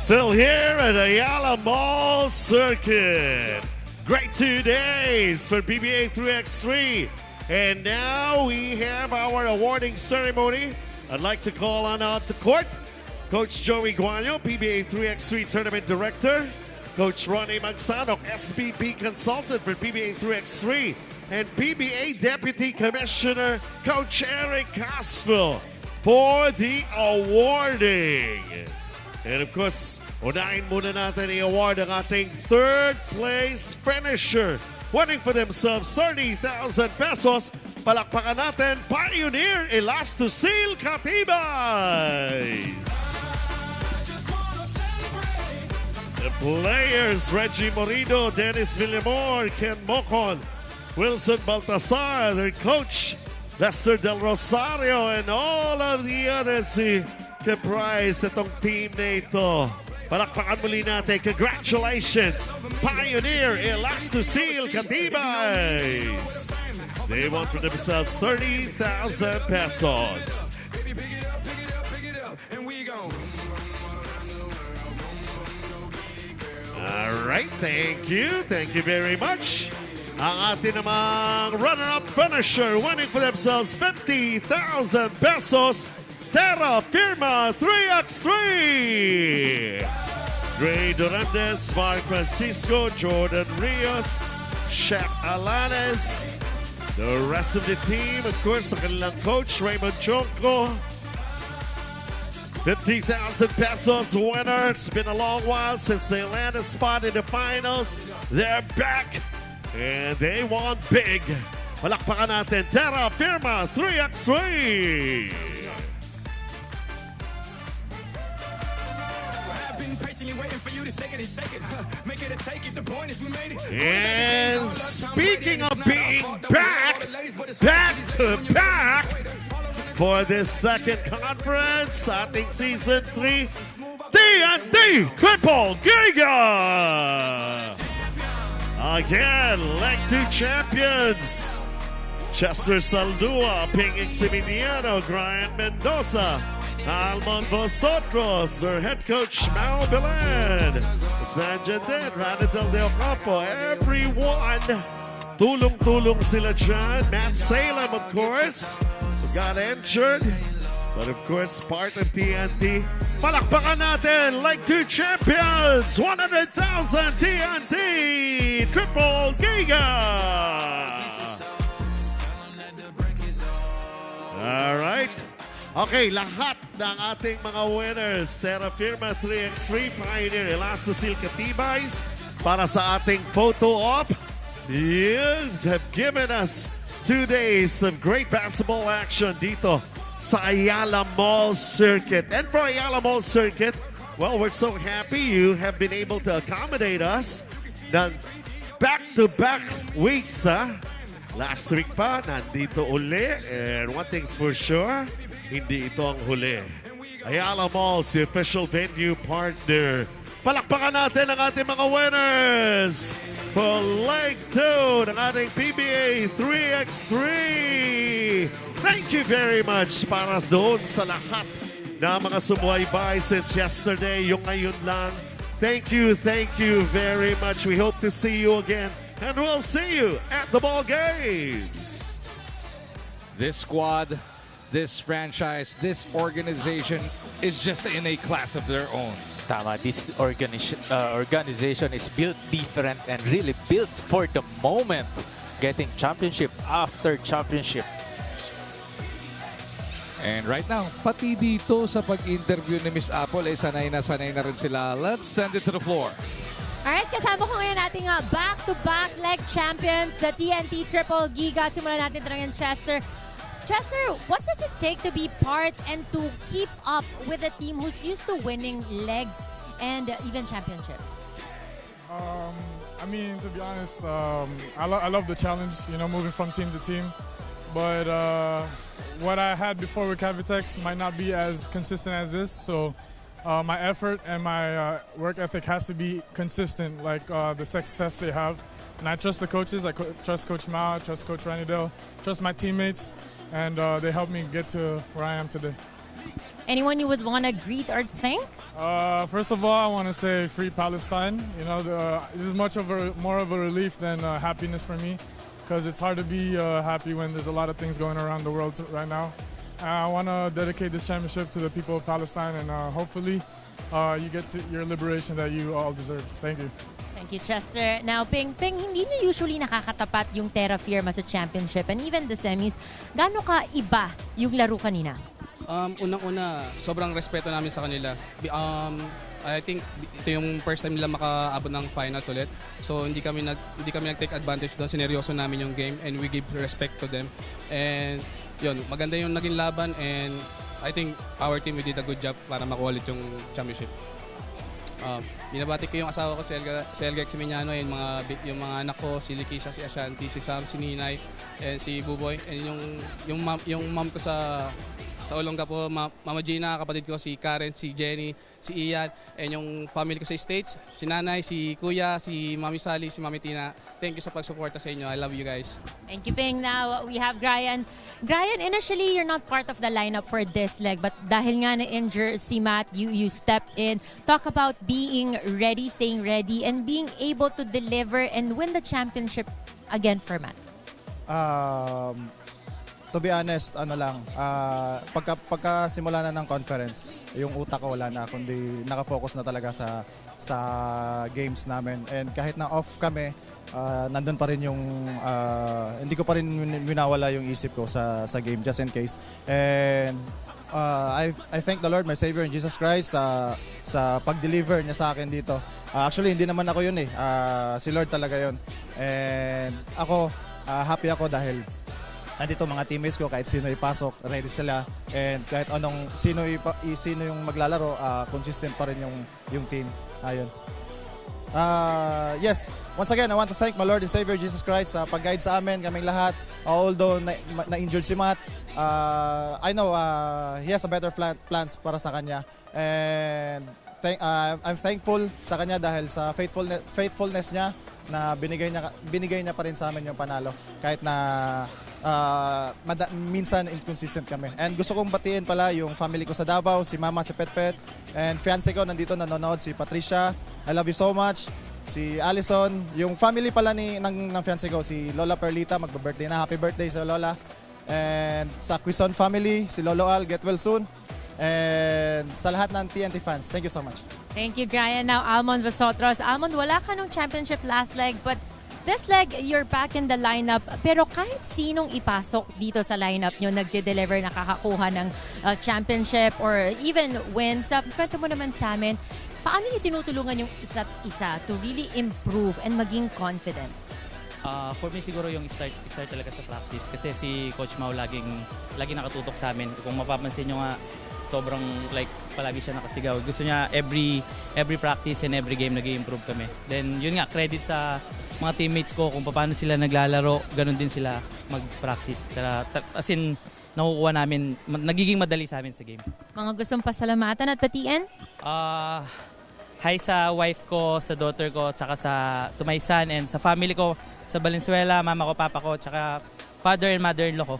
Still here at Ayala Mall Circuit. Great 2 days for PBA 3x3. And now we have our awarding ceremony. I'd like to call on out the court Coach Joey Guanyo, PBA 3x3 Tournament Director. Coach Ronnie Magsanok, SPP Consultant for PBA 3x3. And PBA Deputy Commissioner Coach Eric Castro for the awarding. And of course, unahin muna natin i-award ang ating third place finisher. Winning for themselves 30,000 pesos. Palakpakan natin, Pioneer Elastosil Cavitex. The players, Reggie Morido, Dennis Villamor, Ken Mocon, Wilson Baltasar, their coach, Lester Del Rosario, and all of the others comprise itong team na ito. Palakpakan muli natin. Congratulations, Pioneer Elastosil Cavitex. They won for themselves 30,000 pesos. All right, thank you. Thank you very much. Ang ating namang runner-up finisher winning for themselves 50,000 pesos. Terrafirma 3x3. Dre Durandes, Mark Francisco, Jordan Rios, Shaq Alanes. The rest of the team, of course, ang kanilang coach, Raymond Chonko. 50,000 pesos winner. It's been a long while since they landed a spot in the finals. They're back, and they won big. Palakpakan natin, Terrafirma 3x3. And speaking of being back to back for this second conference, ating Season 3, TNT Triple Giga! Again, Leg 2 champions, Chester Saldua, Ping Eximiliano, Brian Mendoza, Almon Vosotros, their head coach, Mau Belen, Sanja Den, Ranadel De Ocampo, everyone. Tulong-tulong sila dyan. Matt Salem, of course, got injured. But of course, part of TNT. Palakpakan natin, Leg 2 champions, 100,000 TNT Triple Giga! All right. Okay, lahat ng ating mga winners, Terrafirma 3x3, Pioneer Elastosil Cavitex, para sa ating photo op. You have given us 2 days of great basketball action dito sa Ayala Mall Circuit. And for Ayala Mall Circuit, well, we're so happy you have been able to accommodate us ng back-to-back weeks, Last week pa, nandito uli. And one thing's for sure, hindi ito ang huli. Ayala Malls, the official venue partner. Palakpakan natin ang ating mga winners for Leg 2 ng ating PBA 3x3. Thank you very much para doon sa lahat na mga sumubaybay since yesterday, yung ngayon lang. Thank you very much. We hope to see you again, and we'll see you at the ball games. This squad, this franchise, this organization is just in a class of their own. Tama, this organization is built different and really built for the moment, getting championship after championship. And right now, pati dito sa pag-interview ni Miss Apple, sanay na rin sila. Let's send it to the floor. Alright, kasama ko ngayon nating back-to-back leg champions, the TNT Triple Giga. Simulan natin ito ng Chester. Chester, what does it take to be part and to keep up with a team who's used to winning legs and even championships? I mean, to be honest, I love the challenge, moving from team to team. But what I had before with Cavitex might not be as consistent as this. So my effort and my work ethic has to be consistent, like the success they have. And I trust the coaches. I trust Coach Mao, trust Coach Ranidel, trust my teammates. And they helped me get to where I am today. Anyone you would want to greet or thank? First of all, I want to say free Palestine. You know, this is more of a relief than happiness for me, because it's hard to be happy when there's a lot of things going around the world right now. I want to dedicate this championship to the people of Palestine, and hopefully you get to your liberation that you all deserve. Thank you. Thank you, Chester. Now, Ping, hindi niyo usually nakakatapat yung Terrafirma sa championship and even the semis. Gaano ka iba yung laro kanina? Unang-una, sobrang respeto namin sa kanila. I think ito yung first time nila makaabot ng finals ulit. So hindi kami nag-take advantage doon. Sineryoso namin yung game and we give respect to them. And yun, maganda yung naging laban and I think our team we did a good job para makuha ulit yung championship. Binabati ko yung asawa ko si Elga Ximiniano, yung mga anak ko, si Likisha, si Ashanti, si Sam, si Ninay, and si Buboy. And yung mom ko sa Olonga po, Mama Gina, kapatid ko si Karen, si Jenny, si Ian, and yung family ko sa States, si Nanay, si Kuya, si Mami Sally, si Mami Tina. Thank you sa pagsuporta sa inyo. I love you guys. Thank you, Ping. Now, we have Brian. Brian, initially, you're not part of the lineup for this leg, but dahil nga na-injure si Matt, you stepped in. Talk about being ready, staying ready, and being able to deliver and win the championship again for Matt. To be honest, pagka simula na ng conference, yung utak ko wala na, kundi nakafocus na talaga sa games namin. And kahit na off kami, nandun pa rin yung, hindi ko pa rin winawala yung isip ko sa game, just in case. And I thank the Lord, my Savior, and Jesus Christ sa pag-deliver niya sa akin dito. Actually, hindi naman ako yun si Lord talaga yun. And ako, happy ako dahil nandito mga teammates ko, kahit sino ipasok, ready sila. And kahit sino yung maglalaro, consistent pa rin yung team. Ayun. Yes, once again, I want to thank my Lord and Savior Jesus Christ sa pag-guide sa amin, kaming lahat. Although na-injured si Matt, I know he has a better plans para sa kanya. And I'm thankful sa kanya dahil sa faithfulness niya na binigay niya pa rin sa amin yung panalo kahit na minsan inconsistent kami. And gusto kong batiin pala yung family ko sa Davao, si Mama, si Petpet, and fiancé ko nandito nanonood, si Patricia. I love you so much. Si Allison, yung family pala ng fiancé ko, si Lola Perlita, magba-birthday na. Happy birthday sa Lola. And sa Quizon family, si Lolo Al, get well soon. And sa lahat ng TNT fans, thank you so much. Thank you, Brian. Now, Almond Vasotros. Almond, wala ka nung championship last leg, but this leg, you're back in the lineup. Pero kahit sinong ipasok dito sa lineup nyo, nagde-deliver, nakakakuha ng championship or even wins. Kwento mo naman sa amin, paano nyo tinutulungan yung isa't isa to really improve and maging confident? For me siguro yung start talaga sa practice kasi si Coach Mau laging nakatutok sa amin. Kung mapapansin nyo nga, sobrang palagi siya nakasigaw. Gusto niya every practice and every game nag-i-improve kami. Then yun nga, credit sa mga teammates ko kung paano sila naglalaro, ganun din sila mag-practice. As in, nakukuha namin, nagiging madali sa amin sa game. Mga gustong pasalamatan at batiin? Hi sa wife ko, sa daughter ko, tsaka to my son and sa family ko, sa Valenzuela, mama ko, papa ko, tsaka father and mother-in-law ko.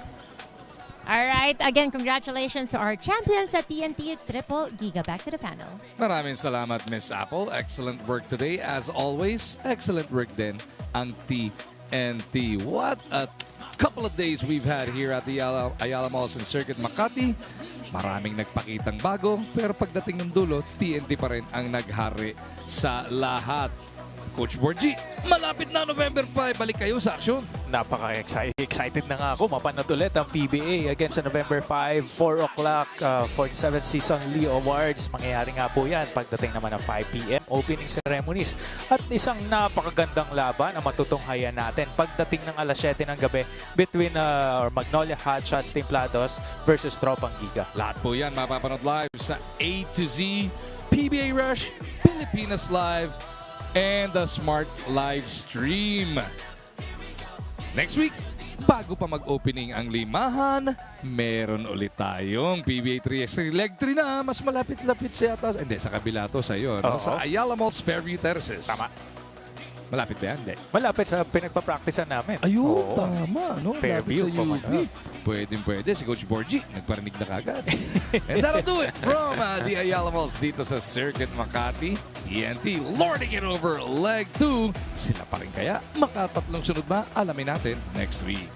Alright, again, congratulations to our champions at TNT Triple Giga. Back to the panel. Maraming salamat, Miss Apple. Excellent work today. As always, excellent work din ang TNT. What a couple of days we've had here at the Ayala Malls and Circuit Makati. Maraming nagpakitang bago, pero pagdating ng dulo, TNT pa rin ang naghari sa lahat. Coach Borgie, malapit na November 5. Balik kayo sa aksyon. Napaka-excited na nga ako. Mapanood ulit ang PBA again sa November 5, 4 o'clock, 47th Season Lee Awards. Mangyayari nga po yan pagdating naman ng 5 p.m. Opening ceremonies. At isang napakagandang laban ang matutunghayan natin pagdating ng alas 7 ng gabi between Magnolia Hotshots Templados versus Tropang Giga. Lahat po yan mapapanood live sa A to Z, PBA Rush, Pilipinas Live, and the Smart Live Stream. Next week, bago pa mag-opening ang limahan, meron ulit tayong PBA 3x3 Leg 3 na mas malapit-lapit siya yata. Hindi, sa kabila to sa iyo. No? Sa Ayala Malls Fairview Terraces. Tama. Malapit ba yan? Hindi. Malapit sa pinagpa-practicean namin. Ayun, tama. No? Malapit Fairview sa UP. Pwede. Si Coach Borgie, nagparinig na kagad. And that'll do it from the Ayala Malls dito sa Circuit Makati. TNT lording it over leg 2. Sila pa rin kaya? Makatatlong sunod ba? Alamin natin next week.